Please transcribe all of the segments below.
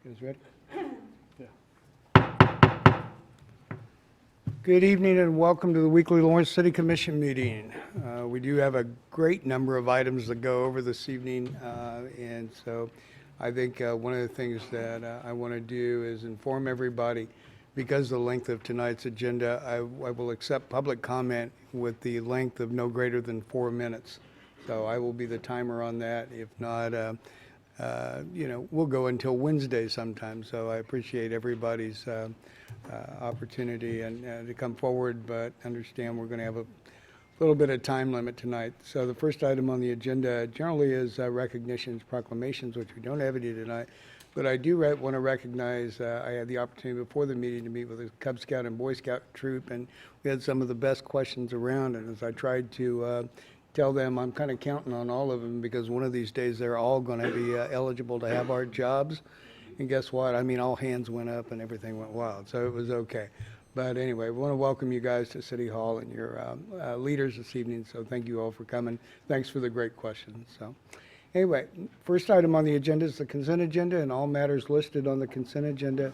You guys ready? Yeah. Good evening and welcome to the weekly Lawrence City Commission meeting. We do have a great number of items to go over this evening, and so I think one of the things that I want to do is inform everybody, because of the length of tonight's agenda, I will accept public comment with the length of no greater than 4 minutes. So I will be the timer on that. If not, we'll go until Wednesday sometime. So I appreciate everybody's opportunity and to come forward, but understand we're going to have a little bit of time limit tonight. So the first item on the agenda generally is recognitions, proclamations, which we don't have any tonight. But I do want to recognize, I had the opportunity before the meeting to meet with a Cub Scout and Boy Scout troop, and we had some of the best questions around. And as I tried to tell them, I'm kind of counting on all of them, because one of these days they're all going to be eligible to have our jobs. And guess what? I mean, all hands went up and everything went wild, so it was okay. But anyway, we want to welcome you guys to City Hall and your leaders this evening, so thank you all for coming. Thanks for the great questions. So anyway, first item on the agenda is the consent agenda, and all matters listed on the consent agenda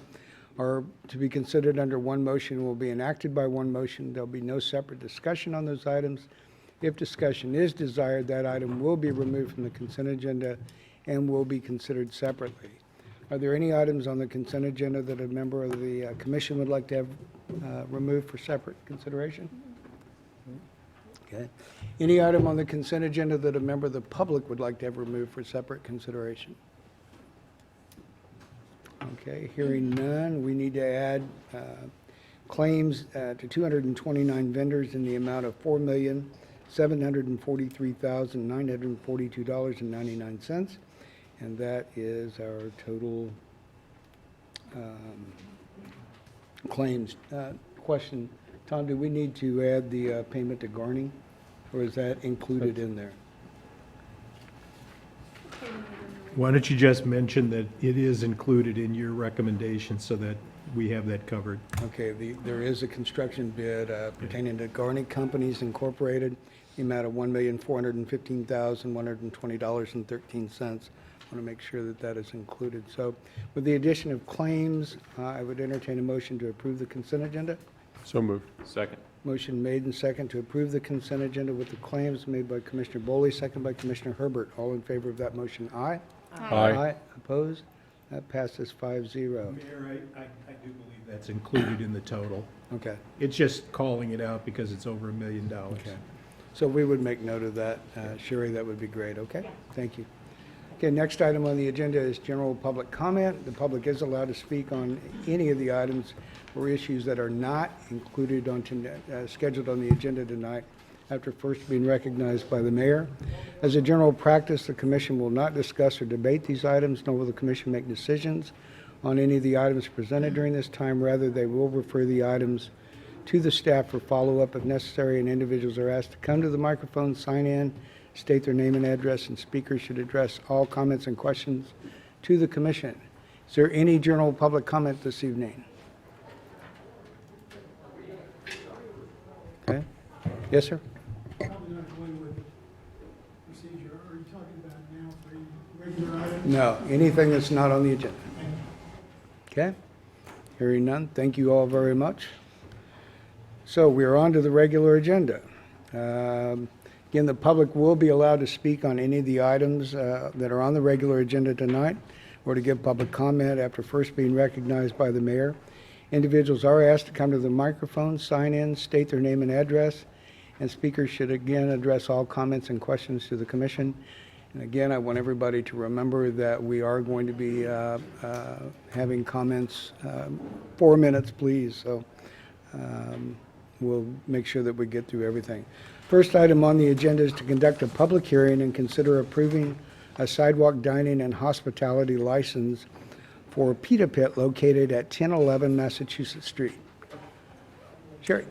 are to be considered under one motion and will be enacted by one motion. There'll be no separate discussion on those items. If discussion is desired, that item will be removed from the consent agenda and will be considered separately. Are there any items on the consent agenda that a member of the commission would like to have removed for separate consideration? Okay. Any item on the consent agenda that a member of the public would like to have removed for separate consideration? Okay, hearing none, we need to add claims to 229 vendors in the amount of $4,743,942.99, and that is our total claims. Question, Tom, do we need to add the payment to Garning, or is that included in there? Why don't you just mention that it is included in your recommendation so that we have that covered? Okay, there is a construction bid pertaining to Garning Companies Incorporated, the amount of $1,415,120.13. I want to make sure that that is included. So with the addition of claims, I would entertain a motion to approve the consent agenda. So moved. Second. Motion made and second to approve the consent agenda with the claims made by Commissioner Boley, second by Commissioner Herbert. All in favor of that motion, aye? Aye. Opposed? That passes 5-0. Mayor, I do believe that's included in the total. Okay. It's just calling it out because it's over $1 million. Okay. So we would make note of that. Sherry, that would be great. Okay? Thank you. Okay, next item on the agenda is general public comment. The public is allowed to speak on any of the items or issues that are not included on scheduled on the agenda tonight after first being recognized by the mayor. As a general practice, the commission will not discuss or debate these items, nor will the commission make decisions on any of the items presented during this time. Rather, they will refer the items to the staff for follow-up if necessary, and individuals are asked to come to the microphone, sign in, state their name and address, and speakers should address all comments and questions to the commission. Is there any general public comment this evening? Okay. Yes, sir? Probably not going with procedure. Are you talking about now for regular items? No, anything that's not on the agenda. Okay. Hearing none, thank you all very much. So we are on to the regular agenda. Again, the public will be allowed to speak on any of the items that are on the regular agenda tonight, or to give public comment after first being recognized by the mayor. Individuals are asked to come to the microphone, sign in, state their name and address, and speakers should again address all comments and questions to the commission. And again, I want everybody to remember that we are going to be having comments, 4 minutes, please. So we'll make sure that we get through everything. First item on the agenda is to conduct a public hearing and consider approving a sidewalk dining and hospitality license for Pita Pit located at 1011 Massachusetts Street. Sherry.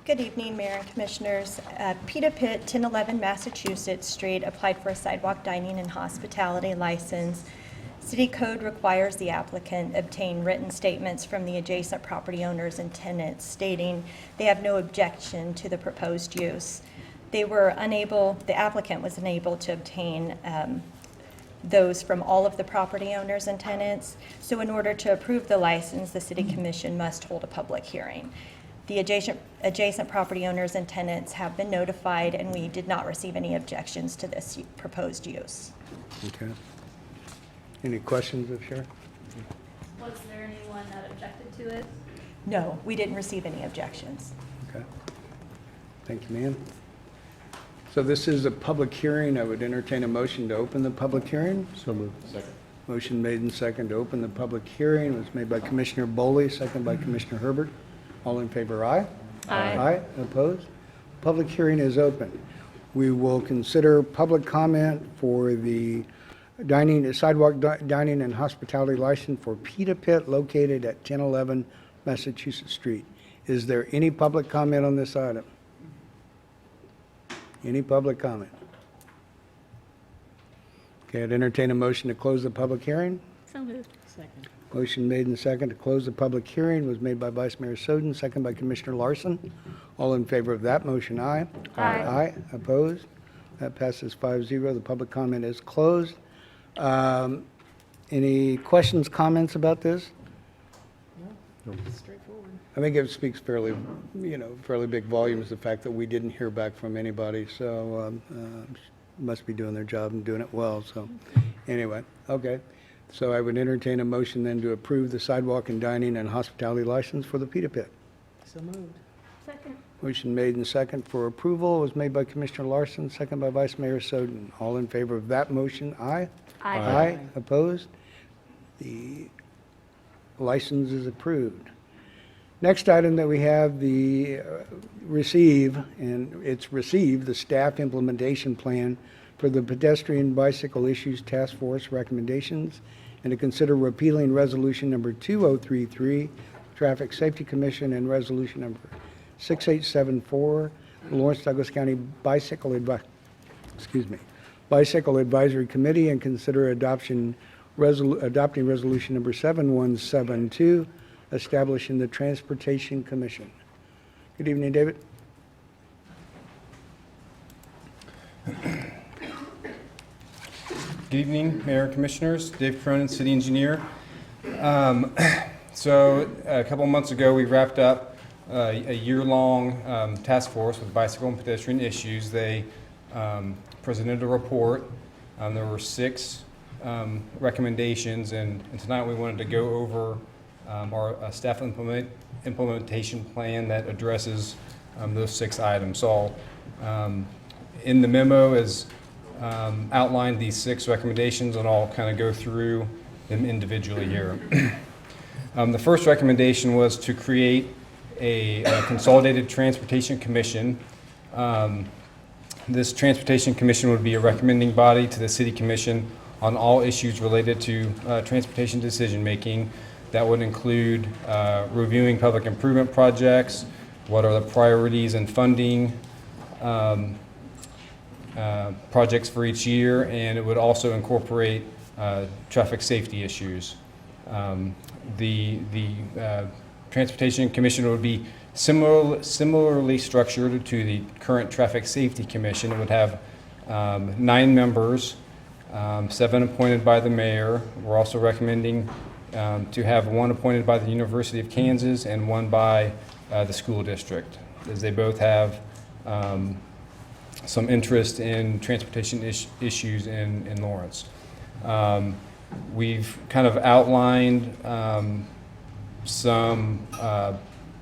Good evening, Mayor and Commissioners. Pita Pit, 1011 Massachusetts Street, applied for a sidewalk dining and hospitality license. City code requires the applicant obtain written statements from the adjacent property owners and tenants stating they have no objection to the proposed use. The applicant was unable to obtain those from all of the property owners and tenants. So in order to approve the license, the city commission must hold a public hearing. The adjacent property owners and tenants have been notified, and we did not receive any objections to this proposed use. Okay. Any questions of Sharon? Was there anyone that objected to it? No, we didn't receive any objections. Okay. Thank you, ma'am. So this is a public hearing. I would entertain a motion to open the public hearing. So moved. Second. Motion made and second to open the public hearing. It was made by Commissioner Boley, second by Commissioner Herbert. All in favor, aye? Aye. Aye, opposed? Public hearing is open. We will consider public comment for the sidewalk dining and hospitality license for Pita Pit located at 1011 Massachusetts Street. Is there any public comment on this item? Any public comment? Okay, I'd entertain a motion to close the public hearing. So moved. Second. Motion made and second to close the public hearing was made by Vice Mayor Soden, second by Commissioner Larson. All in favor of that motion, aye. Aye. Aye, opposed? That passes 5-0. The public comment is closed. Any questions, comments about this? Straightforward. I think it speaks fairly big volumes, the fact that we didn't hear back from anybody, so must be doing their job and doing it well, so, anyway, okay. So I would entertain a motion then to approve the sidewalk and dining and hospitality license for the Pita Pit. So moved. Second. Motion made and second for approval was made by Commissioner Larson, second by Vice Mayor Soden. All in favor of that motion, aye? Aye. Aye, opposed? The license is approved. Next item that we have the receive the staff implementation plan for the pedestrian bicycle issues task force recommendations and to consider repealing resolution number 2033, Traffic Safety Commission, and resolution number 6874, the Lawrence Douglas County Bicycle Advisory Committee, and consider adopting resolution number 7172, establishing the Transportation Commission. Good evening, David. Good evening, Mayor and Commissioners. Dave Cronin, City Engineer. So a couple of months ago, we wrapped up a year-long task force with bicycle and pedestrian issues. They presented a report. There were 6 recommendations, and tonight we wanted to go over our staff implementation plan that addresses those 6 items. So in the memo is outlined these 6 recommendations, and I'll kind of go through them individually here. The first recommendation was to create a consolidated transportation commission. This transportation commission would be a recommending body to the city commission on all issues related to transportation decision-making. That would include reviewing public improvement projects, what are the priorities and funding projects for each year, and it would also incorporate traffic safety issues. The Transportation Commission would be similarly structured to the current Traffic Safety Commission. It would have 9 members, 7 appointed by the mayor. We're also recommending to have 1 appointed by the University of Kansas and 1 by the school district, as they both have some interest in transportation issues in Lawrence. We've kind of outlined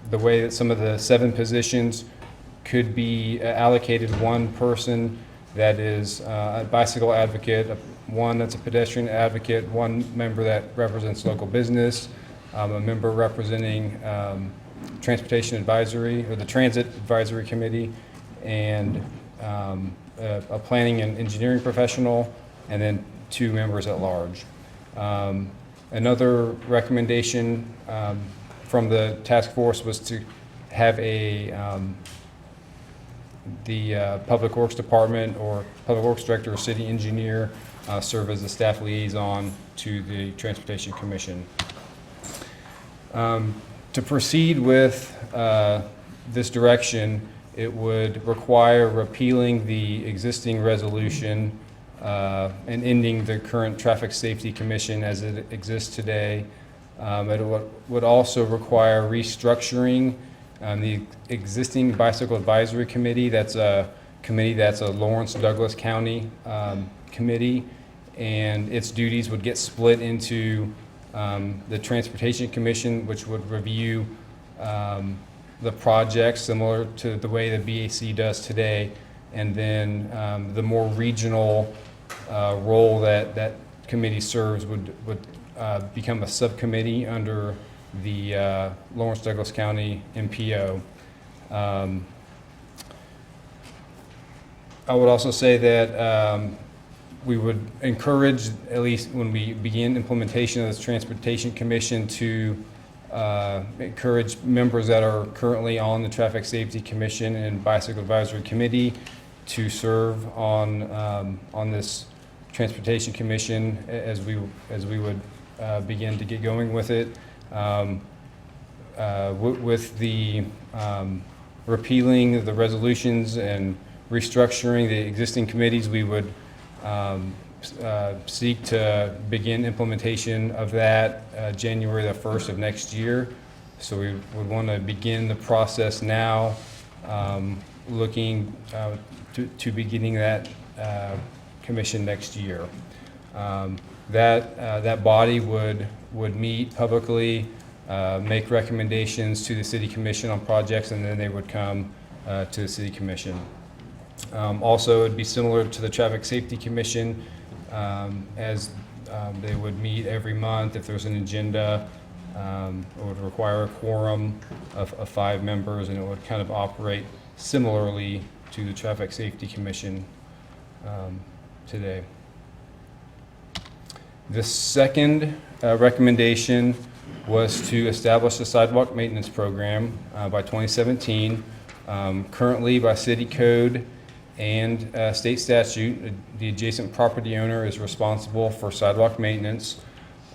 the way that some of the 7 positions could be allocated. 1 person that is a bicycle advocate, 1 that's a pedestrian advocate, 1 member that represents local business, a member representing transportation advisory or the transit advisory committee, and a planning and engineering professional, and then 2 members at large. Another recommendation from the task force was to have the Public Works Department or Public Works Director or City Engineer serve as the staff liaison to the Transportation Commission. To proceed with this direction, it would require repealing the existing resolution and ending the current Traffic Safety Commission as it exists today. It would also require restructuring the existing Bicycle Advisory Committee. That's a committee that's a Lawrence Douglas County committee, and its duties would get split into the Transportation Commission, which would review the projects similar to the way the BAC does today, and then the more regional role that committee serves would become a subcommittee under the Lawrence Douglas County MPO. I would also say that we would encourage, at least when we begin implementation of this Transportation Commission, to encourage members that are currently on the Traffic Safety Commission and Bicycle Advisory Committee to serve on this Transportation Commission as we would begin to get going with it. With the repealing the resolutions and restructuring the existing committees, we would seek to begin implementation of that January the 1st of next year. So we would want to begin the process now, looking to beginning that commission next year. That body would meet publicly, make recommendations to the City Commission on projects, and then they would come to the City Commission. Also, it would be similar to the Traffic Safety Commission, as they would meet every month. If there's an agenda, it would require a quorum of 5 members, and it would kind of operate similarly to the Traffic Safety Commission today. The second recommendation was to establish a sidewalk maintenance program by 2017. Currently, by city code and state statute, the adjacent property owner is responsible for sidewalk maintenance.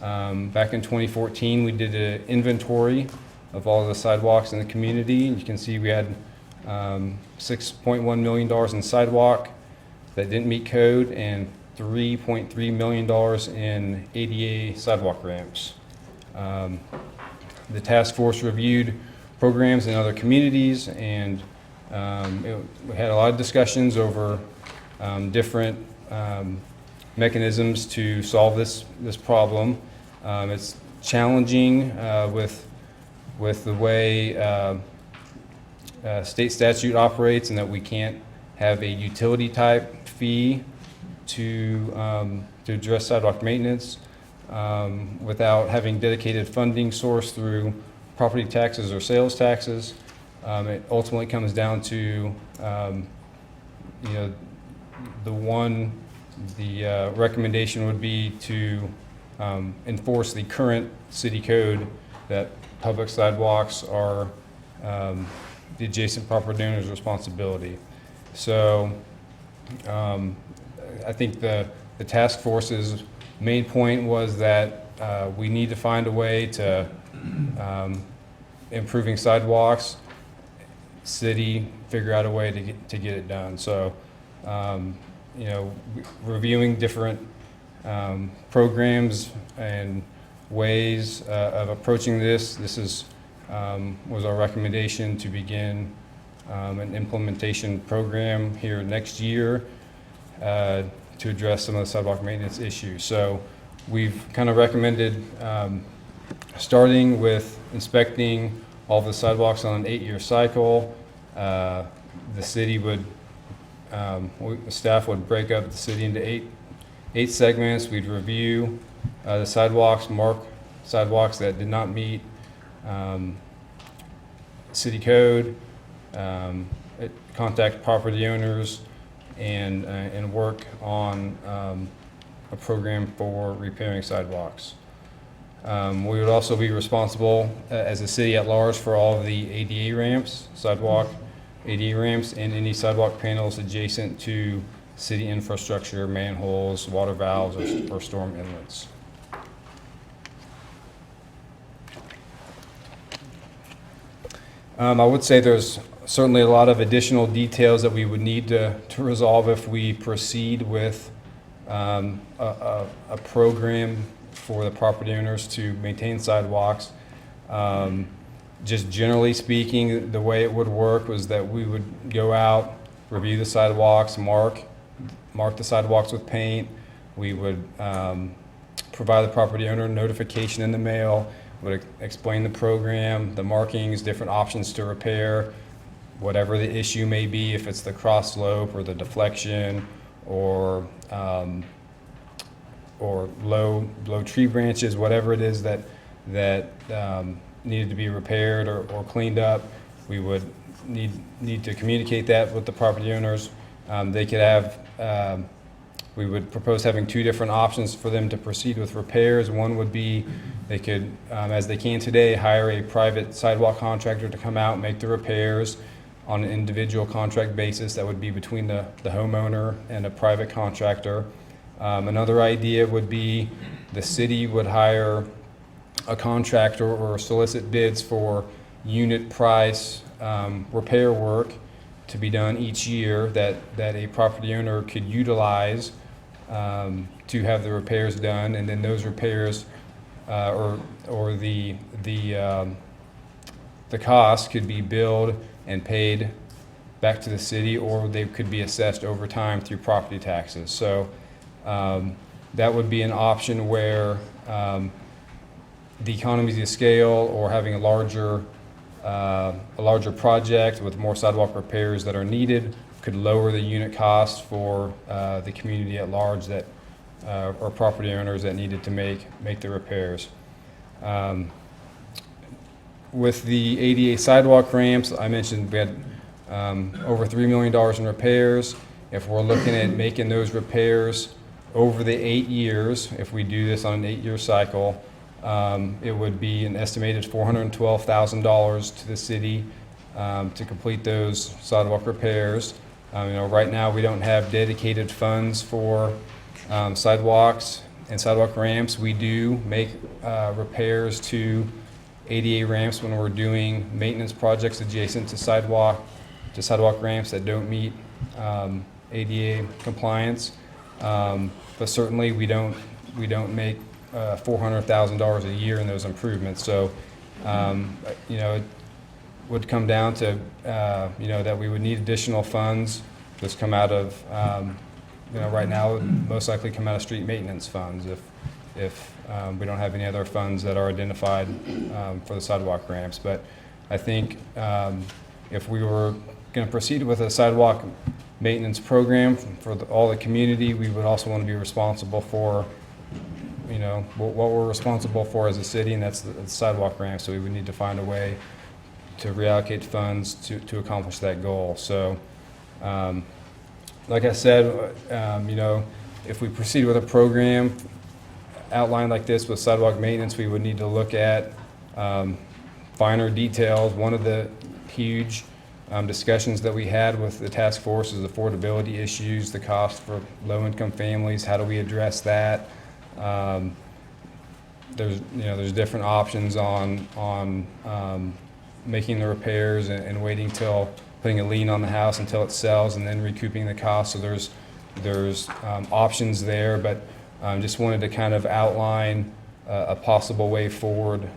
Back in 2014, we did an inventory of all of the sidewalks in the community, and you can see we had $6.1 million in sidewalk that didn't meet code and $3.3 million in ADA sidewalk ramps. The task force reviewed programs in other communities, and we had a lot of discussions over different mechanisms to solve this problem. It's challenging with the way state statute operates, and that we can't have a utility type fee to address sidewalk maintenance without having dedicated funding source through property taxes or sales taxes. It ultimately comes down to the recommendation would be to enforce the current city code that public sidewalks are the adjacent property owner's responsibility. So I think the task force's main point was that we need to find a way to improving sidewalks. City figure out a way to get it done. So reviewing different programs and ways of approaching this was our recommendation to begin an implementation program here next year to address some of the sidewalk maintenance issues. So we've kind of recommended starting with inspecting all the sidewalks on an 8-year cycle. The city would, staff would break up the city into eight segments. We'd review the sidewalks, mark sidewalks that did not meet city code, contact property owners, and work on a program for repairing sidewalks. We would also be responsible as a city at large for all of the ADA ramps, sidewalk ADA ramps, and any sidewalk panels adjacent to city infrastructure, manholes, water valves, or storm inlets. I would say there's certainly a lot of additional details that we would need to resolve if we proceed with a program for the property owners to maintain sidewalks. Just generally speaking, the way it would work was that we would go out, review the sidewalks, mark the sidewalks with paint. We would provide the property owner notification in the mail, would explain the program, the markings, different options to repair, whatever the issue may be, if it's the cross slope or the deflection or low tree branches, whatever it is that needed to be repaired or cleaned up. We would need to communicate that with the property owners. They could have, we would propose having two different options for them to proceed with repairs. One would be they could, as they can today, hire a private sidewalk contractor to come out and make the repairs on an individual contract basis. That would be between the homeowner and a private contractor. Another idea would be the city would hire a contractor or solicit bids for unit price repair work to be done each year that a property owner could utilize to have the repairs done, and then those repairs or the cost could be billed and paid back to the city, or they could be assessed over time through property taxes. So that would be an option where the economies of scale or having a larger project with more sidewalk repairs that are needed could lower the unit cost for the community at large that or property owners that needed to make the repairs. With the ADA sidewalk ramps, I mentioned we had over $3 million in repairs. If we're looking at making those repairs over the 8 years, if we do this on an 8-year cycle, it would be an estimated $412,000 to the city to complete those sidewalk repairs. Right now we don't have dedicated funds for sidewalks and sidewalk ramps. We do make repairs to ADA ramps when we're doing maintenance projects adjacent to sidewalk ramps that don't meet ADA compliance. But certainly we don't make $400,000 a year in those improvements. So it would come down to that we would need additional funds. This come out of right now it would most likely come out of street maintenance funds if we don't have any other funds that are identified for the sidewalk ramps. But I think if we were going to proceed with a sidewalk maintenance program for all the community, we would also want to be responsible for what we're responsible for as a city, and that's the sidewalk ramp. So we would need to find a way to reallocate funds to accomplish that goal. So like I said, if we proceed with a program outlined like this with sidewalk maintenance, we would need to look at finer details. One of the huge discussions that we had with the task force is affordability issues, the cost for low-income families. How do we address that? There's different options on making the repairs and waiting till putting a lien on the house until it sells and then recouping the cost. So there's options there, but just wanted to kind of outline a possible way forward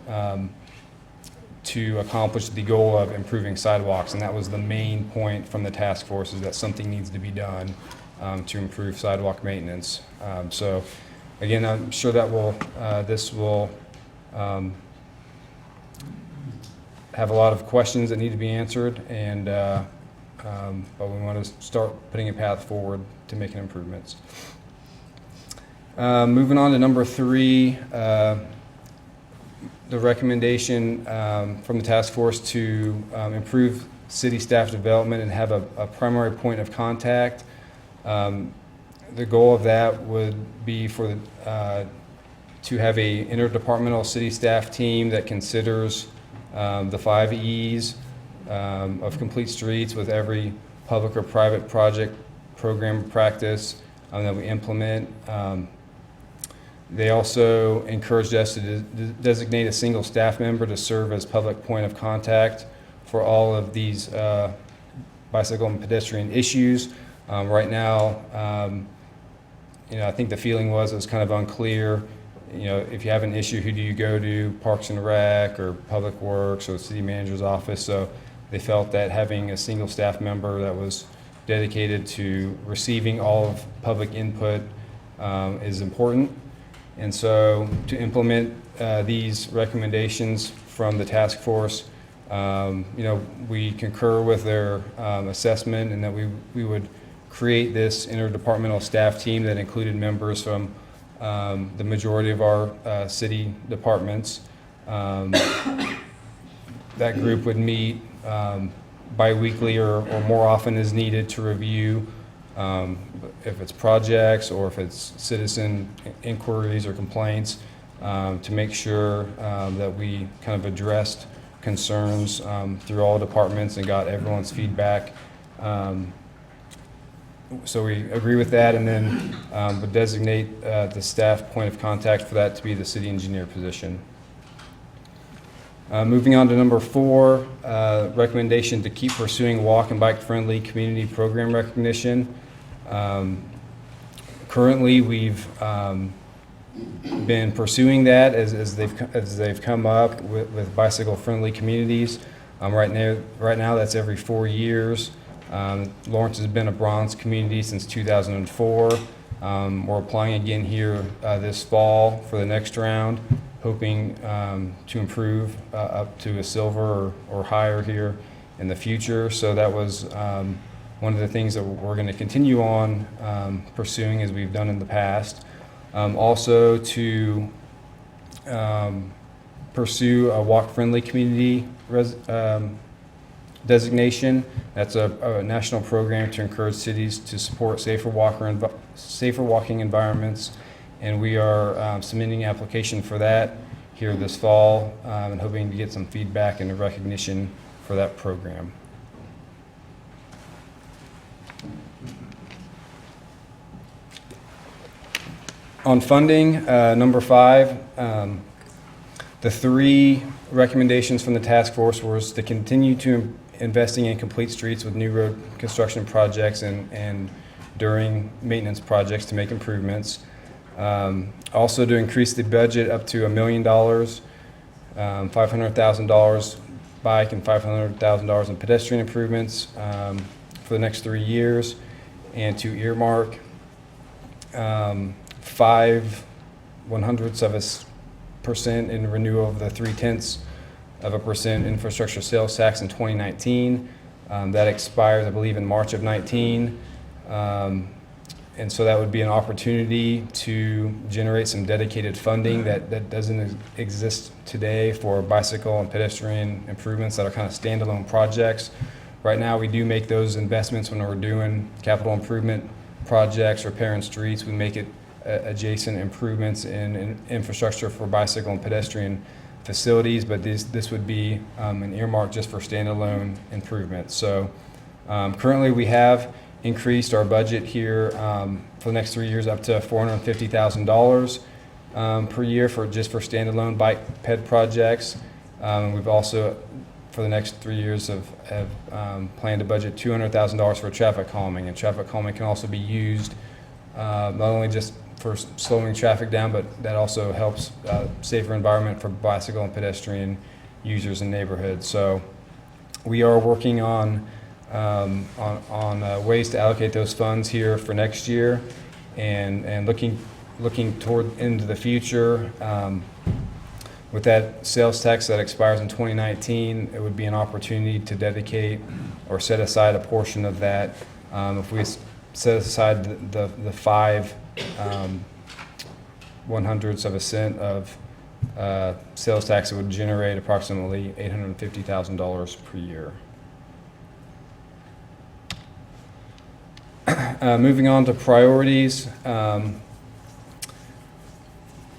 to accomplish the goal of improving sidewalks. And that was the main point from the task force, is that something needs to be done to improve sidewalk maintenance. So again, I'm sure that this will have a lot of questions that need to be answered, and but we want to start putting a path forward to making improvements. Moving on to number 3, the recommendation from the task force to improve city staff development and have a primary point of contact. The goal of that would be to have a interdepartmental city staff team that considers the 5 E's of complete streets with every public or private project, program, or practice that we implement. They also encouraged us to designate a single staff member to serve as public point of contact for all of these bicycle and pedestrian issues. Right now, I think the feeling was it was kind of unclear. If you have an issue, who do you go to? Parks and Rec or Public Works or the city manager's office. So they felt that having a single staff member that was dedicated to receiving all of public input is important. And so to implement these recommendations from the task force, we concur with their assessment, and that we would create this interdepartmental staff team that included members from the majority of our city departments. That group would meet bi-weekly or more often as needed to review if it's projects or if it's citizen inquiries or complaints, to make sure that we kind of addressed concerns through all departments and got everyone's feedback. So we agree with that, and then would designate the staff point of contact for that to be the city engineer position. Moving on to number 4, recommendation to keep pursuing walk and bike friendly community program recognition. Currently, we've been pursuing that as they've come up with bicycle friendly communities. Right now that's every 4 years. Lawrence has been a bronze community since 2004. We're applying again here this fall for the next round, hoping to improve up to a silver or higher here in the future. So that was one of the things that we're going to continue on pursuing as we've done in the past. Also to pursue a walk-friendly community designation. That's a national program to encourage cities to support safer walking environments, and we are submitting an application for that here this fall, and hoping to get some feedback and recognition for that program. On funding, number 5, the 3 recommendations from the task force was to continue to investing in complete streets with new road construction projects and during maintenance projects to make improvements. Also to increase the budget up to $1 million, $500,000 bike and $500,000 in pedestrian improvements for the next 3 years, and to earmark 0.05% in renewal of the 0.3% infrastructure sales tax in 2019. That expires, I believe, in March of 19. And so that would be an opportunity to generate some dedicated funding that doesn't exist today for bicycle and pedestrian improvements that are kind of standalone projects. Right now, we do make those investments when we're doing capital improvement projects, repairing streets. We make it adjacent improvements in infrastructure for bicycle and pedestrian facilities, but this would be an earmark just for standalone improvements. So currently we have increased our budget here for the next 3 years up to $450,000 per year just for standalone bike ped projects. We've also, for the next 3 years, have planned to budget $200,000 for traffic calming, and traffic calming can also be used not only just for slowing traffic down, but that also helps safer environment for bicycle and pedestrian users in neighborhoods. So we are working on ways to allocate those funds here for next year, and looking toward into the future. With that sales tax that expires in 2019, it would be an opportunity to dedicate or set aside a portion of that. If we set aside the 0.05% of sales tax, it would generate approximately $850,000 per year. Moving on to priorities.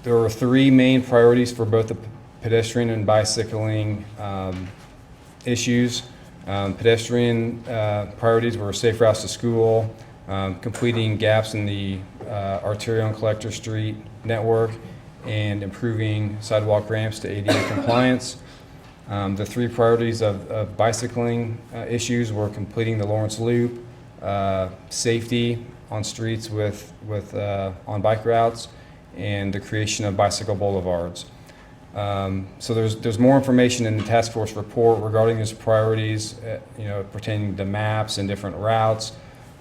There were 3 main priorities for both the pedestrian and bicycling issues. Pedestrian priorities were safe routes to school, completing gaps in the arterial and collector street network, and improving sidewalk ramps to ADA compliance. The 3 priorities of bicycling issues were completing the Lawrence Loop, safety on streets on bike routes, and the creation of bicycle boulevards. So there's more information in the task force report regarding these priorities, pertaining to maps and different routes.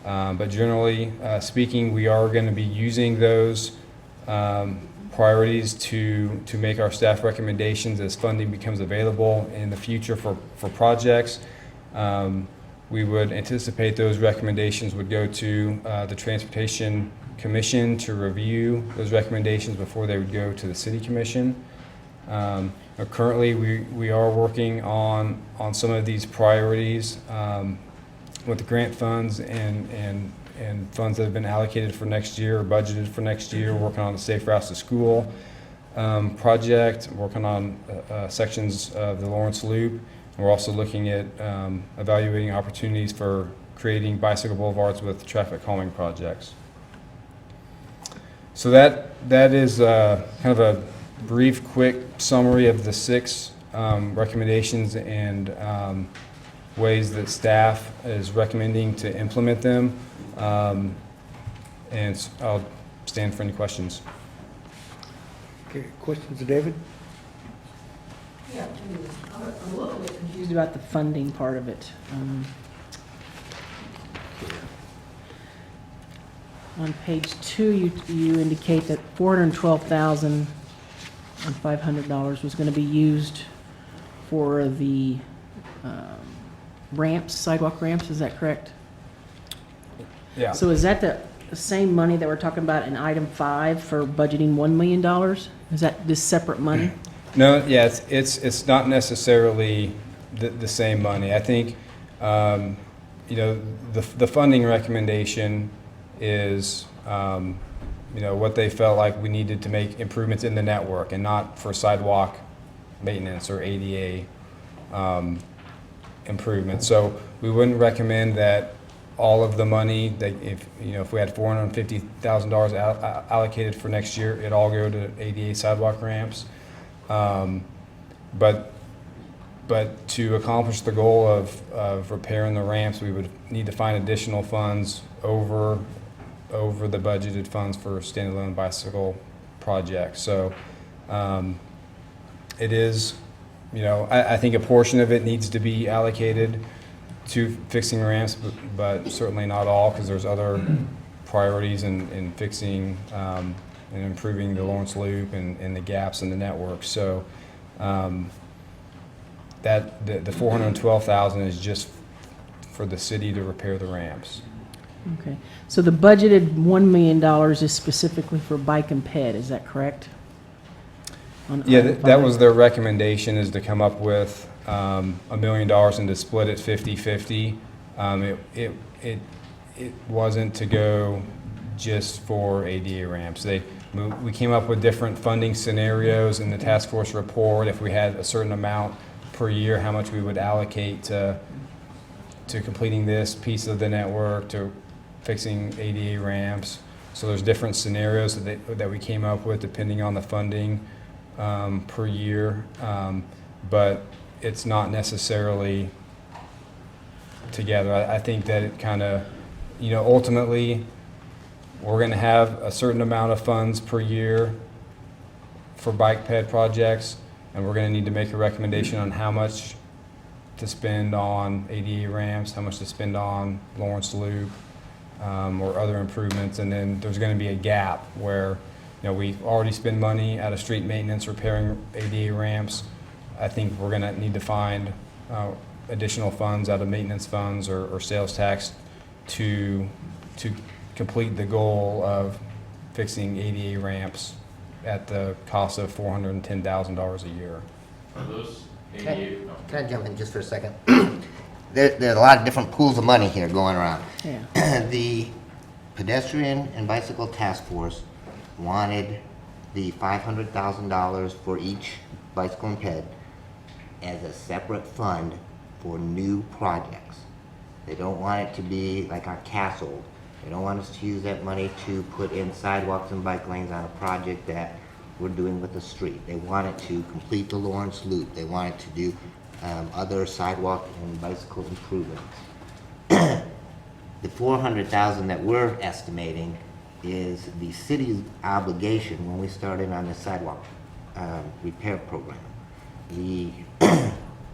But generally speaking, we are going to be using those priorities to make our staff recommendations as funding becomes available in the future for projects. We would anticipate those recommendations would go to the Transportation Commission to review those recommendations before they would go to the City Commission. Currently, we are working on some of these priorities with the grant funds and funds that have been allocated for next year or budgeted for next year. Working on the Safe Routes to School project, working on sections of the Lawrence Loop. We're also looking at evaluating opportunities for creating bicycle boulevards with traffic calming projects. So that is kind of a brief, quick summary of the 6 recommendations and ways that staff is recommending to implement them. And I'll stand for any questions. Okay, questions of David? Yeah, I'm a little bit confused about the funding part of it. On page 2, you indicate that $412,500 was going to be used for the ramps, sidewalk ramps, is that correct? Yeah. So is that the same money that we're talking about in item 5 for budgeting $1 million? Is that this separate money? No, yeah, it's not necessarily the same money. I think, the funding recommendation is, what they felt like we needed to make improvements in the network and not for sidewalk maintenance or ADA improvements. So we wouldn't recommend that all of the money that if we had $450,000 allocated for next year, it all go to ADA sidewalk ramps. But to accomplish the goal of repairing the ramps, we would need to find additional funds over the budgeted funds for standalone bicycle projects. So it is, I think a portion of it needs to be allocated to fixing ramps, but certainly not all, because there's other priorities in fixing and improving the Lawrence Loop and the gaps in the network. So that the $412,000 is just for the city to repair the ramps. Okay, so the budgeted $1 million is specifically for bike and ped, is that correct? Yeah, that was their recommendation, is to come up with $1 million and to split it 50-50. It wasn't to go just for ADA ramps. We came up with different funding scenarios in the task force report. If we had a certain amount per year, how much we would allocate to completing this piece of the network, to fixing ADA ramps. So there's different scenarios that we came up with depending on the funding per year, but it's not necessarily together. I think that it kind of, ultimately we're going to have a certain amount of funds per year for bike ped projects, and we're going to need to make a recommendation on how much to spend on ADA ramps, how much to spend on Lawrence Loop, or other improvements. And then there's going to be a gap where we already spend money out of street maintenance repairing ADA ramps. I think we're going to need to find additional funds out of maintenance funds or sales tax to complete the goal of fixing ADA ramps at the cost of $410,000 a year. Are those Can I jump in just for a second? There's a lot of different pools of money here going around. Yeah. The pedestrian and bicycle task force wanted the $500,000 for each bicycle and ped as a separate fund for new projects. They don't want it to be like our castle. They don't want us to use that money to put in sidewalks and bike lanes on a project that we're doing with the street. They want it to complete the Lawrence Loop. They want it to do other sidewalk and bicycle improvements. The 400,000 that we're estimating is the city's obligation when we started on the sidewalk repair program. The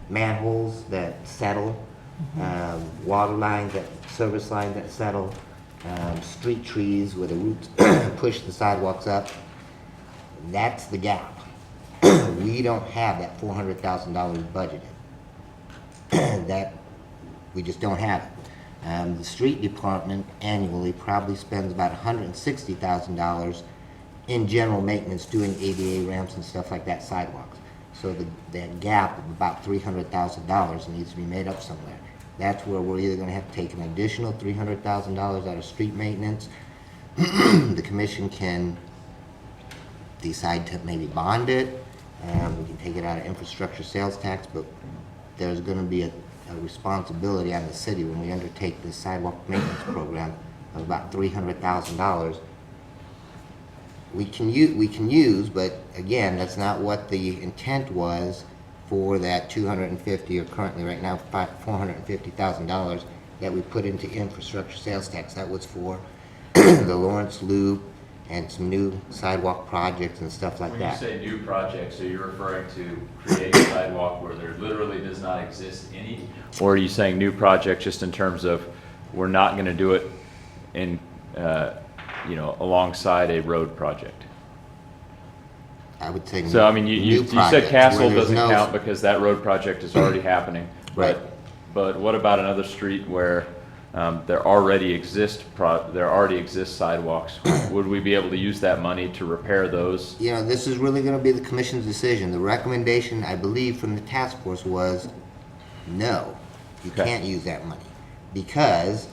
manholes that settle, water lines, service lines that settle, street trees where the roots push the sidewalks up. That's the gap. We don't have that $400,000 budgeted. That, we just don't have it. The street department annually probably spends about $160,000 in general maintenance, doing ADA ramps and stuff like that, sidewalks. So that gap of about $300,000 needs to be made up somewhere. That's where we're either gonna have to take an additional $300,000 out of street maintenance. The commission can decide to maybe bond it, we can take it out of infrastructure sales tax, but there's gonna be a responsibility on the city when we undertake this sidewalk maintenance program of about $300,000. We can use, but again, that's not what the intent was for that 250, or currently right now $450,000 that we put into infrastructure sales tax. That was for the Lawrence Loop and some new sidewalk projects and stuff like that. When you say new projects, are you referring to create a sidewalk where there literally does not exist any? Or are you saying new project just in terms of we're not gonna do it in, alongside a road project? I would say So, I mean, you new said projects Castle where there's doesn't no- count because that road project is already happening. Right. But what about another street where there already exist sidewalks? Would we be able to use that money to repair those? You know, this is really gonna be the commission's decision. The recommendation, I believe, from the task force was, no, you Okay. can't use that money. Because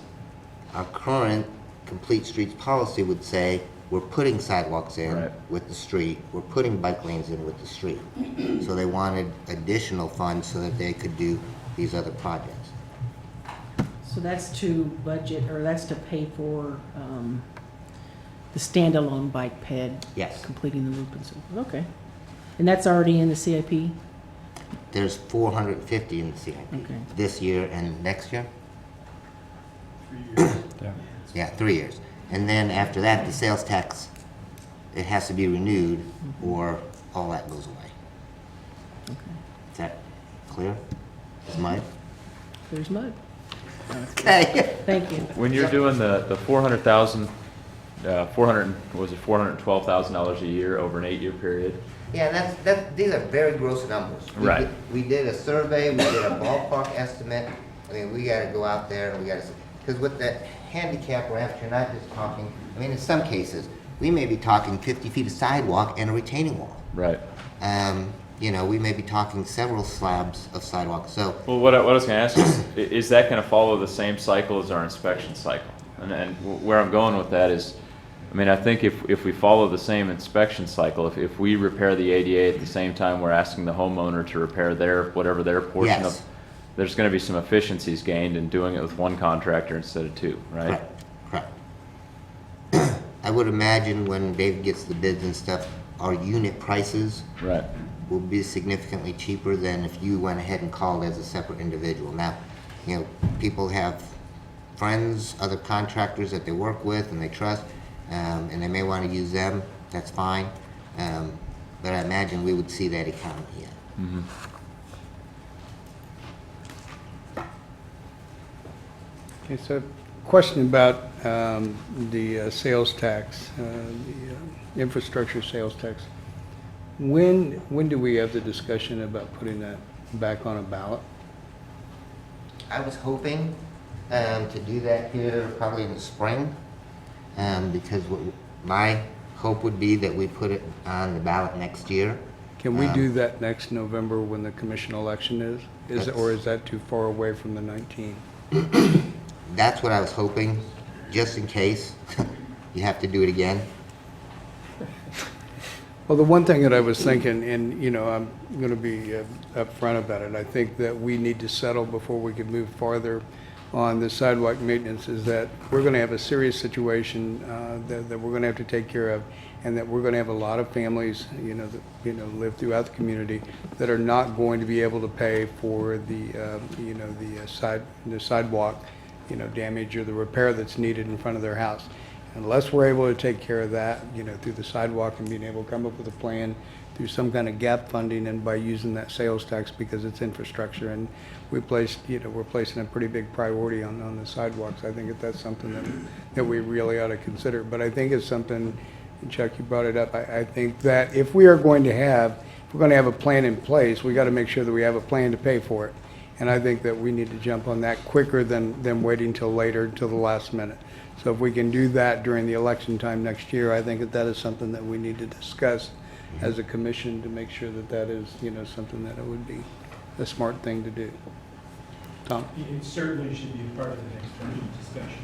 our current complete streets policy would say, we're putting sidewalks in Right. with the street, we're putting bike lanes in with the street. So they wanted additional funds so that they could do these other projects. So that's to budget, or that's to pay for the standalone bike ped? Yes. Completing the loop and so forth, okay. And that's already in the CIP? There's 450 in the CIP. Okay. This year and next year? Yeah. Yeah, 3 years. And then after that, the sales tax, it has to be renewed or all that goes away. Okay. Is that clear? Is mine? There's mud. Okay. Thank you. When you're doing the 400,000, $412,000 a year over an 8-year period? Yeah, these are very gross numbers. Right. We did a survey, we did a ballpark estimate. I mean, we gotta go out there and we gotta, because with the handicap ramps, you're not just talking, I mean, in some cases, we may be talking 50 feet of sidewalk and a retaining wall. Right. We may be talking several slabs of sidewalk, so, Well, what I was going to ask is that going to follow the same cycle as our inspection cycle? And where I'm going with that is, I mean, I think if we follow the same inspection cycle, if we repair the ADA at the same time we're asking the homeowner to repair whatever their portion Yes. of, there's going to be some efficiencies gained in doing it with one contractor instead of two, right? correct. I would imagine when David gets the bids and stuff, our unit prices Right. will be significantly cheaper than if you went ahead and called as a separate individual. Now, people have friends, other contractors that they work with and they trust, and they may want to use them, that's fine. But I imagine we would see that economy, yeah. Mm-hmm. Okay, so question about the sales tax, the infrastructure sales tax. When do we have the discussion about putting that back on a ballot? I was hoping to do that here probably in the spring, because my hope would be that we put it on the ballot next year. Can we do that next November when the commission election is? Or is that too far away from the 19th? That's what I was hoping, just in case you have to do it again. Well, the one thing that I was thinking, and, I'm going to be upfront about it, I think that we need to settle before we can move farther on the sidewalk maintenance, is that we're going to have a serious situation that we're going to have to take care of, and that we're going to have a lot of families, that live throughout the community that are not going to be able to pay for the sidewalk damage or the repair that's needed in front of their house. Unless we're able to take care of that, through the sidewalk and being able to come up with a plan through some kind of gap funding and by using that sales tax because it's infrastructure. And we're placing a pretty big priority on the sidewalks. I think that's something that we really ought to consider. But I think it's something, and Chuck, you brought it up, I think that if we're going to have a plan in place, we got to make sure that we have a plan to pay for it. And I think that we need to jump on that quicker than waiting till later, till the last minute. So if we can do that during the election time next year, I think that is something that we need to discuss as a commission to make sure that is, something that it would be a smart thing to do. Tom? It certainly should be a part of the next budget discussion.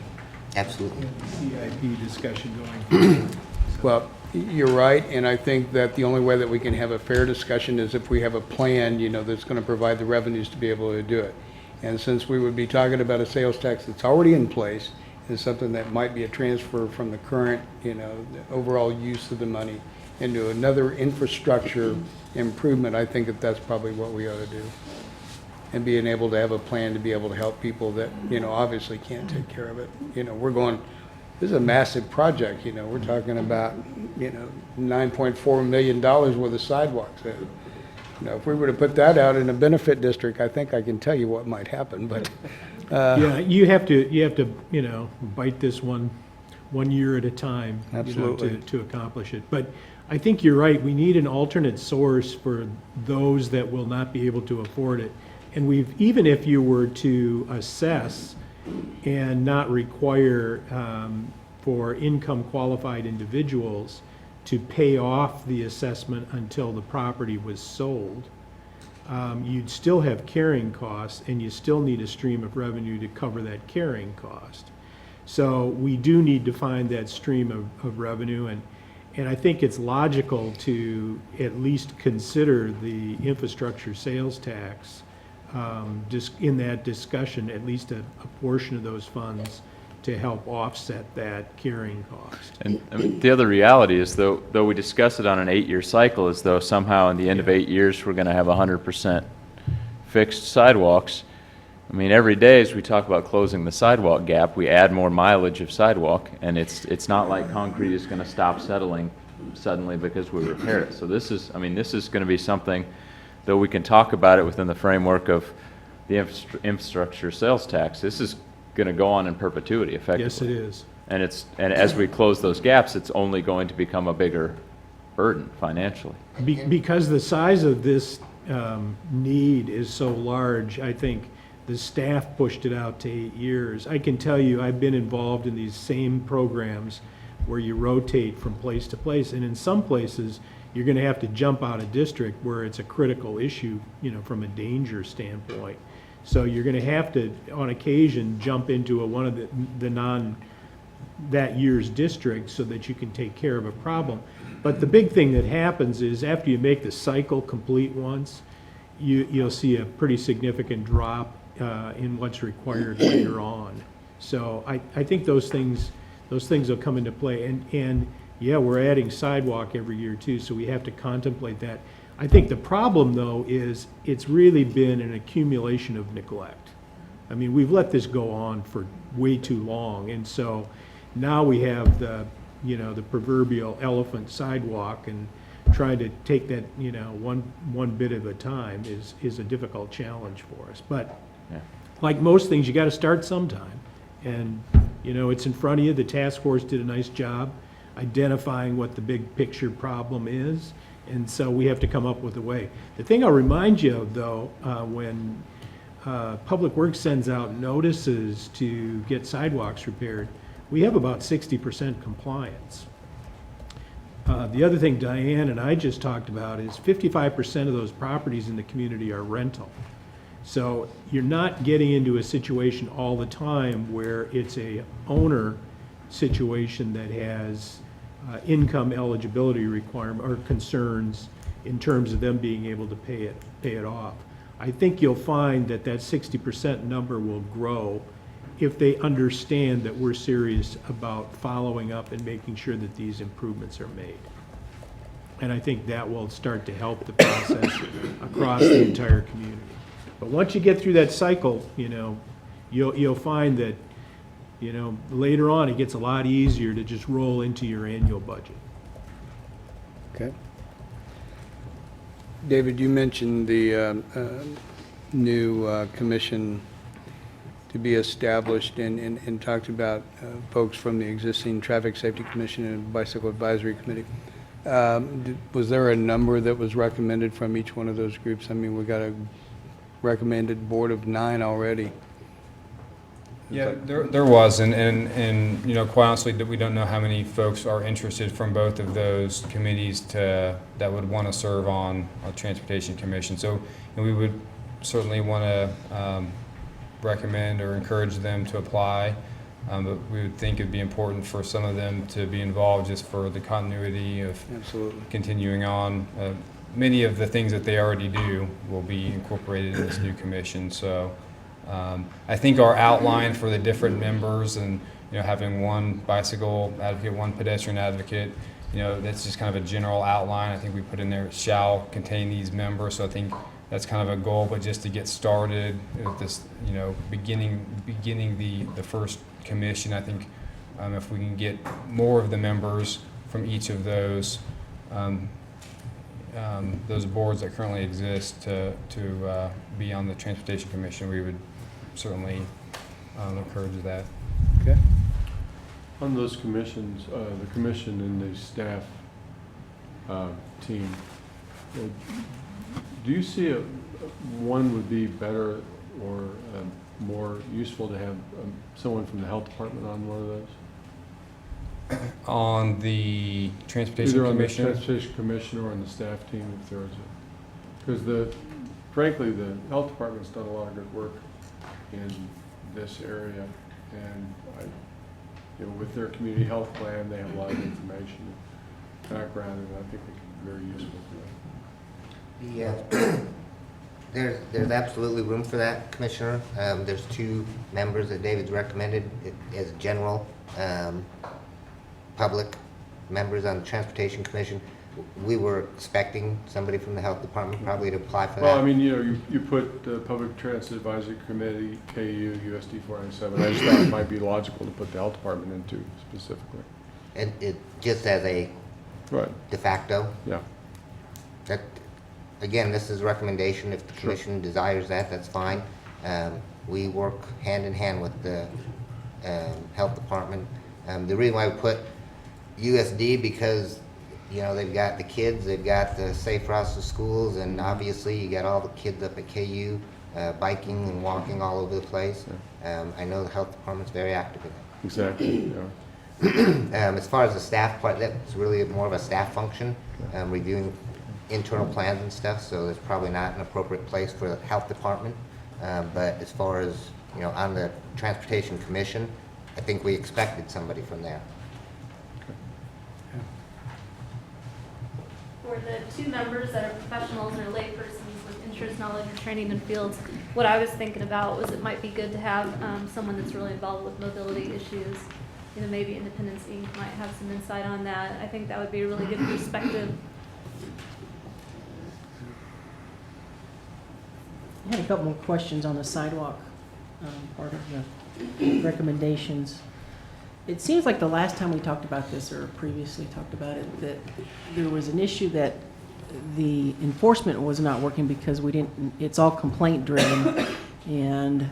Absolutely. CIP discussion going forward. Well, you're right, and I think that the only way that we can have a fair discussion is if we have a plan, that's going to provide the revenues to be able to do it. And since we would be talking about a sales tax that's already in place, is something that might be a transfer from the current, the overall use of the money into another infrastructure improvement, I think that's probably what we ought to do. And being able to have a plan to be able to help people that, obviously can't take care of it. This is a massive project, we're talking about, $9.4 million worth of sidewalks. If we were to put that out in a benefit district, I think I can tell you what might happen, but. Yeah, you have to, bite this one year at a time. Absolutely. To accomplish it. But I think you're right, we need an alternate source for those that will not be able to afford it. And even if you were to assess and not require for income qualified individuals to pay off the assessment until the property was sold, you'd still have carrying costs, and you still need a stream of revenue to cover that carrying cost. So we do need to find that stream of revenue, and I think it's logical to at least consider the infrastructure sales tax in that discussion, at least a portion of those funds to help offset that carrying cost. And I mean, the other reality is, though we discuss it on an 8-year cycle, as though somehow in the end of 8 years we're going to have 100% fixed sidewalks. I mean, every day as we talk about closing the sidewalk gap, we add more mileage of sidewalk, and it's not like concrete is going to stop settling suddenly because we repaired it. So this is going to be something, though we can talk about it within the framework of the infrastructure sales tax, this is going to go on in perpetuity, effectively. Yes, it is. And as we close those gaps, it's only going to become a bigger burden financially. Because the size of this need is so large, I think the staff pushed it out to 8 years. I can tell you, I've been involved in these same programs where you rotate from place to place, and in some places, you're going to have to jump out of district where it's a critical issue, from a danger standpoint. So you're going to have to, on occasion, jump into one of the that year's district so that you can take care of a problem. But the big thing that happens is after you make the cycle complete once, you'll see a pretty significant drop in what's required later on. So I think those things will come into play. And yeah, we're adding sidewalk every year too, so we have to contemplate that. I think the problem, though, is it's really been an accumulation of neglect. I mean, we've let this go on for way too long, and so now we have the proverbial elephant sidewalk, and trying to take that, one bit at a time is a difficult challenge for us. But Yeah. like most things, you got to start sometime, and it's in front of you. The task force did a nice job identifying what the big picture problem is. And so we have to come up with a way. The thing I'll remind you of, though, when Public Works sends out notices to get sidewalks repaired, we have about 60% compliance. The other thing Diane and I just talked about is 55% of those properties in the community are rental. So you're not getting into a situation all the time where it's a owner situation that has income eligibility requirement or concerns in terms of them being able to pay it off. I think you'll find that 60% number will grow if they understand that we're serious about following up and making sure that these improvements are made. And I think that will start to help the process across the entire community. But once you get through that cycle, you'll find that you know, later on, it gets a lot easier to just roll into your annual budget. Okay. David, you mentioned the new commission to be established and talked about folks from the existing Traffic Safety Commission and Bicycle Advisory Committee. Was there a number that was recommended from each one of those groups? I mean, we got a recommended board of 9 already. Yeah, there was, and you know, quite honestly, that we don't know how many folks are interested from both of those committees that would want to serve on a Transportation Commission. So, and we would certainly want to recommend or encourage them to apply, but we would think it'd be important for some of them to be involved just for the continuity of Absolutely. continuing on. Many of the things that they already do will be incorporated in this new commission. So I think our outline for the different members, and you know, having one bicycle advocate, one pedestrian advocate, you know, that's just kind of a general outline. I think we put in there shall contain these members. So I think that's kind of a goal, but just to get started with this, you know, beginning the first commission, I think if we can get more of the members from each of those boards that currently exist to be on the Transportation Commission, we would certainly encourage that. Okay. On those commissions, the commission and the staff team, do you see one would be better or more useful to have someone from the health department on one of those? On the Transportation Either on the Commission? Transportation Commission or on the staff team, if there was a, because frankly, the health department's done a lot of good work in this area, and you know, with their community health plan, they have a lot of information and background, and I think it could be very useful for them. There's absolutely room for that, Commissioner. There's 2 members that David's recommended as general public members on the Transportation Commission. We were expecting somebody from the Health Department probably to apply for that. Well, I mean, you know, you put the Public Transit Advisory Committee, KU, USD 497. I just thought it might be logical to put the health department into specifically. And it just as a Right, de facto. yeah. That, again, this is a recommendation. If the commission desires that, that's fine. We work hand in hand with the health department. The reason why we put USD, because you know, they've got the kids, they've got the safe routes to schools, and obviously you got all the kids up at KU biking and walking all over the place. I know the health department's very active in it. Exactly, yeah. As far as the staff part, that's really more of a staff function, reviewing internal plans and stuff, so it's probably not an appropriate place for the health department. But as far as, you know, on the Transportation Commission, I think we expected somebody from there. For the 2 members that are professionals or laypersons with interest, knowledge, or training in fields, what I was thinking about was it might be good to have someone that's really involved with mobility issues. You know, maybe Independence Inc. might have some insight on that. I think that would be a really good perspective. I had a couple more questions on the sidewalk part of the recommendations. It seems like the last time we talked about this, or previously talked about it, that there was an issue that the enforcement was not working because we didn't, it's all complaint driven, and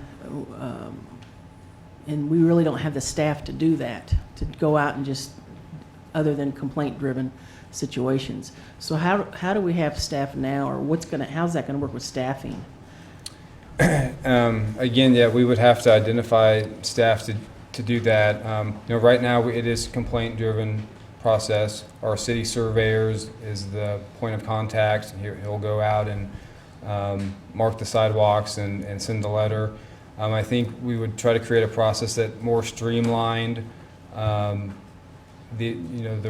we really don't have the staff to do that, to go out and just, other than complaint driven situations. So how do we have staff now, or how's that gonna work with staffing? Again, yeah, we would have to identify staff to do that. You know, right now it is a complaint-driven process. Our city surveyors is the point of contact. He'll go out and mark the sidewalks and send the letter. I think we would try to create a process that more streamlined the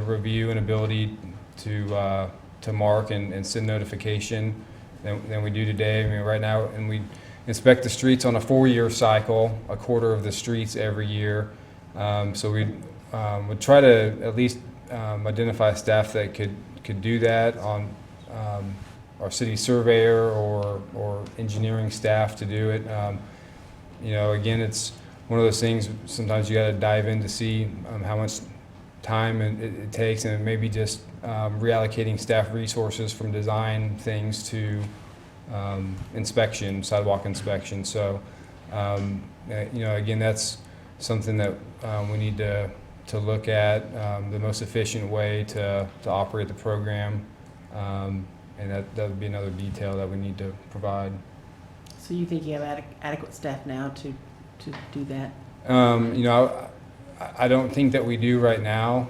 review and ability to mark and send notification than we do today. I mean, right now, and we inspect the streets on a 4-year cycle, a quarter of the streets every year. So we would try to at least identify staff that could do that on our city surveyor or engineering staff to do it. You know, again, it's one of those things, sometimes you gotta dive in to see how much time it takes, and maybe just reallocating staff resources from design things to inspection, sidewalk inspection. So, again, that's something that we need to look at, the most efficient way to operate the program. And that would be another detail that we need to provide. So you think you have adequate staff now to do that? I don't think that we do right now.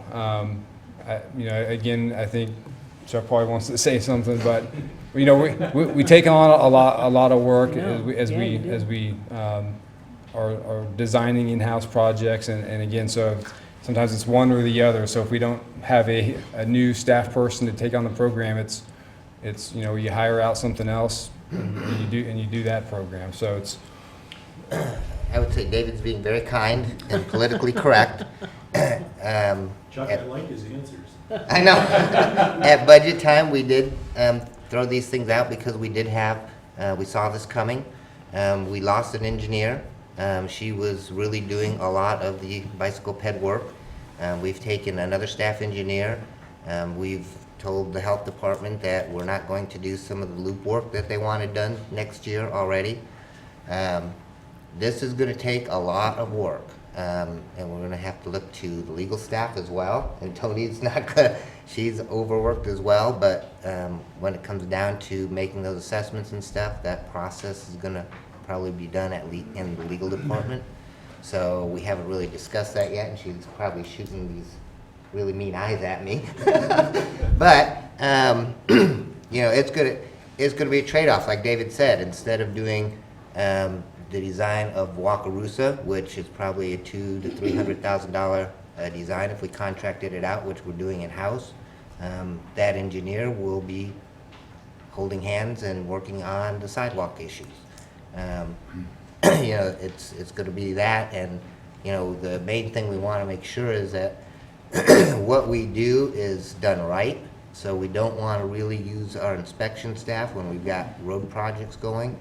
Again, I think Chuck probably wants to say something, but we take on a lot of work as we are designing in-house projects, and again, so sometimes it's one or the other. So if we don't have a new staff person to take on the program, it's you hire out something else and you do that program. So it's. I would say David's being very kind and politically correct. Chuck, I like his answers. I know. At budget time, we did throw these things out because we did have, we saw this coming. We lost an engineer. She was really doing a lot of the bicycle ped work. We've taken another staff engineer. We've told the health department that we're not going to do some of the loop work that they wanted done next year already. This is going to take a lot of work, and we're going to have to look to the legal staff as well. And Tony's not going to, she's overworked as well, but when it comes down to making those assessments and stuff, that process is going to probably be done in the legal department. So we haven't really discussed that yet, and she's probably shooting these really mean eyes at me. But it's gonna be a trade-off, like David said. Instead of doing the design of Wakarusa, which is probably a $200,000 to $300,000 design if we contracted it out, which we're doing in-house, that engineer will be holding hands and working on the sidewalk issues. It's going to be that, and the main thing we want to make sure is that what we do is done right. So we don't want to really use our inspection staff when we've got road projects going.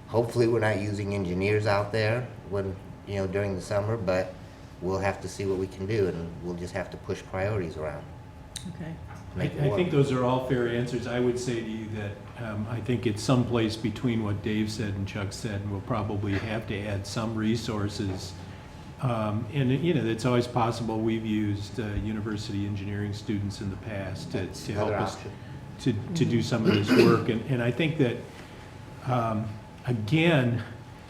Hopefully we're not using engineers out there when during the summer, but we'll have to see what we can do, and we'll just have to push priorities around. Okay. I think those are all fair answers. I would say to you that I think it's someplace between what Dave said and Chuck said, and we'll probably have to add some resources. And it's always possible. We've used university engineering students in the past to help us to do some of this work. And I think that, again,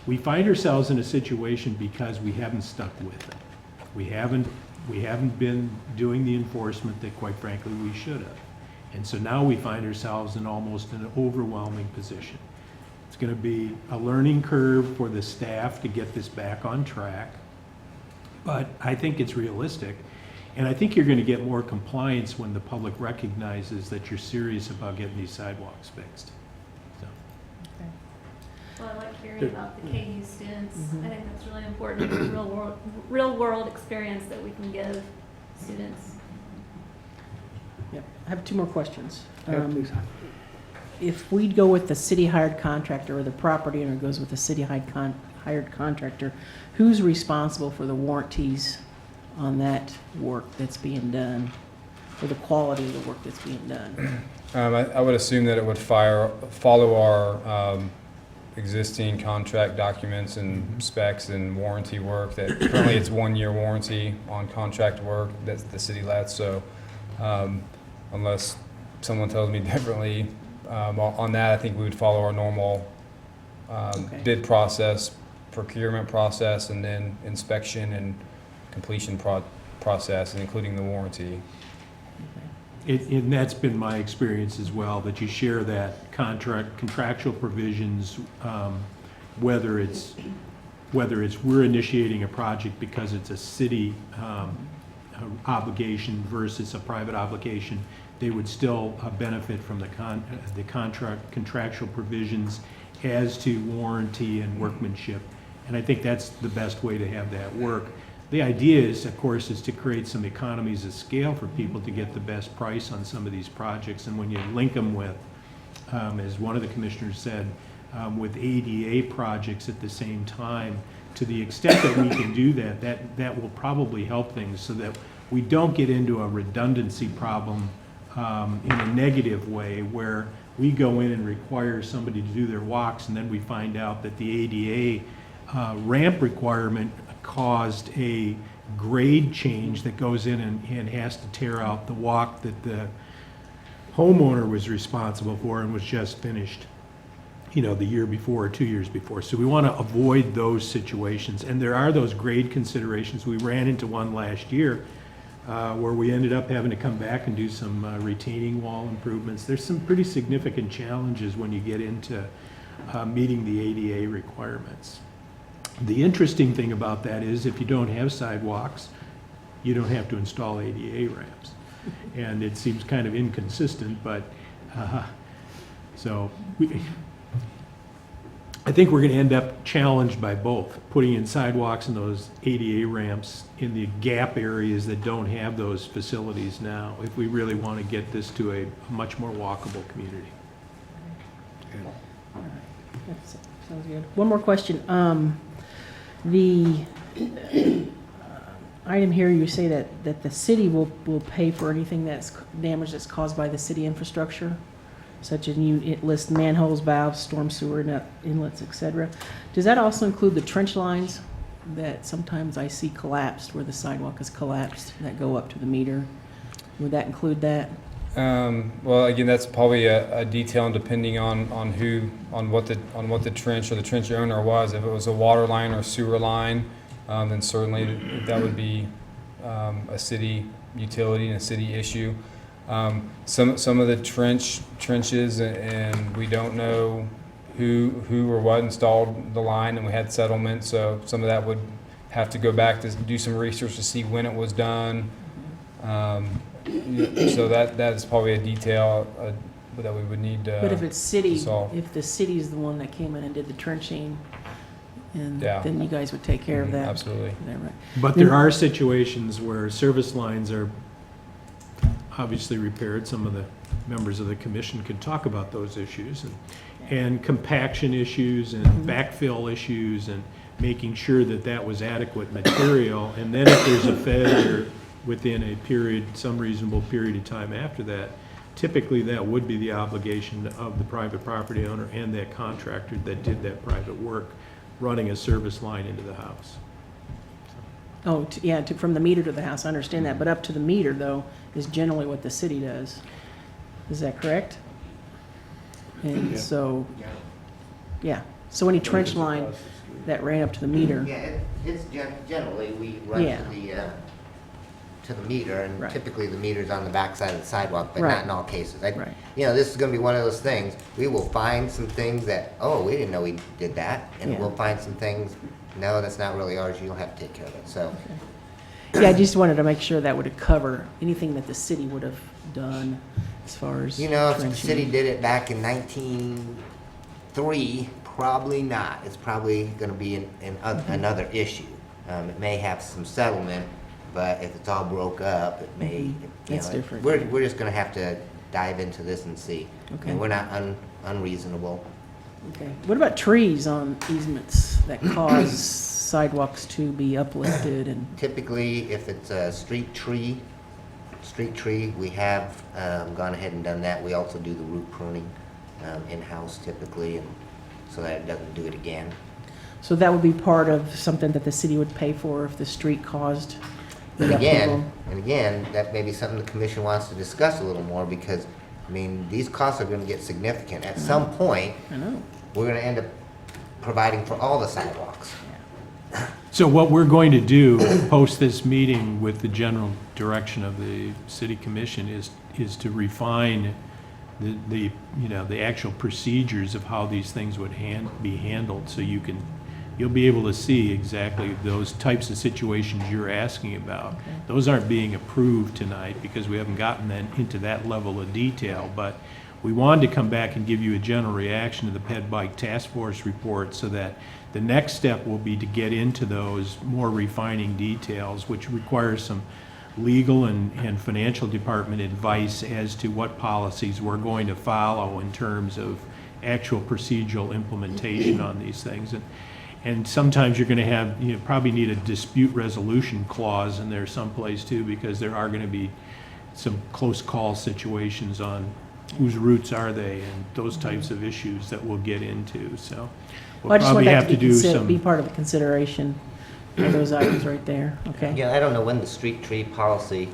we find ourselves in a situation because we haven't stuck with it. We haven't been doing the enforcement that, quite frankly, we should have. And so now we find ourselves in almost an overwhelming position. It's going to be a learning curve for the staff to get this back on track, but I think it's realistic. And I think you're going to get more compliance when the public recognizes that you're serious about getting these sidewalks fixed. Well, I like hearing about the KU students. I think that's really important, real world experience that we can give students. Yep. I have two more questions. Yeah, please. If we go with the city hired contractor, or the property owner goes with the city hired contractor, who's responsible for the warranties on that work that's being done, or the quality of the work that's being done? I would assume that it would follow our existing contract documents and specs and warranty work. That currently it's 1 year warranty on contract work that the city lets. So unless someone tells me differently on that, I think we would follow our normal bid process, procurement process, and then inspection and completion process, and including the warranty. And that's been my experience as well, that you share that contractual provisions, whether it's we're initiating a project because it's a city obligation versus a private obligation, they would still benefit from the contractual provisions as to warranty and workmanship. And I think that's the best way to have that work. The idea is, of course, is to create some economies of scale for people to get the best price on some of these projects. And when you link them with, as one of the commissioners said, with ADA projects at the same time. To the extent that we can do that, that will probably help things so that we don't get into a redundancy problem in a negative way where we go in and require somebody to do their walks and then we find out that the ADA ramp requirement caused a grade change that goes in and has to tear out the walk that the homeowner was responsible for and was just finished, you know, the year before or 2 years before. So we want to avoid those situations. And there are those grade considerations. We ran into one last year where we ended up having to come back and do some retaining wall improvements. There's some pretty significant challenges when you get into meeting the ADA requirements. The interesting thing about that is if you don't have sidewalks, you don't have to install ADA ramps. And it seems kind of inconsistent, but so I think we're going to end up challenged by both, putting in sidewalks and those ADA ramps in the gap areas that don't have those facilities now, if we really want to get this to a much more walkable community. All right. Sounds good. One more question. The item here, you say that the city will pay for anything that's damage that's caused by the city infrastructure, such as it lists manholes, valves, storm sewer, inlets, etc. Does that also include the trench lines that sometimes I see collapsed, where the sidewalk is collapsed, that go up to the meter? Would that include that? Well, again, that's probably a detail, and depending on what the trench or the trench owner was. If it was a water line or sewer line, then certainly that would be a city utility and a city issue. Some of the trenches, and we don't know who or what installed the line, and we had settlement, so some of that would have to go back to do some research to see when it was done. So that is probably a detail that we would need to. But if it's city, solve. if the city's the one that came in and did the trenching, and Yeah. then you guys would take care of that. Absolutely. Is that right? But there are situations where service lines are obviously repaired. Some of the members of the commission could talk about those issues and compaction issues and backfill issues and making sure that that was adequate material. And then if there's a failure within a period, some reasonable period of time after that, typically that would be the obligation of the private property owner and that contractor that did that private work, running a service line into the house. Oh, yeah, from the meter to the house, I understand that, but up to the meter, though, is generally what the city does. Is that correct? And so, yeah, so any trench line that ran up to the meter, Yeah, it's generally, we run Yeah. to the meter, and Right. typically the meter's on the backside of the sidewalk, but Right. not in all cases. Right. You know, this is gonna be one of those things, we will find some things that, oh, we didn't know we did that, and Yeah. we'll find some things, no, that's not really ours, you'll have to take care of it, so. yeah, I just wanted to make sure that would cover anything that the city would have done as far as You know, if the trenching. city did it back in 1903, probably not. It's probably gonna be another issue. It may have some settlement, but if it's all broke up, it may, you That's know, different. We're just gonna have to dive into this and see. Okay. And we're not unreasonable. Okay. What about trees on easements that cause sidewalks to be uplifted and, Typically, if it's a street tree, we have gone ahead and done that. We also do the root pruning in-house typically, and so that it doesn't do it again. so that would be part of something that the city would pay for if the street caused And the again, upheaval? that may be something the commission wants to discuss a little more, because, I mean, these costs are gonna get significant. At some point, I know. we're gonna end up providing for all the sidewalks. So what we're going to do, post this meeting with the general direction of the city commission, is to refine the actual procedures of how these things would be handled, so you'll be able to see exactly those types of situations you're asking about. Those aren't being approved tonight because we haven't gotten into that level of detail, but we wanted to come back and give you a general reaction to the Ped Bike Task Force report, so that the next step will be to get into those more refining details, which requires some legal and financial department advice as to what policies we're going to follow in terms of actual procedural implementation on these things. And sometimes you're going to have, you know, probably need a dispute resolution clause in there someplace too, because there are going to be some close call situations on whose routes are they and those types of issues that we'll get into, so. Well, I We'll just want probably that have to to be do considered, some. be part of the consideration of those items right there, okay? Yeah, I don't know when the street tree policy,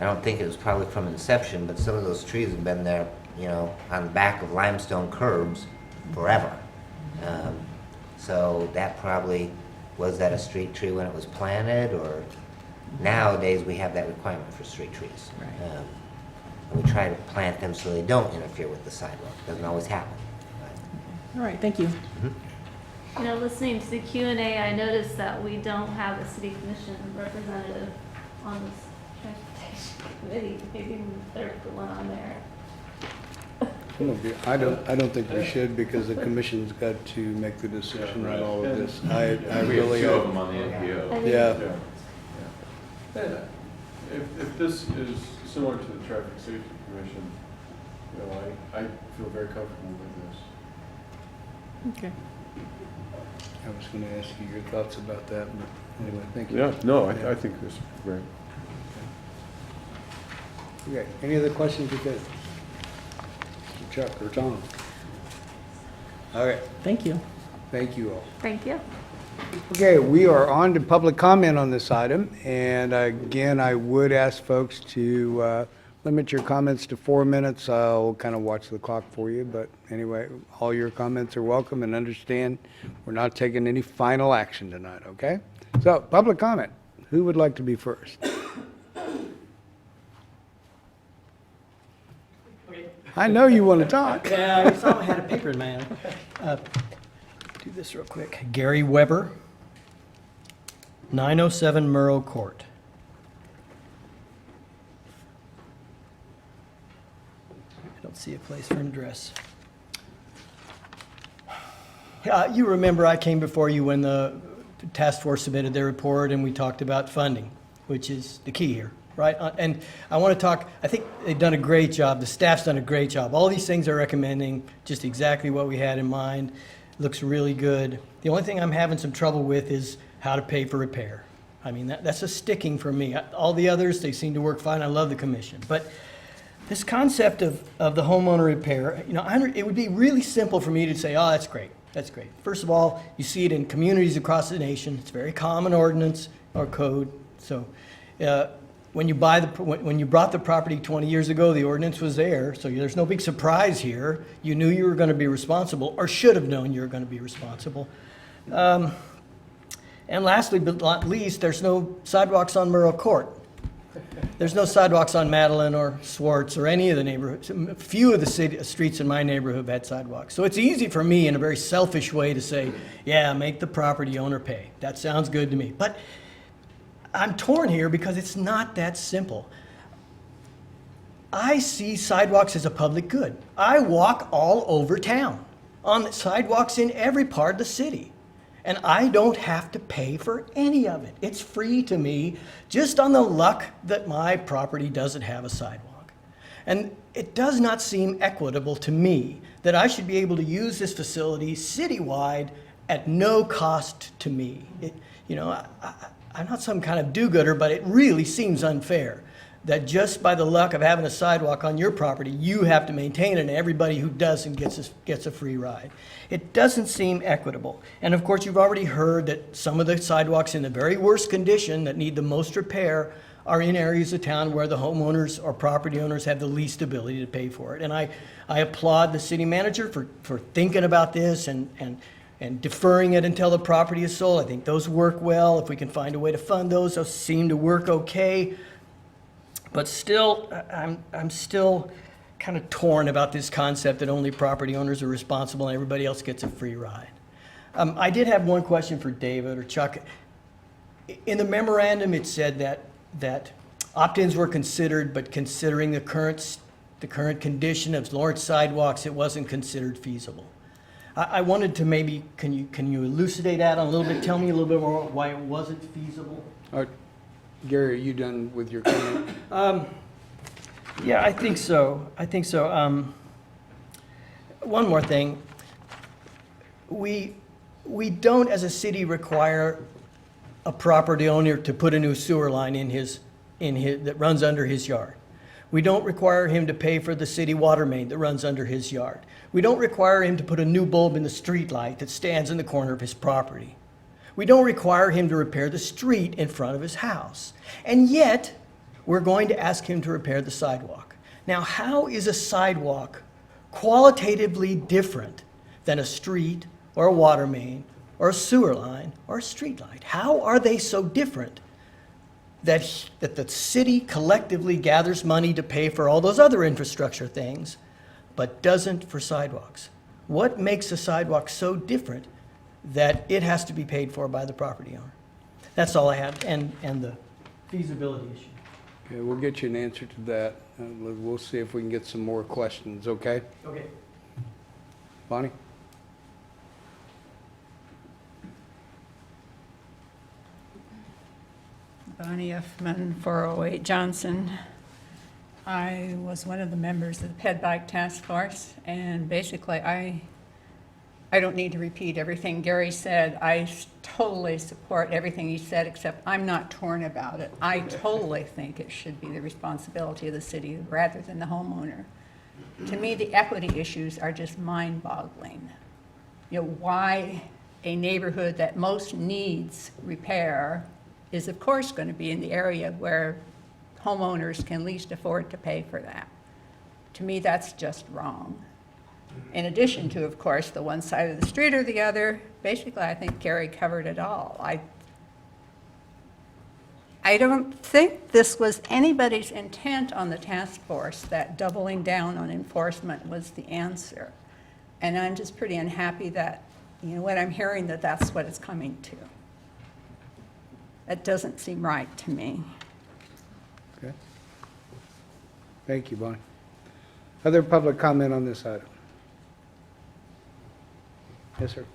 I don't think it was probably from inception, but some of those trees have been there, you know, on the back of limestone curbs forever. So that probably, was that a street tree when it was planted, or nowadays we have that requirement for street trees. Right. And we try to plant them so they don't interfere with the sidewalk. Doesn't always happen. All right, thank you. You know, listening to the Q&A, I noticed that we don't have a city commission representative on this transportation committee. Maybe we better put one on there. I don't think we should, because the commission's got to make the decision on all of this. I We have really, two of them on the NPO. I think- yeah. Yeah. If this is similar to the Traffic Safety Commission, you know, I feel very comfortable with this. Okay. I was going to ask you your thoughts about that, but anyway, thank you. Yeah, no, Yeah. I think this is great. Okay, any other questions you could? Chuck or Tom? All right, Thank you. thank you all. Thank you. Okay, we are on to public comment on this item, and again, I would ask folks to limit your comments to 4 minutes. I'll kind of watch the clock for you, but anyway, all your comments are welcome, and understand we're not taking any final action tonight, okay? So, public comment. Who would like to be first? I know you want to talk. Yeah, I saw I had a paper in my hand. Do this real quick. Gary Weber, 907 Murrow Court. I don't see a place for an address. You remember I came before you when the task force submitted their report and we talked about funding, which is the key here, right? And I want to talk, I think they've done a great job. The staff's done a great job. All these things they're recommending, just exactly what we had in mind. Looks really good. The only thing I'm having some trouble with is how to pay for repair. I mean, that's a sticking for me. All the others, they seem to work fine. I love the commission. But this concept of the homeowner repair, you know, it would be really simple for me to say, oh, that's great. That's great. First of all, you see it in communities across the nation. It's a very common ordinance or code. So when you brought the property 20 years ago, the ordinance was there. So there's no big surprise here. You knew you were going to be responsible, or should have known you were going to be responsible. And lastly, but not least, there's no sidewalks on Murrow Court. There's no sidewalks on Madeline or Swartz or any of the neighborhoods. Few of the streets in my neighborhood have had sidewalks. So it's easy for me in a very selfish way to say, yeah, make the property owner pay. That sounds good to me. But I'm torn here because it's not that simple. I see sidewalks as a public good. I walk all over town on sidewalks in every part of the city. And I don't have to pay for any of it. It's free to me, just on the luck that my property doesn't have a sidewalk. And it does not seem equitable to me that I should be able to use this facility citywide at no cost to me. I'm not some kind of do-gooder, but it really seems unfair that just by the luck of having a sidewalk on your property, you have to maintain it, and everybody who doesn't gets a free ride. It doesn't seem equitable. And of course, you've already heard that some of the sidewalks in the very worst condition that need the most repair are in areas of town where the homeowners or property owners have the least ability to pay for it. And I applaud the city manager for thinking about this and deferring it until the property is sold. I think those work well. If we can find a way to fund those seem to work okay. But still, I'm still kind of torn about this concept that only property owners are responsible and everybody else gets a free ride. I did have one question for David or Chuck. In the memorandum, it said that opt-ins were considered, but considering the current condition of Lawrence sidewalks, it wasn't considered feasible. I wanted to maybe, can you elucidate that a little bit? Tell me a little bit more why it wasn't feasible. Gary, are you done with your comment? Yeah, I think so. one more thing. We don't, as a city, require a property owner to put a new sewer line in his, that runs under his yard. We don't require him to pay for the city water main that runs under his yard. We don't require him to put a new bulb in the street light that stands in the corner of his property. We don't require him to repair the street in front of his house. And yet, we're going to ask him to repair the sidewalk. Now, how is a sidewalk qualitatively different than a street or a water main or a sewer line or a street light? How are they so different that the city collectively gathers money to pay for all those other infrastructure things, but doesn't for sidewalks? What makes a sidewalk so different that it has to be paid for by the property owner? That's all I have, and the feasibility issue. Okay, we'll get you an answer to that. We'll see if we can get some more questions, okay? Okay. Bonnie? Bonnie Effman, 408 Johnson. I was one of the members of the Ped Bike Task Force, and basically I don't need to repeat everything Gary said. I totally support everything he said, except I'm not torn about it. I totally think it should be the responsibility of the city rather than the homeowner. To me, the equity issues are just mind-boggling. You know, why a neighborhood that most needs repair is of course going to be in the area where homeowners can least afford to pay for that. To me, that's just wrong. In addition to, of course, the one side of the street or the other, basically I think Gary covered it all. I don't think this was anybody's intent on the task force that doubling down on enforcement was the answer. And I'm just pretty unhappy that, you know, when I'm hearing that that's what it's coming to. That doesn't seem right to me. Okay. Thank you, Bonnie. Other public comment on this item? Yes, sir.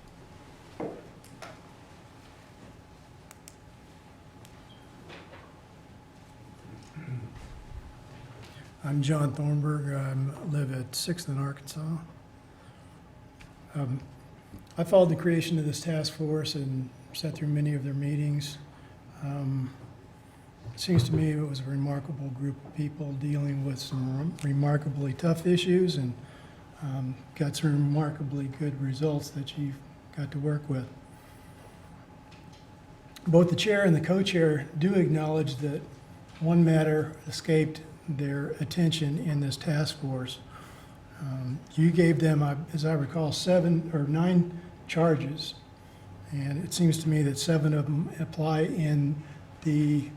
I'm John Thornburg. I live at 6th and Arkansas. I followed the creation of this task force and sat through many of their meetings. It seems to me it was a remarkable group of people dealing with some remarkably tough issues, and got some remarkably good results that you've got to work with. Both the chair and the co-chair do acknowledge that one matter escaped their attention in this task force. You gave them, as I recall, 7 or 9 charges, and it seems to me that 7 of them apply in the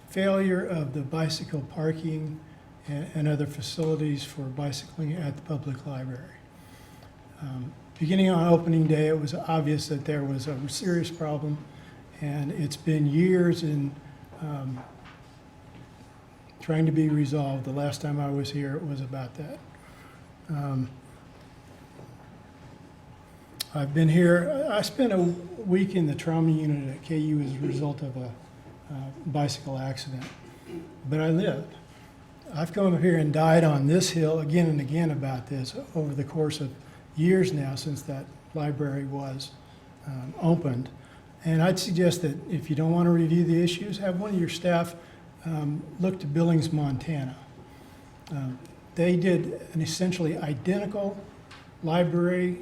failure of the bicycle parking and other facilities for bicycling at the public library. Beginning on opening day, it was obvious that there was a serious problem, and it's been years in trying to be resolved. The last time I was here, it was about that. I've been here, I spent a week in the trauma unit at KU as a result of a bicycle accident, but I lived. I've come up here and died on this hill again and again about this over the course of years now since that library was opened. And I'd suggest that if you don't want to review the issues, have one of your staff look to Billings, Montana. They did an essentially identical library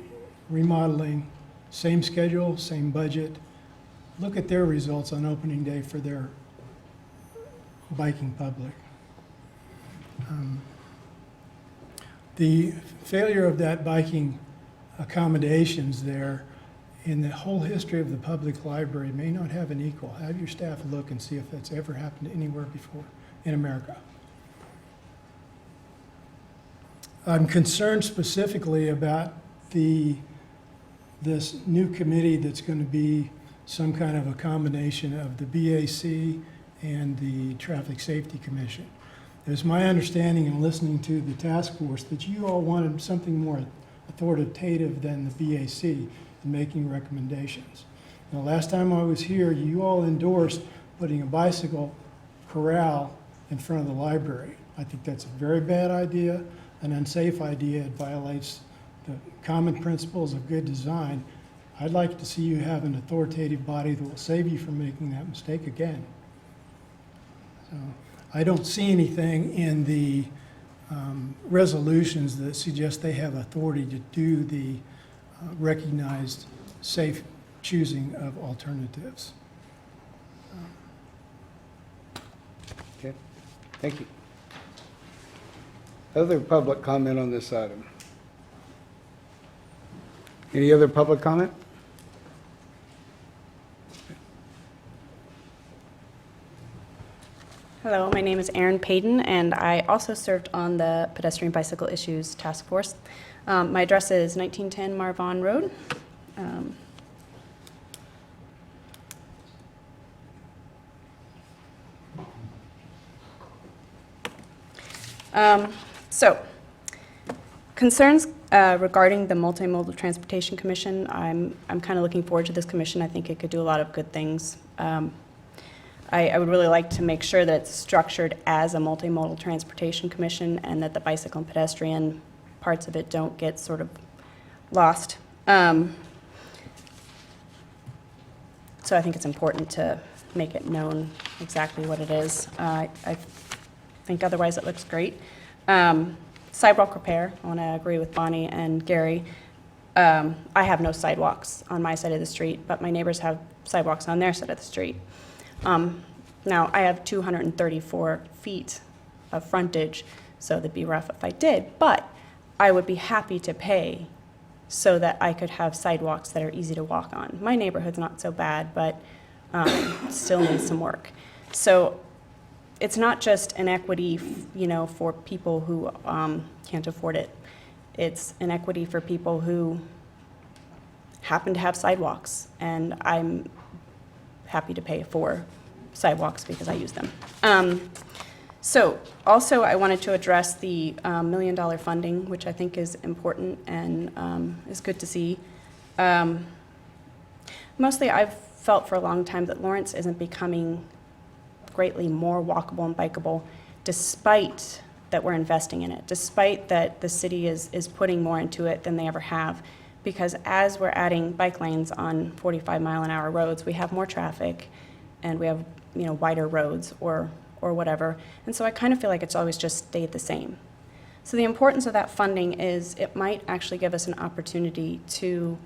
remodeling, same schedule, same budget. Look at their results on opening day for their biking public. The failure of that biking accommodations there in the whole history of the public library may not have an equal. Have your staff look and see if that's ever happened anywhere before in America. I'm concerned specifically about this new committee that's going to be some kind of a combination of the BAC and the Traffic Safety Commission. It was my understanding in listening to the task force that you all wanted something more authoritative than the BAC in making recommendations. Now, last time I was here, you all endorsed putting a bicycle corral in front of the library. I think that's a very bad idea, an unsafe idea. It violates the common principles of good design, I'd like to see you have an authoritative body that will save you from making that mistake again. So I don't see anything in the resolutions that suggest they have authority to do the recognized safe choosing of alternatives. Okay, thank you. Other public comment on this item? Any other public comment? Hello, my name is Erin Payton, and I also served on the Pedestrian Bicycle Issues Task Force. My address is 1910 Marvon Road. So, concerns regarding the Multimodal Transportation Commission. I'm kind of looking forward to this commission. I think it could do a lot of good things. I would really like to make sure that it's structured as a multimodal transportation commission and that the bicycle and pedestrian parts of it don't get sort of lost. So I think it's important to make it known exactly what it is. I think otherwise it looks great. Sidewalk repair, I want to agree with Bonnie and Gary. I have no sidewalks on my side of the street, but my neighbors have sidewalks on their side of the street. Now, I have 234 feet of frontage, so it'd be rough if I did, but I would be happy to pay so that I could have sidewalks that are easy to walk on. My neighborhood's not so bad, but still needs some work. So it's not just an equity, for people who can't afford it. It's an equity for people who happen to have sidewalks, and I'm happy to pay for sidewalks because I use them. So also I wanted to address the $1 million funding, which I think is important and is good to see. Mostly I've felt for a long time that Lawrence isn't becoming greatly more walkable and bikeable, despite that we're investing in it, despite that the city is putting more into it than they ever have. Because as we're adding bike lanes on 45-mile-an-hour roads, we have more traffic and we have wider roads or whatever. And so I kind of feel like it's always just stayed the same. So the importance of that funding is it might actually give us an opportunity to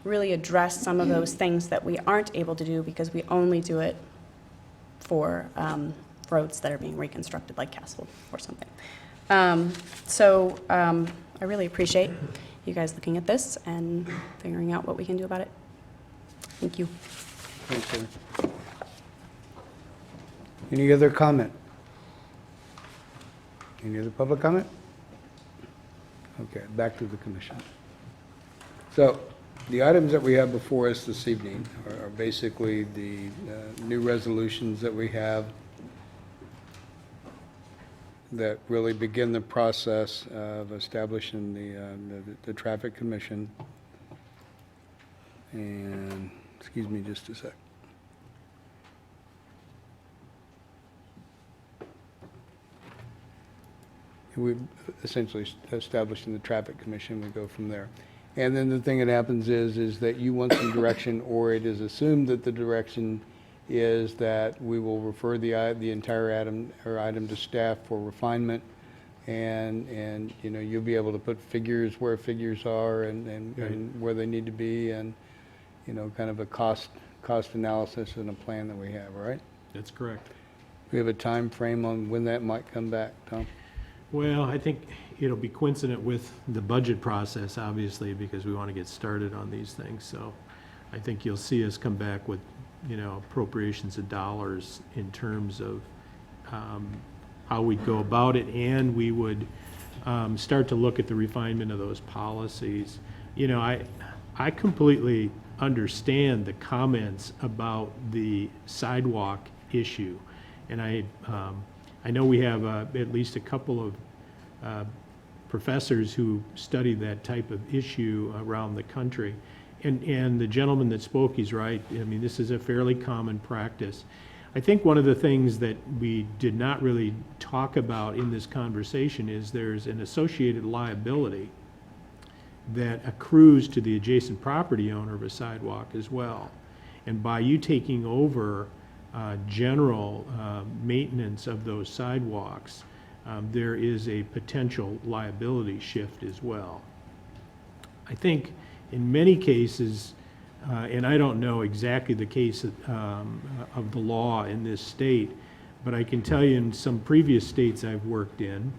really address some of those things that we aren't able to do because we only do it for roads that are being reconstructed, like Castle or something. I really appreciate you guys looking at this and figuring out what we can do about it. Thank you. Thanks, Erin. Any other comment? Any other public comment? Okay, back to the commission. So the items that we have before us this evening are basically the new resolutions that we have that really begin the process of establishing the traffic commission. And, excuse me just a sec. We essentially establishing the traffic commission, we go from there. And then the thing that happens is that you want some direction, or it is assumed that the direction is that we will refer the entire item to staff for refinement, and you'll be able to put figures where figures are and where they need to be, and kind of a cost analysis and a plan that we have, right? That's correct. We have a time frame on when that might come back, Tom? Well, I think it'll be coincident with the budget process, obviously, because we want to get started on these things. So I think you'll see us come back with, appropriations of dollars in terms of how we'd go about it, and we would start to look at the refinement of those policies. I completely understand the comments about the sidewalk issue, and I know we have at least a couple of professors who study that type of issue around the country. And the gentleman that spoke, he's right. I mean, this is a fairly common practice. I think one of the things that we did not really talk about in this conversation is there's an associated liability that accrues to the adjacent property owner of a sidewalk as well. And by you taking over general maintenance of those sidewalks, there is a potential liability shift as well. I think in many cases, and I don't know exactly the case of the law in this state, but I can tell you in some previous states I've worked in,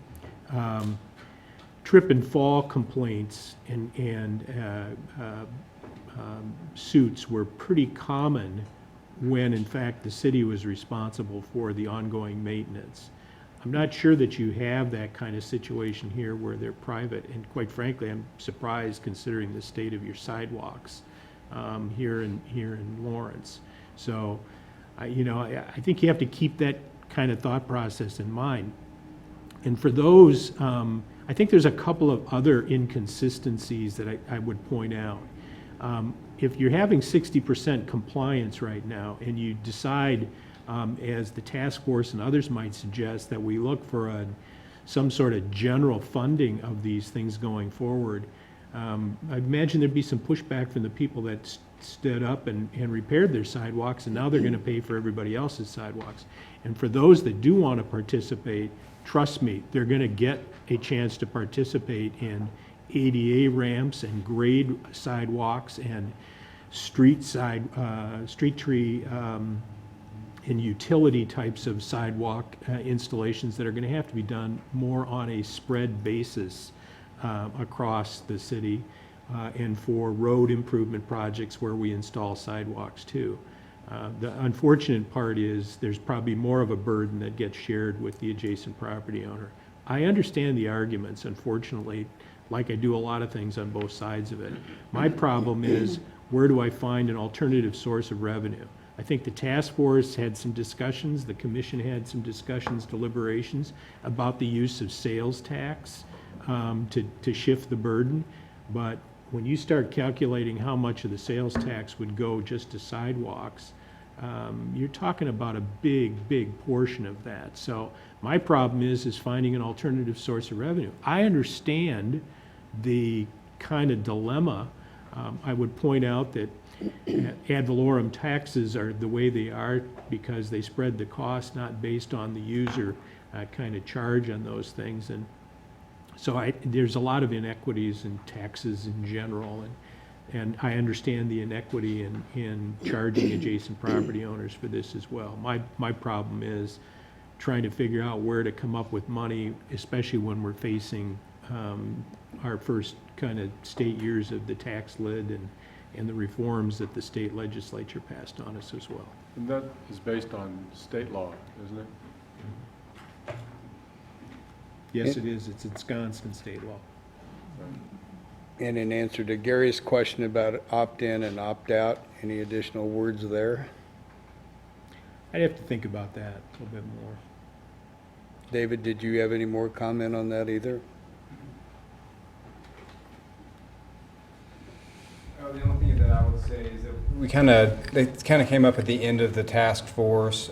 trip and fall complaints and suits were pretty common when in fact the city was responsible for the ongoing maintenance. I'm not sure that you have that kind of situation here where they're private, and quite frankly, I'm surprised considering the state of your sidewalks here in Lawrence. So, I think you have to keep that kind of thought process in mind. And for those, I think there's a couple of other inconsistencies that I would point out. If you're having 60% compliance right now, and you decide, as the task force and others might suggest, that we look for some sort of general funding of these things going forward, I imagine there'd be some pushback from the people that stood up and repaired their sidewalks, and now they're going to pay for everybody else's sidewalks. And for those that do want to participate, trust me, they're going to get a chance to participate in ADA ramps and grade sidewalks and street tree and utility types of sidewalk installations that are going to have to be done more on a spread basis across the city, and for road improvement projects where we install sidewalks too. The unfortunate part is there's probably more of a burden that gets shared with the adjacent property owner. I understand the arguments, unfortunately, like I do a lot of things on both sides of it. My problem is, where do I find an alternative source of revenue? I think the task force had some discussions, the commission had some discussions, deliberations about the use of sales tax to shift the burden. But when you start calculating how much of the sales tax would go just to sidewalks, you're talking about a big portion of that. So my problem is finding an alternative source of revenue. I understand the kind of dilemma. I would point out that ad valorem taxes are the way they are because they spread the cost not based on the user kind of charge on those things. And so there's a lot of inequities in taxes in general, and I understand the inequity in charging adjacent property owners for this as well. My problem is trying to figure out where to come up with money, especially when we're facing our first kind of state years of the tax lid and the reforms that the state legislature passed on us as well. And that is based on state law, isn't it? Yes, it is. It's Wisconsin state law. And in answer to Gary's question about opt-in and opt-out, any additional words there? I'd have to think about that a little bit more. David, did you have any more comment on that either? The only thing that I would say is that they kind of came up at the end of the task force,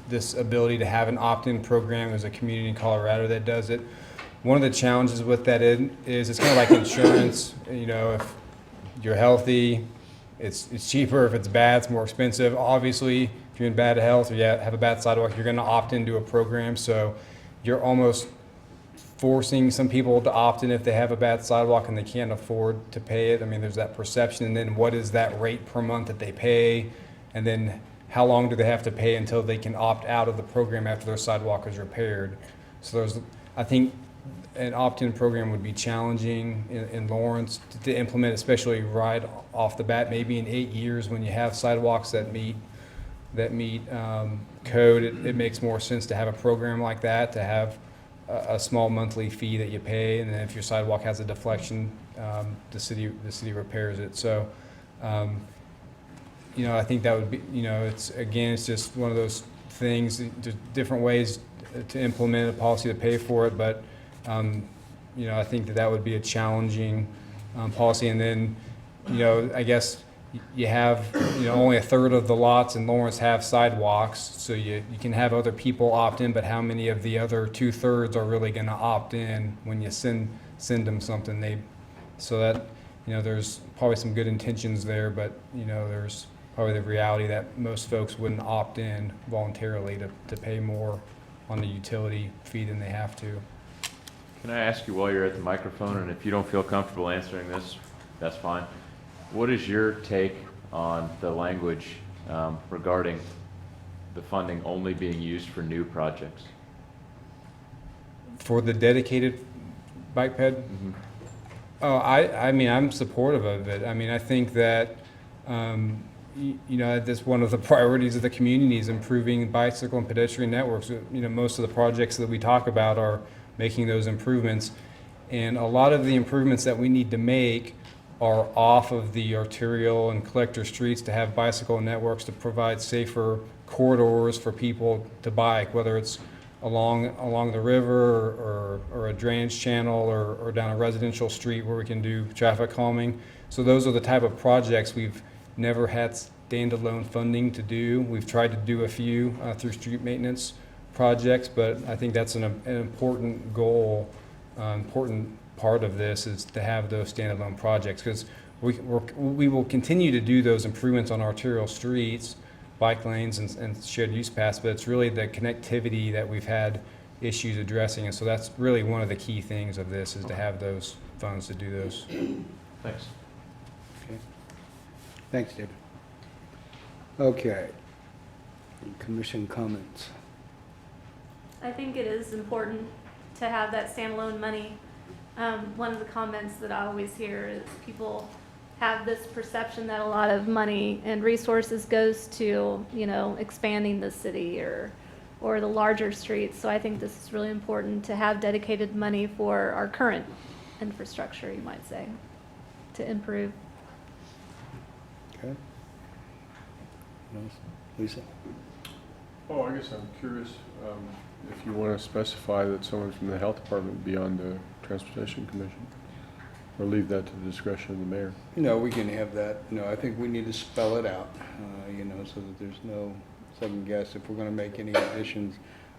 this ability to have an opt-in program. There's a community in Colorado that does it. One of the challenges with that is it's kind of like insurance. If you're healthy, it's cheaper. If it's bad, it's more expensive. Obviously, if you're in bad health or you have a bad sidewalk, you're going to opt into a program. So you're almost forcing some people to opt in if they have a bad sidewalk and they can't afford to pay it. I mean, there's that perception. And then what is that rate per month that they pay? And then how long do they have to pay until they can opt out of the program after their sidewalk is repaired? So I think an opt-in program would be challenging in Lawrence to implement, especially right off the bat. Maybe in 8 years when you have sidewalks that meet code, it makes more sense to have a program like that, to have a small monthly fee that you pay, and then if your sidewalk has a deflection, the city repairs it. So, I think that would be, it's just one of those things. There's different ways to implement a policy to pay for it, but I think that would be a challenging policy. And then, I guess you have, only a third of the lots in Lawrence have sidewalks, so you can have other people opt in, but how many of the other 2/3 are really gonna opt in when you send them something? So that, there's probably some good intentions there, but, there's probably the reality that most folks wouldn't opt in voluntarily to pay more on the utility fee than they have to. Can I ask you while you're at the microphone, and if you don't feel comfortable answering this, that's fine. What is your take on the language regarding the funding only being used for new projects? For the dedicated bike ped? Oh, I mean, I'm supportive of it. I mean, I think that, that's one of the priorities of the community is improving bicycle and pedestrian networks. Most of the projects that we talk about are making those improvements. And a lot of the improvements that we need to make are off of the arterial and collector streets to have bicycle networks to provide safer corridors for people to bike, whether it's along the river or a drainage channel or down a residential street where we can do traffic calming. So those are the type of projects we've never had standalone funding to do. We've tried to do a few through street maintenance projects, but I think that's an important goal, important part of this is to have those standalone projects, because we will continue to do those improvements on arterial streets, bike lanes and shared use paths, but it's really the connectivity that we've had issues addressing. And so that's really one of the key things of this is to have those funds to do those. Thanks. Okay. Thanks, David. Okay. Commission comments. I think it is important to have that standalone money. One of the comments that I always hear is people have this perception that a lot of money and resources goes to, expanding the city or the larger streets. So I think this is really important to have dedicated money for our current infrastructure, you might say, to improve. Okay. Lisa? Oh, I guess I'm curious if you want to specify that someone from the health department be on the transportation commission, or leave that to the discretion of the mayor. We can have that. I think we need to spell it out, so that there's no second guess if we're going to make any additions.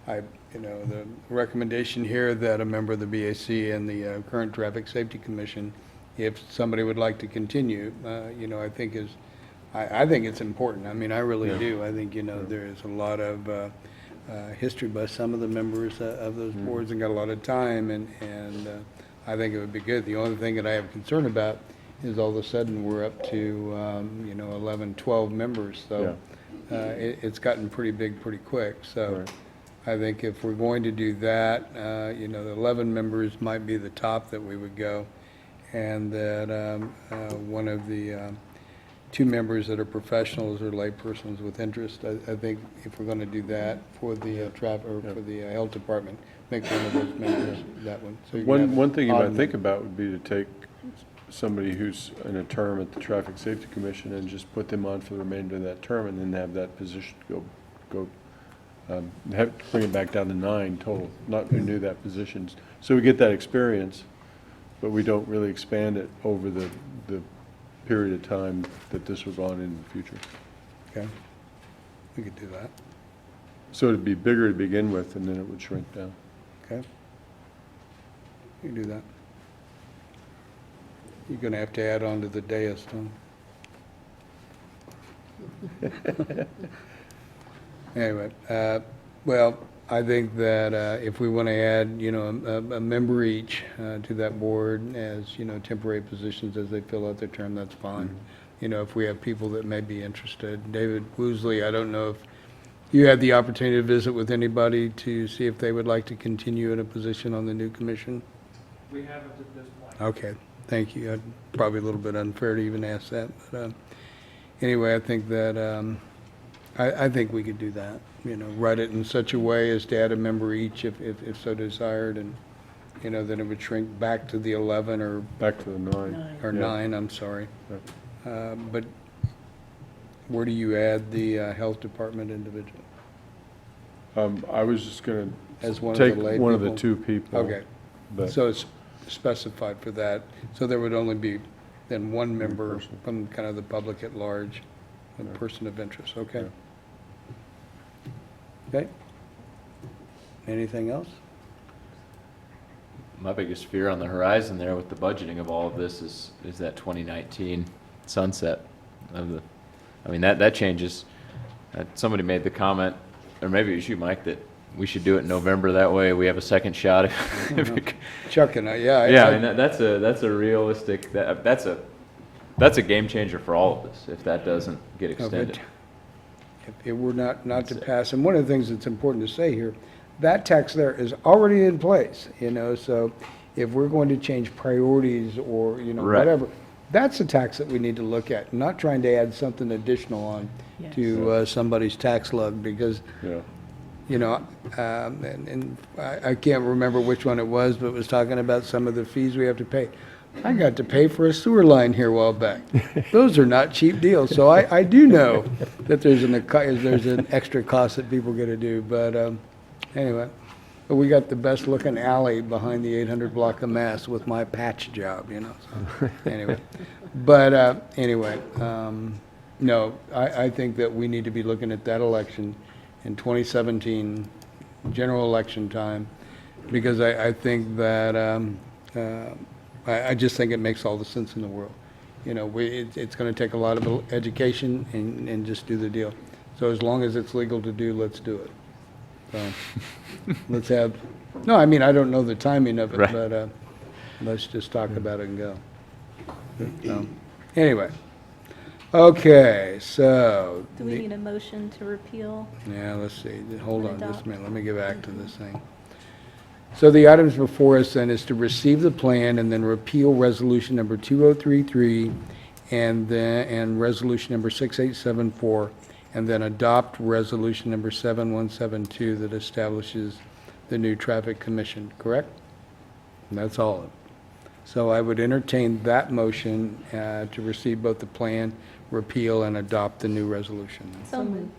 The recommendation here that a member of the BAC and the current Traffic Safety Commission, if somebody would like to continue, I think it's important. I mean, I really do. I think, there is a lot of history by some of the members of those boards and got a lot of time, and I think it would be good. The only thing that I have concern about is all of a sudden we're up to 11, 12 members, so it's gotten pretty big pretty quick. So I think if we're going to do that, the 11 members might be the top that we would go, and that one of the 2 members that are professionals or laypersons with interest. I think if we're going to do that for the for the health department, make one of those members that one. So One thing you might think about would be to take somebody who's in a term at the Traffic Safety Commission and just put them on for the remainder of that term, and then have that position bring it back down to 9 total, not renew that position. So we get that experience, but we don't really expand it over the period of time that this will go on in the future. Okay, we could do that. So it'd be bigger to begin with, and then it would shrink down. Okay, we can do that. You're going to have to add on to the dais, Tom. Anyway, well, I think that if we want to add, a member each to that board as, temporary positions as they fill out their term, that's fine. If we have people that may be interested. David Woosley, I don't know if you had the opportunity to visit with anybody to see if they would like to continue in a position on the new commission? We haven't at this point. Okay, thank you. Probably a little bit unfair to even ask that, but anyway, I think that I think we could do that. Write it in such a way as to add a member each if so desired, and then it would shrink back to the 11 or Back to the 9. or Yeah. 9. I'm sorry, but where do you add the health department individual? I was just going As one to of take the lay one of the people? 2 people. Okay, But so it's specified for that. So there would only be then one member from kind of the public at large, a person of interest, okay? Okay? Anything else? My biggest fear on the horizon there with the budgeting of all of this is that 2019 sunset of the, I mean, that changes. Somebody made the comment, or maybe it was you, Mike, that we should do it in November. That way we have a second shot. If it- Chuck and I, yeah. yeah, I mean, that's a realistic, that's a game changer for all of us if that doesn't get extended. If it were not to pass, and one of the things that's important to say here, that tax there is already in place, so if we're going to change priorities or, Right. whatever, that's a tax that we need to look at, not trying to add something additional on Yes. to somebody's tax log, because, Yeah. and I can't remember which one it was, but it was talking about some of the fees we have to pay. I got to pay for a sewer line here a while back. Those are not cheap deals, so I do know that there's an extra cost that people get to do, but anyway. But we got the best looking alley behind the 800 block of Mass with my patch job, so, anyway. But anyway, no, I think that we need to be looking at that election in 2017, general election time, because I think that, I just think it makes all the sense in the world. It's going to take a lot of education and just do the deal. So as long as it's legal to do, let's do it. So, let's have, no, I mean, I don't know the timing of it, Right. but let's just talk about it and go. So, anyway, okay, so. Do we need a motion to repeal? Yeah, let's see, hold on just Adopt. a minute, let me get back to this thing. So the items before us then is to receive the plan and then repeal resolution number 2033 and resolution number 6874, and then adopt resolution number 7172 that establishes the new traffic commission, correct? And that's all of it. So I would entertain that motion to receive both the plan, repeal, and adopt the new resolution. So moved.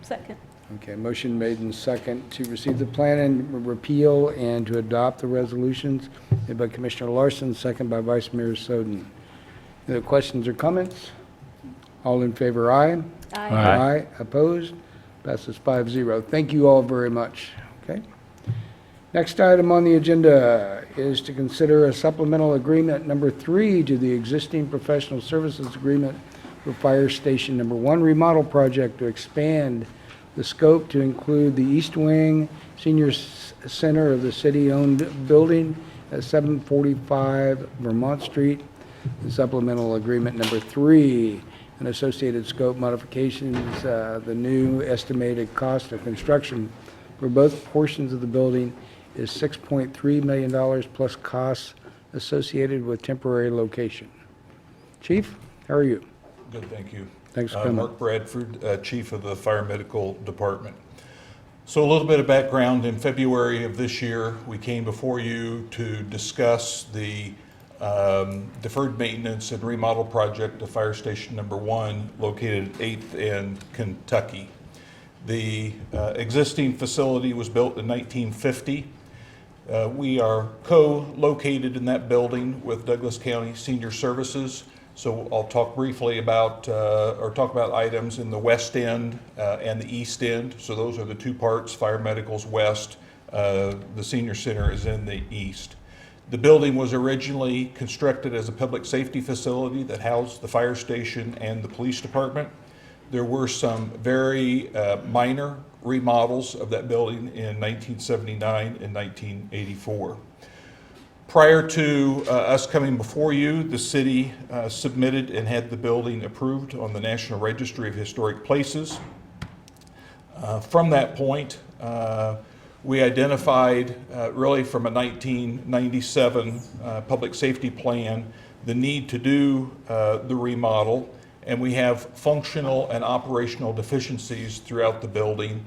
Second. Okay, motion made and second to receive the plan and repeal and to adopt the resolutions, made by Commissioner Larson, second by Vice Mayor Soden. Any other questions or comments? All in favor, aye? Aye. Opposed? Passes 5-0. Thank you all very much, okay? Next item on the agenda is to consider a supplemental agreement number 3 to the existing professional services agreement for Fire Station Number 1 remodel project to expand the scope to include the East Wing Senior Center of the city-owned building at 745 Vermont Street. The supplemental agreement number 3 and associated scope modifications, the new estimated cost of construction for both portions of the building is $6.3 million plus costs associated with temporary location. Chief, how are you? Good, thank you. Thanks for coming. Mark Bradford, Chief of the Fire Medical Department. So a little bit of background. In February of this year, we came before you to discuss the deferred maintenance and remodel project of Fire Station Number 1 located at 8th and Kentucky. The existing facility was built in 1950. We are co-located in that building with Douglas County Senior Services. So I'll talk briefly about, or talk about items in the west end and the east end. So those are the two parts. Fire Medical's west, the senior center is in the east. The building was originally constructed as a public safety facility that housed the fire station and the police department. There were some very minor remodels of that building in 1979 and 1984. Prior to us coming before you, the city submitted and had the building approved on the National Registry of Historic Places. From that point, we identified, really from a 1997 public safety plan, the need to do the remodel, and we have functional and operational deficiencies throughout the building.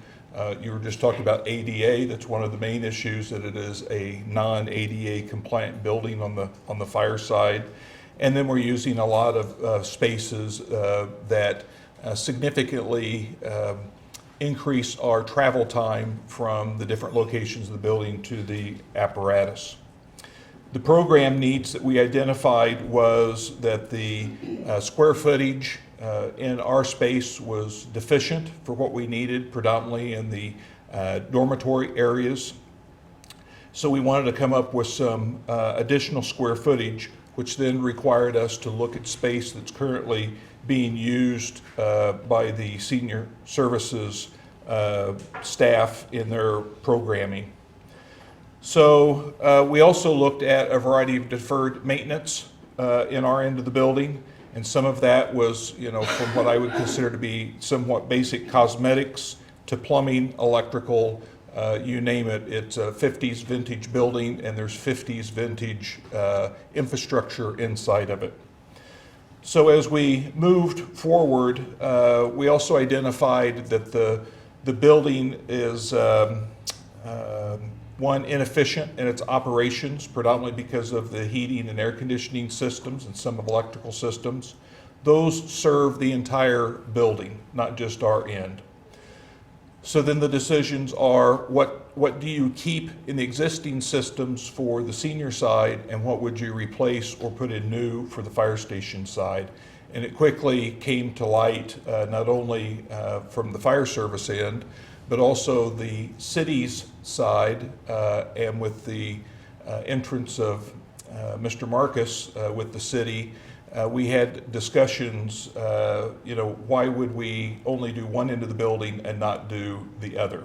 You were just talking about ADA. That's one of the main issues, that it is a non-ADA compliant building on the fire side. And then we're using a lot of spaces that significantly increase our travel time from the different locations of the building to the apparatus. The program needs that we identified was that the square footage in our space was deficient for what we needed, predominantly in the dormitory areas. So we wanted to come up with some additional square footage, which then required us to look at space that's currently being used by the senior services staff in their programming. So we also looked at a variety of deferred maintenance in our end of the building, and some of that was, from what I would consider to be somewhat basic cosmetics to plumbing, electrical, you name it. It's a 50s vintage building, and there's 50s vintage infrastructure inside of it. So as we moved forward, we also identified that the building is one, inefficient in its operations, predominantly because of the heating and air conditioning systems and some electrical systems. Those serve the entire building, not just our end. So then the decisions are, what do you keep in the existing systems for the senior side, and what would you replace or put in new for the fire station side? And it quickly came to light, not only from the fire service end, but also the city's side, and with the entrance of Mr. Marcus with the city, we had discussions, why would we only do one end of the building and not do the other?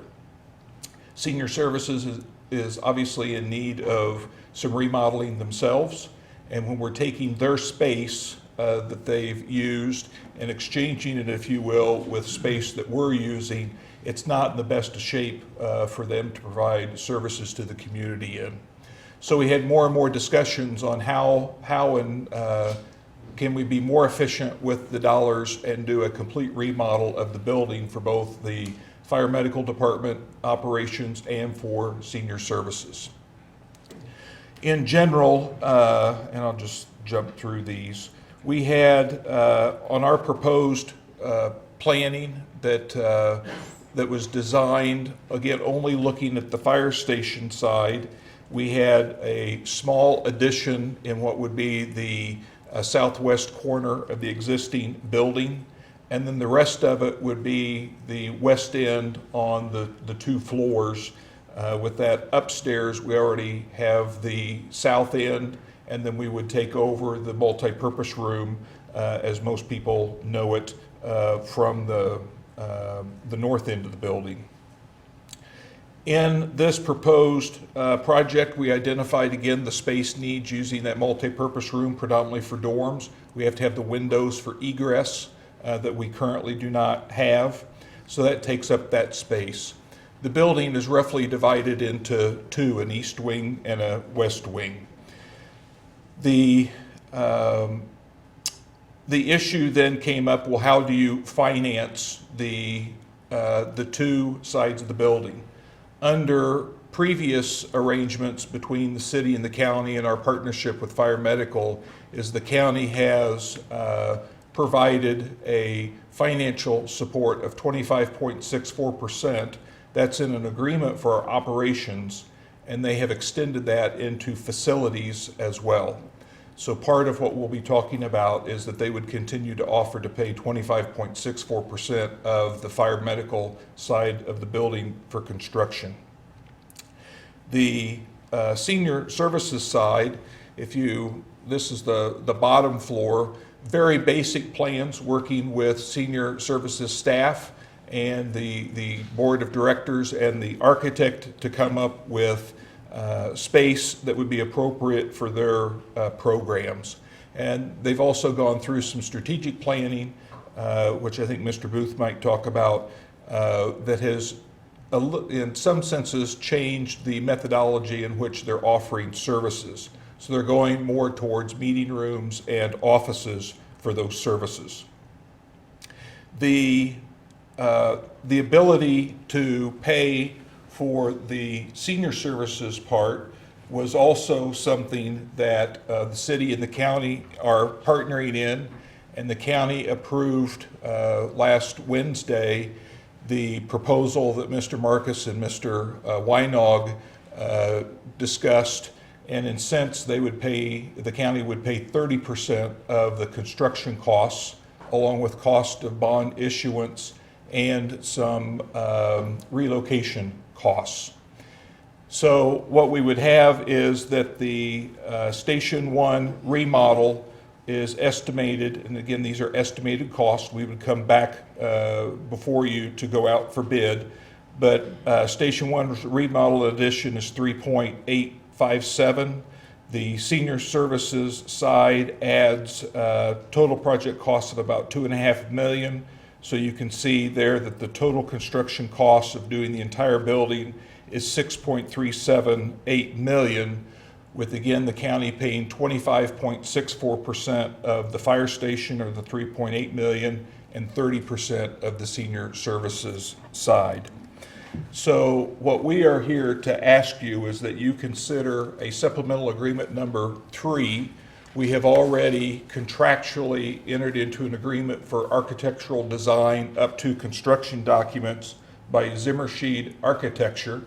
Senior Services is obviously in need of some remodeling themselves, and when we're taking their space that they've used and exchanging it, if you will, with space that we're using, it's not in the best of shape for them to provide services to the community in. So we had more and more discussions on how and can we be more efficient with the dollars and do a complete remodel of the building for both the fire medical department operations and for senior services. In general, and I'll just jump through these, we had on our proposed planning that was designed, again, only looking at the fire station side. We had a small addition in what would be the southwest corner of the existing building, and then the rest of it would be the west end on the two floors. With that upstairs, we already have the south end, and then we would take over the multi-purpose room, as most people know it, from the north end of the building. In this proposed project, we identified again the space needs using that multi-purpose room predominantly for dorms. We have to have the windows for egress that we currently do not have, so that takes up that space. The building is roughly divided into two, an east wing and a west wing. The issue then came up, well, how do you finance the two sides of the building? Under previous arrangements between the city and the county and our partnership with Fire Medical, is the county has provided a financial support of 25.64%. That's in an agreement for our operations, and they have extended that into facilities as well. So part of what we'll be talking about is that they would continue to offer to pay 25.64% of the fire medical side of the building for construction. The senior services side, this is the bottom floor, very basic plans working with senior services staff and the board of directors and the architect to come up with space that would be appropriate for their programs. And they've also gone through some strategic planning, which I think Mr. Booth might talk about, that has, in some senses, changed the methodology in which they're offering services. So they're going more towards meeting rooms and offices for those services. The ability to pay for the senior services part was also something that the city and the county are partnering in, and the county approved last Wednesday the proposal that Mr. Marcus and Mr. Weinog discussed, And in cents, the county would pay 30% of the construction costs, along with cost of bond issuance and some relocation costs. So what we would have is that the Station 1 remodel is estimated, and again, these are estimated costs. We would come back before you to go out for bid. But Station 1's remodel addition is 3.857. The senior services side adds total project cost of about $2.5 million. So you can see there that the total construction cost of doing the entire building is $6.378 million, with again the county paying 25.64% of the fire station, or the $3.8 million, and 30% of the senior services side. So what we are here to ask you is that you consider a supplemental agreement number 3. We have already contractually entered into an agreement for architectural design up to construction documents by Zimmershed Architecture.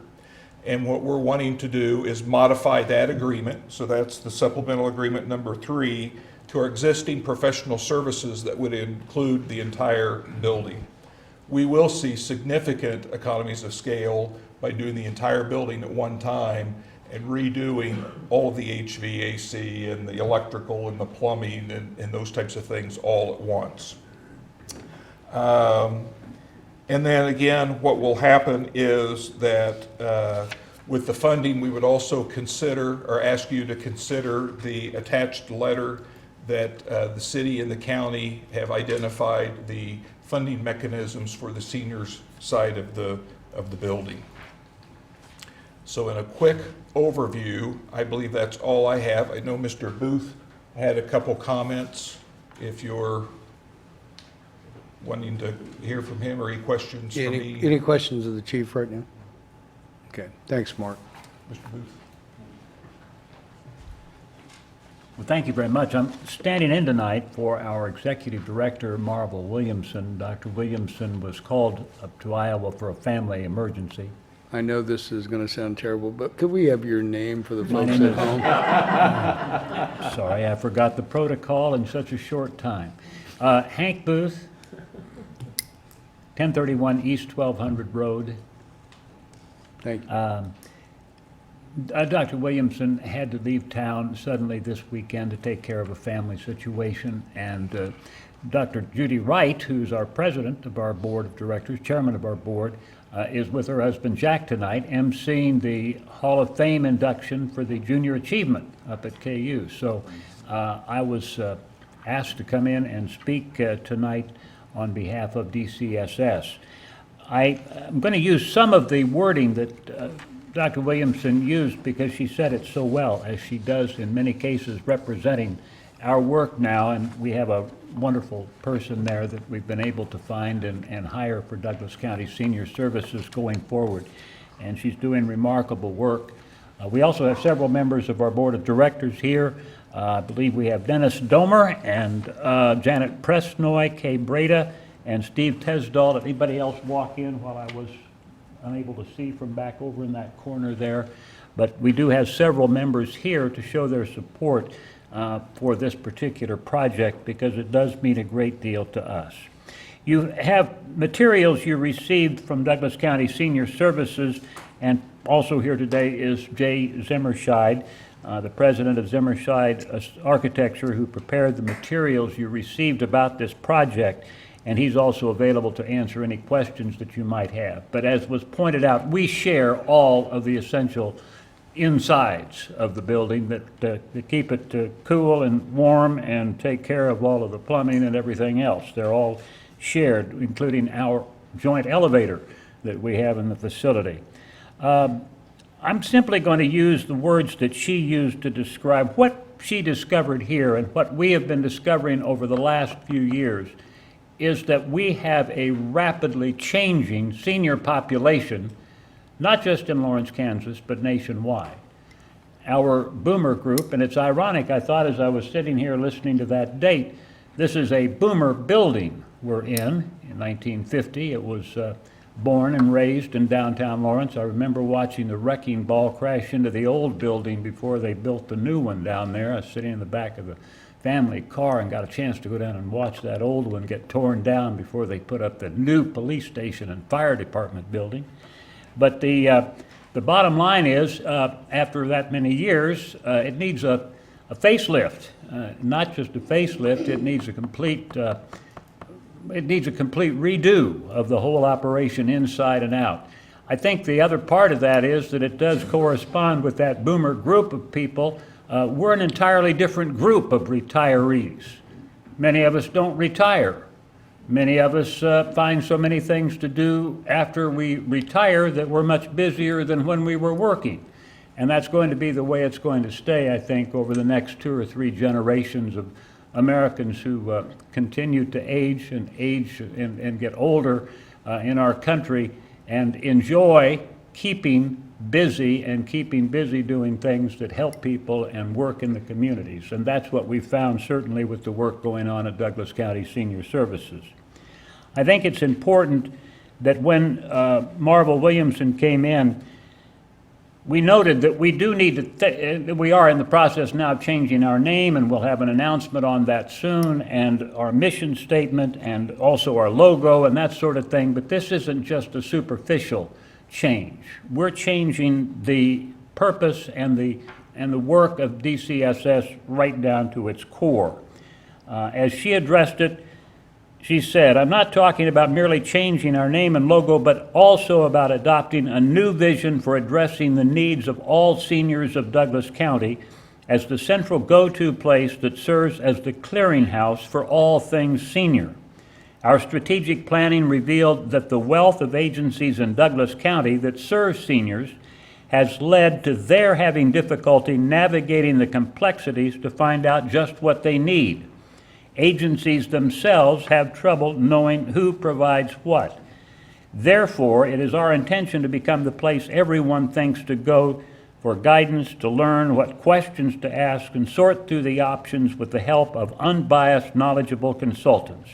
And what we're wanting to do is modify that agreement, so that's the supplemental agreement number 3, to our existing professional services that would include the entire building. We will see significant economies of scale by doing the entire building at one time and redoing all of the HVAC and the electrical and the plumbing and those types of things all at once. And then again, what will happen is that with the funding, we would also consider, or ask you to consider, the attached letter that the city and the county have identified the funding mechanisms for the seniors side of the building. So in a quick overview, I believe that's all I have. I know Mr. Booth had a couple comments. If you're wanting to hear from him, or any questions for me. Any questions of the chief right now? Okay, thanks, Mark. Mr. Booth? Well, thank you very much. I'm standing in tonight for our Executive Director, Marvel Williamson. Dr. Williamson was called up to Iowa for a family emergency. I know this is going to sound terrible, but could we have your name for the My folks name at home? Sorry, I forgot the protocol in such a short time. Hank Booth, 1031 East 1200 Road. Thank you. Dr. Williamson had to leave town suddenly this weekend to take care of a family situation, and Dr. Judy Wright, who's our president of our board of directors, chairman of our board, is with her husband Jack tonight, emceeing the Hall of Fame induction for the junior achievement up at KU. So I was asked to come in and speak tonight on behalf of DCSS. I'm going to use some of the wording that Dr. Williamson used because she said it so well, as she does in many cases representing our work now, and we have a wonderful person there that we've been able to find and hire for Douglas County Senior Services going forward, and she's doing remarkable work. We also have several members of our board of directors here. I believe we have Dennis Domer and Janet Presnoy, Kay Breda, and Steve Tesdall. Did anybody else walk in while I was unable to see from back over in that corner there? But we do have several members here to show their support for this particular project, because it does mean a great deal to us. You have materials you received from Douglas County Senior Services, and also here today is Jay Zimmershed, the president of Zimmershed Architecture, who prepared the materials you received about this project, and he's also available to answer any questions that you might have. But as was pointed out, we share all of the essential insides of the building that keep it cool and warm and take care of all of the plumbing and everything else. They're all shared, including our joint elevator that we have in the facility. I'm simply going to use the words that she used to describe what she discovered here, and what we have been discovering over the last few years is that we have a rapidly changing senior population, not just in Lawrence, Kansas, but nationwide. Our boomer group, and it's ironic, I thought as I was sitting here listening to that date, this is a boomer building we're in 1950. It was born and raised in downtown Lawrence. I remember watching the wrecking ball crash into the old building before they built the new one down there. I was sitting in the back of the family car and got a chance to go down and watch that old one get torn down before they put up the new police station and fire department building. But the bottom line is, after that many years, it needs a facelift. Not just a facelift, it needs a complete redo of the whole operation inside and out. I think the other part of that is that it does correspond with that boomer group of people. We're an entirely different group of retirees. Many of us don't retire. Many of us find so many things to do after we retire that we're much busier than when we were working. And that's going to be the way it's going to stay, I think, over the next 2 or 3 generations of Americans who continue to age and get older in our country and enjoy keeping busy doing things that help people and work in the communities. And that's what we've found certainly with the work going on at Douglas County Senior Services. I think it's important that when Marvel Williamson came in, we noted that we do need to, we are in the process now of changing our name, and we'll have an announcement on that soon, and our mission statement, and also our logo, and that sort of thing. But this isn't just a superficial change. We're changing the purpose and the work of DCSS right down to its core. As she addressed it, she said, "I'm not talking about merely changing our name and logo, but also about adopting a new vision for addressing the needs of all seniors of Douglas County as the central go-to place that serves as the clearinghouse for all things senior. Our strategic planning revealed that the wealth of agencies in Douglas County that serve seniors has led to their having difficulty navigating the complexities to find out just what they need. Agencies themselves have trouble knowing who provides what. Therefore, it is our intention to become the place everyone thinks to go for guidance, to learn what questions to ask, and sort through the options with the help of unbiased, knowledgeable consultants.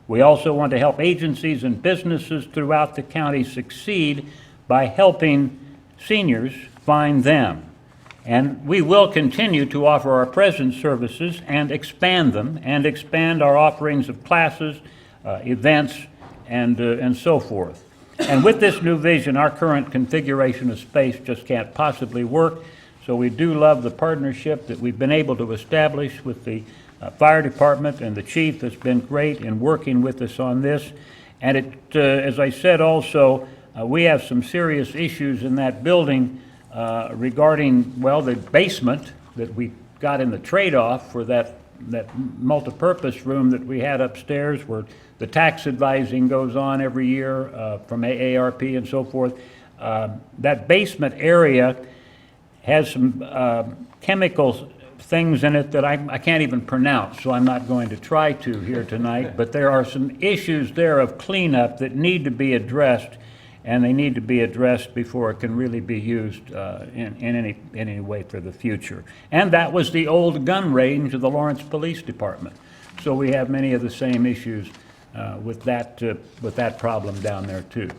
We also want to help agencies and businesses throughout the county succeed by helping seniors find them. And we will continue to offer our present services and expand them, and expand our offerings of classes, events, and so forth. And with this new vision, our current configuration of space just can't possibly work. So we do love the partnership that we've been able to establish with the fire department, and the chief has been great in working with us on this. And it, as I said also, we have some serious issues in that building regarding, well, the basement that we got in the trade-off for that multipurpose room that we had upstairs, where the tax advising goes on every year from AARP and so forth. That basement area has some chemical things in it that I can't even pronounce, so I'm not going to try to here tonight. But there are some issues there of cleanup that need to be addressed, and they need to be addressed before it can really be used in any way for the future. And that was the old gun range of the Lawrence Police Department. So we have many of the same issues with that problem down there too.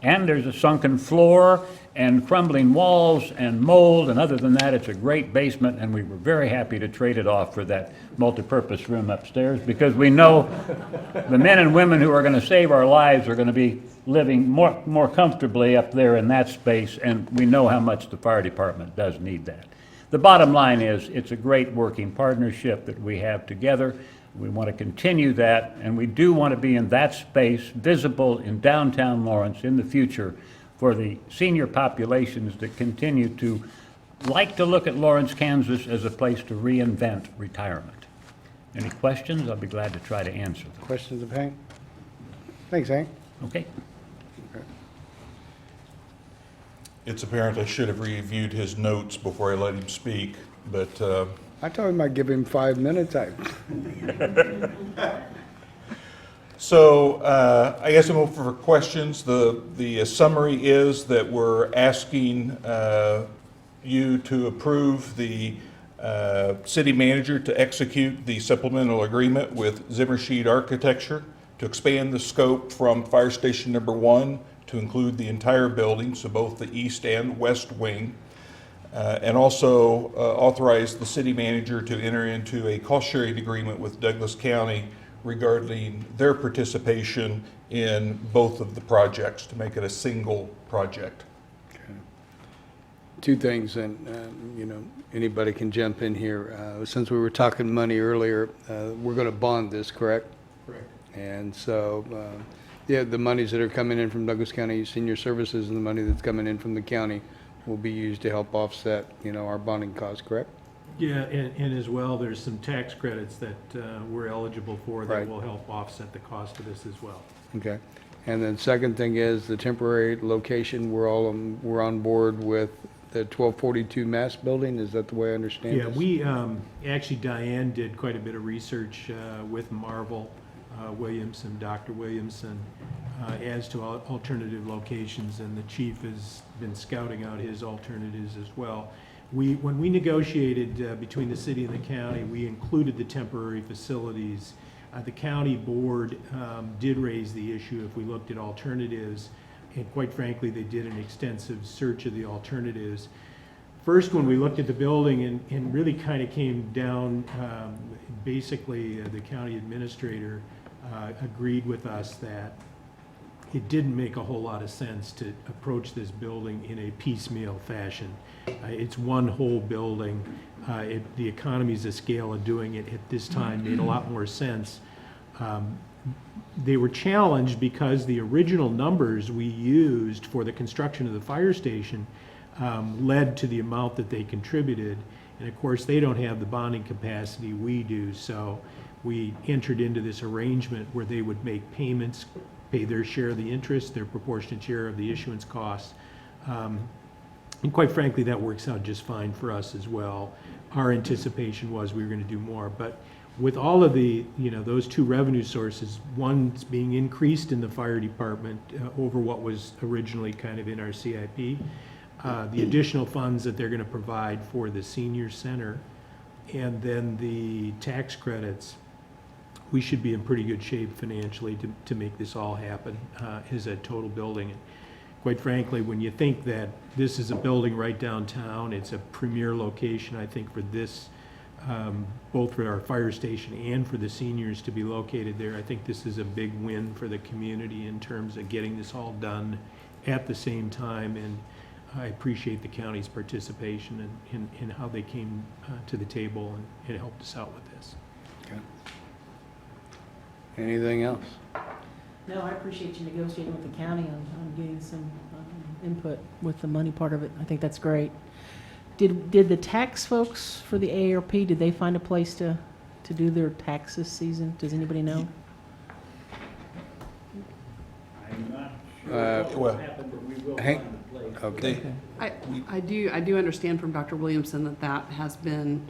And there's a sunken floor and crumbling walls and mold, and other than that, it's a great basement, and we were very happy to trade it off for that multipurpose room upstairs, because we know the men and women who are going to save our lives are going to be living more comfortably up there in that space, and we know how much the fire department does need that. The bottom line is, it's a great working partnership that we have together. We want to continue that, and we do want to be in that space, visible in downtown Lawrence in the future, for the senior populations that continue to like to look at Lawrence, Kansas as a place to reinvent retirement. Any questions? I'll be glad to try to answer them. Questions of Hank? Thanks, Hank. Okay. It's apparent I should have reviewed his notes before I let him speak, but I told him I'd give him 5 minutes. So I guess I'm open for questions. The summary is that we're asking you to approve the city manager to execute the supplemental agreement with Zimmershed Architecture to expand the scope from Fire Station Number 1 to include the entire building, so both the east and west wing, and also authorize the city manager to enter into a cost-sharing agreement with Douglas County regarding their participation in both of the projects to make it a single project. Two things, and, anybody can jump in here. Since we were talking money earlier, we're going to bond this, correct? Correct. And so, the monies that are coming in from Douglas County Senior Services and the money that's coming in from the county will be used to help offset, our bonding costs, correct? Yeah, and as well, there's some tax credits that we're eligible for that Right. will help offset the cost of this as well. Okay. And then second thing is the temporary location, we're on board with the 1242 Mass Building, is that the way I understand Yeah, this? we, actually Diane did quite a bit of research with Marvel Williamson, Dr. Williamson, as to alternative locations, and the chief has been scouting out his alternatives as well. When we negotiated between the city and the county, we included the temporary facilities. The county board did raise the issue if we looked at alternatives, and quite frankly, they did an extensive search of the alternatives. First, when we looked at the building and really kind of came down, basically the county administrator agreed with us that it didn't make a whole lot of sense to approach this building in a piecemeal fashion. It's one whole building. The economies of scale of doing it at this time made a lot more sense. They were challenged because the original numbers we used for the construction of the fire station led to the amount that they contributed. And of course, they don't have the bonding capacity we do, so we entered into this arrangement where they would make payments, pay their share of the interest, their proportionate share of the issuance costs. And quite frankly, that works out just fine for us as well. Our anticipation was we were going to do more, but with all of the, those two revenue sources, one's being increased in the fire department over what was originally kind of in our CIP, the additional funds that they're going to provide for the senior center, and then the tax credits, we should be in pretty good shape financially to make this all happen as a total building. And quite frankly, when you think that this is a building right downtown, it's a premier location, I think, for this, both for our fire station and for the seniors to be located there. I think this is a big win for the community in terms of getting this all done at the same time, and I appreciate the county's participation in how they came to the table and helped us out with this. Okay. Anything else? No, I appreciate you negotiating with the county on getting some input with the money part of it. I think that's great. Did the tax folks for the AARP, did they find a place to do their tax this season? Does anybody know? I'm not Uh, sure what well, will happen, but we will Hank- find a place. Okay. I do understand from Dr. Williamson that has been,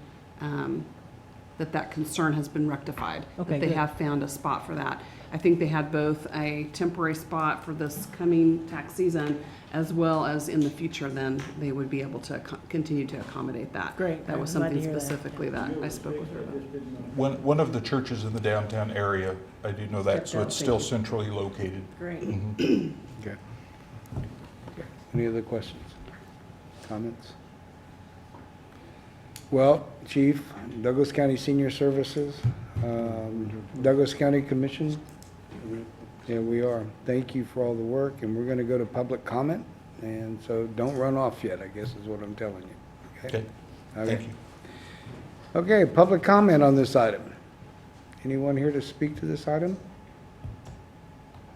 that concern has been rectified. Okay, That they good. have found a spot for that. I think they had both a temporary spot for this coming tax season, as well as in the future, then they would be able to continue to accommodate that. Great. That was I'm glad to something hear that. specifically that I spoke with her about. One of the churches in the downtown area, I do know that, so Stepped it's out, still thank you. centrally located. Great. Okay. Any other questions? Comments? Well, Chief, Douglas County Senior Services, Douglas County Commission, yeah, we are. Thank you for all the work, and we're going to go to public comment, and so don't run off yet, I guess is what I'm telling you. Okay, thank you. Okay, public comment on this item. Anyone here to speak to this item?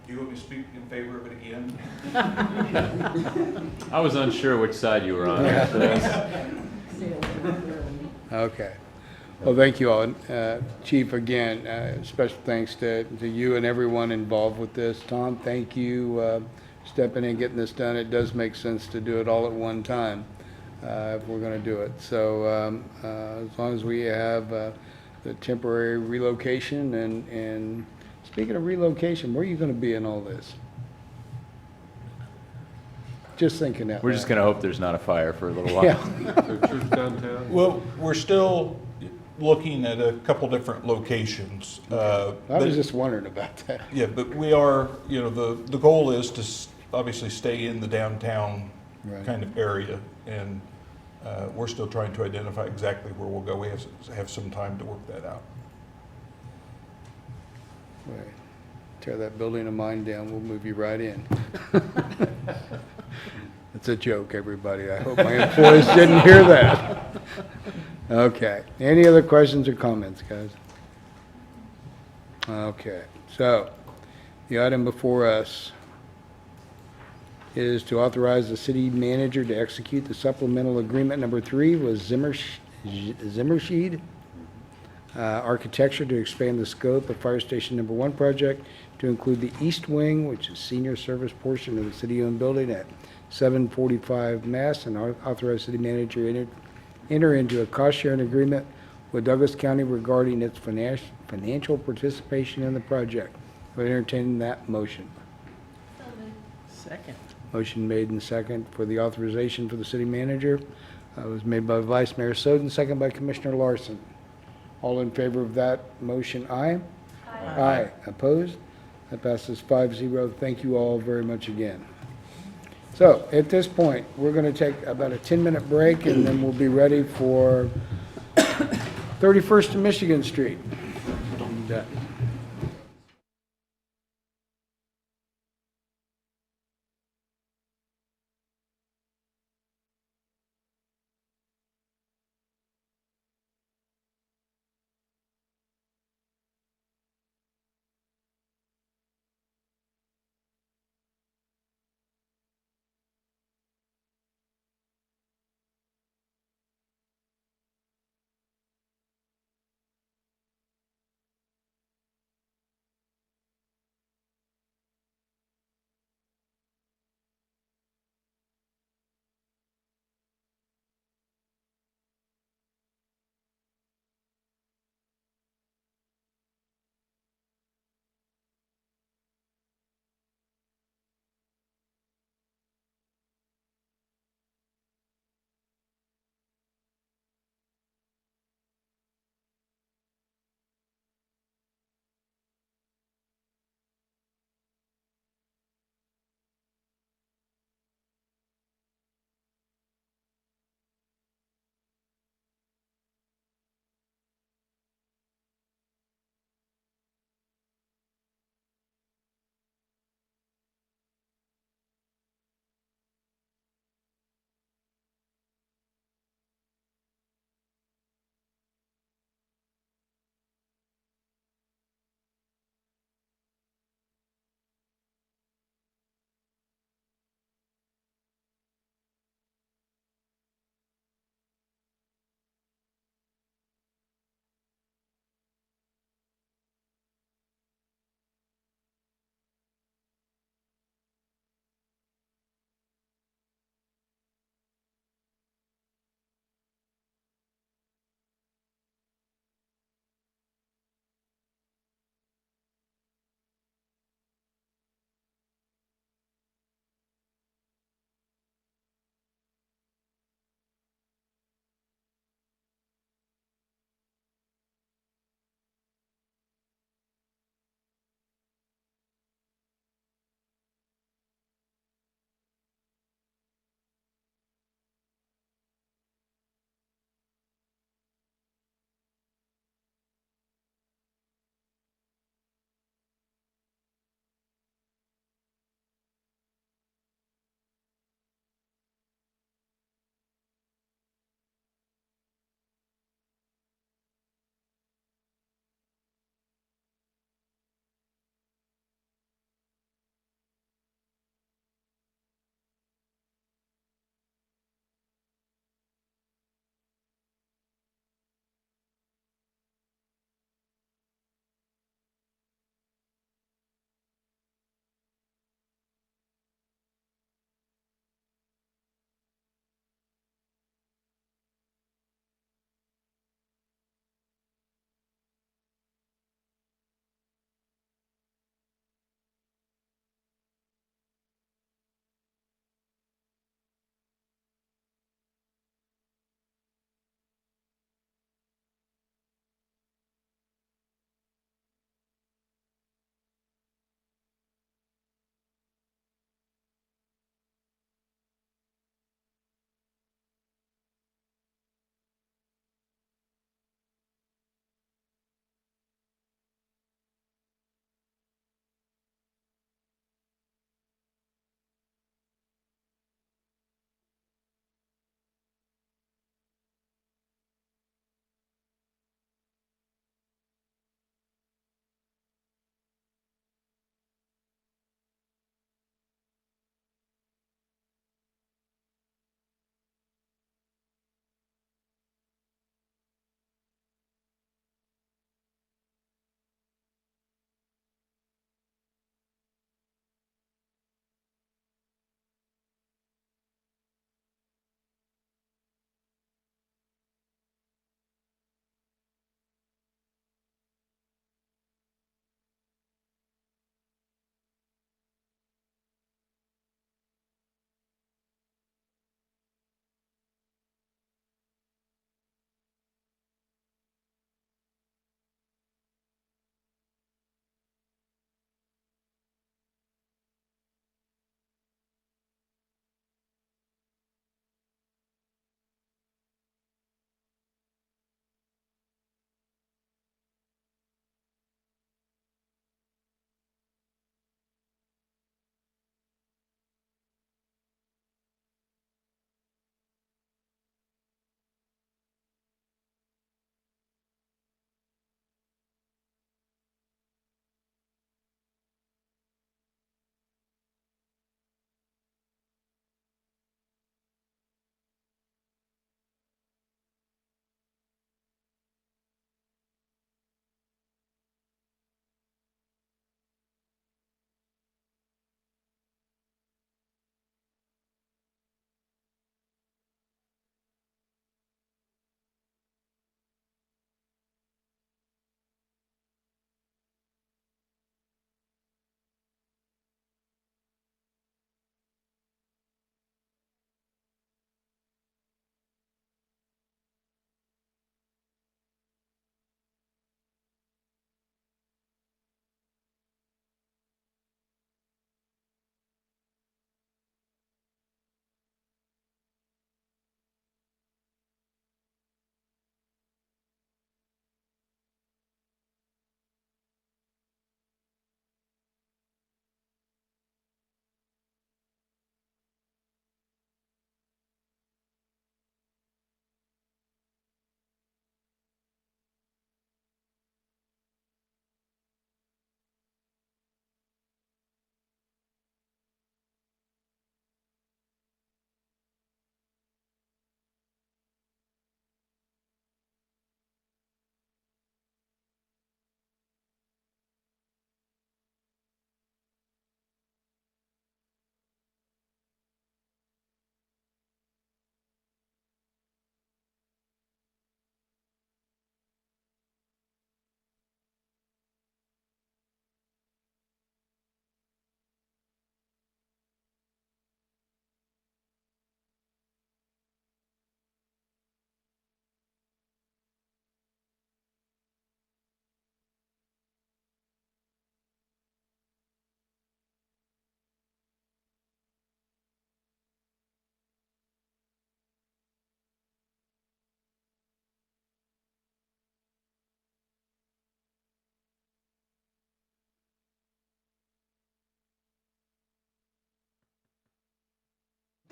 Do you want me to speak in favor of it again? I was unsure which side you were on. Okay. Well, thank you all. And, Chief, again, special thanks to you and everyone involved with this. Tom, thank you stepping in, getting this done. It does make sense to do it all at one time if we're going to do it. So as long as we have the temporary relocation, and speaking of relocation, where are you going to be in all this? Just thinking that. We're just going to hope there's not a fire for a little while. Yeah. So church downtown? Well, we're still looking at a couple different locations. I was just wondering about that. Yeah, but we are, the goal is to obviously stay in the downtown Right. kind of area, and we're still trying to identify exactly where we'll go. We have some time to work that out. Right. Tear that building of mine down, we'll move you right in. It's a joke, everybody. I hope my employees didn't hear that. Okay. Any other questions or comments, guys? Okay. So, the item before us is to authorize the city manager to execute the supplemental agreement number 3 with Zimmershed Architecture to expand the scope of Fire Station Number 1 project to include the east wing, which is senior service portion of the city-owned building at 745 Mass, and authorize city manager enter into a cost-sharing agreement with Douglas County regarding its financial participation in the project. We're entertaining that motion. Second. Motion made and second for the authorization for the city manager. Was made by Vice Mayor Soden, second by Commissioner Larson. All in favor of that motion, aye? Aye. Aye. Opposed? That passes 5-0. Thank you all very much again. So, at this point, we're going to take about a 10-minute break, and then we'll be ready for 31st and Michigan Street.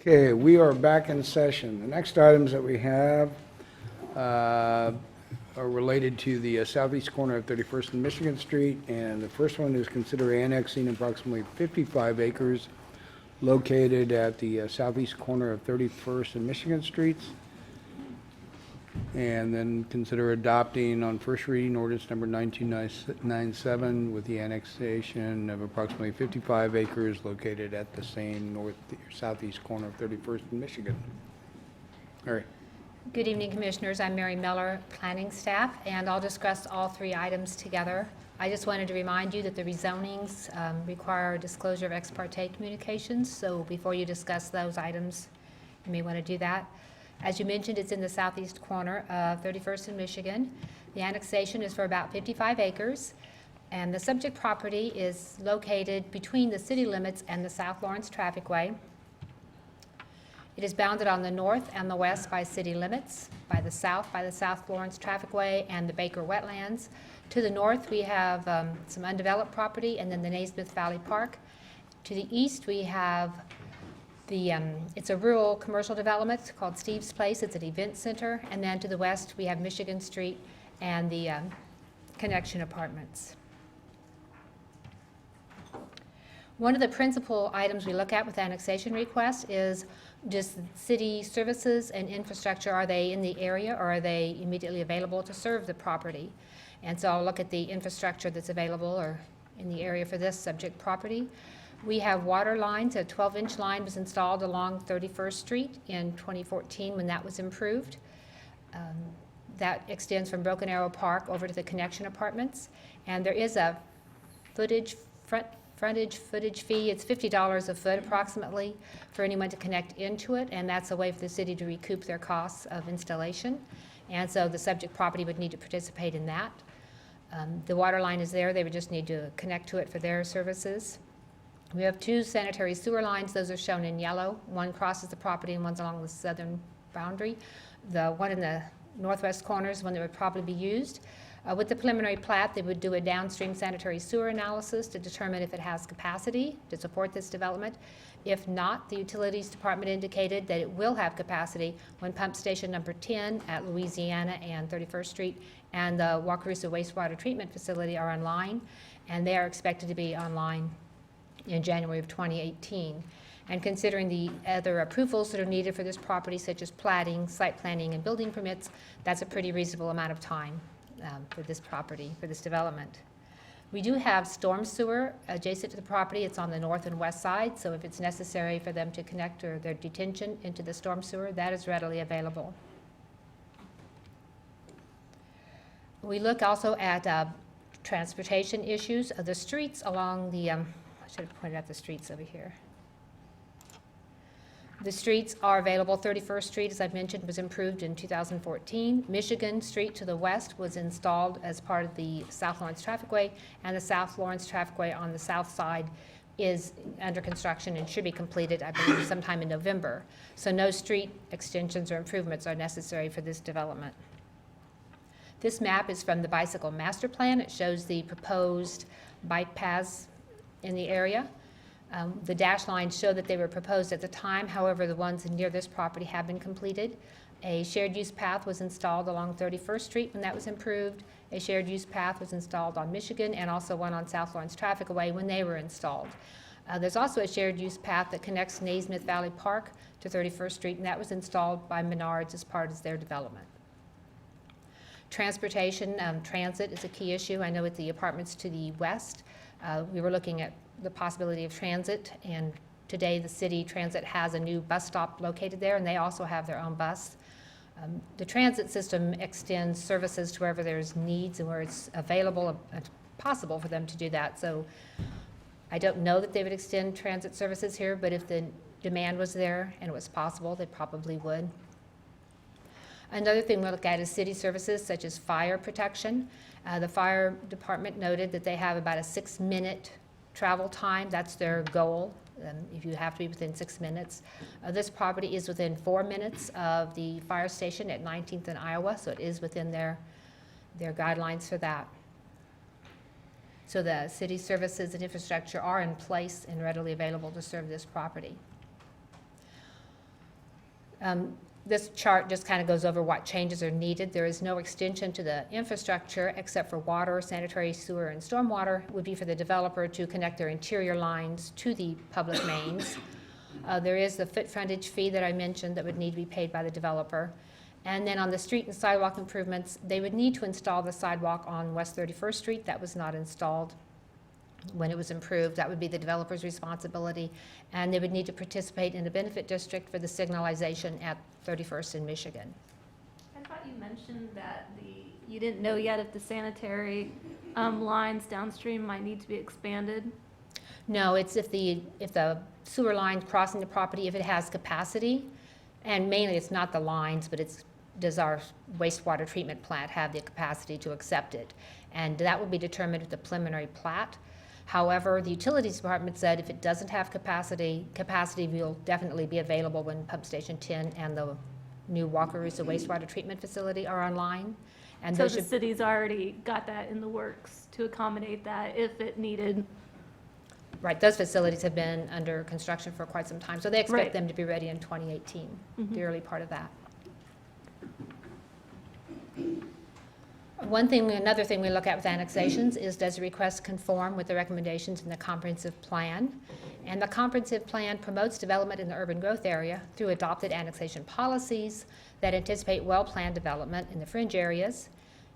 Okay, we are back in session. The next items that we have are related to the southeast corner of 31st and Michigan Street, and the first one is consider annexing approximately 55 acres located at the southeast corner of 31st and Michigan Streets, and then consider adopting on first reading ordinance number 1997 with the annexation of approximately 55 acres located at the same southeast corner of 31st and Michigan. All right. Good evening, Commissioners. I'm Mary Miller, Planning Staff, and I'll discuss all three items together. I just wanted to remind you that the rezonings require disclosure of ex parte communications, so before you discuss those items, you may want to do that. As you mentioned, it's in the southeast corner of 31st and Michigan. The annexation is for about 55 acres, and the subject property is located between the city limits and the South Lawrence Traffic Way. It is bounded on the north and the west by city limits, by the South Lawrence Traffic Way and the Baker Wetlands. To the north, we have some undeveloped property, and then the Naismith Valley Park. To the east, we have it's a rural commercial development called Steve's Place. It's an event center. And then to the west, we have Michigan Street and the Connection Apartments. One of the principal items we look at with annexation requests is just city services and infrastructure. Are they in the area, or are they immediately available to serve the property? And so I'll look at the infrastructure that's available or in the area for this subject property. We have water lines. A 12-inch line was installed along 31st Street in 2014 when that was improved. That extends from Broken Arrow Park over to the Connection Apartments. And there is a frontage fee. It's $50 a foot approximately for anyone to connect into it, and that's a way for the city to recoup their costs of installation. And so the subject property would need to participate in that. The water line is there. They would just need to connect to it for their services. We have two sanitary sewer lines. Those are shown in yellow. One crosses the property and one's along the southern boundary. The one in the northwest corner is one that would probably be used. With the preliminary plat, they would do a downstream sanitary sewer analysis to determine if it has capacity to support this development. If not, the Utilities Department indicated that it will have capacity when pump station number 10 at Louisiana and 31st Street and the Wakarusa Wastewater Treatment Facility are online, and they are expected to be online in January of 2018. And considering the other approvals that are needed for this property, such as platting, site planning, and building permits, that's a pretty reasonable amount of time for this property, for this development. We do have storm sewer adjacent to the property. It's on the north and west side, so if it's necessary for them to connect or their detention into the storm sewer, that is readily available. We look also at transportation issues. The streets along the, I should have pointed out the streets over here. The streets are available. 31st Street, as I mentioned, was improved in 2014. Michigan Street to the west was installed as part of the South Lawrence Traffic Way, and the South Lawrence Traffic Way on the south side is under construction and should be completed, I believe, sometime in November. So no street extensions or improvements are necessary for this development. This map is from the Bicycle Master Plan. It shows the proposed bike paths in the area. The dash lines show that they were proposed at the time. However, the ones near this property have been completed. A shared use path was installed along 31st Street when that was improved. A shared use path was installed on Michigan, and also one on South Lawrence Traffic Way when they were installed. There's also a shared use path that connects Naismith Valley Park to 31st Street, and that was installed by Menards as part of their development. Transportation, transit is a key issue. I know at the apartments to the west, we were looking at the possibility of transit, and today the city transit has a new bus stop located there, and they also have their own bus. The transit system extends services to wherever there's needs and where it's available and possible for them to do that. So I don't know that they would extend transit services here, but if the demand was there and it was possible, they probably would. Another thing we look at is city services such as fire protection. The fire department noted that they have about a 6-minute travel time. That's their goal, if you have to be within 6 minutes. This property is within 4 minutes of the fire station at 19th and Iowa, so it is within their guidelines for that. So the city services and infrastructure are in place and readily available to serve this property. This chart just kind of goes over what changes are needed. There is no extension to the infrastructure except for water, sanitary sewer, and stormwater. It would be for the developer to connect their interior lines to the public mains. There is the foot frontage fee that I mentioned that would need to be paid by the developer. And then on the street and sidewalk improvements, they would need to install the sidewalk on West 31st Street. That was not installed when it was improved. That would be the developer's responsibility. And they would need to participate in a benefit district for the signalization at 31st in Michigan. I thought you mentioned that you didn't know yet if the sanitary lines downstream might need to be expanded. No, it's if the sewer line crossing the property, if it has capacity, and mainly it's not the lines, but does our wastewater treatment plant have the capacity to accept it? And that will be determined with the preliminary plat. However, the utilities department said if it doesn't have capacity will definitely be available when Pump Station 10 and the new Wakarusa wastewater treatment facility are online. And So those the should, city's already got that in the works to accommodate that if it needed. right, those facilities have been under construction for quite some time, so they expect Right. them to be ready in 2018, the early part of that. Another thing we look at with annexations is, does the request conform with the recommendations in the comprehensive plan? And the comprehensive plan promotes development in the urban growth area through adopted annexation policies that anticipate well-planned development in the fringe areas.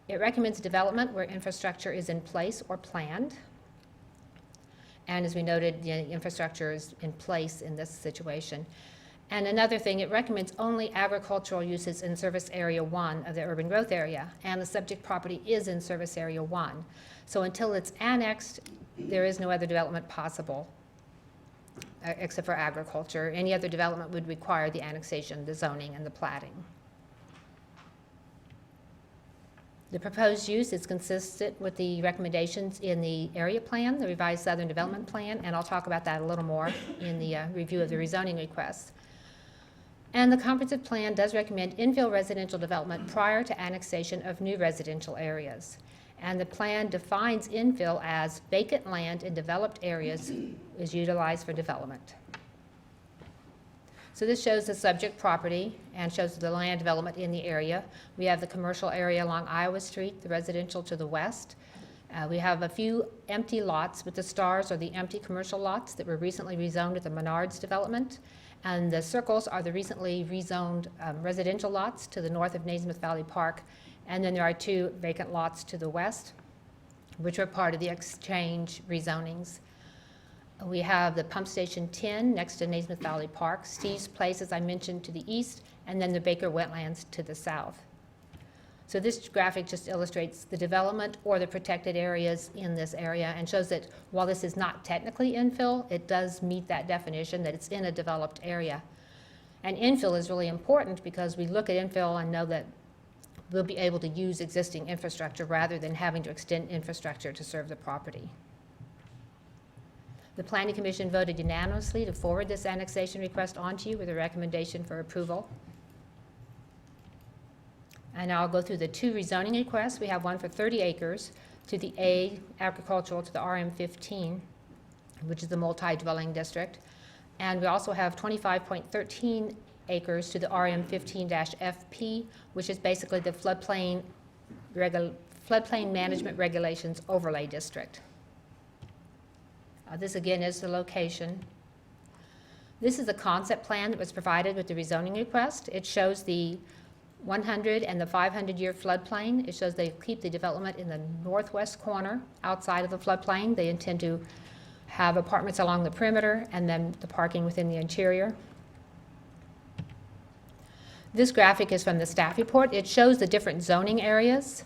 It recommends development where infrastructure is in place or planned. And as we noted, the infrastructure is in place in this situation. And another thing, it recommends only agricultural uses in Service Area 1 of the urban growth area, and the subject property is in Service Area 1. So until it's annexed, there is no other development possible, except for agriculture. Any other development would require the annexation, the zoning, and the platting. The proposed use is consistent with the recommendations in the area plan, the revised Southern Development Plan, and I'll talk about that a little more in the review of the rezoning requests. And the comprehensive plan does recommend infill residential development prior to annexation of new residential areas. And the plan defines infill as vacant land in developed areas is utilized for development. So this shows the subject property and shows the land development in the area. We have the commercial area along Iowa Street, the residential to the west. We have a few empty lots, but the stars are the empty commercial lots that were recently rezoned at the Menards development. And the circles are the recently rezoned residential lots to the north of Naismith Valley Park. And then there are 2 vacant lots to the west, which are part of the exchange rezonings. We have the Pump Station 10 next to Naismith Valley Park, Steve's Place, as I mentioned, to the east, and then the Baker Wetlands to the south. So this graphic just illustrates the development or the protected areas in this area and shows that while this is not technically infill, it does meet that definition that it's in a developed area. And infill is really important because we look at infill and know that we'll be able to use existing infrastructure rather than having to extend infrastructure to serve the property. The Planning Commission voted unanimously to forward this annexation request on to you with a recommendation for approval. And I'll go through the 2 rezoning requests. We have one for 30 acres to the A agricultural to the RM15, which is the multi-dwelling district. And we also have 25.13 acres to the RM15-FP, which is basically the floodplain management regulations overlay district. This again is the location. This is the concept plan that was provided with the rezoning request. It shows the 100 and the 500-year floodplain. It shows they keep the development in the northwest corner outside of the floodplain. They intend to have apartments along the perimeter and then the parking within the interior. This graphic is from the staff report. It shows the different zoning areas.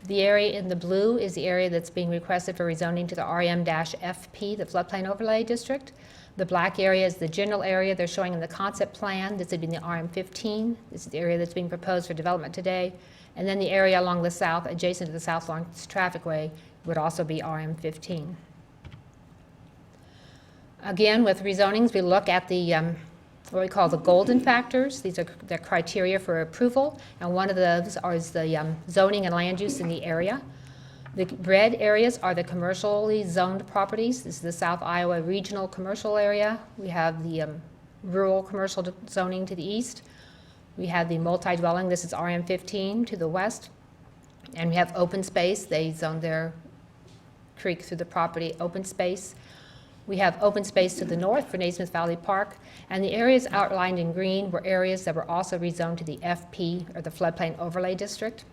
The area in the blue is the area that's being requested for rezoning to the RM-FP, the floodplain overlay district. The black area is the general area they're showing in the concept plan. This would be in the RM15. This is the area that's being proposed for development today. And then the area along the south, adjacent to the South Lawrence Trafficway, would also be RM15. Again, with rezonings, we look at the what we call the golden factors. These are the criteria for approval, and one of those is the zoning and land use in the area. The red areas are the commercially zoned properties. This is the South Iowa Regional Commercial Area. We have the rural commercial zoning to the east. We have the multi-dwelling, this is RM15 to the west. And we have open space, they zone their creek through the property, open space. We have open space to the north for Naismith Valley Park, and the areas outlined in green were areas that were also rezoned to the FP, or the Floodplain Overlay District.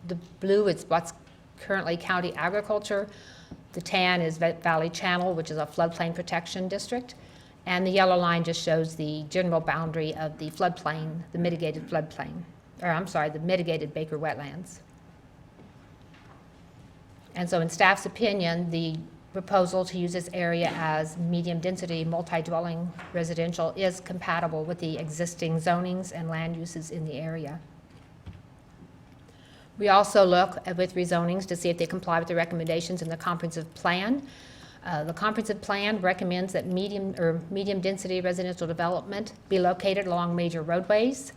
The blue is what's currently county agriculture. The tan is Valley Channel, which is a floodplain protection district. And the yellow line just shows the general boundary of the floodplain, the mitigated floodplain, or I'm sorry, the mitigated Baker wetlands. And so in staff's opinion, the proposal to use this area as medium-density, multi-dwelling residential is compatible with the existing zonings and land uses in the area. We also look with rezonings to see if they comply with the recommendations in the comprehensive plan. The comprehensive plan recommends that medium-density residential development be located along major roadways.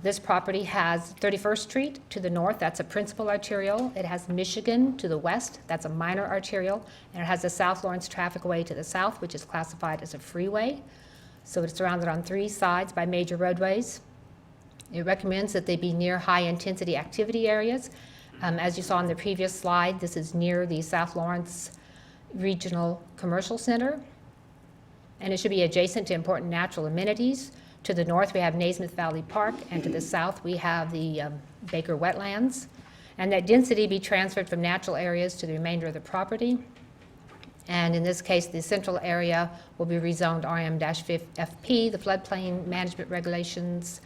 This property has 31st Street to the north, that's a principal arterial. It has Michigan to the west, that's a minor arterial. And it has the South Lawrence Traffic Way to the south, which is classified as a freeway. So it's surrounded on 3 sides by major roadways. It recommends that they be near high-intensity activity areas. As you saw in the previous slide, this is near the South Lawrence Regional Commercial Center. And it should be adjacent to important natural amenities. To the north, we have Naismith Valley Park, and to the south, we have the Baker wetlands. And that density be transferred from natural areas to the remainder of the property. And in this case, the central area will be rezoned RM-FP, the floodplain management regulations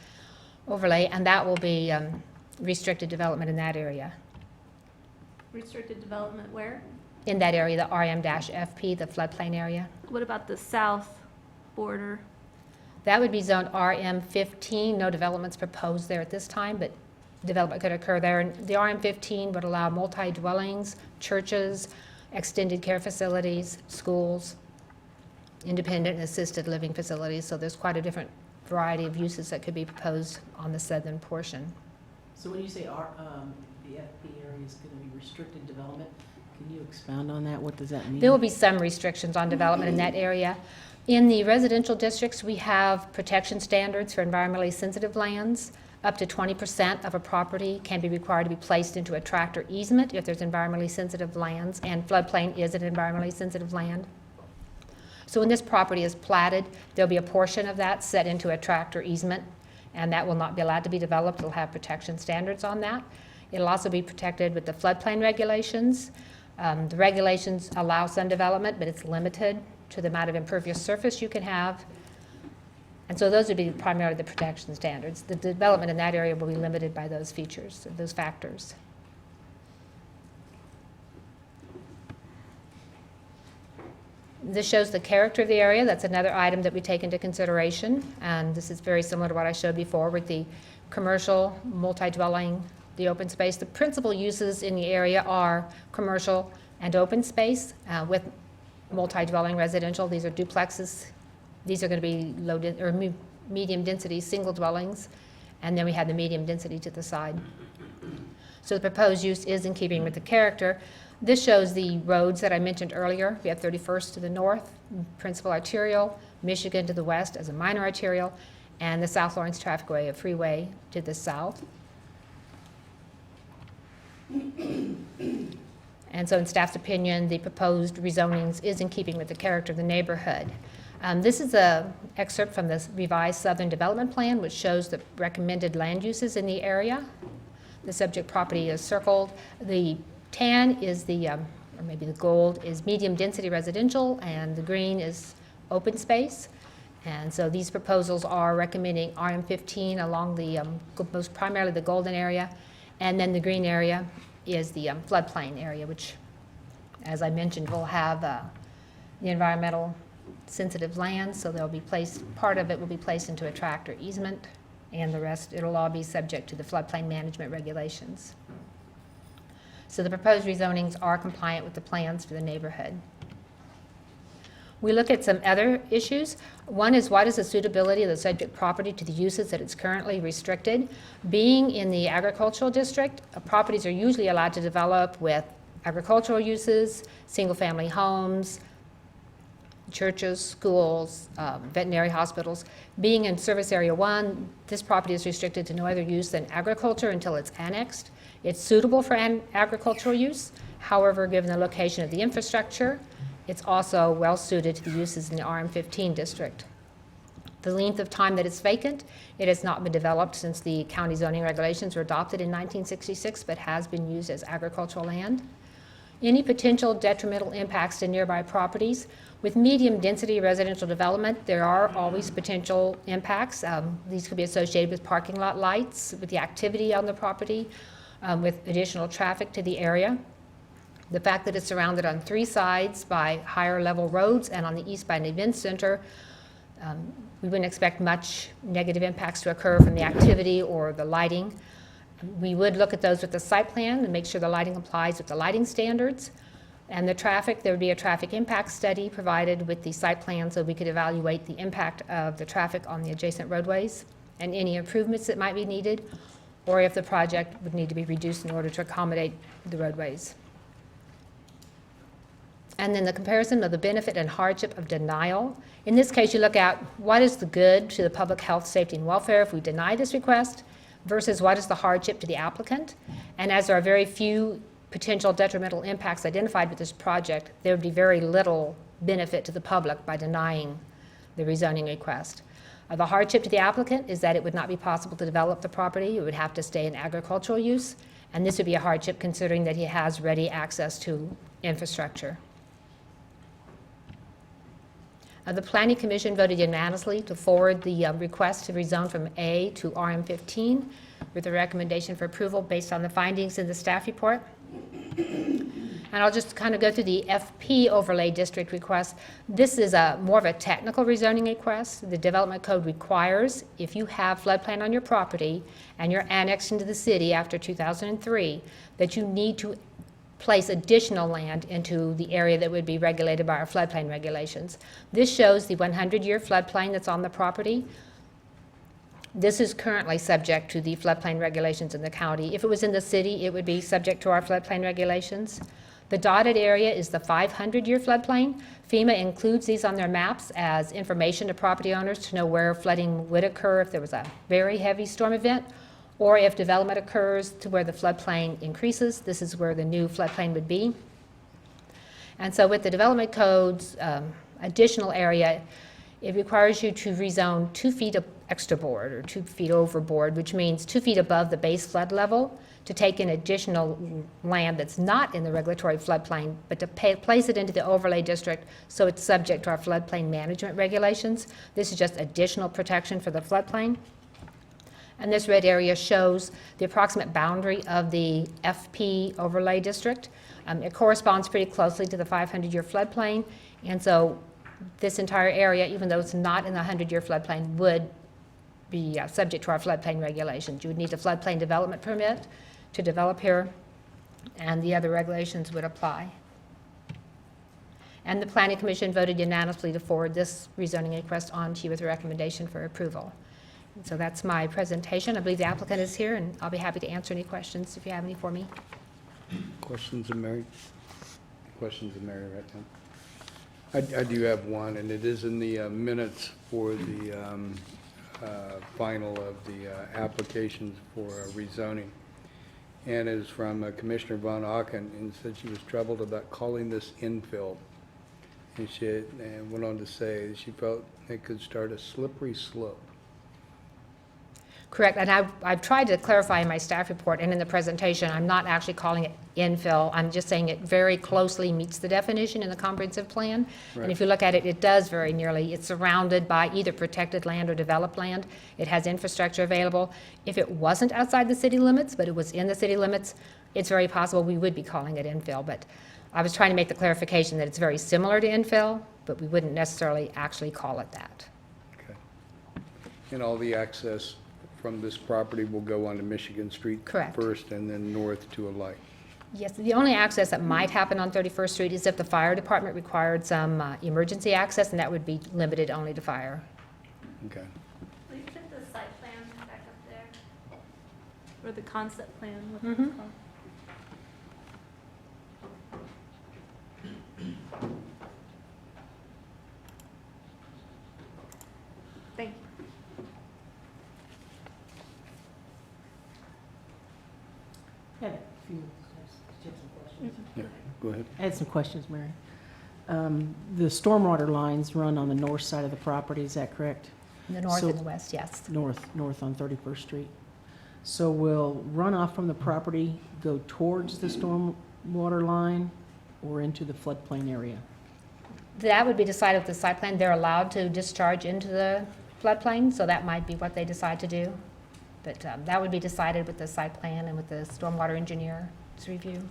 overlay, and that will be restricted development in that area. Restricted development where? In that area, the RM-FP, the floodplain area. What about the south border? That would be zoned RM15. No developments proposed there at this time, but development could occur there. And the RM15 would allow multi-dwellings, churches, extended care facilities, schools, independent and assisted living facilities. So there's quite a different variety of uses that could be proposed on the southern portion. So when you say the FP area is going to be restricted development, can you expound on that? What does that mean? There will be some restrictions on development in that area. In the residential districts, we have protection standards for environmentally sensitive lands. Up to 20% of a property can be required to be placed into a tract or easement if there's environmentally sensitive lands, and floodplain is an environmentally sensitive land. So when this property is platted, there'll be a portion of that set into a tract or easement, and that will not be allowed to be developed. It'll have protection standards on that. It'll also be protected with the floodplain regulations. The regulations allow some development, but it's limited to the amount of impervious surface you can have. And so those would be primarily the protection standards. The development in that area will be limited by those features, those factors. This shows the character of the area. That's another item that we take into consideration. And this is very similar to what I showed before with the commercial, multi-dwelling, the open space. The principal uses in the area are commercial and open space with multi-dwelling residential. These are duplexes. These are going to be low or medium density single dwellings, and then we have the medium density to the side. So the proposed use is in keeping with the character. This shows the roads that I mentioned earlier. We have 31st to the north, principal arterial, Michigan to the west as a minor arterial, and the South Lawrence Traffic Way, a freeway, to the south. And so in staff's opinion, the proposed rezonings is in keeping with the character of the neighborhood. This is an excerpt from the revised Southern Development Plan, which shows the recommended land uses in the area. The subject property is circled. The tan is or maybe the gold is medium density residential, and the green is open space. And so these proposals are recommending RM15 along the most primarily the golden area, and then the green area is the floodplain area, which, as I mentioned, will have the environmental sensitive land, so they'll be placed, part of it will be placed into a tract or easement, and the rest, it'll all be subject to the floodplain management regulations. So the proposed rezonings are compliant with the plans for the neighborhood. We look at some other issues. One is, what is the suitability of the subject property to the uses that it's currently restricted? Being in the agricultural district, properties are usually allowed to develop with agricultural uses, single-family homes, churches, schools, veterinary hospitals. Being in Service Area 1, this property is restricted to no other use than agriculture until it's annexed. It's suitable for agricultural use. However, given the location of the infrastructure, it's also well-suited to the uses in the RM15 district. The length of time that it's vacant, it has not been developed since the county zoning regulations were adopted in 1966, but has been used as agricultural land. Any potential detrimental impacts to nearby properties. With medium-density residential development, there are always potential impacts. These could be associated with parking lot lights, with the activity on the property, with additional traffic to the area. The fact that it's surrounded on 3 sides by higher-level roads and on the east by an event center, we wouldn't expect much negative impacts to occur from the activity or the lighting. We would look at those with the site plan and make sure the lighting complies with the lighting standards. And the traffic, there would be a traffic impact study provided with the site plan so we could evaluate the impact of the traffic on the adjacent roadways and any improvements that might be needed, or if the project would need to be reduced in order to accommodate the roadways. And then the comparison of the benefit and hardship of denial. In this case, you look at what is the good to the public health, safety, and welfare if we deny this request versus what is the hardship to the applicant. And as there are very few potential detrimental impacts identified with this project, there would be very little benefit to the public by denying the rezoning request. The hardship to the applicant is that it would not be possible to develop the property. It would have to stay in agricultural use, and this would be a hardship considering that he has ready access to infrastructure. The Planning Commission voted unanimously to forward the request to rezone from A to RM15 with a recommendation for approval based on the findings in the staff report. And I'll just kind of go through the FP overlay district request. This is more of a technical rezoning request. The development code requires, if you have floodplain on your property and you're annexed into the city after 2003, that you need to place additional land into the area that would be regulated by our floodplain regulations. This shows the 100-year floodplain that's on the property. This is currently subject to the floodplain regulations in the county. If it was in the city, it would be subject to our floodplain regulations. The dotted area is the 500-year floodplain. FEMA includes these on their maps as information to property owners to know where flooding would occur if there was a very heavy storm event, or if development occurs to where the floodplain increases. This is where the new floodplain would be. And so with the development code's additional area, it requires you to rezone 2 feet of extra board or 2 feet overboard, which means 2 feet above the base flood level, to take in additional land that's not in the regulatory floodplain, but to place it into the overlay district so it's subject to our floodplain management regulations. This is just additional protection for the floodplain. And this red area shows the approximate boundary of the FP overlay district. It corresponds pretty closely to the 500-year floodplain, and so this entire area, even though it's not in the 100-year floodplain, would be subject to our floodplain regulations. You would need a floodplain development permit to develop here, and the other regulations would apply. And the Planning Commission voted unanimously to forward this rezoning request on to you with a recommendation for approval. So that's my presentation. I believe the applicant is here, and I'll be happy to answer any questions if you have any for me. Questions of Mary? Questions of Mary right now? I do have one, and it is in the minutes for the final of the applications for rezoning. And it is from Commissioner Von Auken, and said she was troubled about calling this infill. And she went on to say she felt it could start a slippery slope. Correct, and I've tried to clarify in my staff report and in the presentation, I'm not actually calling it infill. I'm just saying it very closely meets the definition in the comprehensive plan. Right. And if you look at it, it does very nearly. It's surrounded by either protected land or developed land. It has infrastructure available. If it wasn't outside the city limits, but it was in the city limits, it's very possible we would be calling it infill. But I was trying to make the clarification that it's very similar to infill, but we wouldn't necessarily actually call it that. Okay. And all the access from this property will go onto Michigan Street Correct. first and then north to a light. Yes, the only access that might happen on 31st Street is if the fire department required some emergency access, and that would be limited only to fire. Okay. Will you put the site plan back up there? Or the concept plan, what Mhm. it's called? Go ahead. I had some questions, Mary. The stormwater lines run on the north side of the property, is that correct? The north So- and the west, yes. North on 31st Street. So will runoff from the property go towards the stormwater line or into the floodplain area? That would be decided with the site plan. They're allowed to discharge into the floodplain, so that might be what they decide to do. But that would be decided with the site plan and with the stormwater engineer's review.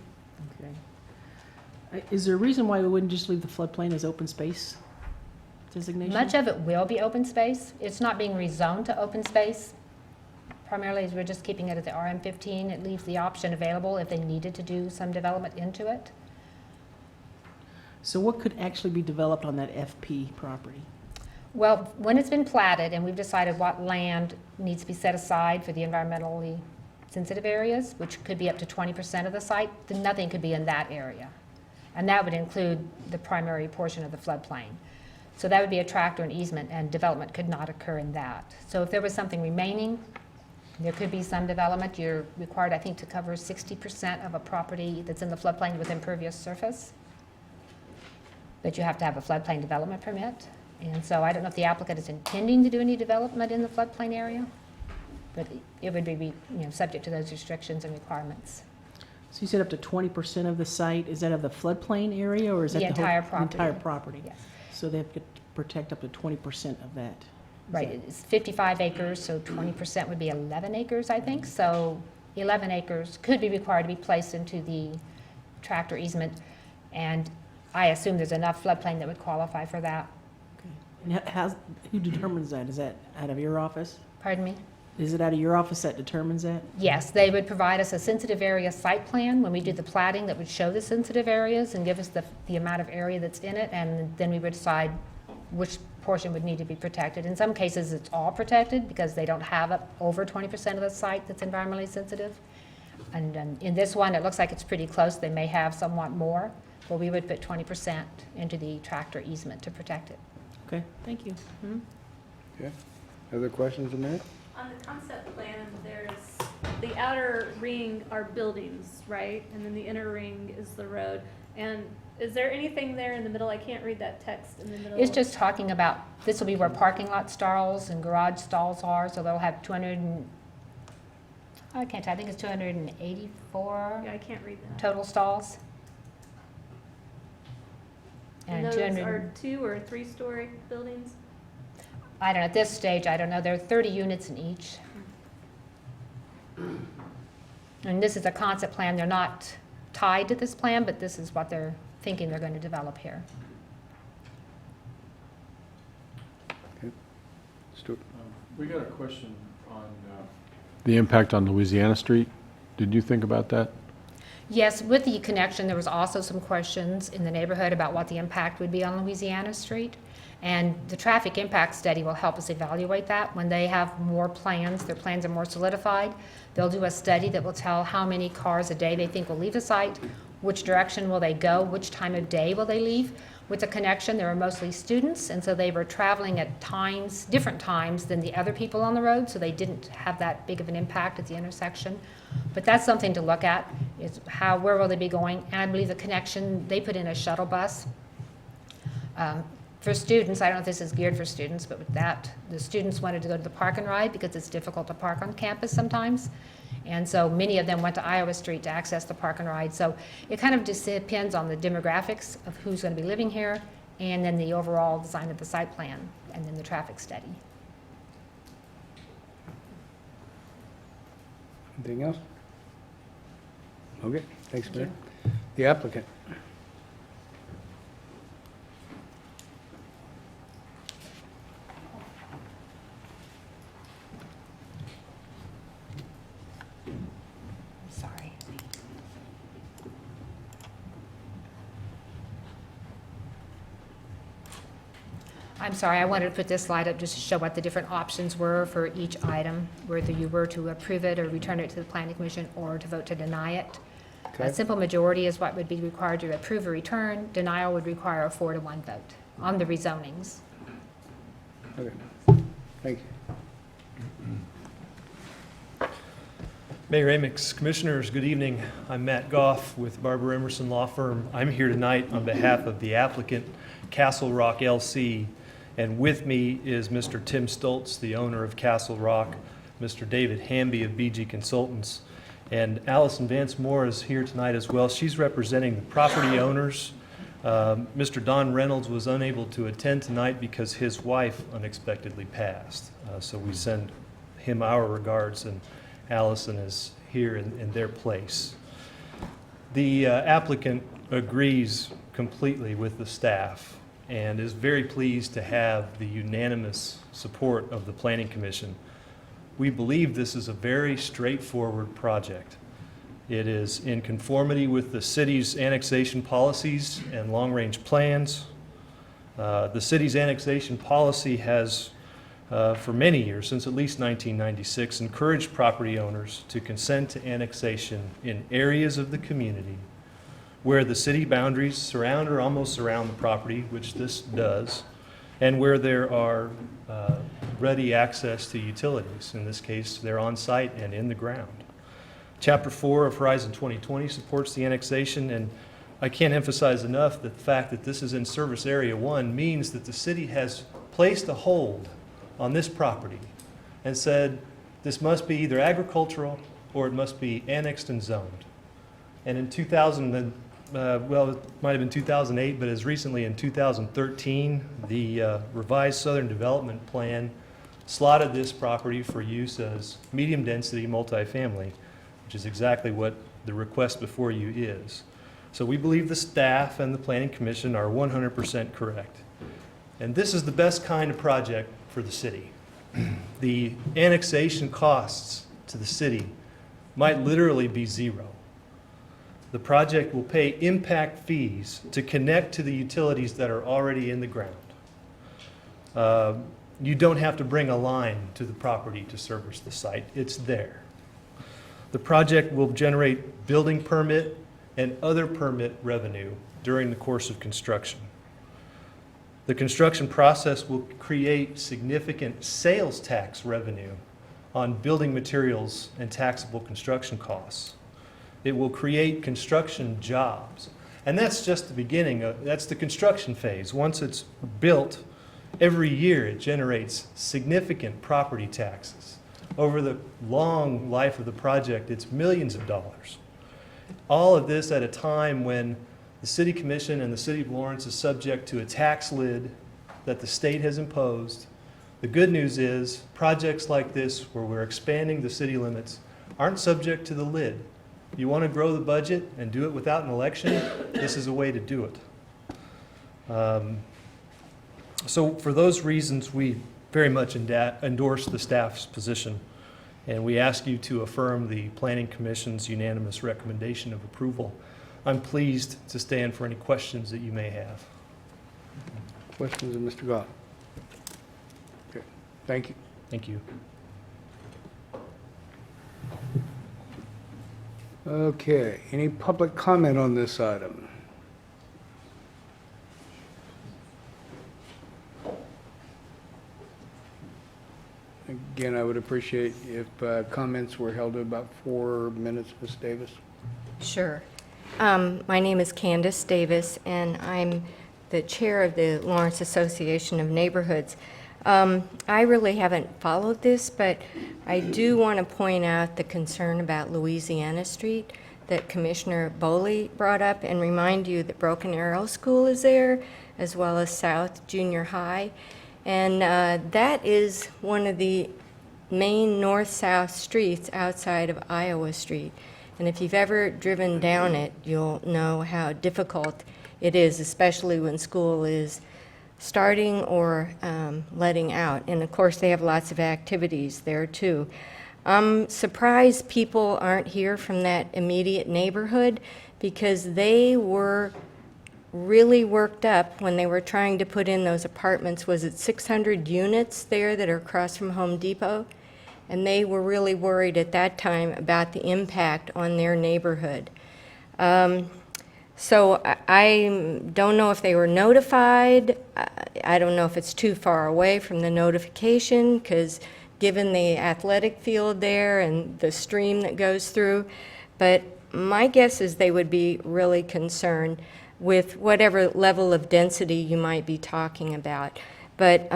Okay. Is there a reason why we wouldn't just leave the floodplain as open space designation? Much of it will be open space. It's not being rezoned to open space. Primarily, as we're just keeping it at the RM15. It leaves the option available if they needed to do some development into it. So what could actually be developed on that FP property? Well, when it's been platted and we've decided what land needs to be set aside for the environmentally sensitive areas, which could be up to 20% of the site, then nothing could be in that area. And that would include the primary portion of the floodplain. So that would be a tract or an easement, and development could not occur in that. So if there was something remaining, there could be some development. You're required, I think, to cover 60% of a property that's in the floodplain with impervious surface. But you have to have a floodplain development permit. And so I don't know if the applicant is intending to do any development in the floodplain area, but it would be, subject to those restrictions and requirements. So you said up to 20% of the site, is that of the floodplain area, or is that The the whole- entire property. Entire property? Yes. So they have to protect up to 20% of that? Is Right, that- it's 55 acres, so 20% would be 11 acres, I think. So 11 acres could be required to be placed into the tract or easement, and I assume there's enough floodplain that would qualify for that. And who determines that? Is that out of your office? Pardon me? Is it out of your office that determines that? Yes, they would provide us a sensitive area site plan when we do the plating that would show the sensitive areas and give us the amount of area that's in it, and then we would decide which portion would need to be protected. In some cases, it's all protected because they don't have over 20% of the site that's environmentally sensitive. And in this one, it looks like it's pretty close. They may have somewhat more, but we would put 20% into the tract or easement to protect it. Okay, thank you. Okay. Other questions, Amanda? On the concept plan, there's, the outer ring are buildings, right? And then the inner ring is the road. And is there anything there in the middle? I can't read that text in the middle. It's just talking about, this will be where parking lot stalls and garage stalls are, so they'll have 200 and, I can't tell, I think it's 284 Yeah, I can't read that. total stalls. And those 200 are 2 or 3-story buildings? I don't know, at this stage, I don't know, there are 30 units in each. And this is a concept plan, they're not tied to this plan, but this is what they're thinking they're going to develop here. Stuart? We got a question on the impact on Louisiana Street. Did you think about that? Yes, with the connection, there was also some questions in the neighborhood about what the impact would be on Louisiana Street. And the traffic impact study will help us evaluate that. When they have more plans, their plans are more solidified, they'll do a study that will tell how many cars a day they think will leave the site, which direction will they go, which time of day will they leave. With the connection, there are mostly students, and so they were traveling at times, different times than the other people on the road, so they didn't have that big of an impact at the intersection. But that's something to look at, is where will they be going? And I believe the connection, they put in a shuttle bus. For students, I don't know if this is geared for students, but with that, the students wanted to go to the park and ride because it's difficult to park on campus sometimes. And so many of them went to Iowa Street to access the park and ride. So it kind of just depends on the demographics of who's going to be living here, and then the overall design of the site plan, and then the traffic study. Anything else? Okay, thanks, Mayor. The applicant. Sorry. I'm sorry, I wanted to put this slide up just to show what the different options were for each item, whether you were to approve it or return it to the planning commission or to vote to deny it. Okay. A simple majority is what would be required to approve or return. Denial would require a 4-to-1 vote on the rezonings. Okay, thank you. Mayor Amix, Commissioners, good evening. I'm Matt Goff with Barber Emerson Law Firm. I'm here tonight on behalf of the applicant, Castle Rock LC, and with me is Mr. Tim Stoltz, the owner of Castle Rock, Mr. David Hamby of BG Consultants, and Allison Vance Moore is here tonight as well. She's representing the property owners. Mr. Don Reynolds was unable to attend tonight because his wife unexpectedly passed. So we send him our regards, and Allison is here in their place. The applicant agrees completely with the staff and is very pleased to have the unanimous support of the Planning Commission. We believe this is a very straightforward project. It is in conformity with the city's annexation policies and long-range plans. The city's annexation policy has for many years, since at least 1996, encouraged property owners to consent to annexation in areas of the community where the city boundaries surround or almost surround the property, which this does, and where there are ready access to utilities. In this case, they're on site and in the ground. Chapter 4 of Horizon 2020 supports the annexation, and I can't emphasize enough that the fact that this is in Service Area 1 means that the city has placed a hold on this property and said this must be either agricultural or it must be annexed and zoned. And in 2000, well, it might have been 2008, but as recently in 2013, the revised Southern Development Plan slotted this property for use as medium-density multifamily, which is exactly what the request before you is. So we believe the staff and the Planning Commission are 100% correct. And this is the best kind of project for the city. The annexation costs to the city might literally be zero. The project will pay impact fees to connect to the utilities that are already in the ground. You don't have to bring a line to the property to service the site. It's there. The project will generate building permit and other permit revenue during the course of construction. The construction process will create significant sales tax revenue on building materials and taxable construction costs. It will create construction jobs. And that's just the beginning. That's the construction phase. Once it's built, every year it generates significant property taxes. Over the long life of the project, it's millions of dollars. All of this at a time when the City Commission and the City of Lawrence is subject to a tax lid that the state has imposed. The good news is projects like this, where we're expanding the city limits, aren't subject to the lid. You want to grow the budget and do it without an election, this is a way to do it. So for those reasons, we very much endorse the staff's position, and we ask you to affirm the Planning Commission's unanimous recommendation of approval. I'm pleased to stand for any questions that you may have. Questions of Mr. Goff? Okay, thank you. Thank you. Okay, any public comment on this item? Again, I would appreciate if comments were held to about 4 minutes, Ms. Davis. Sure. My name is Candace Davis, and I'm the chair of the Lawrence Association of Neighborhoods. I really haven't followed this, but I do want to point out the concern about Louisiana Street that Commissioner Boley brought up, and remind you that Broken Arrow School is there, as well as South Junior High. And that is one of the main north-south streets outside of Iowa Street. And if you've ever driven down it, you'll know how difficult it is, especially when school is starting or letting out. And of course, they have lots of activities there too. I'm surprised people aren't here from that immediate neighborhood, because they were really worked up when they were trying to put in those apartments. Was it 600 units there that are across from Home Depot? And they were really worried at that time about the impact on their neighborhood. So I don't know if they were notified. I don't know if it's too far away from the notification, because given the athletic field there and the stream that goes through. But my guess is they would be really concerned with whatever level of density you might be talking about. But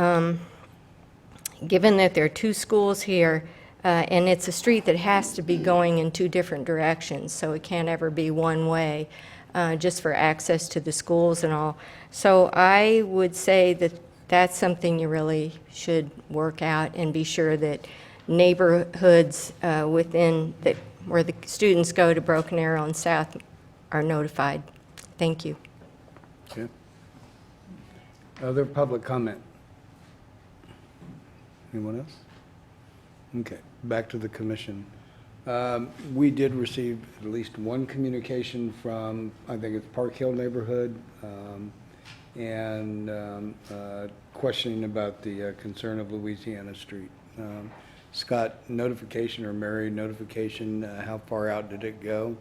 given that there are two schools here, and it's a street that has to be going in two different directions, so it can't ever be one way, just for access to the schools and all. So I would say that that's something you really should work out and be sure that neighborhoods within where the students go to Broken Arrow and South are notified. Thank you. Okay. Other public comment? Anyone else? Okay, back to the commission. We did receive at least one communication from, I think it's Park Hill neighborhood, and questioning about the concern of Louisiana Street. Scott, notification, or Mary, notification, how far out did it go?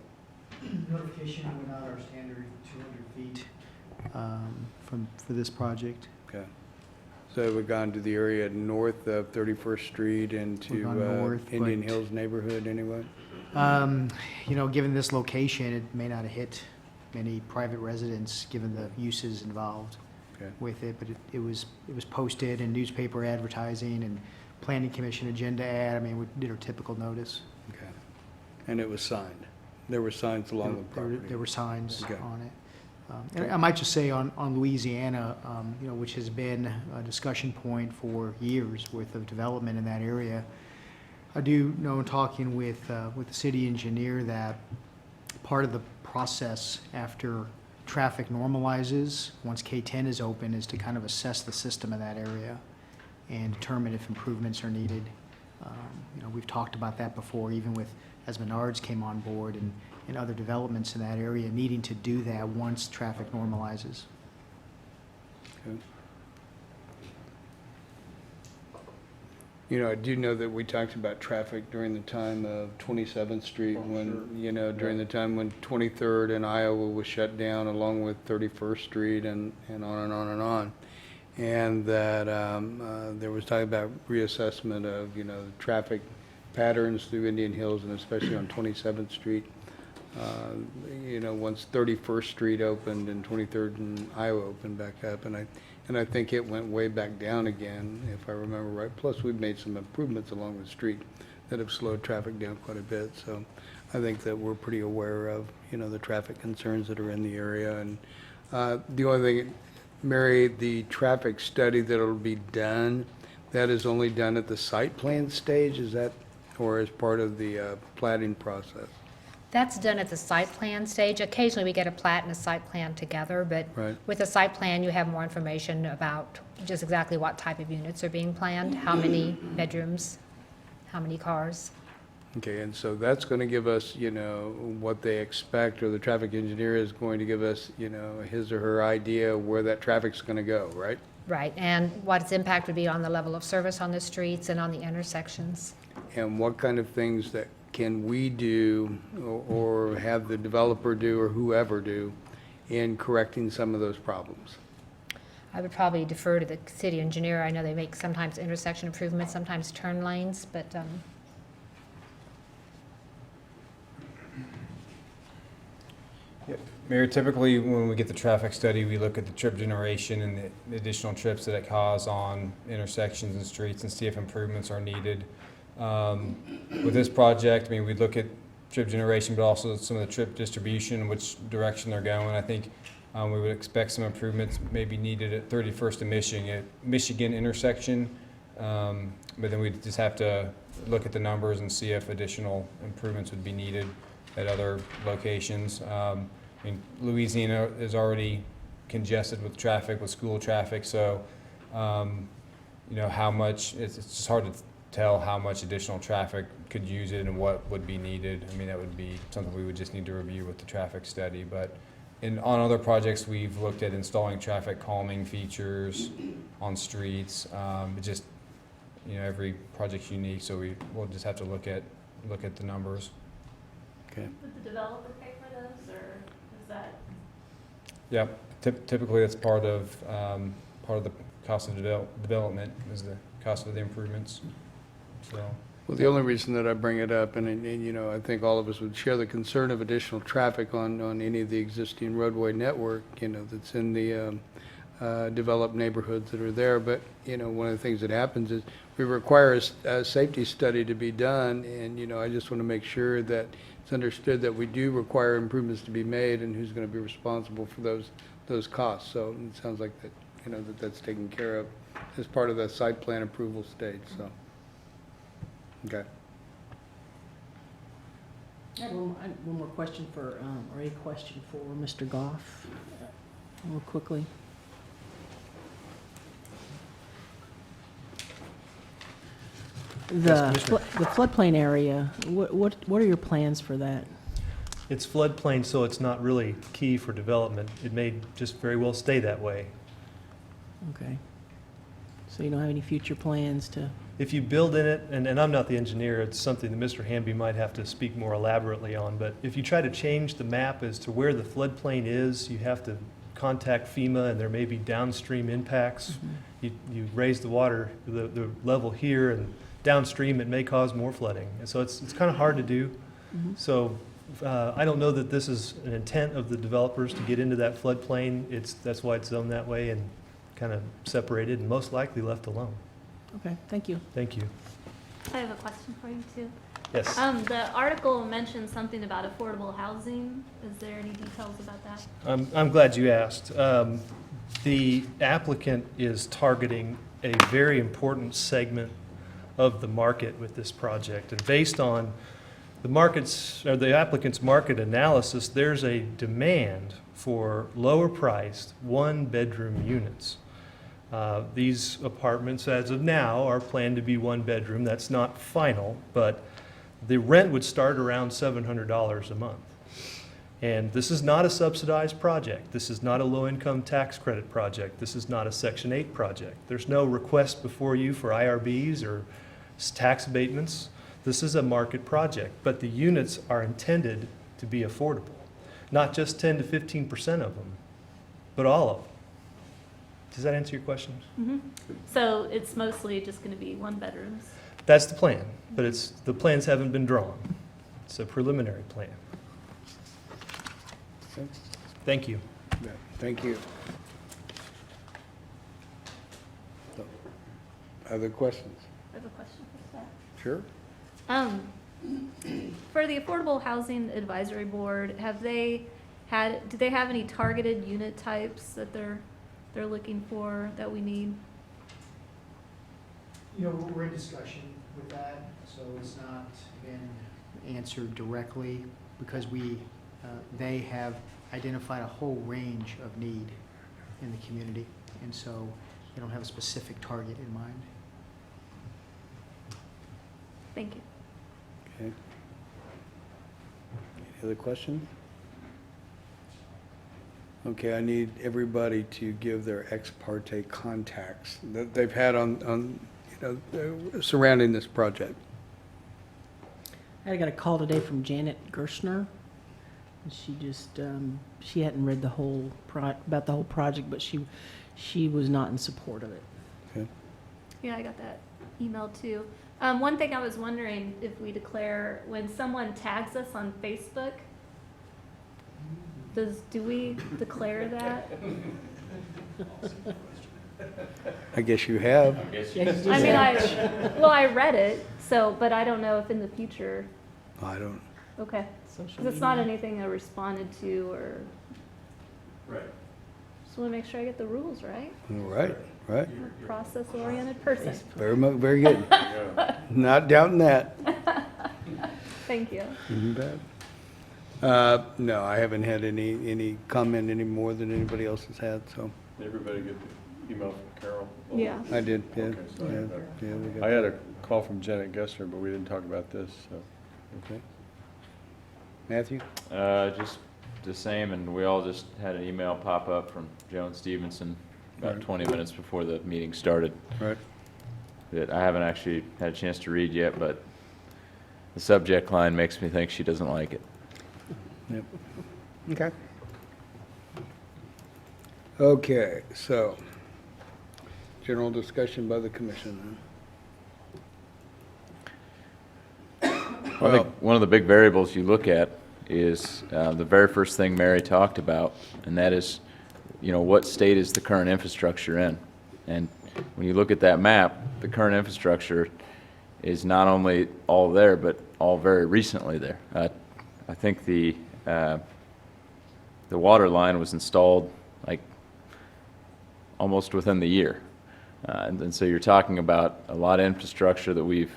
Notification went out our standard 200 feet for this project. Okay. So we've gone to the area north of 31st Street into We've gone north, Indian but- Hills neighborhood anyway? You know, given this location, it may not have hit many private residents, given the uses involved Okay. with it, but it was posted in newspaper advertising and planning commission agenda ad. I mean, we did our typical notice. Okay. And it was signed? There were signs along the property? There were signs Okay. on it. And I might just say on Louisiana, you know, which has been a discussion point for years with the development in that area. I do know in talking with the city engineer that part of the process after traffic normalizes, once K-10 is open, is to kind of assess the system in that area and determine if improvements are needed. You know, we've talked about that before, even with, as Menards came on board and other developments in that area, needing to do that once traffic normalizes. Okay. You know, I do know that we talked about traffic during the time of 27th Street when, you know, during the time when 23rd and Iowa was shut down along with 31st Street and on and on and on. And that there was talking about reassessment of, you know, traffic patterns through Indian Hills and especially on 27th Street. You know, once 31st Street opened and 23rd and Iowa opened back up, and I think it went way back down again, if I remember right. Plus, we've made some improvements along the street that have slowed traffic down quite a bit. So I think that we're pretty aware of, you know, the traffic concerns that are in the area. And the only thing, Mary, the traffic study that'll be done, that is only done at the site plan stage, is that, or as part of the plating process? That's done at the site plan stage. Occasionally, we get a plat and a site plan together, but Right. with the site plan, you have more information about just exactly what type of units are being planned, how many bedrooms, how many cars. Okay, and so that's going to give us, you know, what they expect, or the traffic engineer is going to give us, you know, his or her idea of where that traffic's going to go, right? Right, and what its impact would be on the level of service on the streets and on the intersections. And what kind of things that can we do or have the developer do or whoever do in correcting some of those problems? I would probably defer to the city engineer. I know they make sometimes intersection improvements, sometimes turn lanes, but Mayor, typically when we get the traffic study, we look at the trip generation and the additional trips that it causes on intersections and streets and see if improvements are needed. With this project, I mean, we look at trip generation, but also some of the trip distribution, which direction they're going. I think we would expect some improvements maybe needed at 31st and Michigan intersection, but then we just have to look at the numbers and see if additional improvements would be needed at other locations. I mean, Louisiana is already congested with traffic, with school traffic, so you know, how much, it's just hard to tell how much additional traffic could use it and what would be needed. I mean, that would be something we would just need to review with the traffic study. But on other projects, we've looked at installing traffic calming features on streets. It just, you know, every project's unique, so we'll just have to look at the numbers. Okay. Would the developer pay for those, or is that? Yeah, typically that's part of the cost of development is the cost of the improvements. so. Well, the only reason that I bring it up, and, you know, I think all of us would share the concern of additional traffic on any of the existing roadway network, you know, that's in the developed neighborhoods that are there. But, you know, one of the things that happens is we require a safety study to be done, and, you know, I just want to make sure that it's understood that we do require improvements to be made and who's going to be responsible for those costs. So it sounds like that, you know, that's taken care of as part of the site plan approval stage, so. Okay. I have one more question for, or a question for Mr. Goff, real quickly. Yes, Commissioner. The floodplain area, what are your plans for that? It's floodplain, so it's not really key for development. It may just very well stay that way. Okay. So you don't have any future plans to? If you build in it, and I'm not the engineer, it's something that Mr. Hamby might have to speak more elaborately on, but if you try to change the map as to where the floodplain is, you have to contact FEMA, and there may be downstream impacts. You raise the water, the level here, and downstream it may cause more flooding. And so it's kind of hard to do. So I don't know that this is an intent of the developers to get into that floodplain. That's why it's zoned that way and kind of separated and most likely left alone. Okay, thank you. Thank you. I have a question for you too. Yes. The article mentioned something about affordable housing. Is there any details about that? I'm glad you asked. The applicant is targeting a very important segment of the market with this project. And based on the applicant's market analysis, there's a demand for lower priced one-bedroom units. These apartments, as of now, are planned to be one bedroom. That's not final, but the rent would start around $700 a month. And this is not a subsidized project. This is not a low-income tax credit project. This is not a Section 8 project. There's no request before you for IRBs or tax abatements. This is a market project, but the units are intended to be affordable. Not just 10 to 15% of them, but all of them. Does that answer your questions? So it's mostly just going to be one bedrooms? That's the plan, but the plans haven't been drawn. It's a preliminary plan. Thank you. Yeah, thank you. So, other questions? I have a question for staff. Sure. For the Affordable Housing Advisory Board, do they have any targeted unit types that they're looking for that we need? You know, we're in discussion with that, so it's not been answered directly because they have identified a whole range of need in the community, and so they don't have a specific target in mind. Thank you. Okay. Any other questions? Okay, I need everybody to give their ex parte contacts that they've had on surrounding this project. I got a call today from Janet Gershner. She just, she hadn't read the whole about the whole project, but she was not in support of it. Okay. Yeah, I got that email too. One thing I was wondering if we declare, when someone tags us on Facebook, do we declare that? I guess you have. I read it, but I don't know if in the future. I don't. Okay. Social 'Cause it's not media. anything I responded to or. Right. Just want to make sure I get the rules right. Right, right. I'm a process-oriented person. Very good. Not doubting that. Thank you. You bet. No, I haven't had any comment any more than anybody else has had, so. Did everybody get the email from Carol? Yeah. I did, yeah. Okay, so Yeah, we got I had a call from Janet Gessner, but we didn't talk about this, so. Okay. Matthew? Just the same, and we all just had an email pop up from Joan Stevenson about Right. 20 minutes before the meeting started. Right. That I haven't actually had a chance to read yet, but the subject line makes me think she doesn't like it. Yep. Okay. Okay, so, general discussion by the commission. Well, I think one of the big variables you look at is the very first thing Mary talked about, and that is, what state is the current infrastructure in? And when you look at that map, the current infrastructure is not only all there, but all very recently there. I think the water line was installed like almost within the year. And so you're talking about a lot of infrastructure that we've,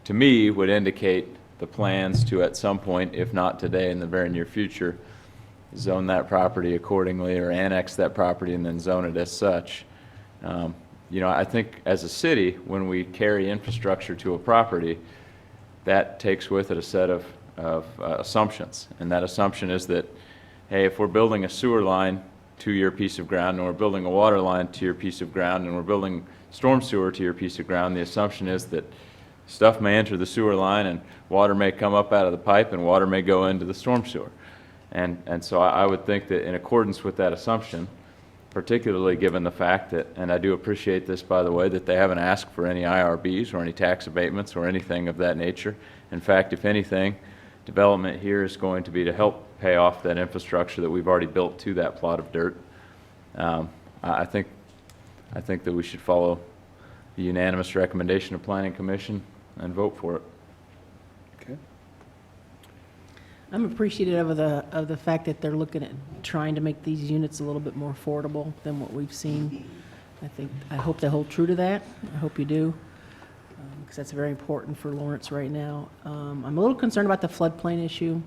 to me, would indicate the plans to, at some point, if not today, in the very near future, zone that property accordingly or annex that property and then zone it as such. I think as a city, when we carry infrastructure to a property, that takes with it a set of assumptions. And that assumption is that, hey, if we're building a sewer line to your piece of ground, and we're building a water line to your piece of ground, and we're building storm sewer to your piece of ground, the assumption is that stuff may enter the sewer line and water may come up out of the pipe and water may go into the storm sewer. And so I would think that in accordance with that assumption, particularly given the fact that, and I do appreciate this, by the way, that they haven't asked for any IRBs or any tax abatements or anything of that nature. In fact, if anything, development here is going to be to help pay off that infrastructure that we've already built to that plot of dirt. I think that we should follow the unanimous recommendation of Planning Commission and vote for it. Okay. I'm appreciative of the fact that they're looking at trying to make these units a little bit more affordable than what we've seen. I hope they hold true to that. I hope you do, because that's very important for Lawrence right now. I'm a little concerned about the floodplain issue,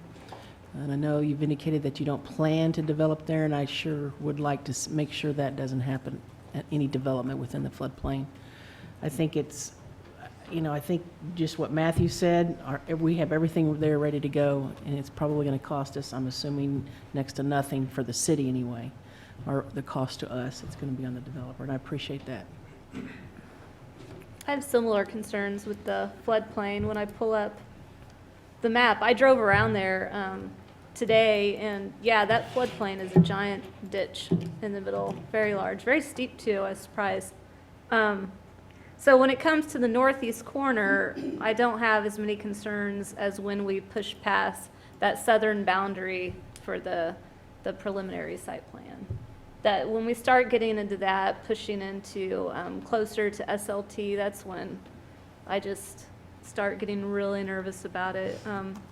and I know you've indicated that you don't plan to develop there, and I sure would like to make sure that doesn't happen at any development within the floodplain. I think it's, I think just what Matthew said, we have everything there ready to go, and it's probably going to cost us, I'm assuming, next to nothing for the city anyway, or the cost to us. It's going to be on the developer, and I appreciate that. I have similar concerns with the floodplain. When I pull up the map, I drove around there today, and yeah, that floodplain is a giant ditch in the middle, very large, very steep too. I was surprised. So when it comes to the northeast corner, I don't have as many concerns as when we push past that southern boundary for the preliminary site plan. That when we start getting into that, pushing into closer to SLT, that's when I just start getting really nervous about it.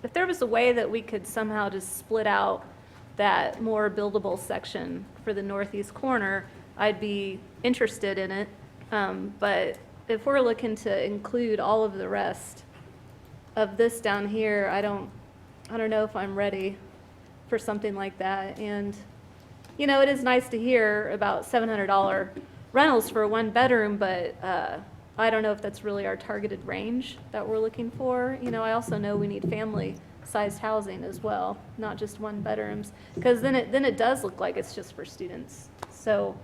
If there was a way that we could somehow just split out that more buildable section for the northeast corner, I'd be interested in it. But if we're looking to include all of the rest of this down here, I don't know if I'm ready for something like that. And it is nice to hear about $700 rentals for a one bedroom, but I don't know if that's really our targeted range that we're looking for. I also know we need family-sized housing as well, not just one bedrooms, because then it does look like it's just for students. So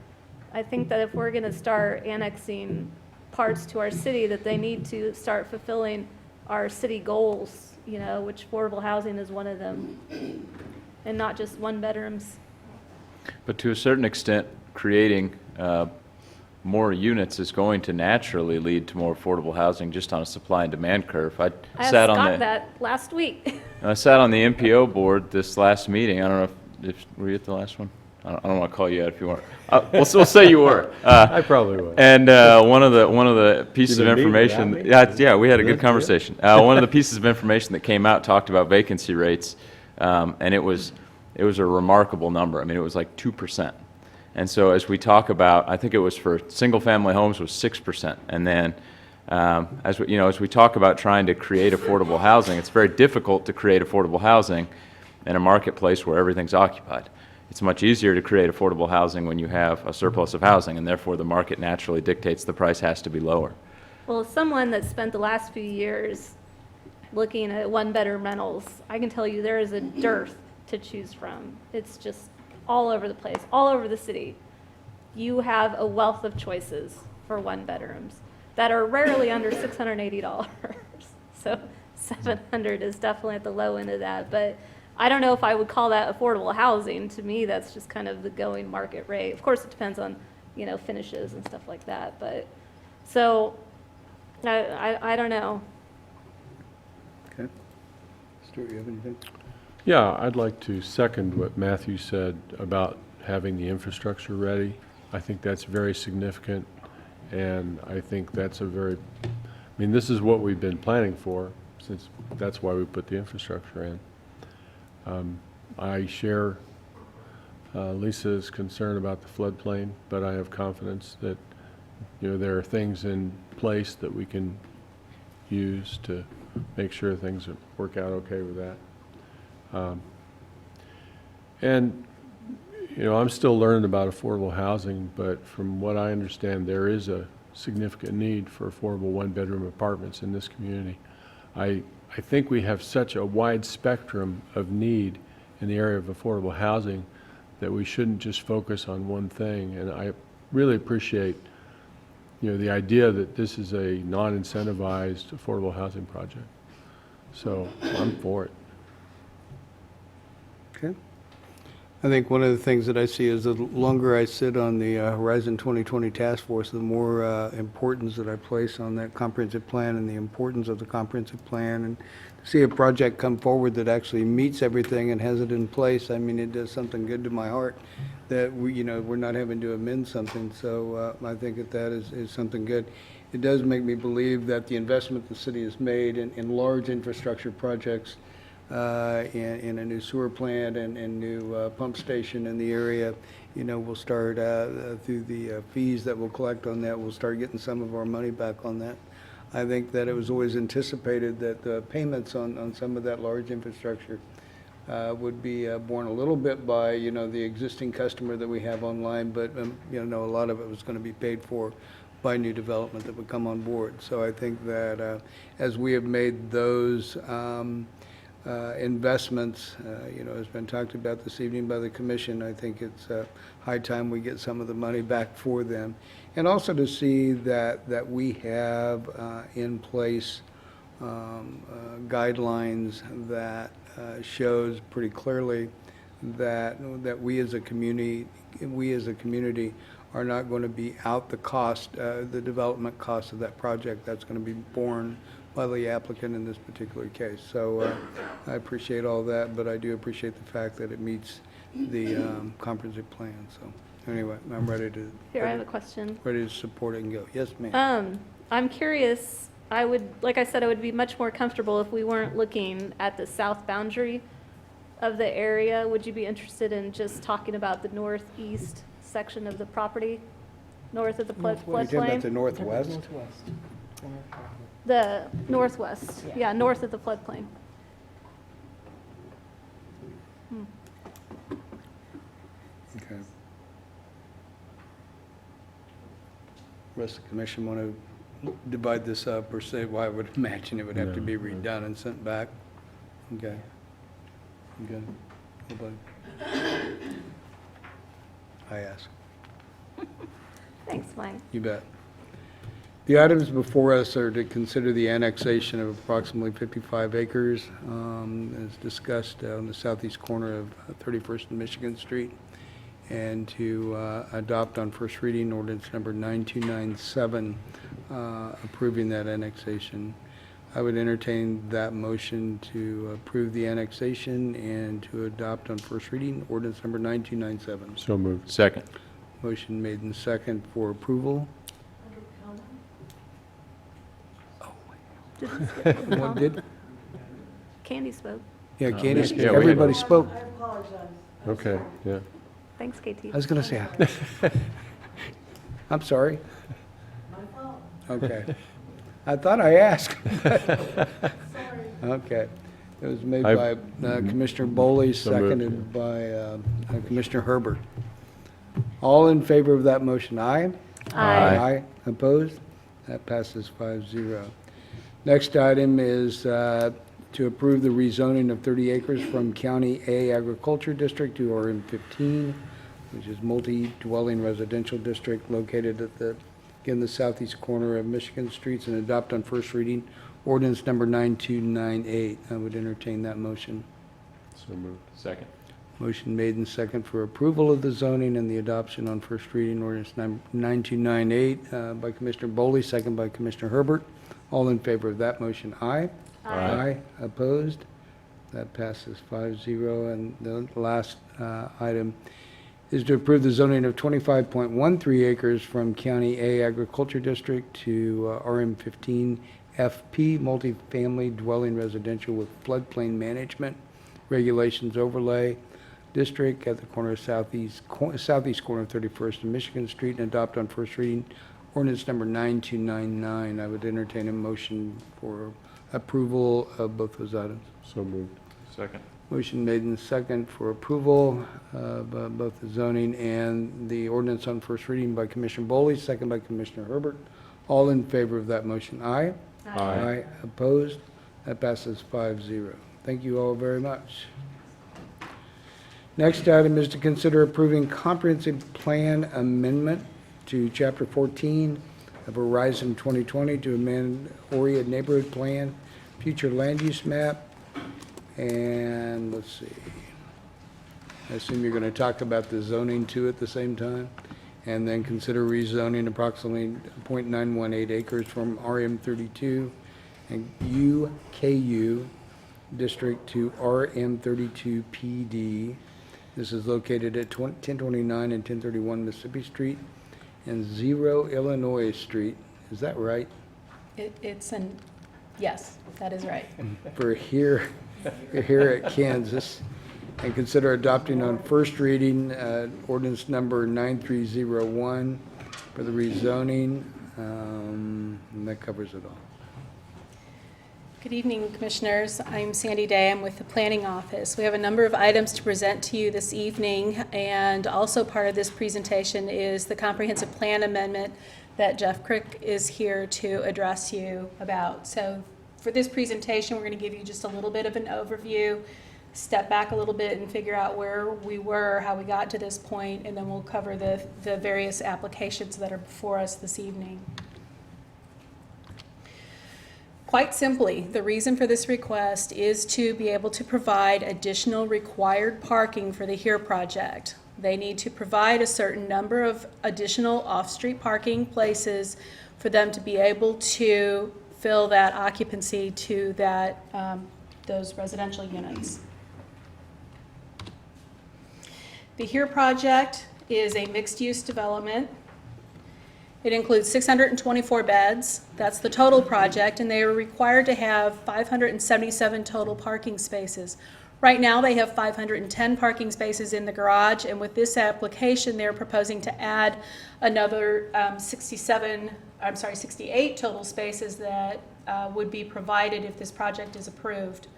I think that if we're going to start annexing parts to our city, that they need to start fulfilling our city goals, which affordable housing is one of them, and not just one bedrooms. But to a certain extent, creating more units is going to naturally lead to more affordable housing just on a supply and demand curve. I asked Scott that last week. I sat on the MPO board this last meeting. I don't know if were you at the last one? I don't want to call you out if you weren't. We'll say you were. I probably was. And one of the pieces of information, yeah, we had a good conversation. One of the pieces of information that came out talked about vacancy rates, and it was a remarkable number. I mean, it was like 2%. And so as we talk about, I think it was for single-family homes was 6%. And then as we talk about trying to create affordable housing, it's very difficult to create affordable housing in a marketplace where everything's occupied. It's much easier to create affordable housing when you have a surplus of housing, and therefore the market naturally dictates the price has to be lower. Well, as someone that spent the last few years looking at one-bedroom rentals, I can tell you there is a dearth to choose from. It's just all over the place, all over the city. You have a wealth of choices for one-bedrooms that are rarely under $680. So $700 is definitely at the low end of that, but I don't know if I would call that affordable housing. To me, that's just kind of the going market rate. Of course, it depends on, finishes and stuff like that. But so I don't know. Stuart, you have anything? Yeah, I'd like to second what Matthew said about having the infrastructure ready. I think that's very significant, and I think that's I mean, this is what we've been planning for, since that's why we put the infrastructure in. I share Lisa's concern about the floodplain, but I have confidence that, there are things in place that we can use to make sure things work out okay with that. And, I'm still learning about affordable housing, but from what I understand, there is a significant need for affordable one-bedroom apartments in this community. I think we have such a wide spectrum of need in the area of affordable housing that we shouldn't just focus on one thing. And I really appreciate, the idea that this is a non-incentivized affordable housing project. So I'm for it. Okay. I think one of the things that I see is the longer I sit on the Horizon 2020 Task Force, the more importance that I place on that comprehensive plan and the importance of the comprehensive plan. And to see a project come forward that actually meets everything and has it in place, I mean, it does something good to my heart that we're not having to amend something. So I think that is something good. It does make me believe that the investment the city has made in large infrastructure projects, in a new sewer plant and new pump station in the area, we'll start through the fees that we'll collect on that, we'll start getting some of our money back on that. I think that it was always anticipated that the payments on some of that large infrastructure would be borne a little bit by, the existing customer that we have online, but, a lot of it was going to be paid for by new development that would come on board. So I think that as we have made those investments, has been talked about this evening by the commission, I think it's high time we get some of the money back for them. And also to see that we have in place guidelines that shows pretty clearly that we as a community are not going to be out the cost, the development cost of that project. That's going to be borne by the applicant in this particular case. So I appreciate all that, but I do appreciate the fact that it meets the comprehensive plan. So anyway, I'm ready to. Here, I have a question. Ready to support it and go. Yes, ma'am. I'm curious, like I said, I would be much more comfortable if we weren't looking at the south boundary of the area. Would you be interested in just talking about the northeast section of the property, north of the You're talking about floodplain? the northwest? The northwest, yeah, north of the floodplain. Okay. Rest of the commission want to divide this up or say, well, I would imagine it would have to be redone and sent back. Okay. Okay. Nobody? I ask. Thanks, Mike. You bet. The items before us are to consider the annexation of approximately 55 acres, as discussed on the southeast corner of 31st and Michigan Street, and to adopt on first reading ordinance number 9297, approving that annexation. I would entertain that motion to approve the annexation and to adopt on first reading ordinance number 9297. So moved. Second. Motion made in second for approval. Did we skip public What comment? did? Candy spoke. Yeah, Katie, yeah, we had- everybody spoke. Okay, yeah. Thanks, KT. I was going to say, I'm sorry. Okay. I thought I asked. Okay. It was made by Commissioner Boley, So moved. seconded by Commissioner Herbert. All in favor of that motion, aye? Aye. Aye. Opposed? That passes 5-0. Next item is to approve the rezoning of 30 acres from County A Agriculture District to RM15, which is multi-dwelling residential district located at the southeast corner of Michigan Streets, and adopt on first reading ordinance number 9298. I would entertain that motion. So moved. Second. Motion made and second for approval of the zoning and the adoption on first reading ordinance 9298 by Commissioner Boley, second by Commissioner Herbert. All in favor of that motion, aye. Aye. Opposed? That passes 5-0. And the last item is to approve the zoning of 25.13 acres from County A Agriculture District to RM15 FP multifamily dwelling residential with floodplain management regulations overlay district at the corner of southeast corner of 31st and Michigan Street, and adopt on first reading ordinance number 9299. I would entertain a motion for approval of both those items. So moved. Second. Motion made in second for approval of both the zoning and the ordinance on first reading by Commissioner Boley, second by Commissioner Herbert. All in favor of that motion, aye? Aye. Opposed? That passes 5-0. Thank you all very much. Next item is to consider approving comprehensive plan amendment to Chapter 14 of Horizon 2020 to amend Oria Neighborhood Plan, future land use map, and let's see. I assume you're going to talk about the zoning too at the same time, and then consider rezoning approximately 0.918 acres from RM32 and UKU district to RM32 PD. This is located at 1029 and 1031 Mississippi Street and 0 Illinois Street. Is that right? Yes, that is right. For here at Kansas, and consider adopting on first reading ordinance number 9301 for the rezoning, and that covers it all. Good evening, Commissioners. I'm Sandy Day. I'm with the Planning Office. We have a number of items to present to you this evening, and also part of this presentation is the comprehensive plan amendment that Jeff Crick is here to address you about. So for this presentation, we're going to give you just a little bit of an overview, step back a little bit and figure out where we were, how we got to this point, and then we'll cover the various applications that are before us this evening. Quite simply, the reason for this request is to be able to provide additional required parking for the HERE project. They need to provide a certain number of additional off-street parking places for them to be able to fill that occupancy to that those residential units. The HERE project is a mixed-use development. It includes 624 beds. That's the total project, and they are required to have 577 total parking spaces. Right now, they have 510 parking spaces in the garage, and with this application, they're proposing to add another 68 total spaces that would be provided if this project is approved.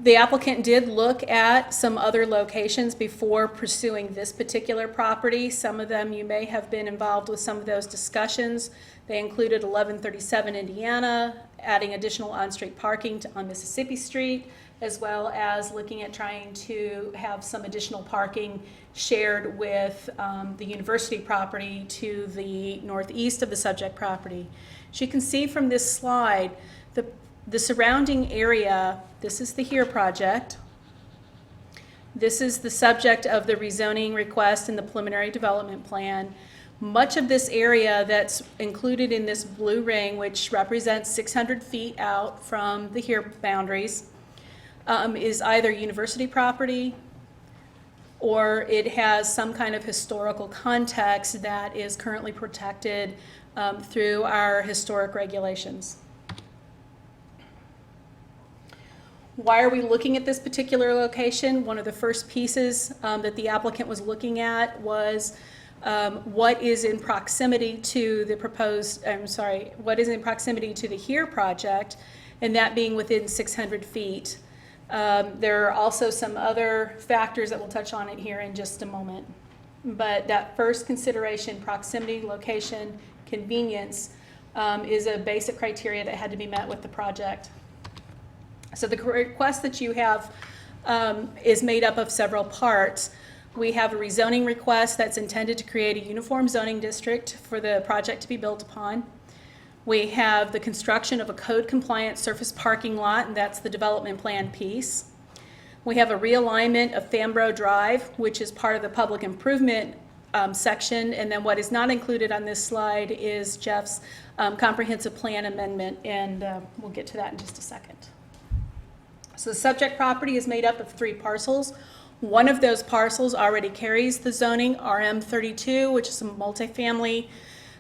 The applicant did look at some other locations before pursuing this particular property. Some of them, you may have been involved with some of those discussions. They included 1137 Indiana, adding additional on-street parking on Mississippi Street, as well as looking at trying to have some additional parking shared with the university property to the northeast of the subject property. As you can see from this slide, the surrounding area, this is the HERE project. This is the subject of the rezoning request and the preliminary development plan. Much of this area that's included in this blue ring, which represents 600 feet out from the HERE boundaries, is either university property or it has some kind of historical context that is currently protected through our historic regulations. Why are we looking at this particular location? One of the first pieces that the applicant was looking at was what is in proximity to the what is in proximity to the HERE project, and that being within 600 feet. There are also some other factors that we'll touch on it here in just a moment. But that first consideration, proximity, location, convenience, is a basic criteria that had to be met with the project. So the request that you have is made up of several parts. We have a rezoning request that's intended to create a uniform zoning district for the project to be built upon. We have the construction of a code-compliant surface parking lot, and that's the development plan piece. We have a realignment of Fambro Drive, which is part of the public improvement section. And then what is not included on this slide is Jeff's comprehensive plan amendment, and we'll get to that in just a second. So the subject property is made up of 3 parcels. One of those parcels already carries the zoning RM32, which is a multifamily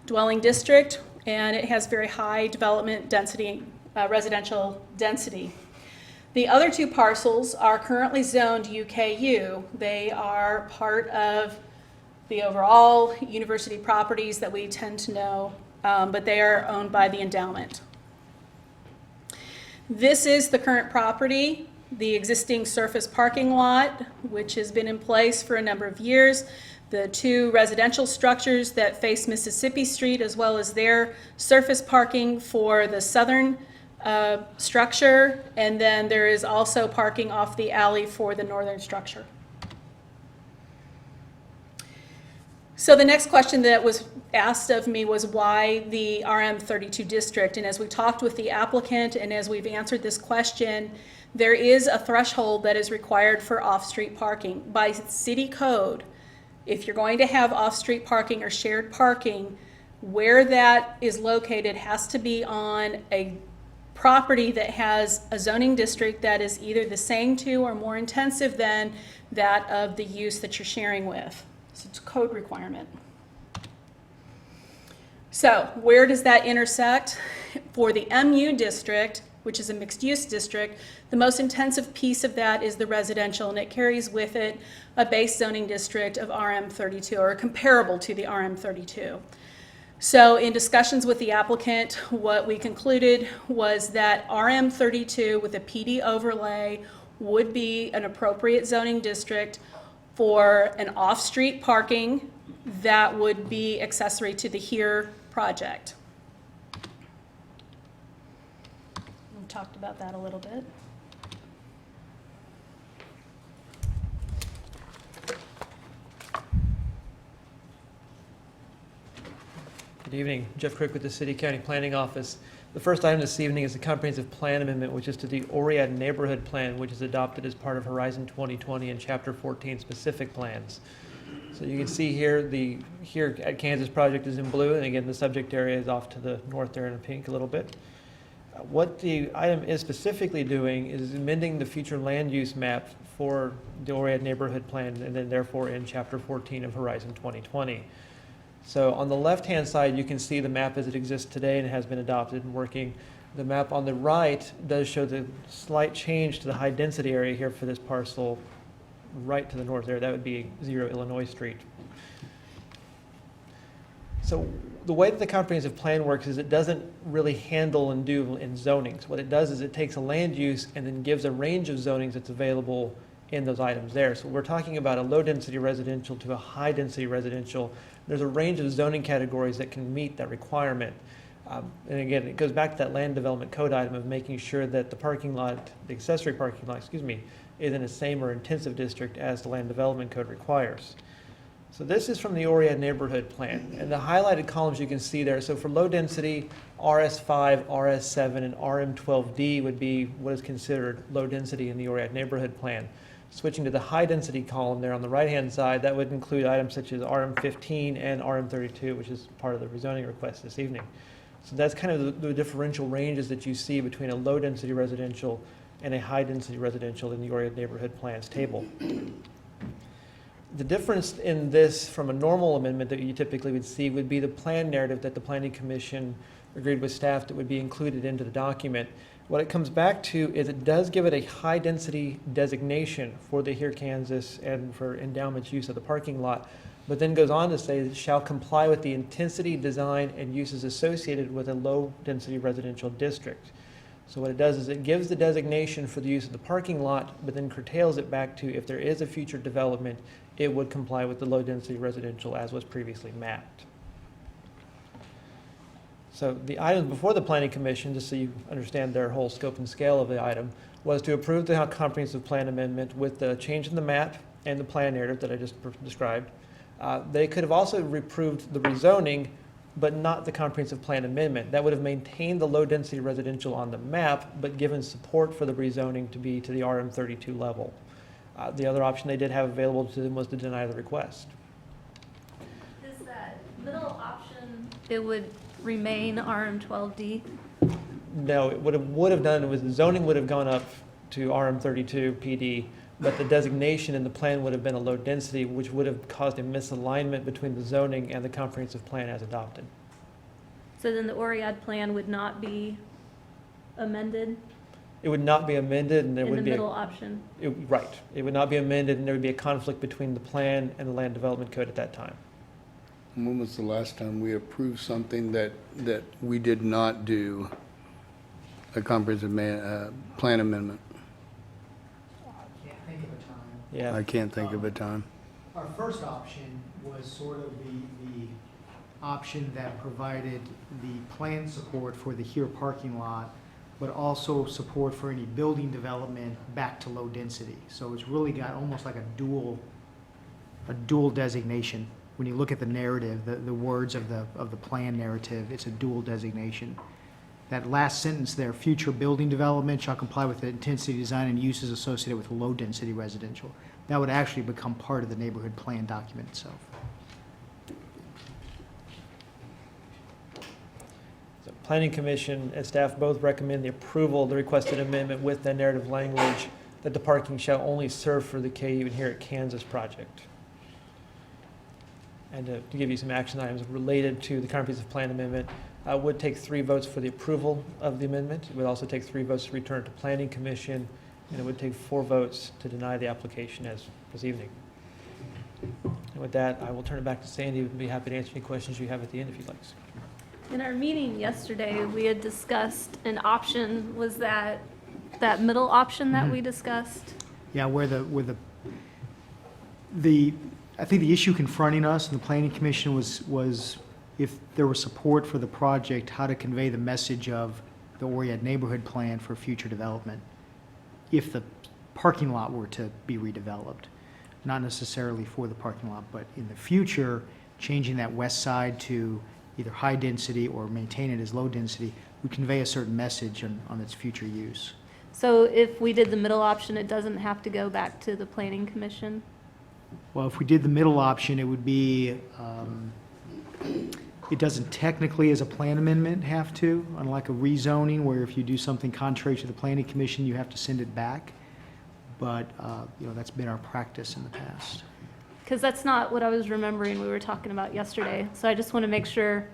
dwelling district, and it has very high development density, residential density. The other 2 parcels are currently zoned UKU. They are part of the overall university properties that we tend to know, but they are owned by the endowment. This is the current property, the existing surface parking lot, which has been in place for a number of years, the 2 residential structures that face Mississippi Street, as well as their surface parking for the southern structure, and then there is also parking off the alley for the northern structure. So the next question that was asked of me was why the RM32 district, and as we talked with the applicant and as we've answered this question, there is a threshold that is required for off-street parking. By city code, if you're going to have off-street parking or shared parking, where that is located has to be on a property that has a zoning district that is either the same to or more intensive than that of the use that you're sharing with. So it's a code requirement. So where does that intersect? For the MU district, which is a mixed-use district, the most intensive piece of that is the residential, and it carries with it a base zoning district of RM32, or comparable to the RM32. So in discussions with the applicant, what we concluded was that RM32 with a PD overlay would be an appropriate zoning district for an off-street parking that would be accessory to the HERE project. We talked about that a little bit. Good evening. Jeff Crick with the City County Planning Office. The first item this evening is the comprehensive plan amendment, which is to the Oriad Neighborhood Plan, which is adopted as part of Horizon 2020 and Chapter 14 specific plans. So you can see here, here at Kansas project is in blue, and again, the subject area is off to the north there in pink a little bit. What the item is specifically doing is amending the future land use map for the Oriad Neighborhood Plan, and then therefore in Chapter 14 of Horizon 2020. So on the left-hand side, you can see the map as it exists today and it has been adopted and working. The map on the right does show the slight change to the high-density area here for this parcel right to the north there. That would be 0 Illinois Street. So the way that the comprehensive plan works is it doesn't really handle and do in zonings. What it does is it takes a land use and then gives a range of zonings that's available in those items there. So we're talking about a low-density residential to a high-density residential. There's a range of zoning categories that can meet that requirement. And again, it goes back to that land development code item of making sure that the parking lot, the accessory parking lot, is in the same or intensive district as the land development code requires. So this is from the Oriad Neighborhood Plan. And the highlighted columns you can see there, so for low density, RS5, RS7, and RM12D would be what is considered low density in the Oriad Neighborhood Plan. Switching to the high density column there on the right hand side, that would include items such as RM15 and RM32, which is part of the rezoning request this evening. So that's kind of the differential ranges that you see between a low density residential and a high density residential in the Oriad Neighborhood Plans table. The difference in this from a normal amendment that you typically would see would be the plan narrative that the Planning Commission agreed with staff that would be included into the document. What it comes back to is it does give it a high density designation for the HERE Kansas and for endowment's use of the parking lot, but then goes on to say it shall comply with the intensity, design, and uses associated with a low density residential district. So what it does is it gives the designation for the use of the parking lot, but then curtails it back to if there is a future development, it would comply with the low density residential as was previously mapped. So the items before the Planning Commission, just so you understand their whole scope and scale of the item, was to approve the comprehensive plan amendment with the change in the map and the plan narrative that I just described. They could have also approved the rezoning, but not the comprehensive plan amendment. That would have maintained the low density residential on the map, but given support for the rezoning to be to the RM32 level. The other option they did have available to them was to deny the request. Middle option, it would remain RM12D. No, what it would have done was the zoning would have gone up to RM32 PD, but the designation in the plan would have been a low density, which would have caused a misalignment between the zoning and the comprehensive plan as adopted. So then the ORIAD plan would not be amended It would not be amended, and there in the would be, middle option. right, it would not be amended, and there would be a conflict between the plan and the land development code at that time. When was the last time we approved something that we did not do a comprehensive plan amendment? Can't think of a time. Yeah. I can't think of a time. Our first option was sort of the option that provided the plan support for the here parking lot, but also support for any building development back to low density. So it's really got almost like a dual designation. When you look at the narrative, the words of the plan narrative, it's a dual designation. That last sentence there, future building development shall comply with the intensity design and uses associated with low density residential. That would actually become part of the neighborhood plan document itself. So Planning Commission and staff both recommend the approval of the requested amendment with the narrative language that the parking shall only serve for the KU Inherit Kansas project. And to give you some action items related to the comprehensive plan amendment, would take 3 votes for the approval of the amendment. It would also take 3 votes to return to Planning Commission, and it would take 4 votes to deny the application as this evening. And with that, I will turn it back to Sandy. We'd be happy to answer any questions you have at the end if you'd like. In our meeting yesterday, we had discussed an option, was that middle option that we discussed? Yeah, where I think the issue confronting us in the Planning Commission was if there was support for the project, how to convey the message of the Oriad neighborhood plan for future development if the parking lot were to be redeveloped. Not necessarily for the parking lot, but in the future, changing that west side to either high density or maintain it as low density would convey a certain message on its future use. So if we did the middle option, it doesn't have to go back to the Planning Commission? Well, if we did the middle option, it would be, it doesn't technically as a plan amendment have to, unlike a rezoning where if you do something contrary to the Planning Commission, you have to send it back. But, that's been our practice in the past. Because that's not what I was remembering we were talking about yesterday. So I just want to make sure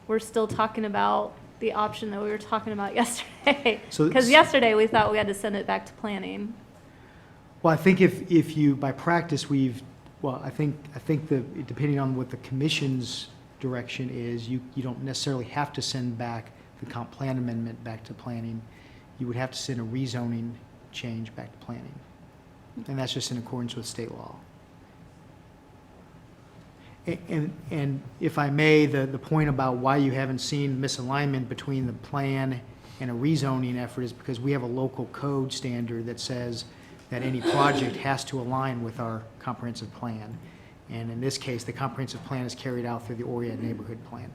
we're still talking about the option that we were talking about yesterday. So- Because yesterday we thought we had to send it back to planning. Well, I think if you, by practice, I think that depending on what the commission's direction is, you don't necessarily have to send back the comp plan amendment back to planning. You would have to send a rezoning change back to planning. And that's just in accordance with state law. And if I may, the point about why you haven't seen misalignment between the plan and a rezoning effort is because we have a local code standard that says that any project has to align with our comprehensive plan. And in this case, the comprehensive plan is carried out through the Oriad neighborhood plan.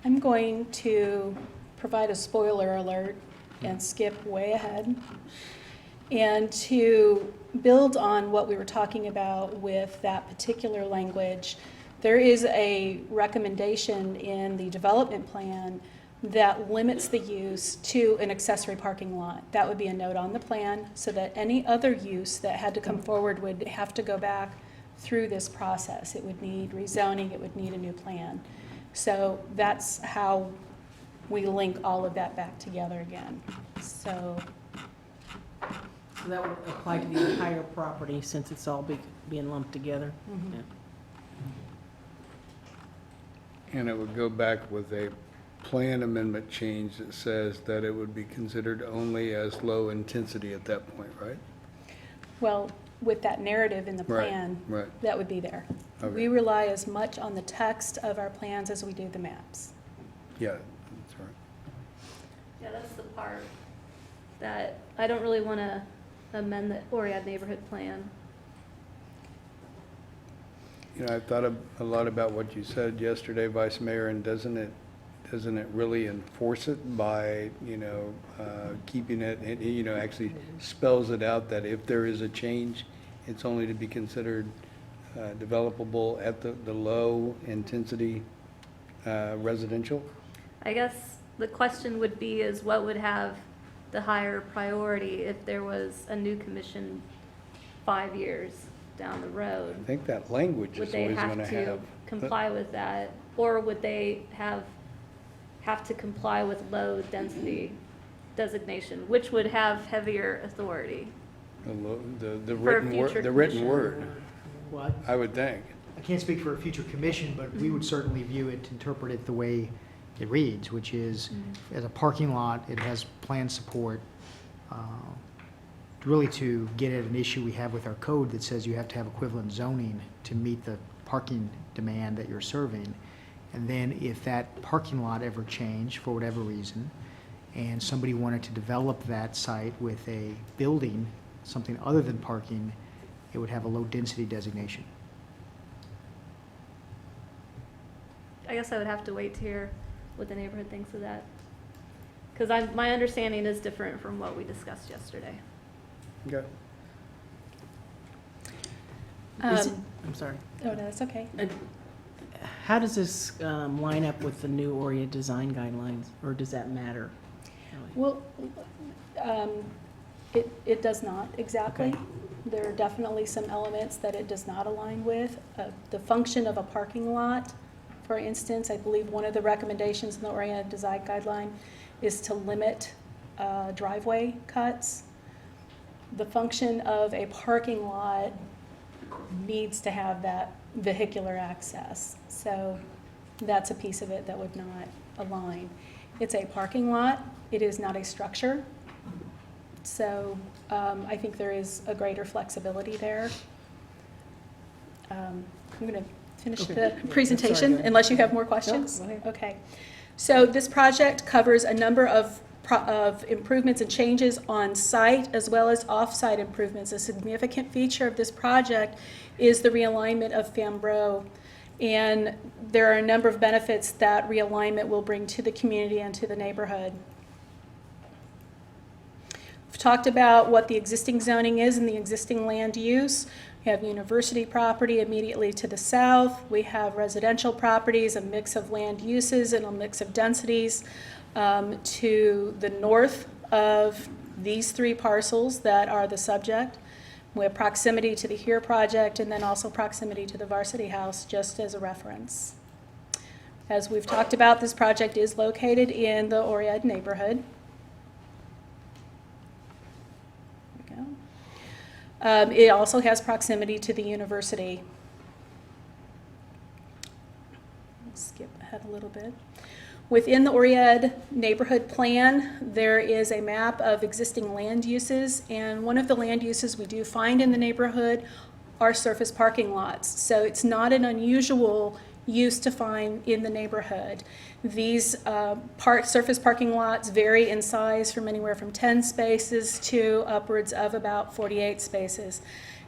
I'm going to provide a spoiler alert and skip way ahead. And to build on what we were talking about with that particular language, there is a recommendation in the development plan that limits the use to an accessory parking lot. That would be a note on the plan so that any other use that had to come forward would have to go back through this process. It would need rezoning, it would need a new plan. So that's how we link all of that back together again. So that would apply to the entire property since it's all being lumped together. Mhm. Yeah. And it would go back with a plan amendment change that says that it would be considered only as low intensity at that point, right? well, with that narrative in the Right, plan, right. that would be there. Okay. We rely as much on the text of our plans as we do the maps. Yeah, that's right. Yeah, that's the part that I don't really want to amend the Oriad neighborhood plan. I thought a lot about what you said yesterday, Vice Mayor, and doesn't doesn't it really enforce it by, keeping it, actually spells it out that if there is a change, it's only to be considered developable at the low intensity residential? I guess the question would be is what would have the higher priority if there was a new commission 5 years down the road? I think that language Would is they always have going to to have. comply with that? Or would they have to comply with low density designation, which would have heavier authority? The For a written future word, the written commission. word, Well, I would think. I can't speak for a future commission, but we would certainly view it, interpret it the way it reads, which is, as a parking lot, it has plan support, really to get at an issue we have with our code that says you have to have equivalent zoning to meet the parking demand that you're serving. And then if that parking lot ever changed for whatever reason, and somebody wanted to develop that site with a building, something other than parking, it would have a low-density designation. I guess I would have to wait to hear what the neighborhood thinks of that. Because my understanding is different from what we discussed yesterday. Okay. Is it- I'm sorry. Oh, no, that's okay. How does this line up with the new ORIA design guidelines, or does that matter? Well, it does not exactly. Okay. There are definitely some elements that it does not align with. The function of a parking lot, for instance, I believe one of the recommendations in the ORIA design guideline is to limit driveway cuts. The function of a parking lot needs to have that vehicular access. So that's a piece of it that would not align. It's a parking lot. It is not a structure. So I think there is a greater flexibility there. I'm going to finish Okay. the Sorry, presentation go ahead. unless you have more questions. No, go ahead. Okay. So this project covers a number of improvements and changes on site as well as off-site improvements. A significant feature of this project is the realignment of Fambreau. And there are a number of benefits that realignment will bring to the community and to the neighborhood. We've talked about what the existing zoning is and the existing land use. We have university property immediately to the south. We have residential properties, a mix of land uses and a mix of densities to the north of these three parcels that are the subject. We have proximity to the HERE project and then also proximity to the Varsity House, just as a reference. As we've talked about, this project is located in the Oriad neighborhood. There we go. It also has proximity to the university. Skip ahead a little bit. Within the Oriad neighborhood plan, there is a map of existing land uses, and one of the land uses we do find in the neighborhood are surface parking lots. So it's not an unusual use to find in the neighborhood. These surface parking lots vary in size from anywhere from 10 spaces to upwards of about 48 spaces.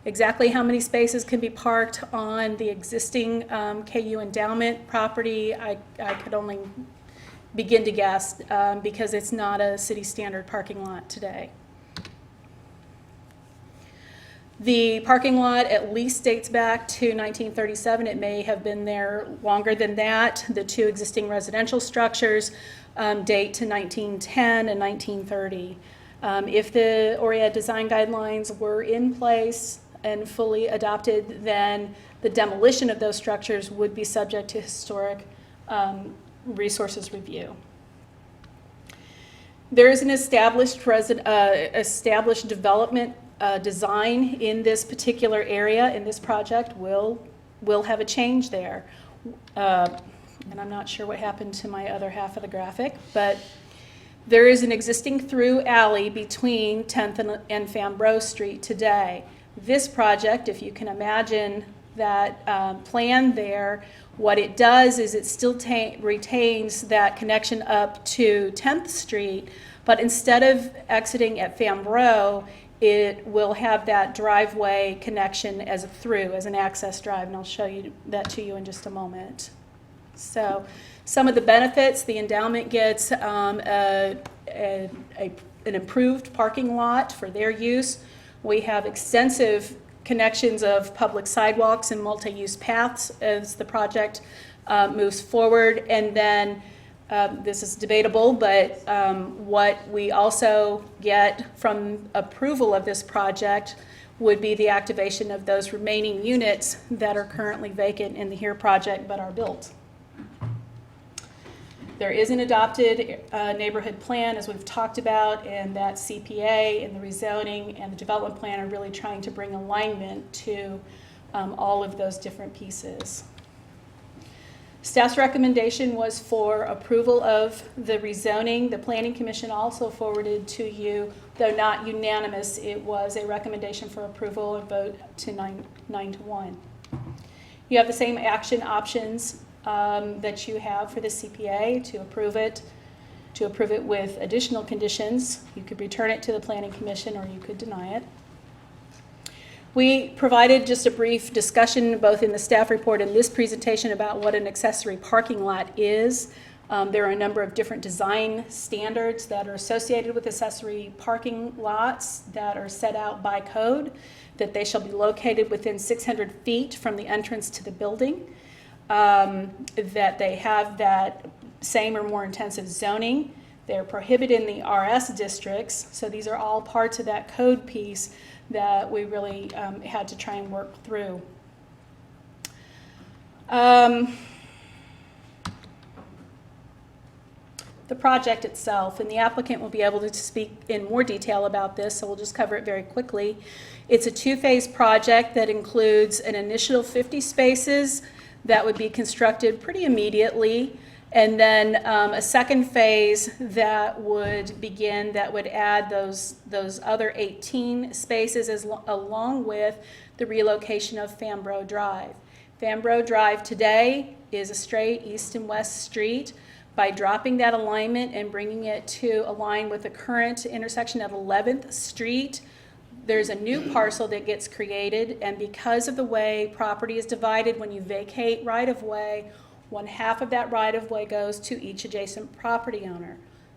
Exactly how many spaces can be parked on the existing KU endowment property, I could only begin to guess because it's not a city standard parking lot today. The parking lot at least dates back to 1937. It may have been there longer than that. The two existing residential structures date to 1910 and 1930. If the ORIA design guidelines were in place and fully adopted, then the demolition of those structures would be subject to historic resources review. There is an established development design in this particular area, and this project will have a change there. And I'm not sure what happened to my other half of the graphic, but there is an existing through alley between 10th and Fambreau Street today. This project, if you can imagine that plan there, what it does is it still retains that connection up to 10th Street, but instead of exiting at Fambreau, it will have that driveway connection as a through, as an access drive, and I'll show you that to you in just a moment. So some of the benefits, the endowment gets an improved parking lot for their use. We have extensive connections of public sidewalks and multi-use paths as the project moves forward. And then this is debatable, but what we also get from approval of this project would be the activation of those remaining units that are currently vacant in the HERE project but are built. There is an adopted neighborhood plan, as we've talked about, and that CPA and the rezoning and the development plan are really trying to bring alignment to all of those different pieces. Staff's recommendation was for approval of the rezoning. The Planning Commission also forwarded to you, though not unanimous, it was a recommendation for approval, a vote to 9-1. You have the same action options that you have for the CPA to approve it with additional conditions. You could return it to the Planning Commission or you could deny it. We provided just a brief discussion both in the staff report and this presentation about what an accessory parking lot is. There are a number of different design standards that are associated with accessory parking lots that are set out by code, that they shall be located within 600 feet from the entrance to the building, that they have that same or more intensive zoning. They're prohibited in the RS districts, so these are all parts of that code piece that we really had to try and work through. The project itself, and the applicant will be able to speak in more detail about this, so we'll just cover it very quickly. It's a two-phase project that includes an initial 50 spaces that would be constructed pretty immediately, and then a second phase that would begin, that would add those other 18 spaces along with the relocation of Fambro Drive. Fambro Drive today is a straight east and west street. By dropping that alignment and bringing it to align with the current intersection at 11th Street, there's a new parcel that gets created, and because of the way property is divided when you vacate right-of-way, one half of that right-of-way goes to each adjacent property owner.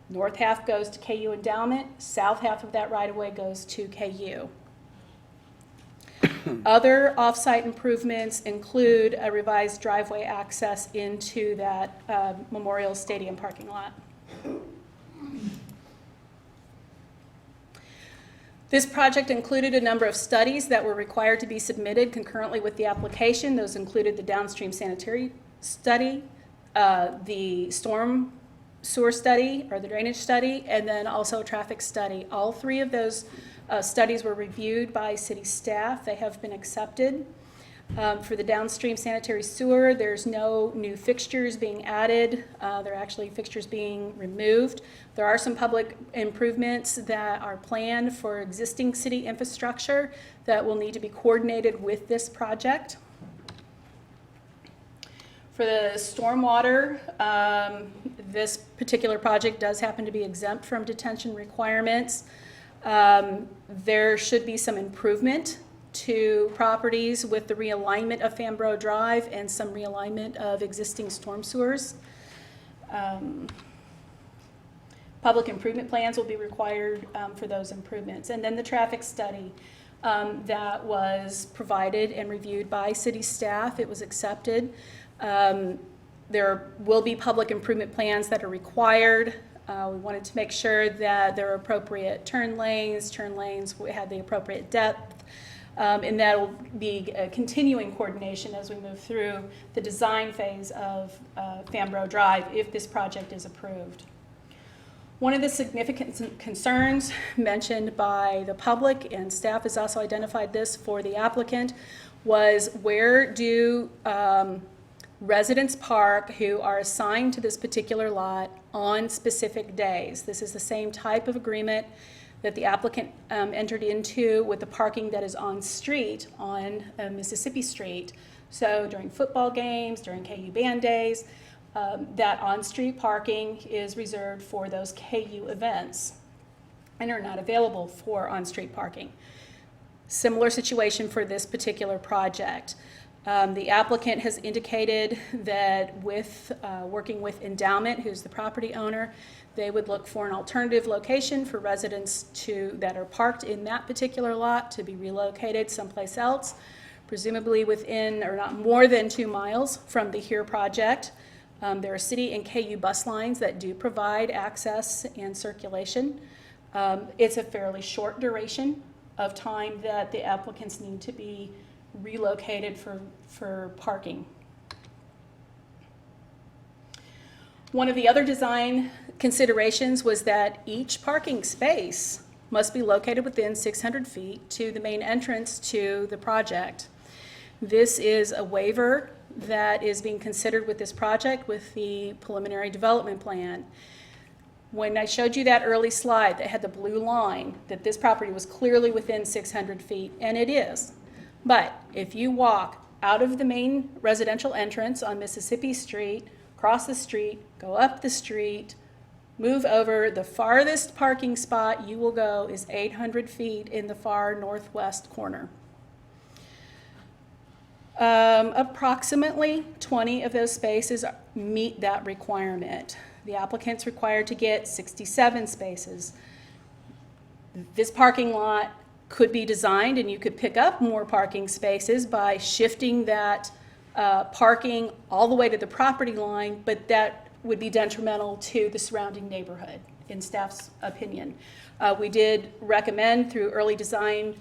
North half goes to KU Endowment, south half of that right-of-way goes to KU. Other off-site improvements include a revised driveway access into that Memorial Stadium parking lot. This project included a number of studies that were required to be submitted concurrently with the application. Those included the downstream sanitary study, the storm sewer study or the drainage study, and then also a traffic study. All three of those studies were reviewed by city staff. They have been accepted. For the downstream sanitary sewer, there's no new fixtures being added. There are actually fixtures being removed. There are some public improvements that are planned for existing city infrastructure that will need to be coordinated with this project. For the stormwater, this particular project does happen to be exempt from detention requirements. There should be some improvement to properties with the realignment of Fambro Drive and some realignment of existing storm sewers. Public improvement plans will be required for those improvements. And then the traffic study that was provided and reviewed by city staff, it was accepted. There will be public improvement plans that are required. We wanted to make sure that there are appropriate turn lanes had the appropriate depth, and that will be a continuing coordination as we move through the design phase of Fambro Drive if this project is approved. One of the significant concerns mentioned by the public, and staff has also identified this for the applicant, was where do residents park who are assigned to this particular lot on specific days. This is the same type of agreement that the applicant entered into with the parking that is on street on Mississippi Street. So during football games, during KU band days, that on-street parking is reserved for those KU events and are not available for on-street parking. Similar situation for this particular project. The applicant has indicated that with working with Endowment, who's the property owner, they would look for an alternative location for residents that are parked in that particular lot to be relocated someplace else, presumably within or not more than 2 miles from the HERE project. There are city and KU bus lines that do provide access and circulation. It's a fairly short duration of time that the applicants need to be relocated for parking. One of the other design considerations was that each parking space must be located within 600 feet to the main entrance to the project. This is a waiver that is being considered with this project with the preliminary development plan. When I showed you that early slide that had the blue line, that this property was clearly within 600 feet, and it is. But if you walk out of the main residential entrance on Mississippi Street, cross the street, go up the street, move over, the farthest parking spot you will go is 800 feet in the far northwest corner. Approximately 20 of those spaces meet that requirement. The applicant's required to get 67 spaces. This parking lot could be designed, and you could pick up more parking spaces by shifting that parking all the way to the property line, but that would be detrimental to the surrounding neighborhood, in staff's opinion. We did recommend through early design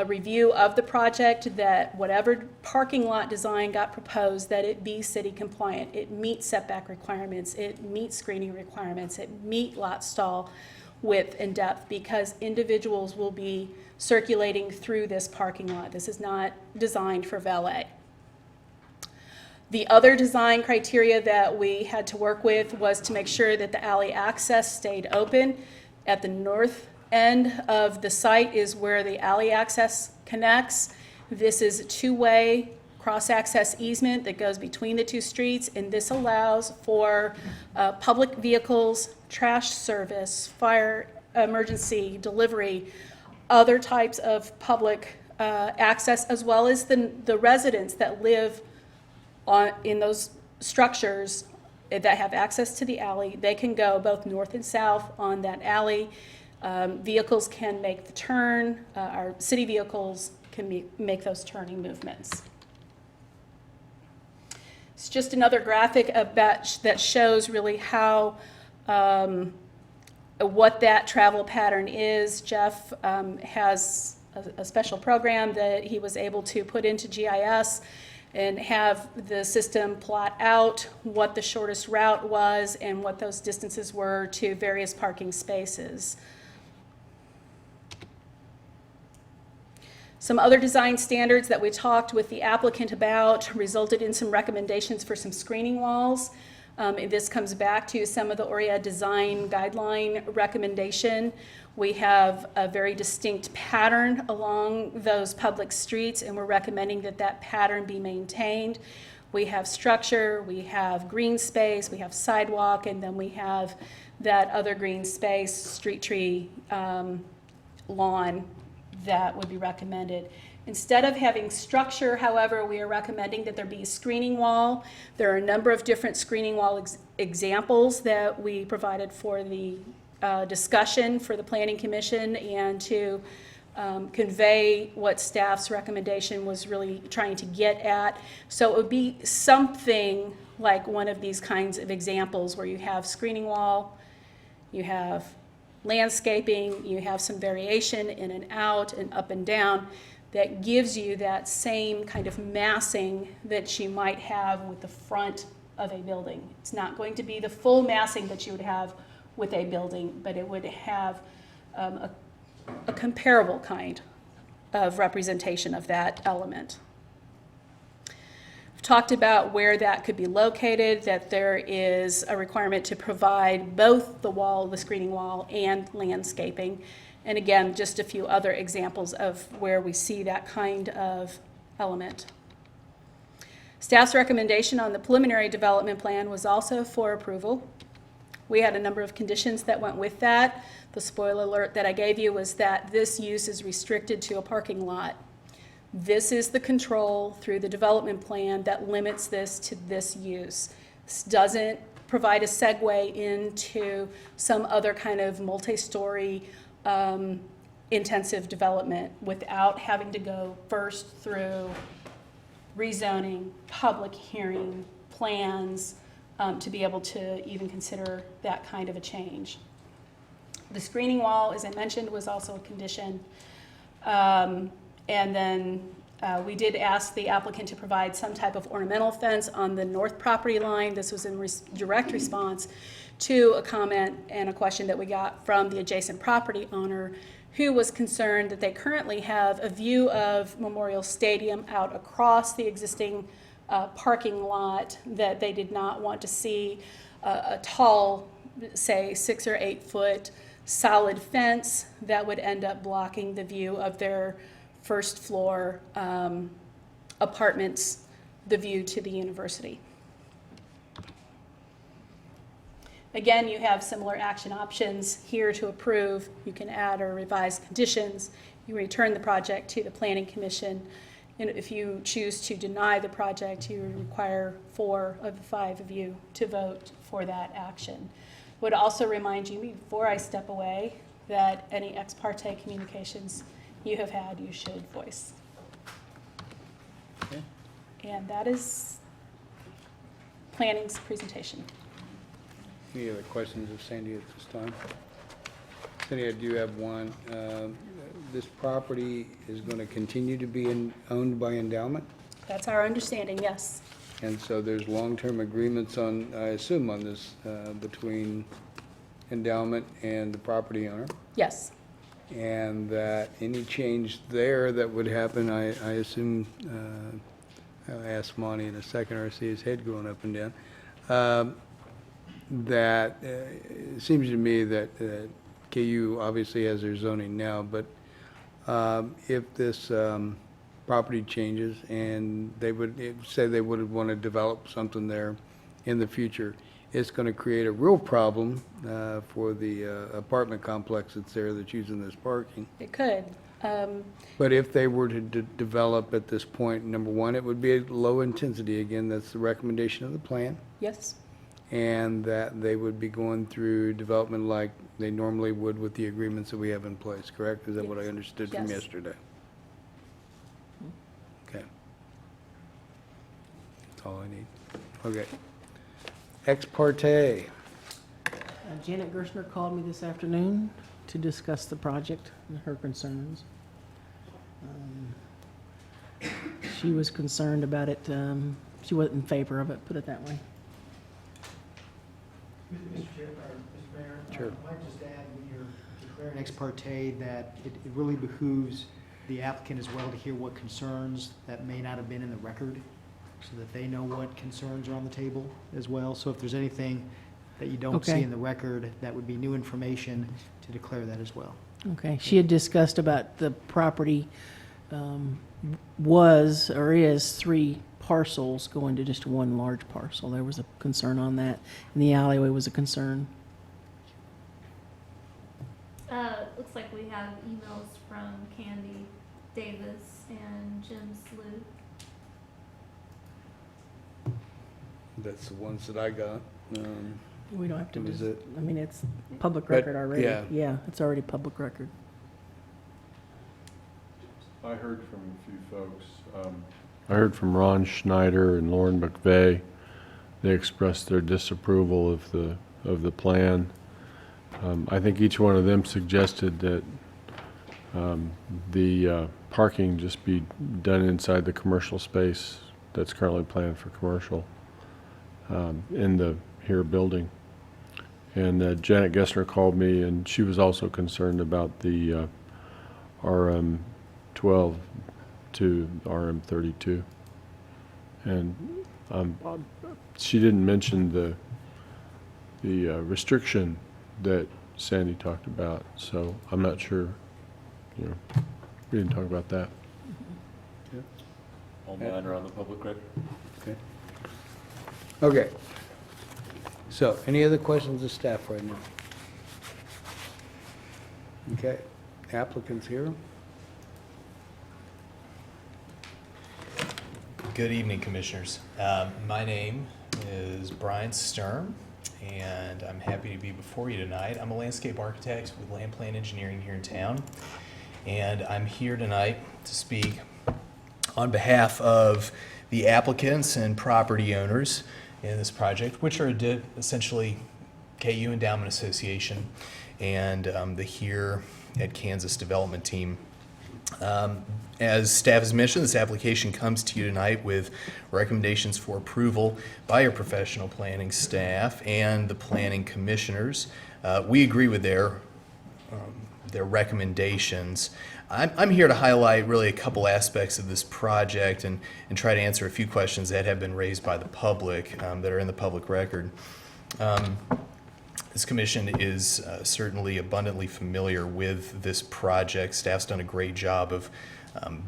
review of the project that whatever parking lot design got proposed, that it be city compliant. It meets setback requirements, it meets screening requirements, it meet lot stall width and depth, because individuals will be circulating through this parking lot. This is not designed for valet. The other design criteria that we had to work with was to make sure that the alley access stayed open. At the north end of the site is where the alley access connects. This is a two-way cross-access easement that goes between the two streets, and this allows for public vehicles, trash service, fire emergency delivery, other types of public access, as well as the residents that live in those structures that have access to the alley. They can go both north and south on that alley. Vehicles can make the turn. Our city vehicles can make those turning movements. It's just another graphic that shows really how what that travel pattern is. Jeff has a special program that he was able to put into GIS and have the system plot out what the shortest route was and what those distances were to various parking spaces. Some other design standards that we talked with the applicant about resulted in some recommendations for some screening walls. This comes back to some of the ORIA design guideline recommendation. We have a very distinct pattern along those public streets, and we're recommending that that pattern be maintained. We have structure, we have green space, we have sidewalk, and then we have that other green space, street tree, lawn that would be recommended. Instead of having structure, however, we are recommending that there be a screening wall. There are a number of different screening wall examples that we provided for the discussion for the Planning Commission and to convey what staff's recommendation was really trying to get at. So it would be something like one of these kinds of examples where you have screening wall, you have landscaping, you have some variation in and out and up and down that gives you that same kind of massing that you might have with the front of a building. It's not going to be the full massing that you would have with a building, but it would have a comparable kind of representation of that element. We've talked about where that could be located, that there is a requirement to provide both the wall, the screening wall, and landscaping. And again, just a few other examples of where we see that kind of element. Staff's recommendation on the preliminary development plan was also for approval. We had a number of conditions that went with that. The spoiler alert that I gave you was that this use is restricted to a parking lot. This is the control through the development plan that limits this to this use. This doesn't provide a segue into some other kind of multi-story intensive development without having to go first through rezoning, public hearing, plans, to be able to even consider that kind of a change. The screening wall, as I mentioned, was also a condition. And then we did ask the applicant to provide some type of ornamental fence on the north property line. This was in direct response to a comment and a question that we got from the adjacent property owner, who was concerned that they currently have a view of Memorial Stadium out across the existing parking lot, that they did not want to see a tall, say 6 or 8 foot solid fence that would end up blocking the view of their first floor apartments, the view to the university. Again, you have similar action options here to approve. You can add or revise conditions. You return the project to the Planning Commission. And if you choose to deny the project, you require 4 of the 5 of you to vote for that action. Would also remind you, before I step away, that any ex parte communications you have had, you should voice. Okay. And that is planning's presentation. Any other questions of Sandy at this time? Sandy, I do have one. This property is going to continue to be owned by endowment? That's our understanding, yes. And so there's long-term agreements on, I assume, on this between endowment and the property owner? Yes. And that any change there that would happen, I assume, I'll ask Monty in a second, or I see his head going up and down, that it seems to me that KU obviously has their zoning now, but if this property changes and they would say they would want to develop something there in the future, it's going to create a real problem for the apartment complex that's there that's using this parking. It could. But if they were to develop at this point, number one, it would be low intensity. Again, that's the recommendation of the plan. Yes. And that they would be going through development like they normally would with the agreements that we have in place, correct? Is that what I understood from Yes. yesterday? Okay. That's all I need. Okay. Ex parte. Janet Gerstner called me this afternoon to discuss the project and her concerns. She was concerned about it. She wasn't in favor of it, put it that way. Mr. Mayor? Sure. I might just add, when you're declaring ex parte, that it really behooves the applicant as well to hear what concerns that may not have been in the record, so that they know what concerns are on the table as well. So if there's anything that you don't see Okay. in the record, that would be new information, to declare that as well. Okay, she had discussed about the property was or is 3 parcels going to just one large parcel. There was a concern on that, and the alleyway was a concern. Looks like we have emails from Candy Davis and Jim Sloot. That's the ones that I got. We don't have to, Was it? I mean, it's public But, record already. yeah. Yeah, it's already public record. I heard from a few folks. I heard from Ron Schneider and Lauren McVeigh. They expressed their disapproval of the plan. I think each one of them suggested that the parking just be done inside the commercial space that's currently planned for commercial in the here building. And Janet Gessner called me, and she was also concerned about the RM 12 to RM 32. And she didn't mention the restriction that Sandy talked about, so I'm not sure, we didn't talk about that. All mine are on the public record. Okay. Okay. So, any other questions of staff right now? Okay. Applicants here? Good evening, Commissioners. My name is Brian Sturm, and I'm happy to be before you tonight. I'm a landscape architect with Land Plan Engineering here in town, and I'm here tonight to speak on behalf of the applicants and property owners in this project, which are essentially KU Endowment Association and the Here at Kansas Development Team. As staff has mentioned, this application comes to you tonight with recommendations for approval by your professional planning staff and the planning commissioners. We agree with their recommendations. I'm here to highlight really a couple aspects of this project and try to answer a few questions that have been raised by the public that are in the public record. This commission is certainly abundantly familiar with this project. Staff's done a great job of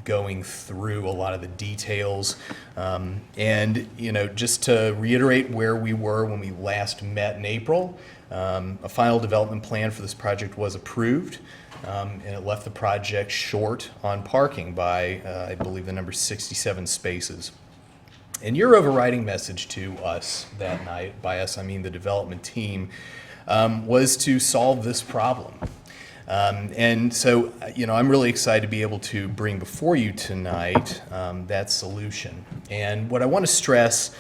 going through a lot of the details. And, you know, just to reiterate where we were when we last met in April, a final development plan for this project was approved, and it left the project short on parking by, I believe, the number 67 spaces. And your overriding message to us that night, by us I mean the development team, was to solve this problem. And so, you know, I'm really excited to be able to bring before you tonight that solution. And what I want to stress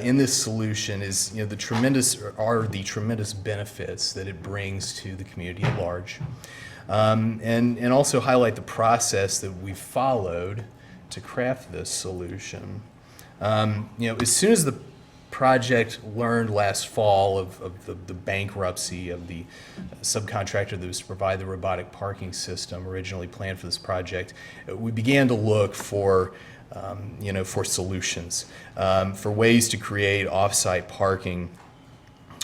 in this solution is, you know, the tremendous benefits that it brings to the community at large, and also highlight the process that we've followed to craft this solution. You know, as soon as the project learned last fall of the bankruptcy of the subcontractor that was to provide the robotic parking system originally planned for this project, we began to look for you know, for solutions, for ways to create off-site parking,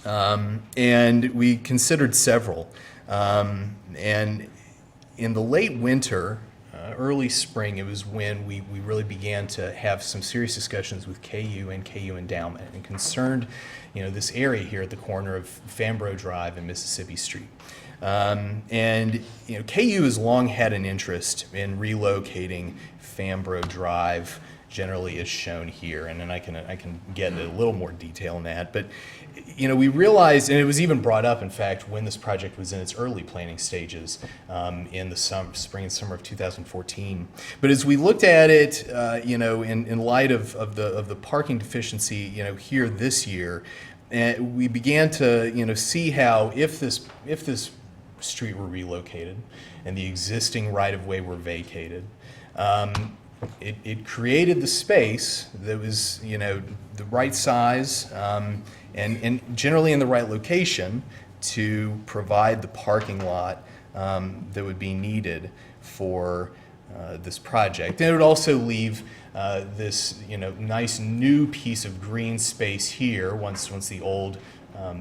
and we considered several. And in the late winter, early spring, it was when we really began to have some serious discussions with KU and KU Endowment, and concerned, you know, this area here at the corner of Fambro Drive and Mississippi Street. And, you know, KU has long had an interest in relocating Fambro Drive, generally as shown here, and then I can get into a little more detail in that. But, you know, we realized, and it was even brought up, in fact, when this project was in its early planning stages in the spring and summer of 2014. But as we looked at it, you know, in light of the parking deficiency, you know, here this year, we began to, you know, see how if this street were relocated and the existing right-of-way were vacated, it created the space that was, you know, the right size and generally in the right location to provide the parking lot that would be needed for this project. And it would also leave this, you know, nice new piece of green space here once the old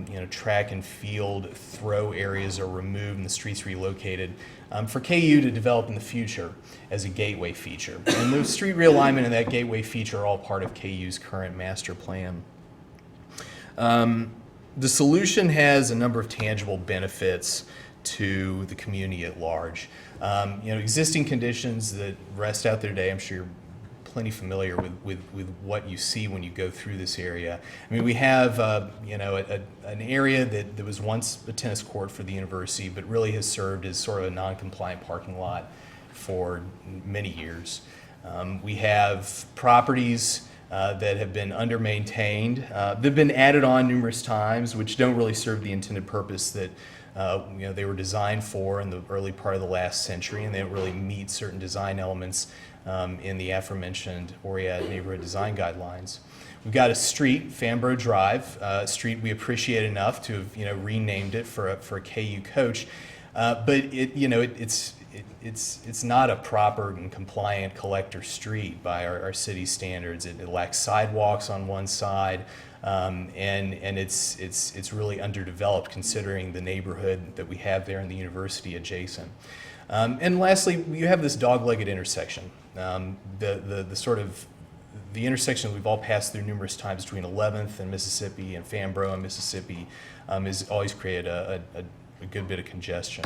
you know, track and field throw areas are removed and the streets relocated, for KU to develop in the future as a gateway feature. And the street realignment and that gateway feature are all part of KU's current master plan. The solution has a number of tangible benefits to the community at large. You know, existing conditions that rest out there today, I'm sure you're plenty familiar with what you see when you go through this area. I mean, we have, you know, an area that was once a tennis court for the university, but really has served as sort of a non-compliant parking lot for many years. We have properties that have been under-maintained. They've been added on numerous times, which don't really serve the intended purpose that you know, they were designed for in the early part of the last century, and they don't really meet certain design elements in the aforementioned ORIAD neighborhood design guidelines. We've got a street, Fambro Drive, a street we appreciate enough to have, you know, renamed it for a KU coach, but it, you know, it's not a proper and compliant collector street by our city standards. It lacks sidewalks on one side, and it's really underdeveloped considering the neighborhood that we have there and the university adjacent. And lastly, you have this dog-legged intersection. The sort of the intersection we've all passed through numerous times between 11th and Mississippi and Fambro and Mississippi has always created a good bit of congestion.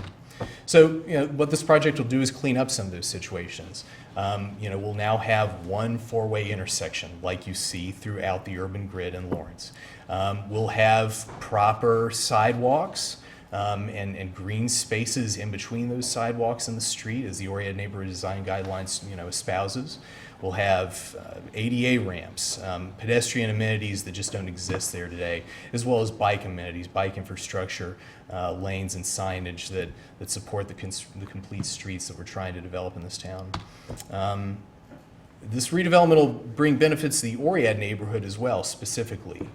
So, what this project will do is clean up some of those situations. We'll now have one four-way intersection like you see throughout the urban grid in Lawrence. We'll have proper sidewalks and green spaces in between those sidewalks and the street as the Oriad Neighborhood Design Guidelines espouses. We'll have ADA ramps, pedestrian amenities that just don't exist there today, as well as bike amenities, bike infrastructure, lanes and signage that support the complete streets that we're trying to develop in this town. This redevelopment will bring benefits to the Oriad neighborhood as well, specifically.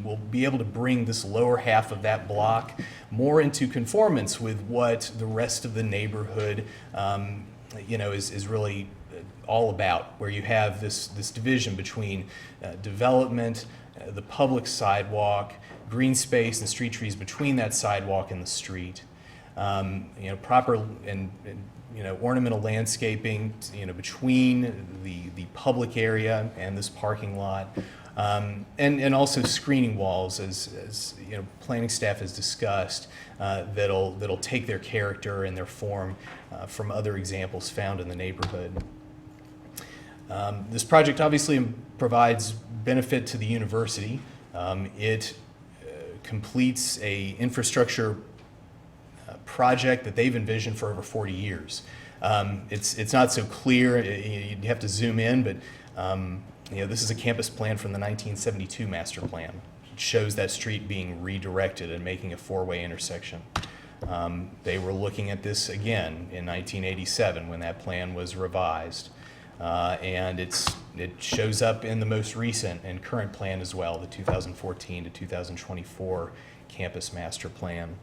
We'll be able to bring this lower half of that block more into conformance with what the rest of the neighborhood, is really all about, where you have this division between development, the public sidewalk, green space and street trees between that sidewalk and the street, proper and ornamental landscaping, between the public area and this parking lot, and also screening walls, as planning staff has discussed, that'll take their character and their form from other examples found in the neighborhood. This project obviously provides benefit to the university. It completes a infrastructure project that they've envisioned for over 40 years. It's not so clear, you'd have to zoom in, but this is a campus plan from the 1972 master plan. It shows that street being redirected and making a four-way intersection. They were looking at this again in 1987 when that plan was revised. And it shows up in the most recent and current plan as well, the 2014 to 2024 campus master plan.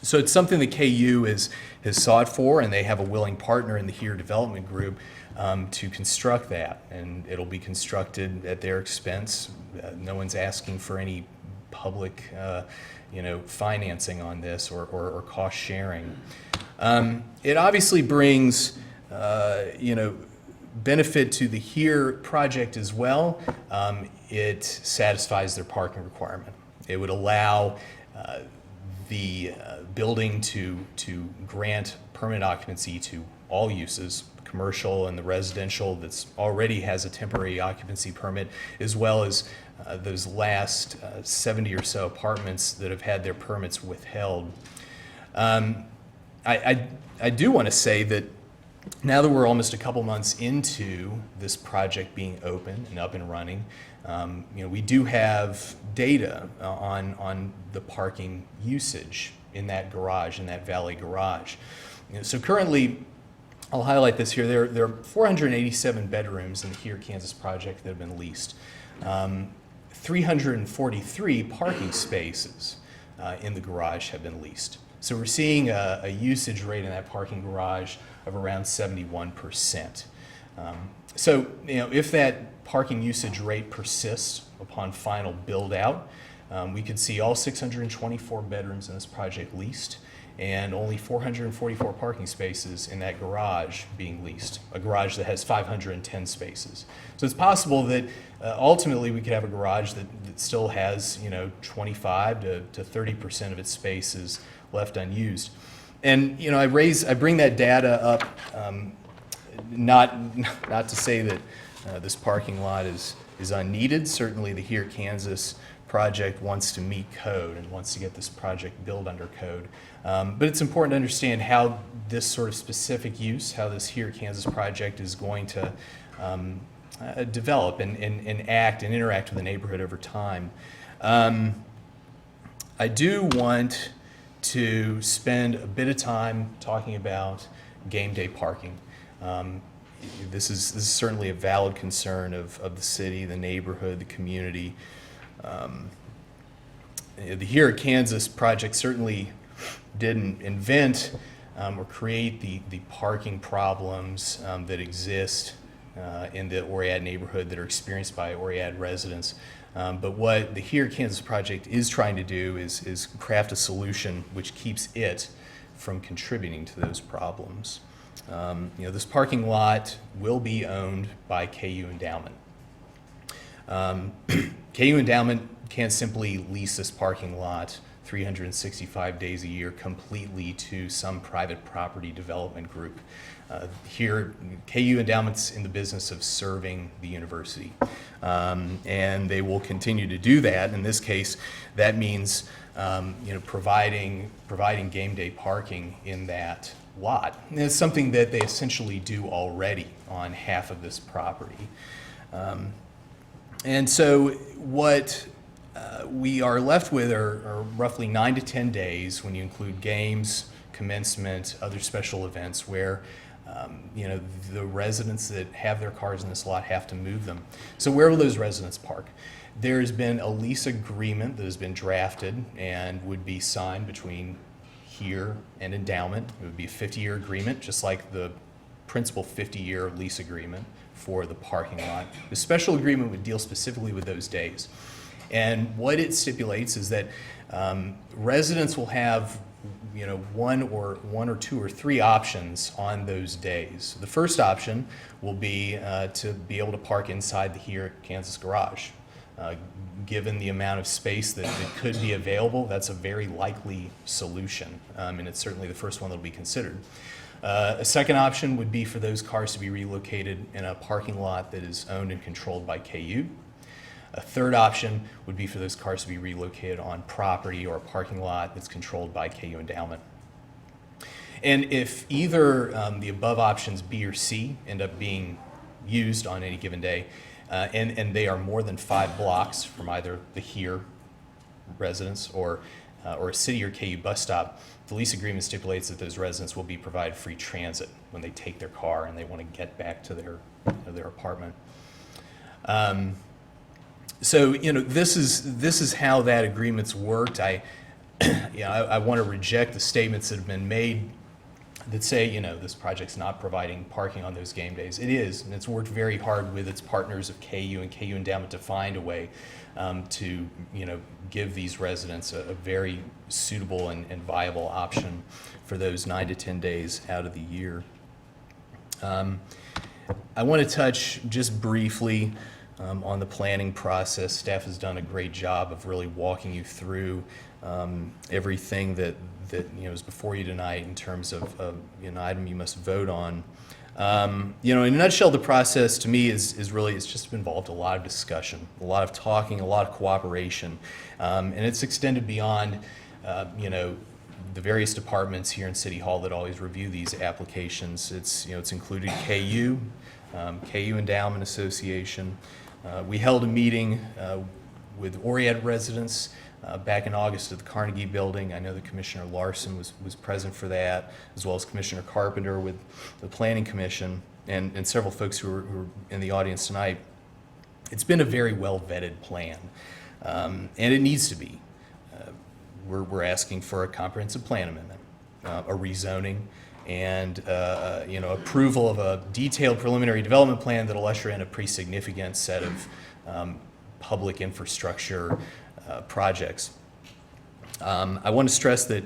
So it's something that KU has sought for, and they have a willing partner in the HERE Development Group to construct that, and it'll be constructed at their expense. No one's asking for any public financing on this or cost sharing. It obviously brings benefit to the HERE project as well. It satisfies their parking requirement. It would allow the building to grant permanent occupancy to all uses, commercial and the residential that's already has a temporary occupancy permit, as well as those last 70 or so apartments that have had their permits withheld. I do want to say that now that we're almost a couple months into this project being open and up and running, we do have data on the parking usage in that garage, in that Valley garage. So currently, I'll highlight this here, there are 487 bedrooms in the HERE Kansas project that have been leased. 343 parking spaces in the garage have been leased. So we're seeing a usage rate in that parking garage of around 71%. So, if that parking usage rate persists upon final build out, we could see all 624 bedrooms in this project leased and only 444 parking spaces in that garage being leased, a garage that has 510 spaces. So it's possible that ultimately we could have a garage that still has 25 to 30% of its spaces left unused. And I bring that data up not to say that this parking lot is unneeded. Certainly the HERE Kansas project wants to meet code and wants to get this project built under code. But it's important to understand how this sort of specific use, how this HERE Kansas project is going to develop and act and interact with the neighborhood over time. I do want to spend a bit of time talking about game day parking. This is certainly a valid concern of the city, the neighborhood, the community. The HERE Kansas project certainly didn't invent or create the parking problems that exist in the Oriad neighborhood that are experienced by Oriad residents. But what the HERE Kansas project is trying to do is craft a solution which keeps it from contributing to those problems. This parking lot will be owned by KU Endowment. KU Endowment can't simply lease this parking lot 365 days a year completely to some private property development group. Here, KU Endowment's in the business of serving the university, and they will continue to do that. In this case, that means providing game day parking in that lot. And it's something that they essentially do already on half of this property. And so what we are left with are roughly 9 to 10 days when you include games, commencement, other special events where the residents that have their cars in this lot have to move them. So where will those residents park? There's been a lease agreement that has been drafted and would be signed between here and Endowment. It would be a 50-year agreement, just like the principal 50-year lease agreement for the parking lot. The special agreement would deal specifically with those days. And what it stipulates is that residents will have one or two or three options on those days. The first option will be to be able to park inside the here Kansas garage. Given the amount of space that could be available, that's a very likely solution, and it's certainly the first one that will be considered. A second option would be for those cars to be relocated in a parking lot that is owned and controlled by KU. A third option would be for those cars to be relocated on property or a parking lot that's controlled by KU Endowment. And if either the above options B or C end up being used on any given day, and they are more than 5 blocks from either the here residence or a city or KU bus stop, the lease agreement stipulates that those residents will be provided free transit when they take their car and they want to get back to their apartment. So this is how that agreement's worked. I want to reject the statements that have been made that say this project's not providing parking on those game days. It is, and it's worked very hard with its partners of KU and KU Endowment to find a way to give these residents a very suitable and viable option for those 9 to 10 days out of the year. I want to touch just briefly on the planning process. Staff has done a great job of really walking you through everything that is before you tonight in terms of an item you must vote on. In a nutshell, the process to me is really, it's just involved a lot of discussion, a lot of talking, a lot of cooperation, and it's extended beyond the various departments here in City Hall that always review these applications. It's included KU, KU Endowment Association. We held a meeting with Oriad residents back in August at the Carnegie Building. I know that Commissioner Larson was present for that, as well as Commissioner Carpenter with the Planning Commission and several folks who are in the audience tonight. It's been a very well vetted plan, and it needs to be. We're asking for a comprehensive plan amendment, a rezoning, and approval of a detailed preliminary development plan that will usher in a pretty significant set of public infrastructure projects. I want to stress that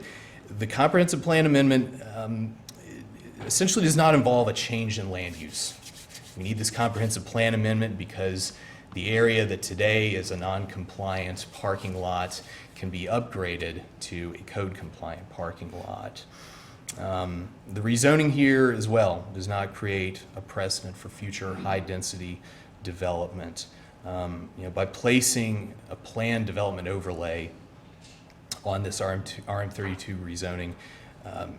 the comprehensive plan amendment essentially does not involve a change in land use. We need this comprehensive plan amendment because the area that today is a non-compliant parking lot can be upgraded to a code-compliant parking lot. The rezoning here as well does not create a precedent for future high-density development. By placing a planned development overlay on this RM32 rezoning,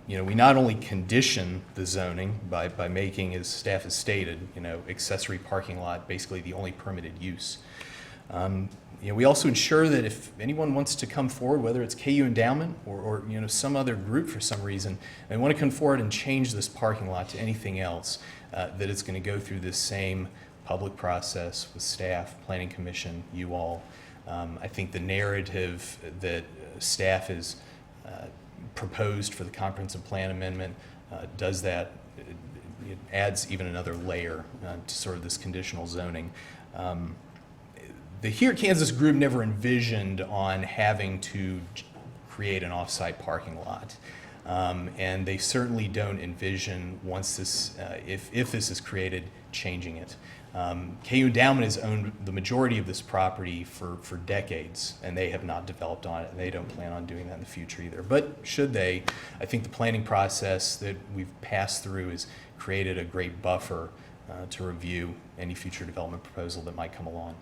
we not only condition the zoning by making, as staff has stated, accessory parking lot basically the only permitted use. We also ensure that if anyone wants to come forward, whether it's KU Endowment or some other group for some reason, they want to come forward and change this parking lot to anything else, that it's going to go through this same public process with staff, Planning Commission, you all. I think the narrative that staff has proposed for the comprehensive plan amendment does that. It adds even another layer to sort of this conditional zoning. The Here Kansas group never envisioned on having to create an off-site parking lot. And they certainly don't envision once this, if this is created, changing it. KU Endowment has owned the majority of this property for decades, and they have not developed on it, and they don't plan on doing that in the future either. But should they, I think the planning process that we've passed through has created a great buffer to review any future development proposal that might come along.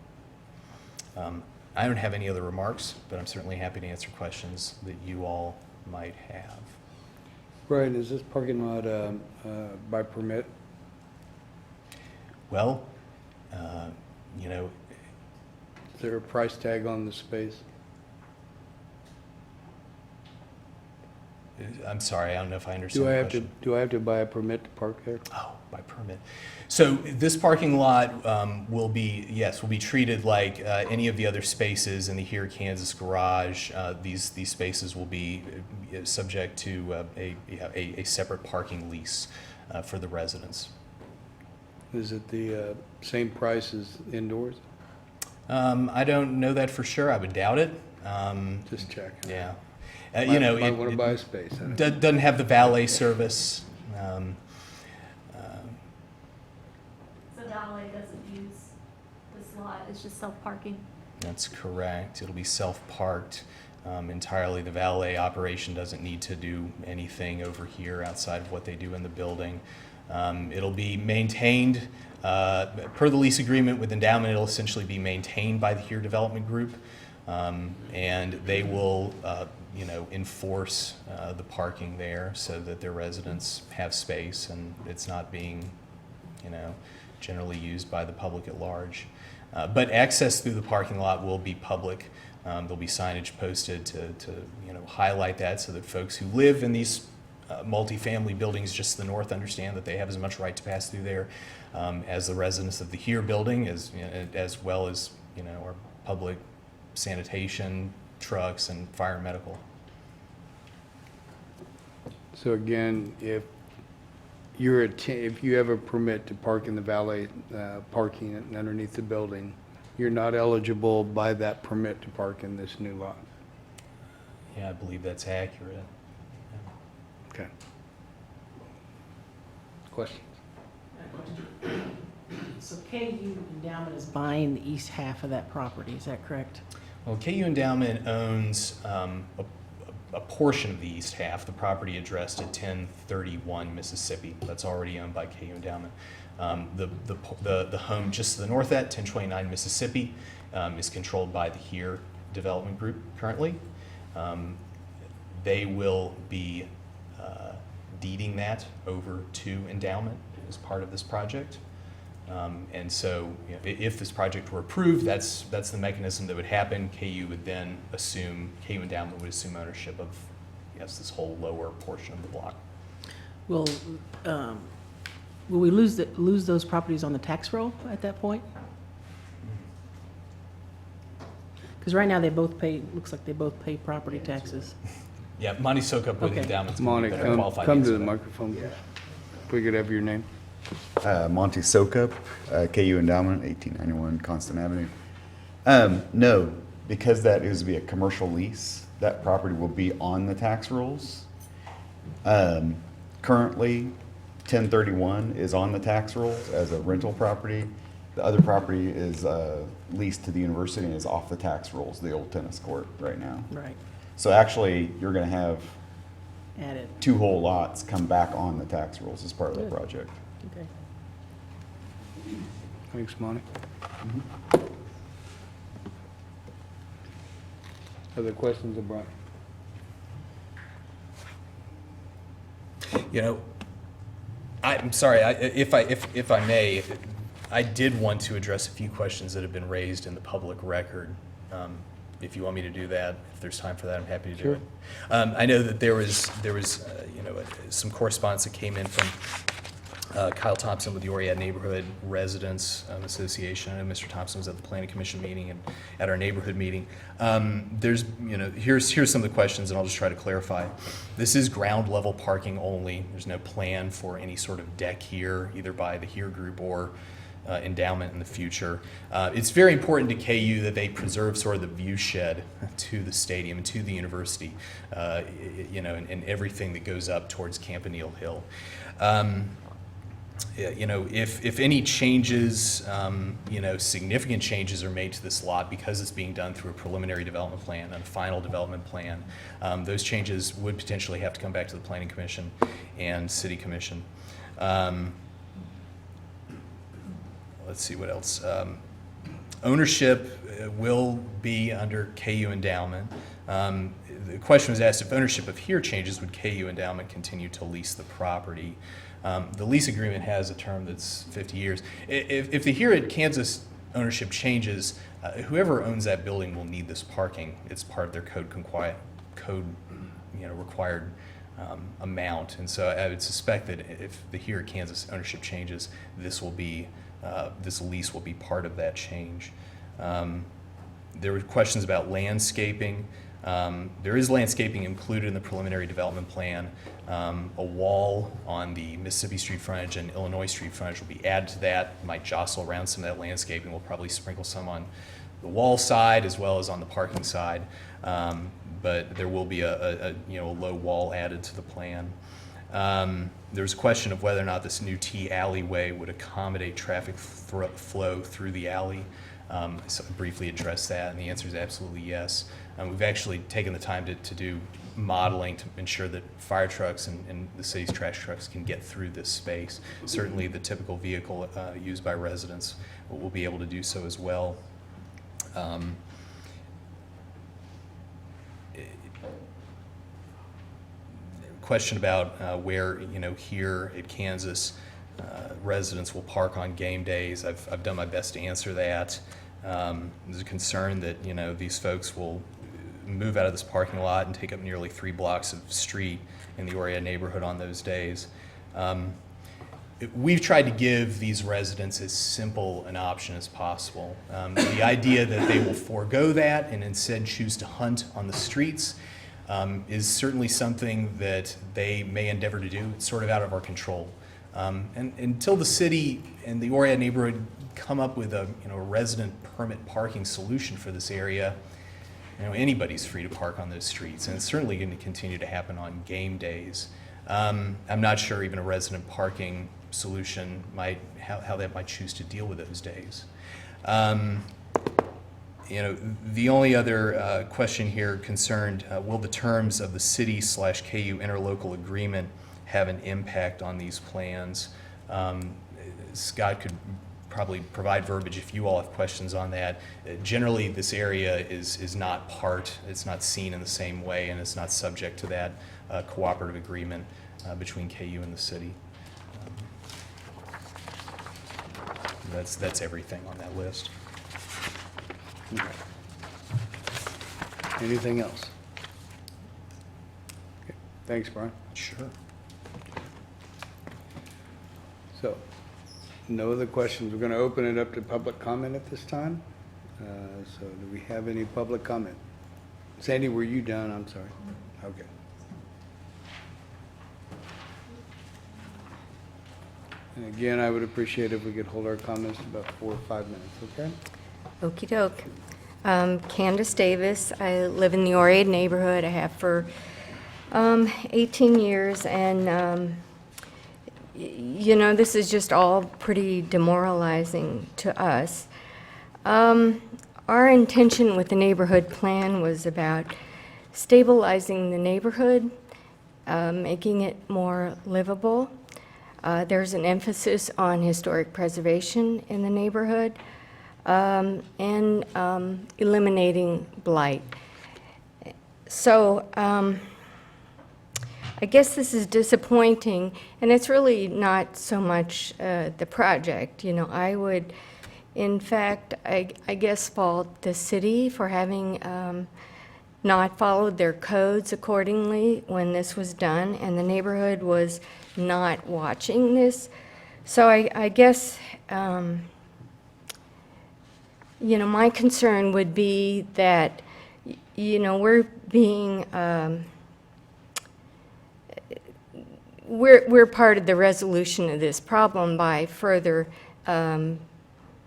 I don't have any other remarks, but I'm certainly happy to answer questions that you all might have. Brian, is this parking lot by permit? Well, you know, Is there a price tag on the space? I'm sorry, I don't know if I understand the question. Do I have to buy a permit to park there? Oh, by permit. So this parking lot will be treated like any of the other spaces in the Here Kansas garage. These spaces will be subject to a separate parking lease for the residents. Is it the same price as indoors? I don't know that for sure. I would doubt it. Just checking. Yeah. Might want to buy a space. Doesn't have the valet service. So valet doesn't use this lot, it's just self-parking. That's correct. It'll be self-parked entirely. The valet operation doesn't need to do anything over here outside of what they do in the building. It'll be maintained, per the lease agreement with Endowment, it'll essentially be maintained by the Here Development Group. And they will, enforce the parking there so that their residents have space and it's not being, generally used by the public at large. But access through the parking lot will be public. There'll be signage posted to highlight that so that folks who live in these multifamily buildings just to the north understand that they have as much right to pass through there as the residents of the Here building, as well as our public sanitation, trucks, and fire and medical. So again, if you have a permit to park in the valet parking underneath the building, you're not eligible by that permit to park in this new lot. Yeah, I believe that's accurate. Okay. Questions? So KU Endowment is buying the east half of that property, is that correct? Well, KU Endowment owns a portion of the east half, the property addressed at 1031 Mississippi. That's already owned by KU Endowment. The home just to the north of that, 1029 Mississippi, is controlled by the Here Development Group currently. They will be deeding that over to Endowment as part of this project. And so, if this project were approved, that's the mechanism that would happen. KU Endowment would assume ownership of, this whole lower portion of the block. Will we lose those properties on the tax roll at that point? Because right now looks like they both pay property taxes. Yeah, Monty Sokup with Okay. Endowment's Monty, better qualified. come answer to the that. microphone. If we could have your name. Monty Sokup, KU Endowment, 1891 Constant Avenue. No, because that is to be a commercial lease, that property will be on the tax rolls. Currently, 1031 is on the tax rolls as a rental property. The other property is leased to the university and is off the tax rolls, the old tennis court right now. Right. So actually, you're going to have Added. 2 whole lots come back on the tax rolls as part of that project. Okay. Thanks, Monty. Other questions of Brian? I'm sorry, if I may, I did want to address a few questions that have been raised in the public record. If you want me to do that, if there's time for that, I'm happy to do it. I know that there was some correspondence that came in from Kyle Thompson with the Oriad Neighborhood Residents Association. I know Mr. Thompson was at the Planning Commission meeting and at our neighborhood meeting. Here's some of the questions, and I'll just try to clarify. This is ground level parking only. There's no plan for any sort of deck here, either by the Here Group or Endowment in the future. It's very important to KU that they preserve sort of the view shed to the stadium and to the university, and everything that goes up towards Campanile Hill. yeah, you know, if any changes, you know, significant changes are made to this lot because it's being done through a preliminary development plan and a final development plan, those changes would potentially have to come back to the Planning Commission and City Commission. Let's see what else. Ownership will be under KU endowment. The question was asked if ownership of here changes, would KU endowment continue to lease the property? The lease agreement has a term that's 50 years. If the here at Kansas ownership changes, whoever owns that building will need this parking. It's part of their code required amount. And so I would suspect that if the here at Kansas ownership changes, this lease will be part of that change. There were questions about landscaping. There is landscaping included in the preliminary development plan. A wall on the Mississippi Street frontage and Illinois Street frontage will be added to that. It might jostle around some of that landscaping. We'll probably sprinkle some on the wall side as well as on the parking side. But there will be a low wall added to the plan. There's a question of whether or not this new T alleyway would accommodate traffic flow through the alley. So I briefly addressed that, and the answer is absolutely yes. We've actually taken the time to do modeling to ensure that fire trucks and the city's trash trucks can get through this space. Certainly the typical vehicle used by residents will be able to do so as well. Question about where, here at Kansas, residents will park on game days. I've done my best to answer that. There's a concern that, these folks will move out of this parking lot and take up nearly 3 blocks of street in the Oread neighborhood on those days. We've tried to give these residents as simple an option as possible. The idea that they will forego that and instead choose to hunt on the streets is certainly something that they may endeavor to do. It's sort of out of our control. And until the city and the Oread neighborhood come up with a resident permit parking solution for this area, anybody's free to park on those streets, and it's certainly going to continue to happen on game days. I'm not sure even a resident parking solution how that might choose to deal with those days. The only other question here concerned, will the terms of the city/KU interlocal agreement have an impact on these plans? Scott could probably provide verbiage if you all have questions on that. Generally, this area is not it's not seen in the same way, and it's not subject to that cooperative agreement between KU and the city. That's everything on that list. Okay. Anything else? Okay. Thanks, Brian. Sure. So, no other questions. We're going to open it up to public comment at this time. So do we have any public comment? Sandy, were you done? I'm sorry. Okay. And again, I would appreciate if we could hold our comments to about 4 or 5 minutes, okay? Okey doke. Candace Davis. I live in the Oread neighborhood. I have for 18 years, and this is just all pretty demoralizing to us. Our intention with the neighborhood plan was about stabilizing the neighborhood, making it more livable. There's an emphasis on historic preservation in the neighborhood, and eliminating blight. So I guess this is disappointing, and it's really not so much the project. I would, in fact, I guess fault the city for having not followed their codes accordingly when this was done, and the neighborhood was not watching this. So I guess, my concern would be that, we're being, we're part of the resolution of this problem by further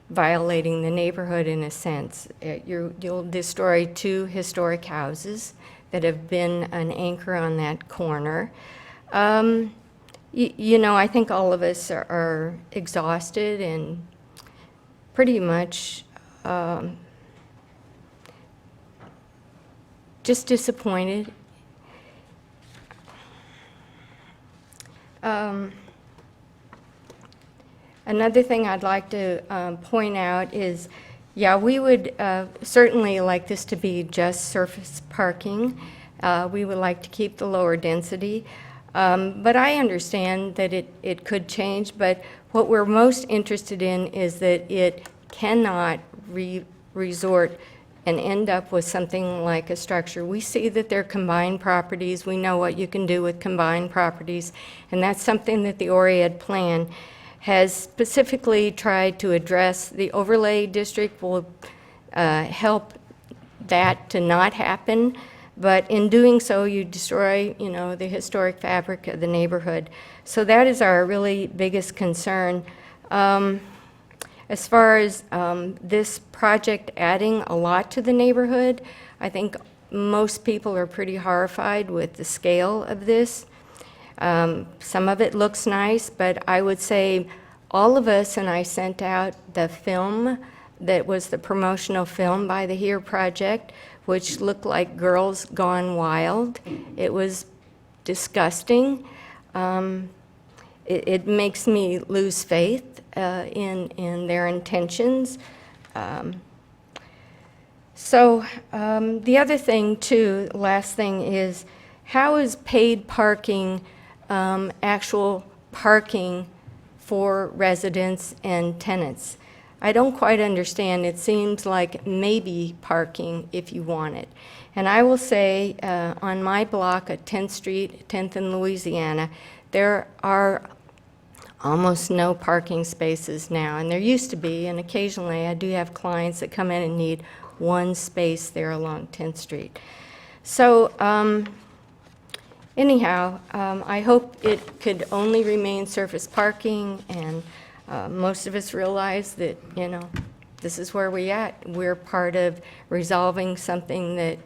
violating the neighborhood in a sense. You'll destroy 2 historic houses that have been an anchor on that corner. You know, I think all of us are exhausted and pretty much just disappointed. Another thing I'd like to point out is, yeah, we would certainly like this to be just surface parking. We would like to keep the lower density. But I understand that it could change, but what we're most interested in is that it cannot resort and end up with something like a structure. We see that they're combined properties. We know what you can do with combined properties, and that's something that the ORIAD plan has specifically tried to address. The overlay district will help that to not happen, but in doing so, you destroy, you know, the historic fabric of the neighborhood. So that is our really biggest concern. As far as this project adding a lot to the neighborhood, I think most people are pretty horrified with the scale of this. Some of it looks nice, but I would say all of us, and I sent out the film that was the promotional film by the HERE project, which looked like Girls Gone Wild. It was disgusting. It makes me lose faith in their intentions. The other thing too, last thing is, how is paid parking actual parking for residents and tenants? I don't quite understand. It seems like maybe parking if you want it. And I will say, on my block at 10th Street, 10th and Louisiana, there are almost no parking spaces now, and there used to be, and occasionally I do have clients that come in and need one space there along 10th Street. So anyhow, I hope it could only remain surface parking, and most of us realize that, you know, this is where we're at. We're part of resolving something that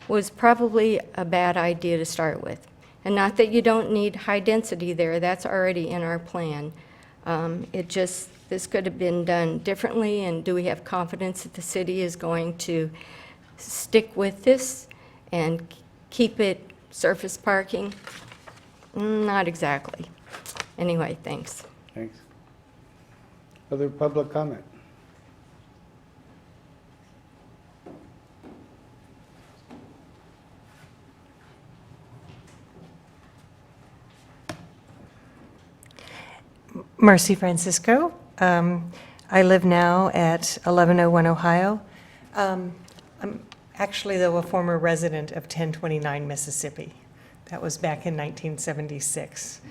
was probably a bad idea to start with. And not that you don't need high density there, that's already in our plan. This could have been done differently, and do we have confidence that the city is going to stick with this and keep it surface parking? Not exactly. Anyway, thanks. Thanks. Other public comment? Marcy Francisco. I live now at 1101 Ohio. I'm actually, though, a former resident of 1029 Mississippi. That was back in 1976.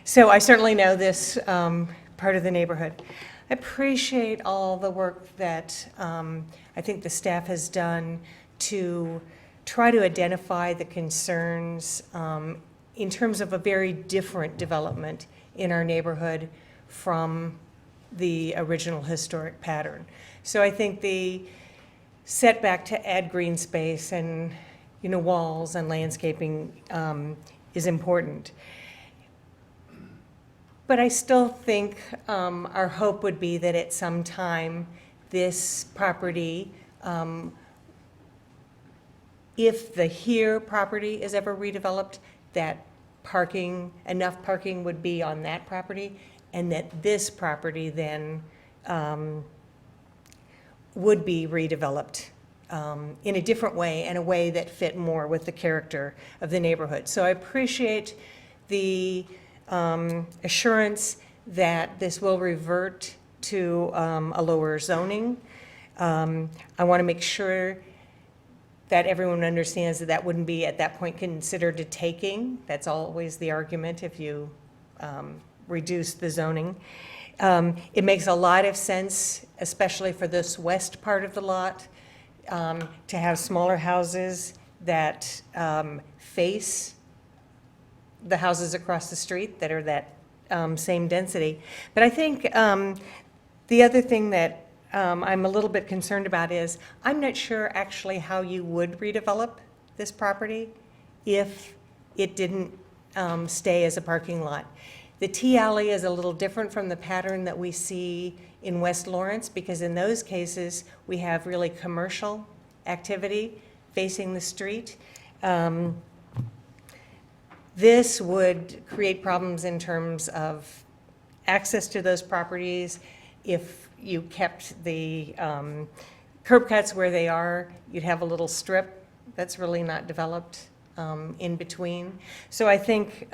So I certainly know this part of the neighborhood. I appreciate all the work that I think the staff has done to try to identify the concerns in terms of a very different development in our neighborhood from the original historic pattern. So I think the setback to add green space and, you know, walls and landscaping is important. But I still think our hope would be that at some time this property, if the HERE property is ever redeveloped, that enough parking would be on that property, and that this property then would be redeveloped in a different way, and a way that fit more with the character of the neighborhood. So I appreciate the assurance that this will revert to a lower zoning. I want to make sure that everyone understands that that wouldn't be at that point considered a taking. That's always the argument if you reduce the zoning. It makes a lot of sense, especially for this west part of the lot, to have smaller houses that face the houses across the street that are that same density. But I think the other thing that I'm a little bit concerned about is, I'm not sure actually how you would redevelop this property if it didn't stay as a parking lot. The T-alley is a little different from the pattern that we see in West Lawrence, because in those cases, we have really commercial activity facing the street. This would create problems in terms of access to those properties. If you kept the curb cuts where they are, you'd have a little strip that's really not developed in between. So I think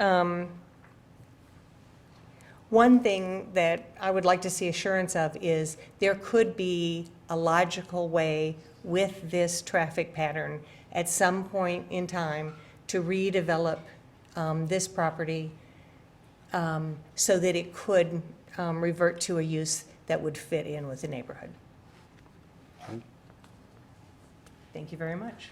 one thing that I would like to see assurance of is there could be a logical way with this traffic pattern at some point in time to redevelop this property so that it could revert to a use that would fit in with the neighborhood. Thank you very much.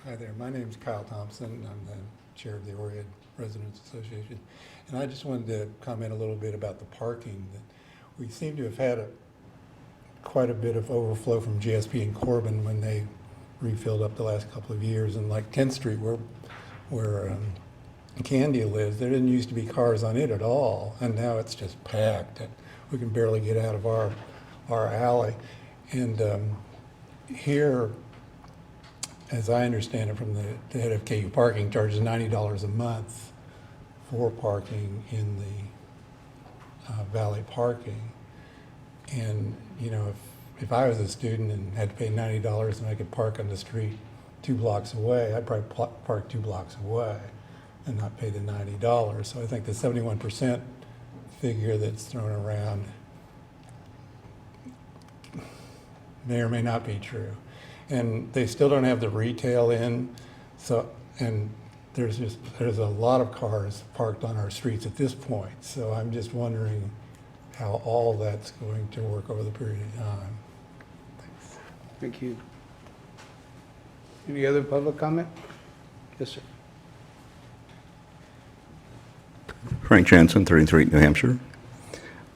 Hi there, my name's Kyle Thompson. I'm the chair of the Oriad Residents Association. And I just wanted to comment a little bit about the parking. That we seem to have had quite a bit of overflow from GSP and Corbin when they refilled up the last couple of years. And like 10th Street where Candia lives, there didn't used to be cars on it at all. And now it's just packed. And we can barely get out of our alley. And here, as I understand it from the head of KU Parking, charges $90 a month for parking in the valet parking. And, you know, if I was a student and had to pay $90 and I could park on the street 2 blocks away, I'd probably park 2 blocks away and not pay the $90. So I think the 71% figure that's thrown around may or may not be true. And they still don't have the retail in, so, and there's a lot of cars parked on our streets at this point. So I'm just wondering how all that's going to work over the period of time. Thanks. Thank you. Any other public comment? Yes, sir. Frank Jansen, 33, New Hampshire.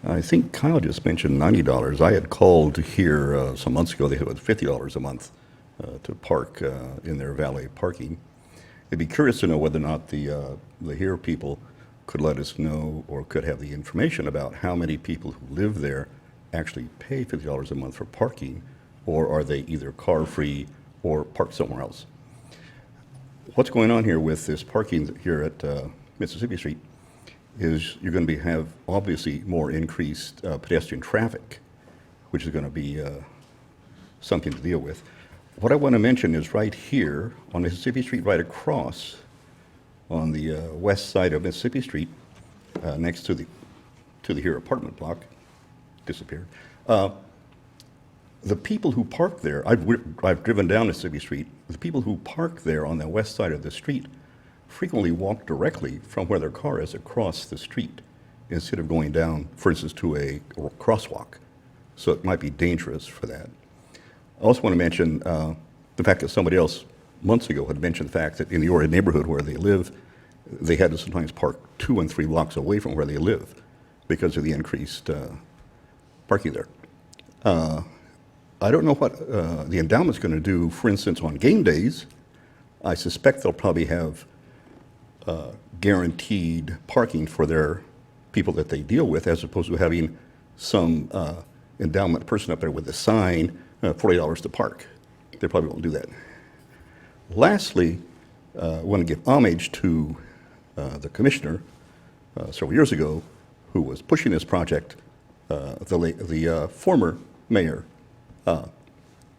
I think Kyle just mentioned $90. I had called here some months ago. They had $50 a month to park in their valet parking. I'd be curious to know whether or not the here people could let us know or could have the information about how many people who live there actually pay $50 a month for parking, or are they either car-free or parked somewhere else. What's going on here with this parking here at Mississippi Street is you're going to have obviously more increased pedestrian traffic, which is going to be something to deal with. What I want to mention is right here on Mississippi Street, right across on the west side of Mississippi Street, next to the here apartment block, disappeared. The people who park there, I've driven down Mississippi Street. The people who park there on the west side of the street frequently walk directly from where their car is across the street instead of going down, for instance, to a crosswalk. So it might be dangerous for that. I also want to mention the fact that somebody else months ago had mentioned the fact that in the Oriad neighborhood where they live, they had to sometimes park 2 and 3 blocks away from where they live because of the increased parking there. I don't know what the endowment's going to do, for instance, on game days. I suspect they'll probably have guaranteed parking for their people that they deal with, as opposed to having some endowment person up there with a sign, $40 to park. They probably won't do that. Lastly, I want to give homage to the commissioner several years ago who was pushing this project, the former mayor,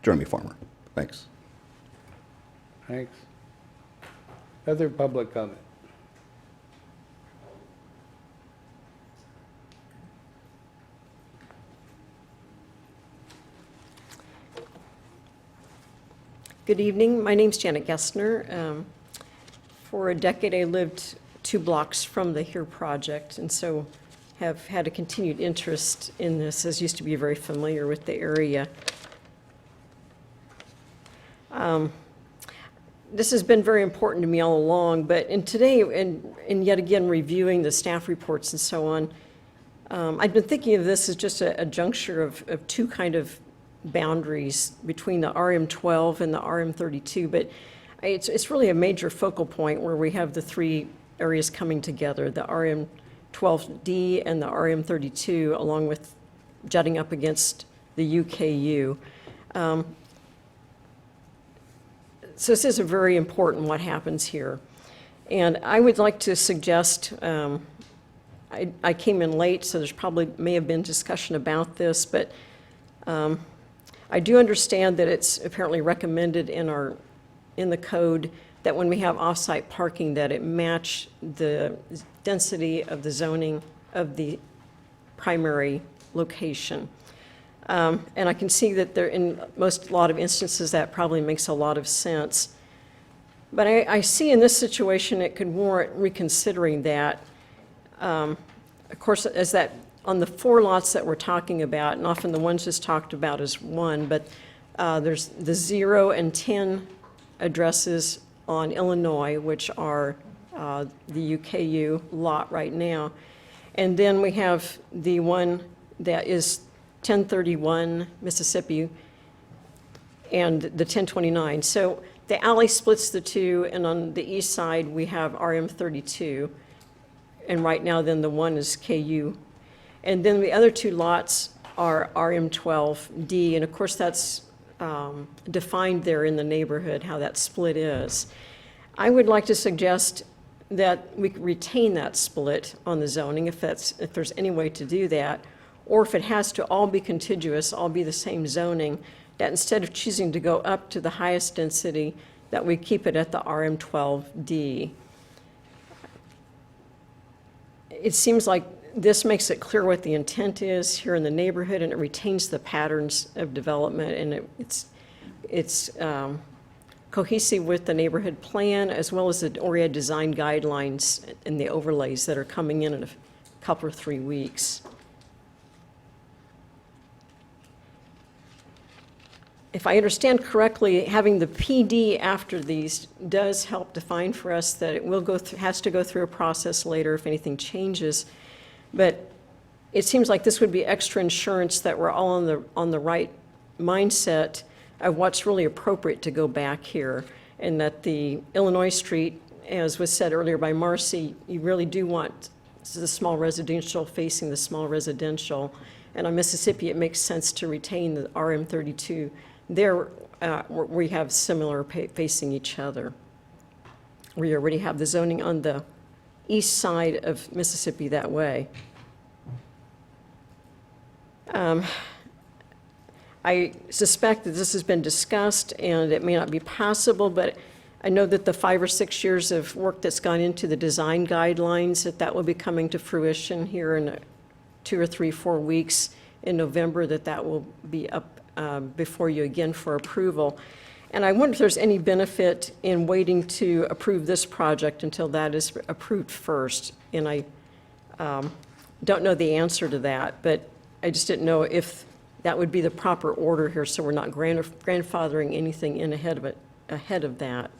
Jeremy Farmer. Thanks. Thanks. Other public comment? Good evening. My name's Janet Gessner. For a decade, I lived 2 blocks from the HERE project, and so have had a continued interest in this, as used to be very familiar with the area. This has been very important to me all along, but today, and yet again reviewing the staff reports and so on, I've been thinking of this as just a juncture of two kind of boundaries between the RM12 and the RM32, but it's really a major focal point where we have the three areas coming together, the RM12D and the RM32, along with jutting up against the UKU. So this is a very important what happens here. And I would like to suggest, I came in late, so there's probably may have been discussion about this, but I do understand that it's apparently recommended in the code that when we have off-site parking, that it match the density of the zoning of the primary location. And I can see that there, in a lot of instances, that probably makes a lot of sense. But I see in this situation, it could warrant reconsidering that. Of course, as that, on the 4 lots that we're talking about, and often the ones just talked about as one, but there's the 0 and 10 addresses on Illinois, which are the UKU lot right now. And then we have the one that is 1031 Mississippi and the 1029. So the alley splits the two, and on the east side, we have RM32. And right now, then the one is KU. And then the other 2 lots are RM12D, and of course, that's defined there in the neighborhood, how that split is. I would like to suggest that we retain that split on the zoning, if there's any way to do that, or if it has to all be contiguous, all be the same zoning, that instead of choosing to go up to the highest density, that we keep it at the RM12D. It seems like this makes it clear what the intent is here in the neighborhood, and it retains the patterns of development, and it's cohesive with the neighborhood plan, as well as the ORIA design guidelines and the overlays that are coming in a couple or 3 weeks. If I understand correctly, having the PD after these does help define for us that it will has to go through a process later if anything changes. But it seems like this would be extra insurance that we're all on the right mindset of what's really appropriate to go back here, and that the Illinois Street, as was said earlier by Marcy, you really do want the small residential facing the small residential. And on Mississippi, it makes sense to retain the RM32. There, we have similar facing each other. We already have the zoning on the east side of Mississippi that way. I suspect that this has been discussed and it may not be possible, but I know that the 5 or 6 years of work that's gone into the design guidelines, that will be coming to fruition here in 2 or 3, 4 weeks in November, that will be up before you again for approval. And I wonder if there's any benefit in waiting to approve this project until that is approved first. And I don't know the answer to that, but I just didn't know if that would be the proper order here, so we're not grandfathering anything in ahead of that.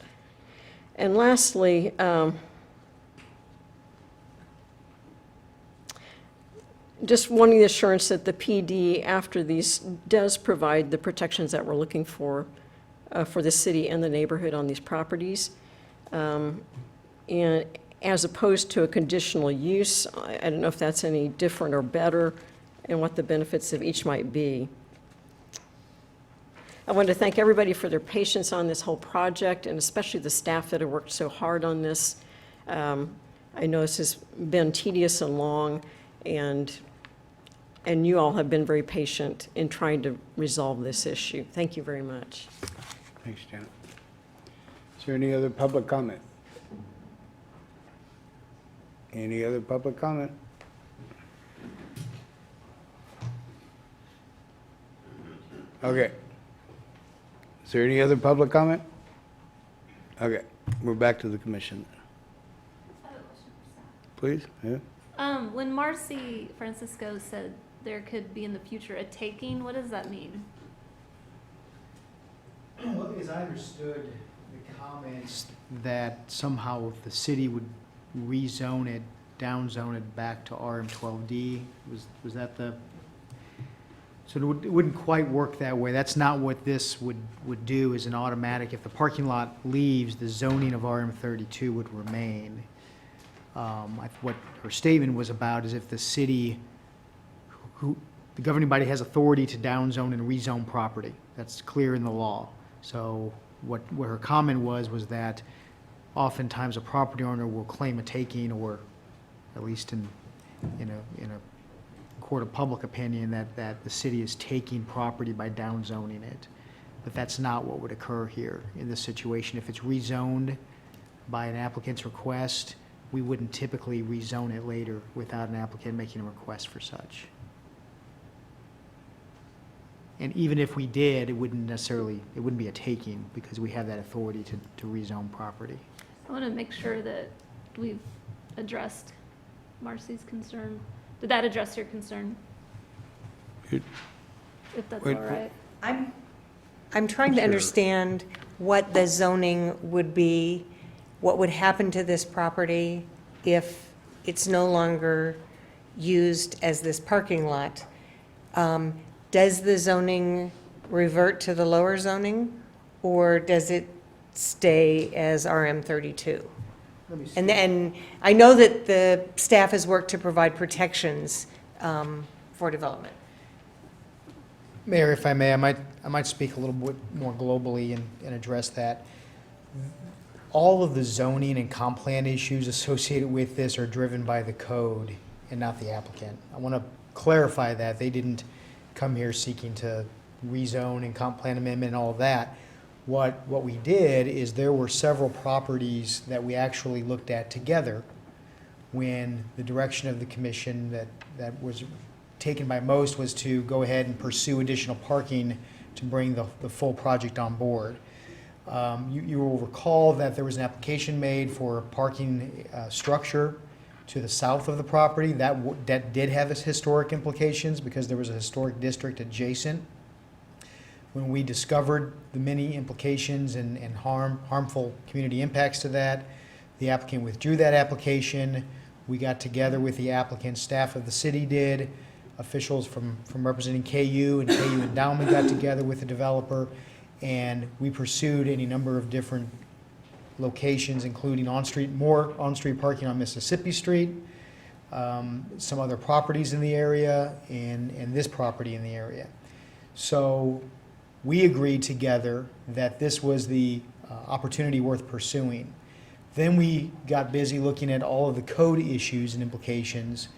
And lastly, just wanting the assurance that the PD after these does provide the protections that we're looking for the city and the neighborhood on these properties. And as opposed to a conditional use, I don't know if that's any different or better, and what the benefits of each might be. I want to thank everybody for their patience on this whole project, and especially the staff that have worked so hard on this. I know this has been tedious and long, and you all have been very patient in trying to resolve this issue. Thank you very much. Thanks, Janet. Is there any other public comment? Any other public comment? Okay. Is there any other public comment? Okay, we're back to the commission. Please, yeah. When Marcy Francisco said there could be in the future a taking, what does that mean? Well, as I understood the comments, that somehow if the city would rezone it downzone it back to RM12D. Was that the, so it wouldn't quite work that way. That's not what this would do, is an automatic. If the parking lot leaves, the zoning of RM32 would remain. What her statement was about is if the city, the governing body has authority to downzone and rezone property. That's clear in the law. So what her comment was that oftentimes a property owner will claim a taking, or at least in a court of public opinion, that the city is taking property by downzoning it. But that's not what would occur here in this situation. If it's rezoned by an applicant's request, we wouldn't typically rezone it later without an applicant making a request for such. And even if we did, it wouldn't be a taking, because we have that authority to rezone property. I want to make sure that we've addressed Marcy's concern. Did that address your concern? If that's all right. I'm trying to understand what the zoning would be, what would happen to this property if it's no longer used as this parking lot. Does the zoning revert to the lower zoning, or does it stay as RM32? And I know that the staff has worked to provide protections for development. Mayor, if I may, I might speak a little bit more globally and address that. All of the zoning and comp plan issues associated with this are driven by the code and not the applicant. I want to clarify that. They didn't come here seeking to rezone and comp plan amendment and all of that. What we did is there were several properties that we actually looked at together when the direction of the commission that was taken by most was to go ahead and pursue additional parking to bring the full project on board. You will recall that there was an application made for a parking structure to the south of the property. That did have its historic implications because there was a historic district adjacent. When we discovered the many implications and harmful community impacts to that, the applicant withdrew that application. We got together with the applicant, staff of the city did, officials from representing KU and KU Endowment got together with the developer, and we pursued any number of different locations, including more on-street parking on Mississippi Street, some other properties in the area, and this property in the area. So we agreed together that this was the opportunity worth pursuing. Then we got busy looking at all of the code issues and implications,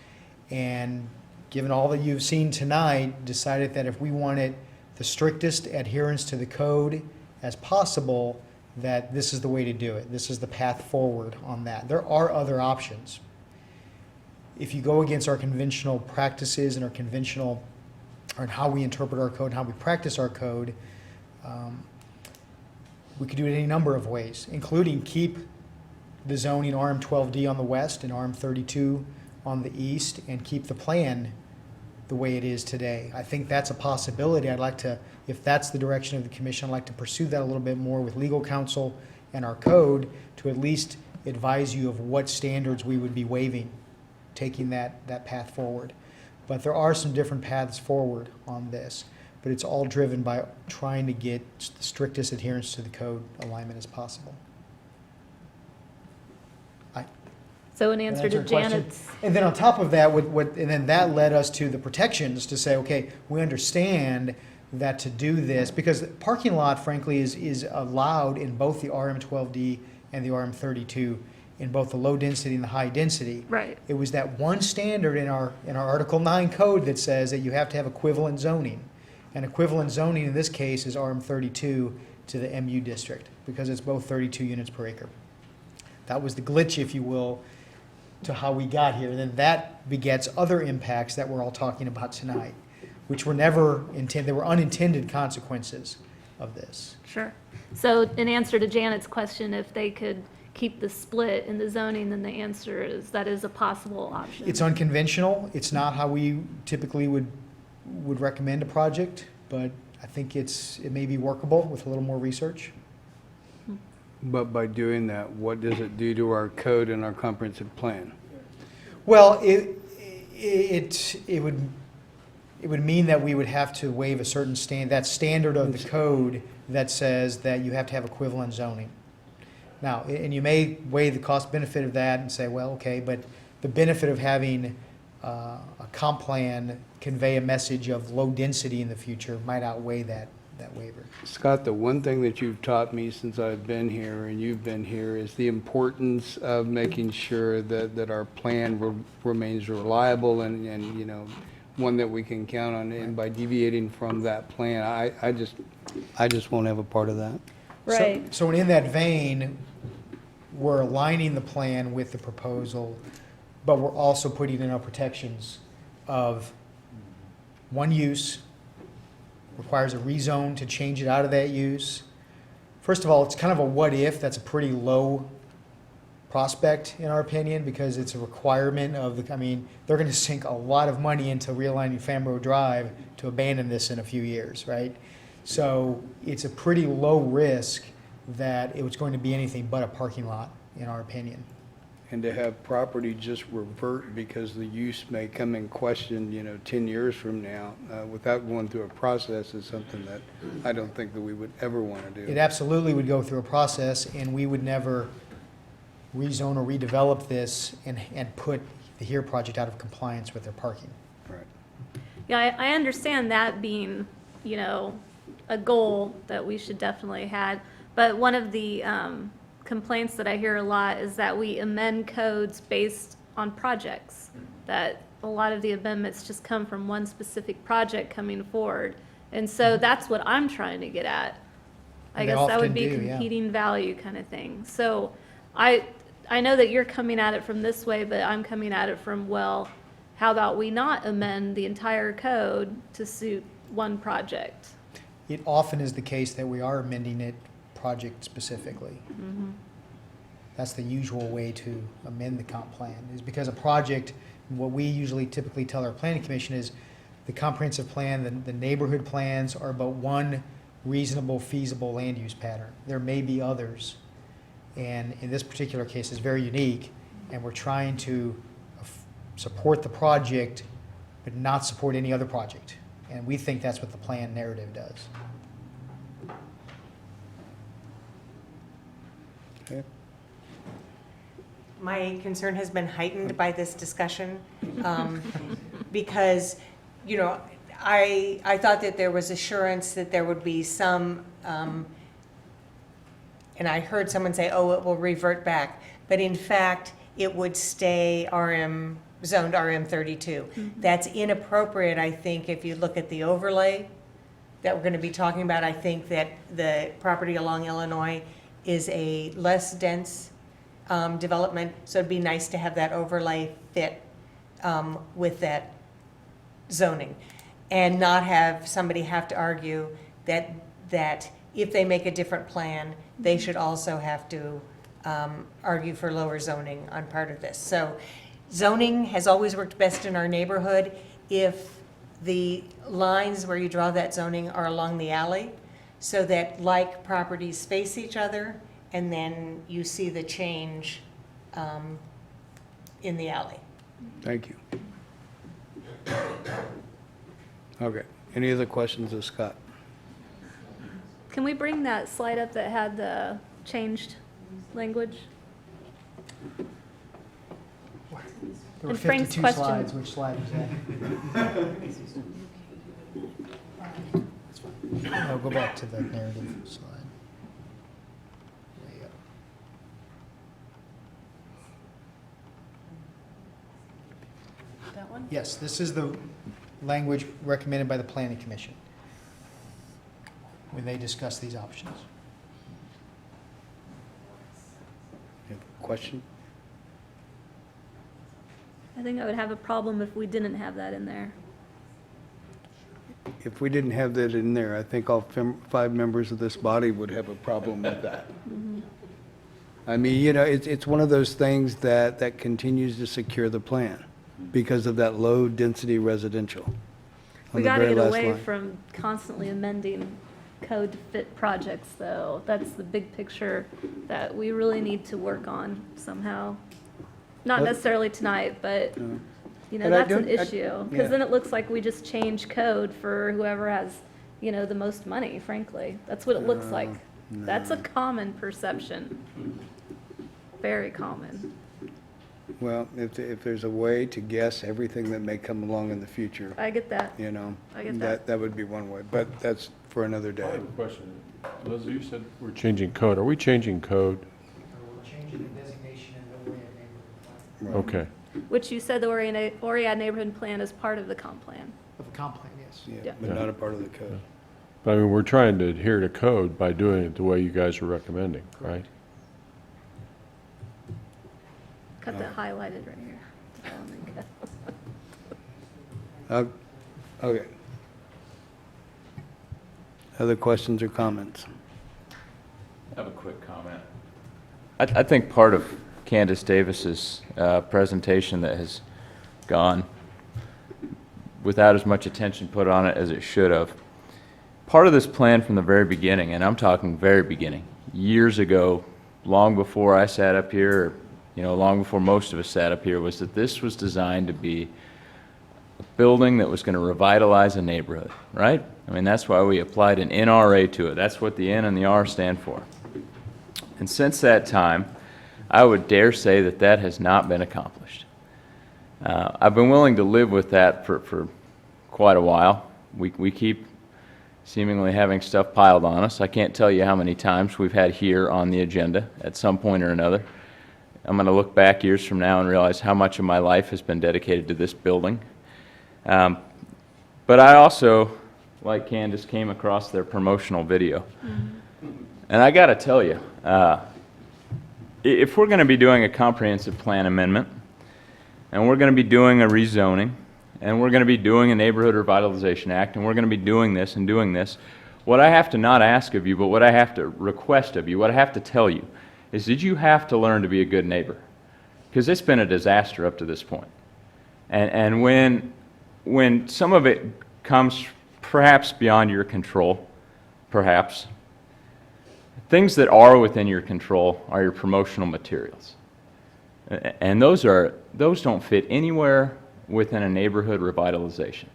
and given all that you've seen tonight, decided that if we wanted the strictest adherence to the code as possible, that this is the way to do it. This is the path forward on that. There are other options. If you go against our conventional practices and our conventional, or how we interpret our code and how we practice our code, we could do it any number of ways, including keep the zoning RM12D on the west and RM32 on the east, and keep the plan the way it is today. I think that's a possibility. I'd like to, if that's the direction of the commission, I'd like to pursue that a little bit more with legal counsel and our code to at least advise you of what standards we would be waiving, taking that path forward. But there are some different paths forward on this, but it's all driven by trying to get the strictest adherence to the code alignment as possible. So in answer to Janet's. And then on top of that, and then that led us to the protections to say, okay, we understand that to do this, because the parking lot, frankly, is allowed in both the RM12D and the RM32, in both the low density and the high density. Right. It was that one standard in our Article 9 code that says that you have to have equivalent zoning. And equivalent zoning in this case is RM32 to the MU district, because it's both 32 units per acre. That was the glitch, if you will, to how we got here. And then that begets other impacts that we're all talking about tonight, which were never intended, they were unintended consequences of this. Sure. So in answer to Janet's question, if they could keep the split in the zoning, then the answer is that is a possible option. It's unconventional. It's not how we typically would recommend a project, but I think it may be workable with a little more research. But by doing that, what does it do to our code and our comprehensive plan? Well, it would mean that we would have to waive a certain that standard of the code that says that you have to have equivalent zoning. Now, and you may weigh the cost benefit of that and say, well, okay, but the benefit of having a comp plan convey a message of low density in the future might outweigh that waiver. Scott, the one thing that you've taught me since I've been here and you've been here is the importance of making sure that our plan remains reliable and, you know, one that we can count on. And by deviating from that plan, I just won't have a part of that. Right. So in that vein, we're aligning the plan with the proposal, but we're also putting in our protections of one use, requires a rezone to change it out of that use. First of all, it's kind of a what if. That's a pretty low prospect in our opinion because it's a requirement of the, I mean, they're going to sink a lot of money into realigning Fambro Drive to abandon this in a few years, right? So it's a pretty low risk that it was going to be anything but a parking lot in our opinion. And to have property just revert because the use may come in question, you know, 10 years from now, without going through a process is something that I don't think that we would ever want to do. It absolutely would go through a process, and we would never rezone or redevelop this and put the HERE project out of compliance with their parking. Right. Yeah, I understand that being, you know, a goal that we should definitely had. But one of the complaints that I hear a lot is that we amend codes based on projects, that a lot of the amendments just come from one specific project coming forward. And so that's what I'm trying to get at. I guess that would be competing value kind of thing. So I know that you're coming at it from this way, but I'm coming at it from, well, how about we not amend the entire code to suit one project? It often is the case that we are amending it project specifically. Mm-hmm. That's the usual way to amend the comp plan, is because a project, what we usually typically tell our planning commission is the comprehensive plan, the neighborhood plans are but one reasonable, feasible land use pattern. There may be others. And in this particular case, it's very unique, and we're trying to support the project, but not support any other project. And we think that's what the plan narrative does. Okay. My concern has been heightened by this discussion because, you know, I thought that there was assurance that there would be some, and I heard someone say, oh, it will revert back. But in fact, it would stay zoned RM32. Mm-hmm. That's inappropriate, I think, if you look at the overlay that we're going to be talking about. I think that the property along Illinois is a less dense development, so it'd be nice to have that overlay fit with that zoning, and not have somebody have to argue that if they make a different plan, they should also have to argue for lower zoning on part of this. So zoning has always worked best in our neighborhood if the lines where you draw that zoning are along the alley, so that like properties face each other, and then you see the change in the alley. Thank you. Okay. Any other questions of Scott? Can we bring that slide up that had the changed language? There were And Frank's 52 question. slides. Which slide was that? That's fine. No, go back to the narrative slide. Way up. That one? Yes, this is the language recommended by the Planning Commission when they discuss these options. You have a question? I think I would have a problem if we didn't have that in there. If we didn't have that in there, I think all 5 members of this body would have a problem with that. Mm-hmm. I mean, you know, it's one of those things that continues to secure the plan because of that low-density residential. We got to get away from constantly amending code to fit projects, though. That's the big picture that we really need to work on somehow. Not But- necessarily tonight, but, you know, But I that's an don't- I- issue. yeah. Because then it looks like we just change code for whoever has, you know, the most money, frankly. That's what it looks like. That's a common perception. Very common. Well, if there's a way to guess everything that may come along in the future, I get that. you know, I get that. that would be one way, but that's for another I day. have a question. Leslie, you said we're changing code. Are we changing code? We're changing the designation in the Oriad neighborhood plan. Okay. Which you said the Oriad neighborhood plan is part of the comp plan. Of a comp plan, yes. Yeah, Yeah. but not a part of the code. But I mean, we're trying to adhere to code by doing it the way you guys are recommending, right? Cut that highlighted right here. Okay. Other questions or comments? I have a quick comment. I think part of Candace Davis's presentation that has gone without as much attention put on it as it should have. Part of this plan from the very beginning, and I'm talking very beginning, years ago, long before I sat up here, you know, long before most of us sat up here, was that this was designed to be a building that was going to revitalize a neighborhood, right? I mean, that's why we applied an NRA to it. That's what the N and the R stand for. And since that time, I would dare say that that has not been accomplished. I've been willing to live with that for quite a while. We keep seemingly having stuff piled on us. I can't tell you how many times we've had here on the agenda at some point or another. I'm going to look back years from now and realize how much of my life has been dedicated to this building. But I also, like Candace, came across their promotional video. And I got to tell you, if we're going to be doing a comprehensive plan amendment, and we're going to be doing a rezoning, and we're going to be doing a Neighborhood Revitalization Act, and we're going to be doing this and doing this, what I have to not ask of you, but what I have to request of you, what I have to tell you, is that you have to learn to be a good neighbor. Because it's been a disaster up to this point. And when some of it comes perhaps beyond your control, perhaps, things that are within your control are your promotional materials. And those don't fit anywhere within a neighborhood revitalization.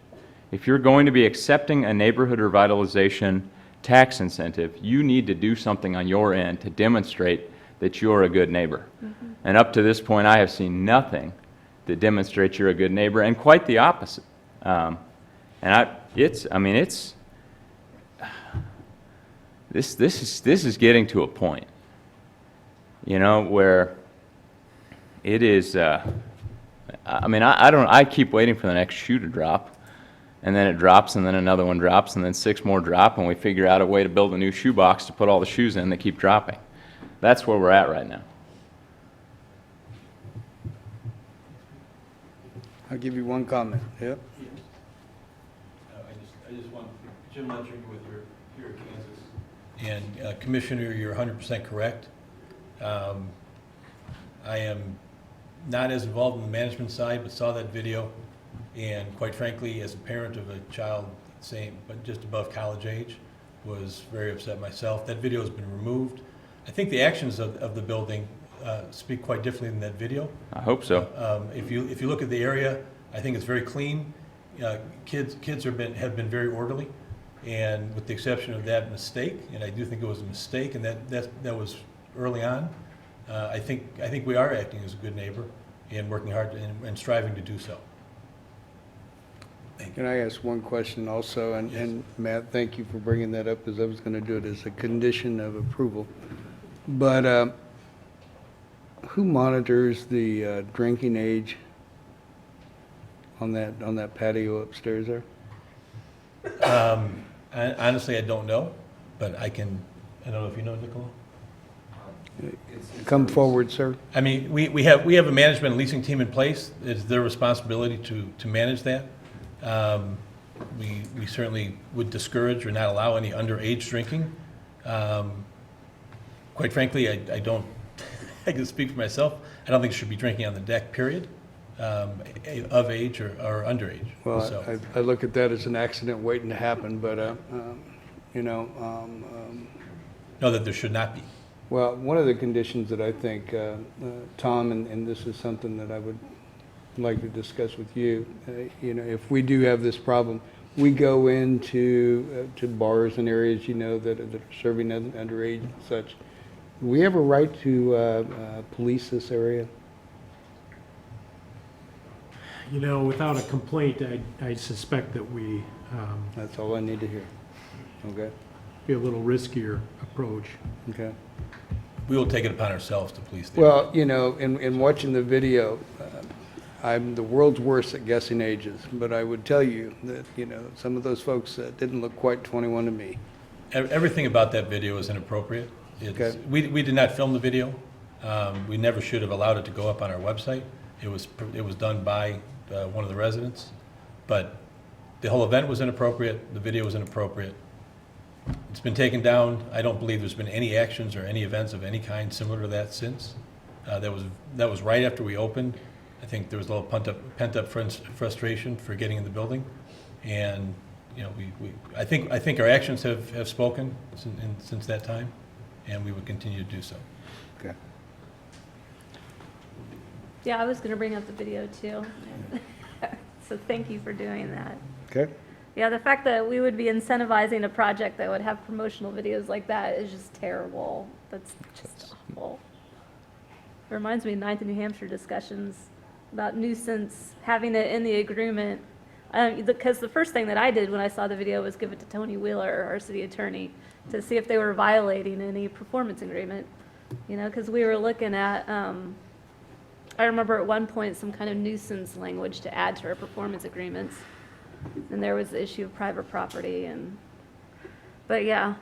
If you're going to be accepting a neighborhood revitalization tax incentive, you need to do something on your end to demonstrate that you're a good neighbor. And up to this point, I have seen nothing that demonstrates you're a good neighbor, and quite the opposite. This is getting to a point, you know, where it is. I keep waiting for the next shoe to drop, and then it drops, and then another one drops, and then 6 more drop, and we figure out a way to build a new shoebox to put all the shoes in that keep dropping. That's where we're at right now. I'll give you one comment. Yep. I just want, Jim Lentry with your, here at Kansas. And Commissioner, you're 100% correct. I am not as involved in the management side, but saw that video. And quite frankly, as a parent of a child, same, but just above college age, was very upset myself. That video has been removed. I think the actions of the building speak quite differently than that video. I hope so. If you look at the area, I think it's very clean. Kids have been very orderly, and with the exception of that mistake, and I do think it was a mistake, and that was early on. I think we are acting as a good neighbor and working hard and striving to do so. Can I ask one question also? And Matt, thank you for bringing that up, because I was going to do it as a condition of approval. But who monitors the drinking age on that patio upstairs there? Honestly, I don't know, but I don't know if you know, Nicola? Come forward, sir. I mean, we have a management and leasing team in place. It's their responsibility to manage that. We certainly would discourage or not allow any underage drinking. Quite frankly, I don't, I can speak for myself, I don't think it should be drinking on the deck, period, of age or underage. Well, So, I look at that as an accident waiting to happen, but, you know, no, that there should not be. Well, one of the conditions that I think, Tom, and this is something that I would like to discuss with you, you know, if we do have this problem, we go into to bars and areas, you know, that are serving underage and such. Do we have a right to police this area? You know, without a complaint, I suspect that we, That's all I need to hear. Okay? be a little riskier approach. Okay. We will take it upon ourselves to police the Well, you know, in watching the video, I'm the world's worst at guessing ages, but I would tell you that, you know, some of those folks didn't look quite 21 to me. Everything about that video is inappropriate. Okay. We did not film the video. We never should have allowed it to go up on our website. It was done by one of the residents, but the whole event was inappropriate. The video was inappropriate. It's been taken down. I don't believe there's been any actions or any events of any kind similar to that since. That was right after we opened. I think there was a little pent-up frustration for getting in the building, and you know, I think our actions have spoken since that time, and we would continue to do so. Okay. Yeah, I was going to bring up the video too. So thank you for doing that. Okay. Yeah, the fact that we would be incentivizing a project that would have promotional videos like that is just terrible. That's just awful. It reminds me of 9th New Hampshire discussions about nuisance, having it in the agreement. Because the first thing that I did when I saw the video was give it to Tony Wheeler, our city attorney, to see if they were violating any performance agreement. You know, because we were looking at, I remember at one point some kind of nuisance language to add to our performance agreements. And there was the issue of private property but yeah,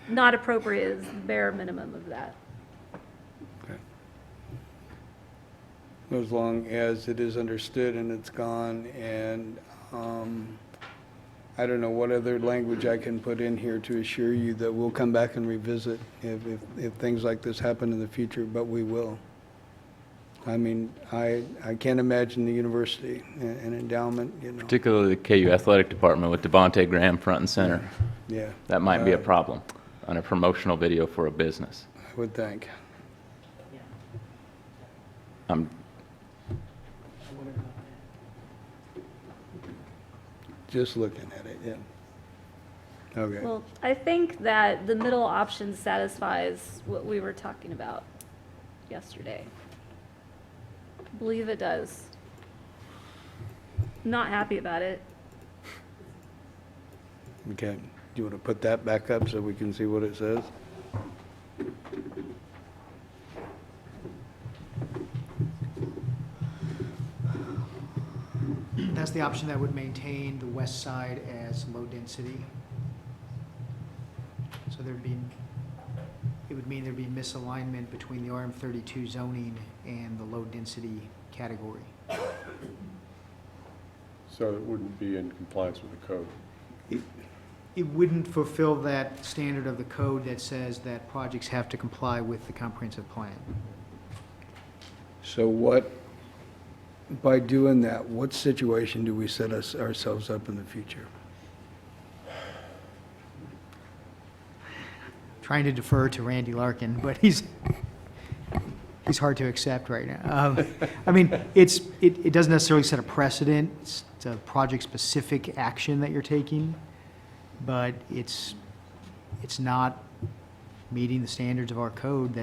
not appropriate is the bare minimum of that. Okay. As long as it is understood and it's gone, and I don't know what other language I can put in here to assure you that we'll come back and revisit if things like this happen in the future, but we will. I mean, I can't imagine the university and endowment, you know. Particularly the KU athletic department with Devontae Graham front and center. Yeah. That might be a problem on a promotional video for a business. I would think. Just looking at it, yeah. Okay. Well, I think that the middle option satisfies what we were talking about yesterday. I believe it does. Not happy about it. Okay. Do you want to put that back up so we can see what it says? That's the option that would maintain the west side as low density. So it would mean there'd be misalignment between the RM32 zoning and the low density category. So it wouldn't be in compliance with the code. It wouldn't fulfill that standard of the code that says that projects have to comply with the comprehensive plan. So what, by doing that, what situation do we set ourselves up in the future? Trying to defer to Randy Larkin, but he's hard to accept right now. I mean, it doesn't necessarily set a precedent. It's a project-specific action that you're taking, but it's not meeting the standards of our code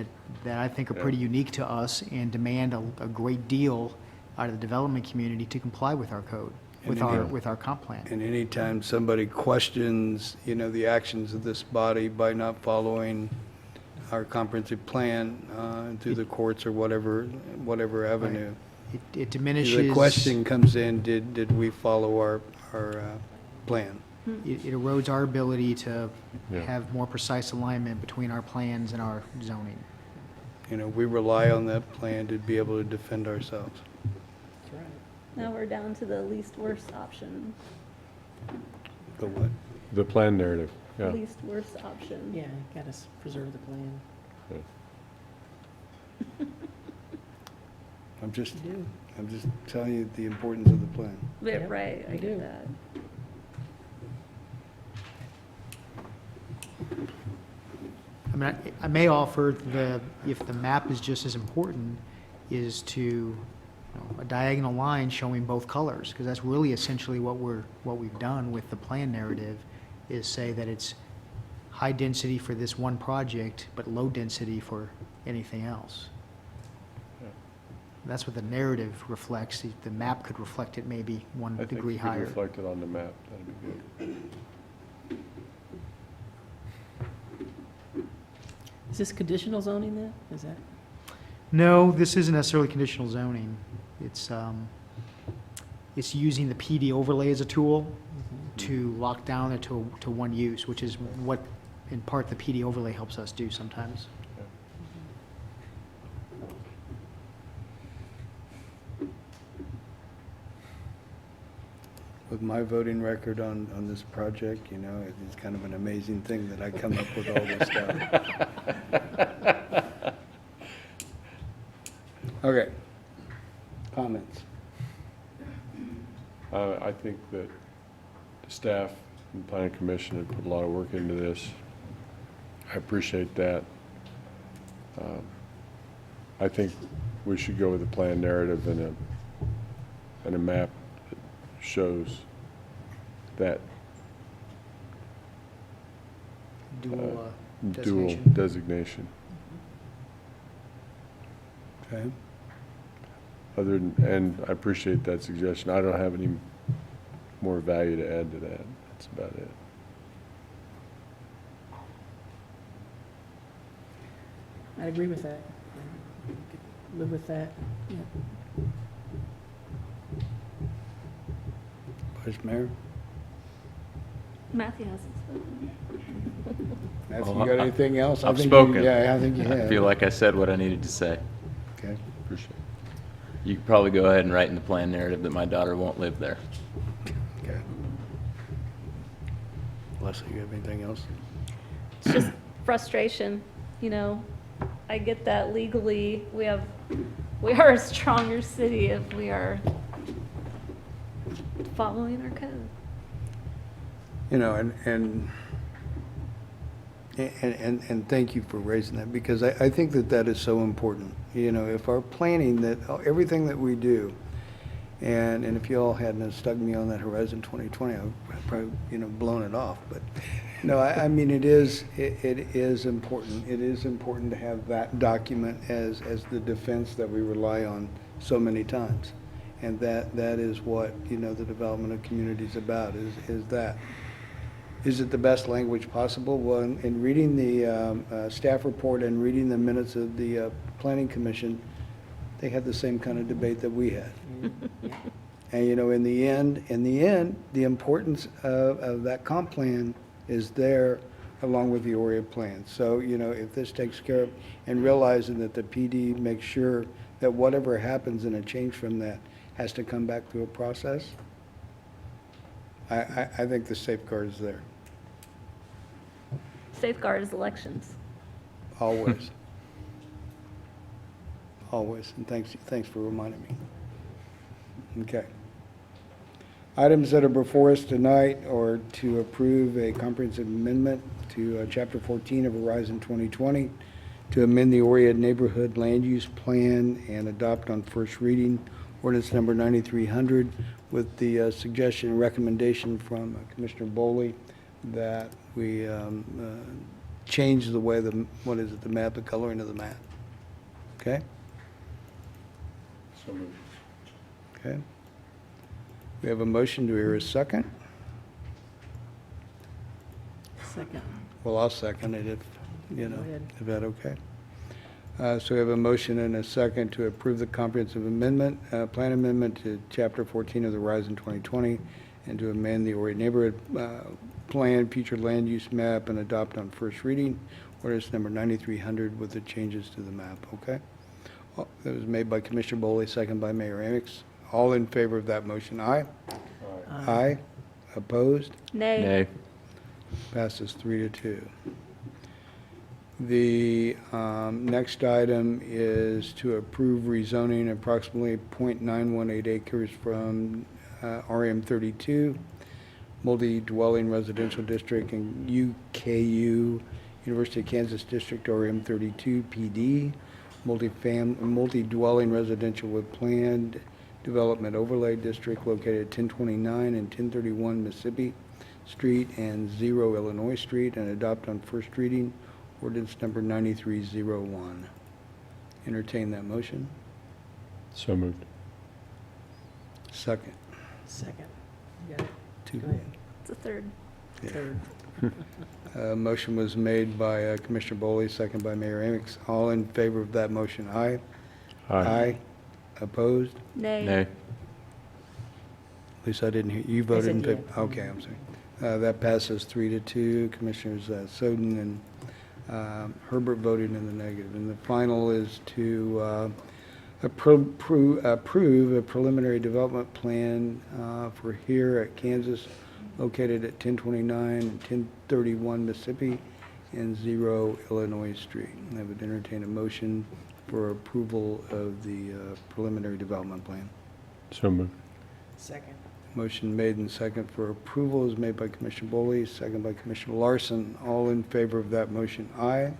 that I think are pretty unique to us and demand a great deal out of the development community to comply with our code, with our comp plan. And anytime somebody questions, you know, the actions of this body by not following our comprehensive plan through the courts or whatever avenue. It diminishes. The question comes in, did we follow our plan? It erodes our ability to have more precise alignment between our plans and our zoning. You know, we rely on that plan to be able to defend ourselves. That's right. Now we're down to the least worst option. The what? The plan narrative, yeah. Least worst option. Yeah, gotta preserve the plan. I'm just telling you the importance of the plan. Yeah, right, I get that. mean, I may offer if the map is just as important, is to, a diagonal line showing both colors, because that's really essentially what we've done with the plan narrative, is say that it's high density for this one project, but low density for anything else. That's what the narrative reflects. The map could reflect it maybe one I think degree if we higher. reflect it on the map, that'd be good. Is this conditional zoning then? Is that? No, this isn't necessarily conditional zoning. It's using the PD overlay as a tool to lock down it to one use, which is what, in part, the PD overlay helps us do sometimes. With my voting record on this project, it's kind of an amazing thing that I come up with all this stuff. Okay. Comments? I think that the staff and planning commission have put a lot of work into this. I appreciate that. I think we should go with a plan narrative and a map that shows that Dual dual designation. designation. Okay. And I appreciate that suggestion. I don't have any more value to add to that. That's about it. I agree with that. Live with that. Yeah. Vice Mayor? Matthew hasn't spoken. Matthew, you got anything else? I've think spoken. Yeah, I think you have. I feel like I said what I needed to say. Okay. Appreciate it. You could probably go ahead and write in the plan narrative that my daughter won't live there. Okay. Leslie, you have anything else? It's just frustration, I get that legally, we are a stronger city if we are following our code. And thank you for raising that, because I think that is so important. If our planning, that everything that we do, and if you all hadn't stuck me on that Horizon 2020, I would probably, blown it off. But no, I mean, it is important. It is important to have that document as the defense that we rely on so many times. And that is what, the development of communities about, is that. Is it the best language possible? Well, in reading the staff report and reading the minutes of the Planning Commission, they had the same kind of debate that we had. And, in the end, the importance of that comp plan is there along with the ORIA plan. So, if this takes care of, and realizing that the PD makes sure that whatever happens in a change from that has to come back through a process, I think the safeguard is there. Safeguard is elections. Always. Always, and thanks for reminding me. Okay. Items that are before us tonight are to approve a comprehensive amendment to Chapter 14 of Horizon 2020, to amend the ORIA Neighborhood Land Use Plan and adopt on first reading ordinance number 9300, with the suggestion and recommendation from Commissioner Bowley that we change the way the map, the coloring of the map. Okay? So moved. Okay. We have a motion. Do we hear a second? Second. Well, I'll second it if, Go ahead. if that okay. So we have a motion and a second to approve the comprehensive amendment, plan amendment to Chapter 14 of the Horizon 2020, and to amend the ORIA Neighborhood Plan, future land use map, and adopt on first reading ordinance number 9300 with the changes to the map. Okay? That was made by Commissioner Bowley, second by Mayor Amix. All in favor of that motion, aye? Aye. Opposed? Nay. Nay. Passes 3-2. The next item is to approve rezoning approximately .918 acres from RM 32, multi-dwelling residential district, and UKU University of Kansas District or M32 PD, multi-dwelling residential with planned development overlay district located at 1029 and 1031 Mississippi Street and 0 Illinois Street, and adopt on first reading ordinance number 9301. Entertain that motion. So moved. Second. Second. You got it. Two. Go ahead. It's a third. Yeah. Third. Motion was made by Commissioner Boley, second by Mayor Amix. All in favor of that motion, aye? Aye. Opposed? Nay. Nay. At least I didn't hear, you voted in said favor? yeah. Okay, I'm sorry. That passes 3-2. Commissioners Soden and Herbert voted in the negative. And the final is to approve a preliminary development plan for here at Kansas, located at 1029 and 1031 Mississippi and 0 Illinois Street. I would entertain a motion for approval of the preliminary development plan. So moved. Second. Motion made and second for approval is made by Commissioner Boley, second by Commissioner Larson. All in favor of that motion, aye?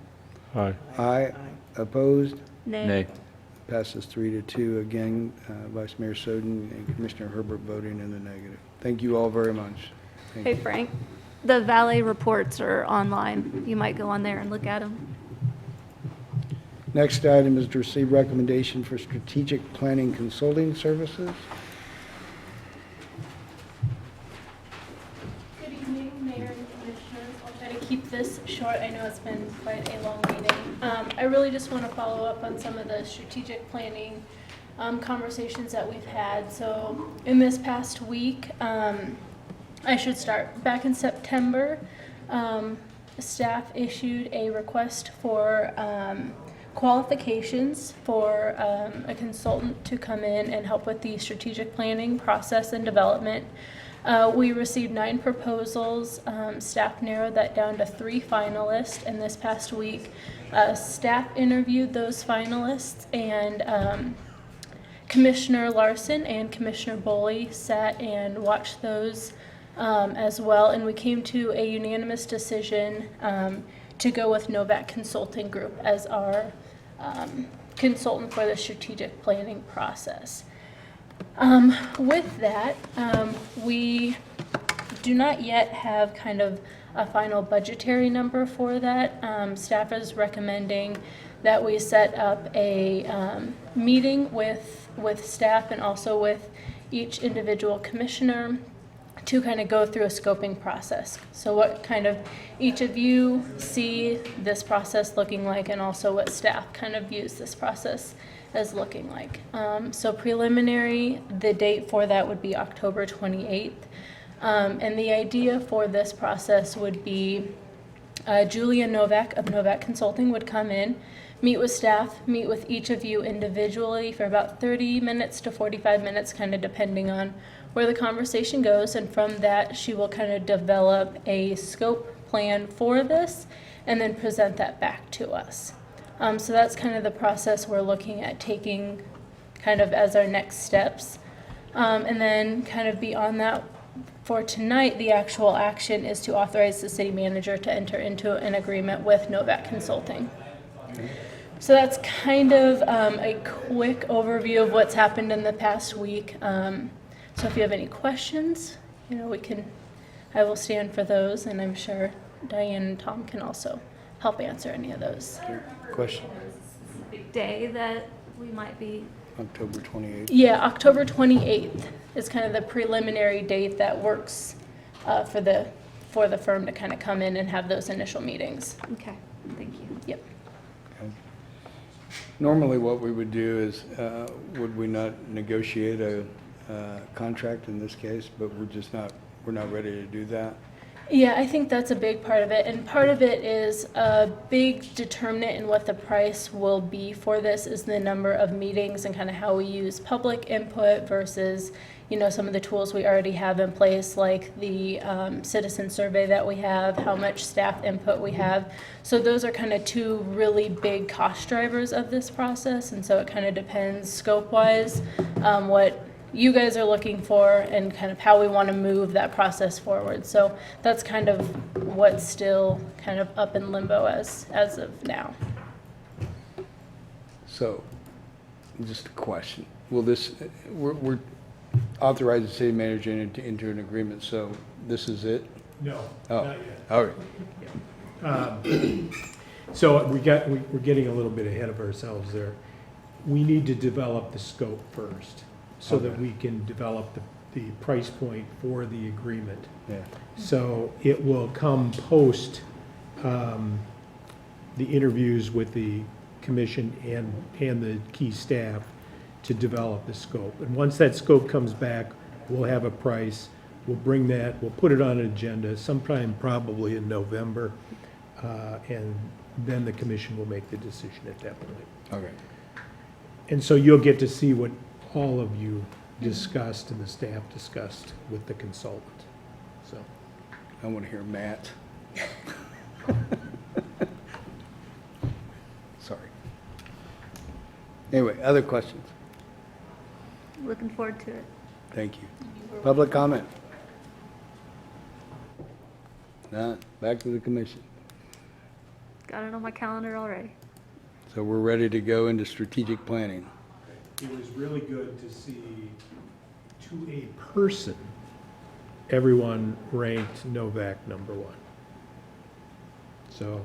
Aye. Aye. Opposed? Nay. Nay. Passes 3-2. Again, Vice Mayor Soden and Commissioner Herbert voting in the negative. Thank you all very much. Thank Hey, you. Frank, the valet reports are online. You might go on there and look at them. Next item is to receive recommendation for strategic planning consulting services. Good evening, Mayor and Commissioners. I'll try to keep this short. I know it's been quite a long meeting. I really just want to follow up on some of the strategic planning conversations that we've had. So in this past week, I should start. Back in September, staff issued a request for qualifications for a consultant to come in and help with the strategic planning process and development. We received 9 proposals. Staff narrowed that down to 3 finalists, and this past week, staff interviewed those finalists, and Commissioner Larson and Commissioner Boley sat and watched those as well, and we came to a unanimous decision to go with Novak Consulting Group as our consultant for the strategic planning process. With that, we do not yet have kind of a final budgetary number for that. Staff is recommending that we set up a meeting with staff and also with each individual commissioner to kind of go through a scoping process. So what kind of each of you see this process looking like, and also what staff kind of views this process as looking like. So preliminary, the date for that would be October 28th. And the idea for this process would be Julia Novak of Novak Consulting would come in, meet with staff, meet with each of you individually for about 30 minutes to 45 minutes, kind of depending on where the conversation goes, and from that she will kind of develop a scope plan for this and then present that back to us. So that's kind of the process we're looking at taking kind of as our next steps. And then kind of beyond that, for tonight, the actual action is to authorize the city manager to enter into an agreement with Novak Consulting. So that's kind of a quick overview of what's happened in the past week. So if you have any questions, you know, I will stand for those, and I'm sure Diane and Tom can also help answer any of those. Question? Big day that we might be. October 28th. Yeah, October 28th is kind of the preliminary date that works for the firm to kind of come in and have those initial meetings. Okay, thank you. Yep. Normally what we would do is, would we not negotiate a contract in this case, but we're not ready to do that? Yeah, I think that's a big part of it, and part of it is a big determinant in what the price will be for this is the number of meetings and kind of how we use public input versus, you know, some of the tools we already have in place, like the citizen survey that we have, how much staff input we have. So those are kind of 2 really big cost drivers of this process, and so it kind of depends scope-wise you guys are looking for and kind of how we want to move that process forward. So that's kind of what's still kind of up in limbo as of now. So, just a question. Will this, we're authorizing the city manager into an agreement, so this is it? No, Oh, not yet. all right. So we're getting a little bit ahead of ourselves there. We need to develop the scope first, so that Okay. we can develop the price point for the agreement. Yeah. So it will come post the interviews with the commission and the key staff to develop the scope. And once that scope comes back, we'll have a price. We'll bring that, we'll put it on an agenda sometime probably in November, and then the commission will make the decision at that point. Okay. And so you'll get to see what all of you discussed and the staff discussed with the consultant, so. I want to hear Matt. Sorry. Anyway, other questions? Looking forward to it. Thank you. Public comment? None. Back to the commission. Got it on my calendar already. So we're ready to go into strategic planning. It was really good to see, to a person, everyone ranked Novak number one. So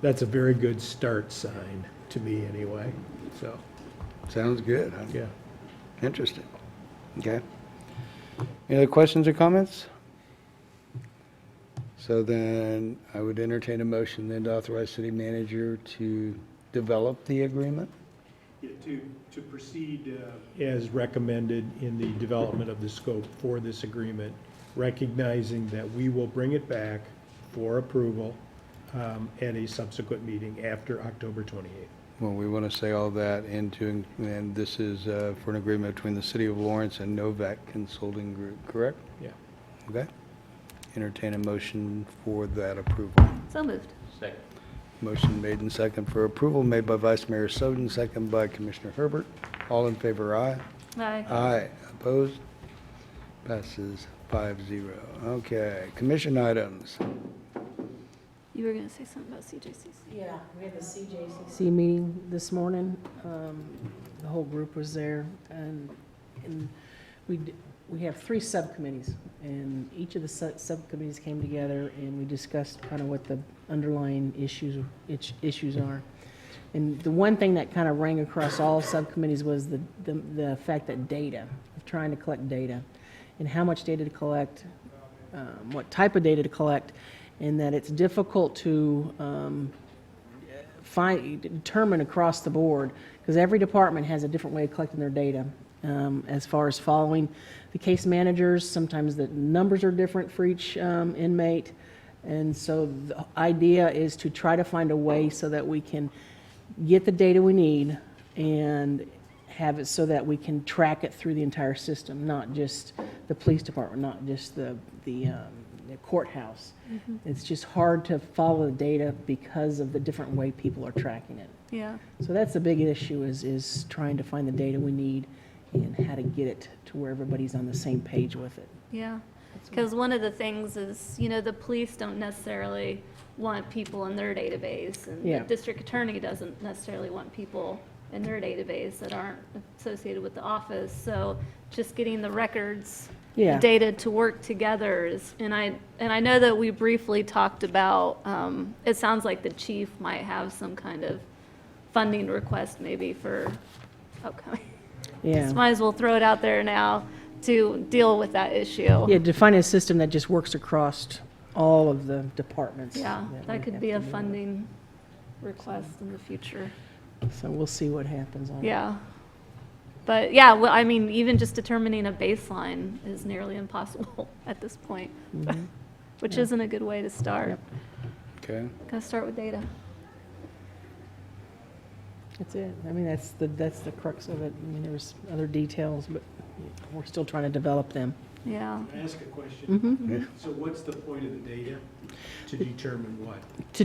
that's a very good start sign, to me anyway, so. Sounds good. Huh? Yeah. Interesting. Okay. Any other questions or comments? So then I would entertain a motion then to authorize city manager to develop the agreement. Yeah, to proceed as recommended in the development of the scope for this agreement, recognizing that we will bring it back for approval at a subsequent meeting after October 28th. Well, we want to say all that into, and this is for an agreement between the city of Lawrence and Novak Consulting Group, correct? Yeah. Okay. Entertain a motion for that approval. So moved. Second. Motion made and second for approval, made by Vice Mayor Soden, second by Commissioner Herbert. All in favor, aye? Aye. Aye. Opposed? Passes 5-0. Okay, commission items. You were going to say something about CJCC. Yeah, we had the CJCC meeting this morning. The whole group was there, and we have 3 subcommittees, and each of the subcommittees came together, and we discussed kind of what the underlying issues are. And the one thing that kind of rang across all subcommittees was the fact that data, trying to collect data, and how much data to collect, what type of data to collect, and that it's difficult to determine across the board, because every department has a different way of collecting their data. As far as following the case managers, sometimes the numbers are different for each inmate. And so the idea is to try to find a way so that we can get the data we need and have it so that we can track it through the entire system, not just the police department, not just the courthouse. Mm-hmm. It's just hard to follow the data because of the different way people are tracking it. Yeah. So that's the big issue is trying to find the data we need and how to get it to where everybody's on the same page with it. Yeah. Because one of the things is, the police don't necessarily want people in their database, and Yeah. the district attorney doesn't necessarily want people in their database that aren't associated with the office. So just getting the records, Yeah. data to work together is, and I know that we briefly talked about, it sounds like the chief might have some kind of funding request maybe for upcoming. Yeah. Just might as well throw it out there now to deal with that issue. Yeah, to find a system that just works across all of the departments. Yeah, we that could have be to a do it. funding request in the future. So we'll see what happens on it. Yeah. But yeah, well, I mean, even just determining a baseline is nearly impossible at this point, Mhm. which Yeah. isn't a good way to start. Okay. Gotta start with data. That's it. I mean, that's the crux of it. I mean, there's other details, but we're still trying to develop them. Yeah. Can I ask a question? Mhm. So what's the point of the data? To determine what? To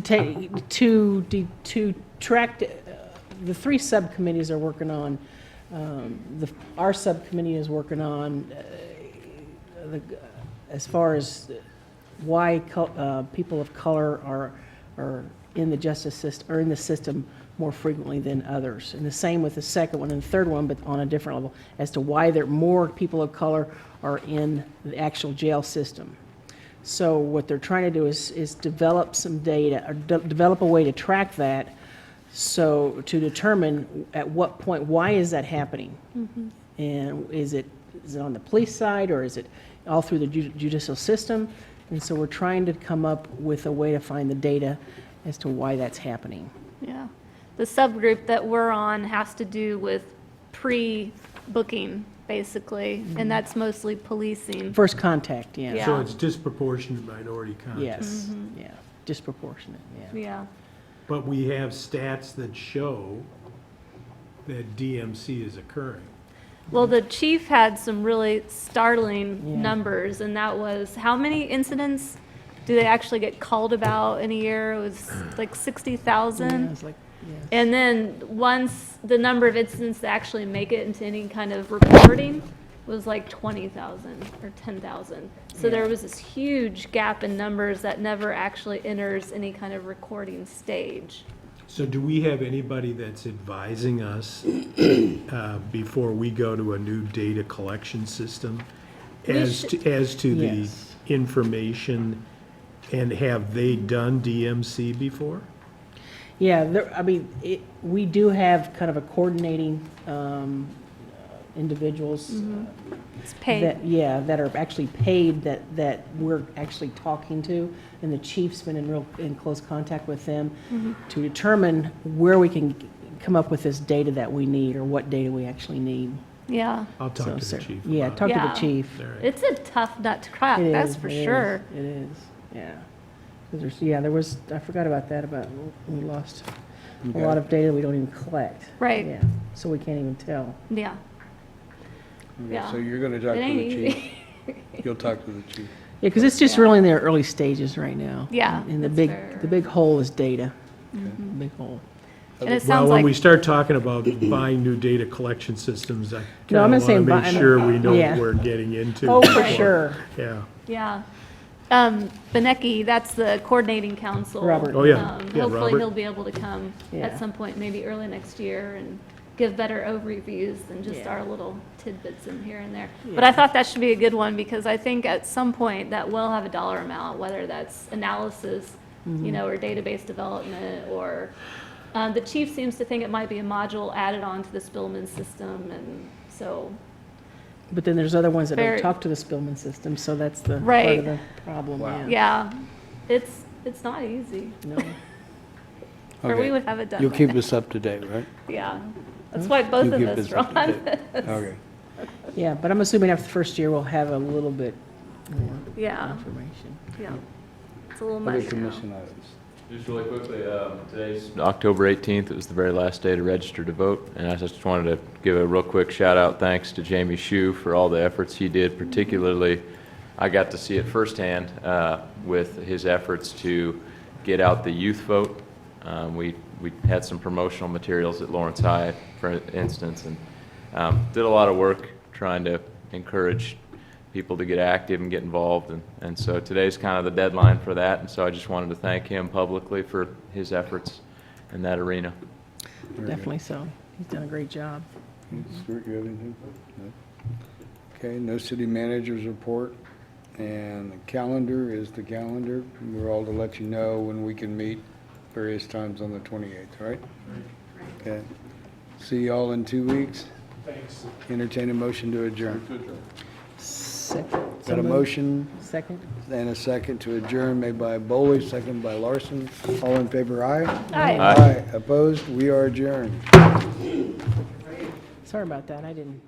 track, the 3 subcommittees are working on Our subcommittee is working on, as far as why people of color are in the justice system, or in the system more frequently than others. And the same with the second one and the third one, but on a different level, as to why more people of color are in the actual jail system. So what they're trying to do is develop some data, or develop a way to track that, so to determine at what point, why is that happening? Mm-hmm. And is it on the police side, or is it all through the judicial system? And so we're trying to come up with a way to find the data as to why that's happening. Yeah. The subgroup that we're on has to do with pre-booking, basically, and that's mostly policing. First contact, yeah. Yeah. So it's disproportionate minority content. Yes, yeah, disproportionate, yeah. Yeah. But we have stats that show that DMC is occurring. Well, the chief had some really startling Yeah. numbers, and that was how many incidents do they actually get called about in a year? It was like 60,000. Yeah, it's like, yeah. And then once the number of incidents that actually make it into any kind of reporting was like 20,000 or 10,000. So there was this huge gap in numbers that never actually enters any kind of recording stage. So do we have anybody that's advising us before we go to a new data collection system as to the Yes. information, and have they done DMC before? Yeah, we do have kind of a coordinating individuals. It's paid. That are actually paid, that we're actually talking to, and the chief's been in close contact with them to determine where we can come up with this data that we need, or what data we actually need. Yeah. I'll talk to the So, chief. yeah, about talk it. to Yeah. the chief. All right. It's a tough nut to crack, It that's is, for it is, sure. It is, yeah. 'Cause there was, I forgot about that, we lost a lot of data we don't even collect. Right. Yeah, so we can't even tell. Yeah. Okay, Yeah. So you're gonna talk It to ain't the easy. chief? You'll talk to the chief. Yeah, because it's just really in their early stages right now. Yeah, And the it's big, very the big hole is data. Mhm. Big hole. And it Well, sounds when like, we start talking about buying new data collection systems, I No, I'm kind not of want to saying make buy- sure we know yeah. what we're getting into. Oh, for before- sure. Yeah. yeah. Benecki, that's the coordinating council. Robert. Oh, yeah. Yeah, Hopefully Robert. he'll be able to come Yeah. at some point, maybe early next year, and give better overviews than just Yeah. our little tidbits in here and there. Yeah. But I thought that should be a good one, because I think at some point that will have a dollar amount, whether that's analysis, or database development, or, the chief seems to think it might be a module added on to the Spillman system, and so, But then there's other ones that don't Very- talk to the Spillman system, so that's the part Right. of the problem, yeah. yeah, it's not easy. No. Or we Okay. would have it done You'll by keep now. us up to date, right? Yeah, that's why both You'll of keep us us are up to on date. this. Okay. Yeah, but I'm assuming after the first year, we'll have a little bit more Yeah, information. yeah. It's a little Other much now. commission items. Just really quickly, today's October 18th. It was the very last day to register to vote, and I just wanted to give a real quick shout-out thanks to Jamie Shue for all the efforts he did. Particularly, I got to see it firsthand with his efforts to get out the youth vote. We had some promotional materials at Lawrence High, for instance, and did a lot of work trying to encourage people to get active and get involved, and so today's kind of the deadline for that, and so I just wanted to thank him publicly for his efforts in that arena. Definitely so. He's done a great job. Stuart, you have anything? No? Okay, no city managers report, and the calendar is the calendar. We're all to let you know when we can meet various times on the 28th, right? Okay. See y'all in 2 weeks. Thanks. Entertain a motion to adjourn. Second. Got a motion Second? and a second to adjourn made by Boley, second by Larson. All in favor, aye? Aye. Aye. Opposed? We are adjourned. Sorry about that, I didn't.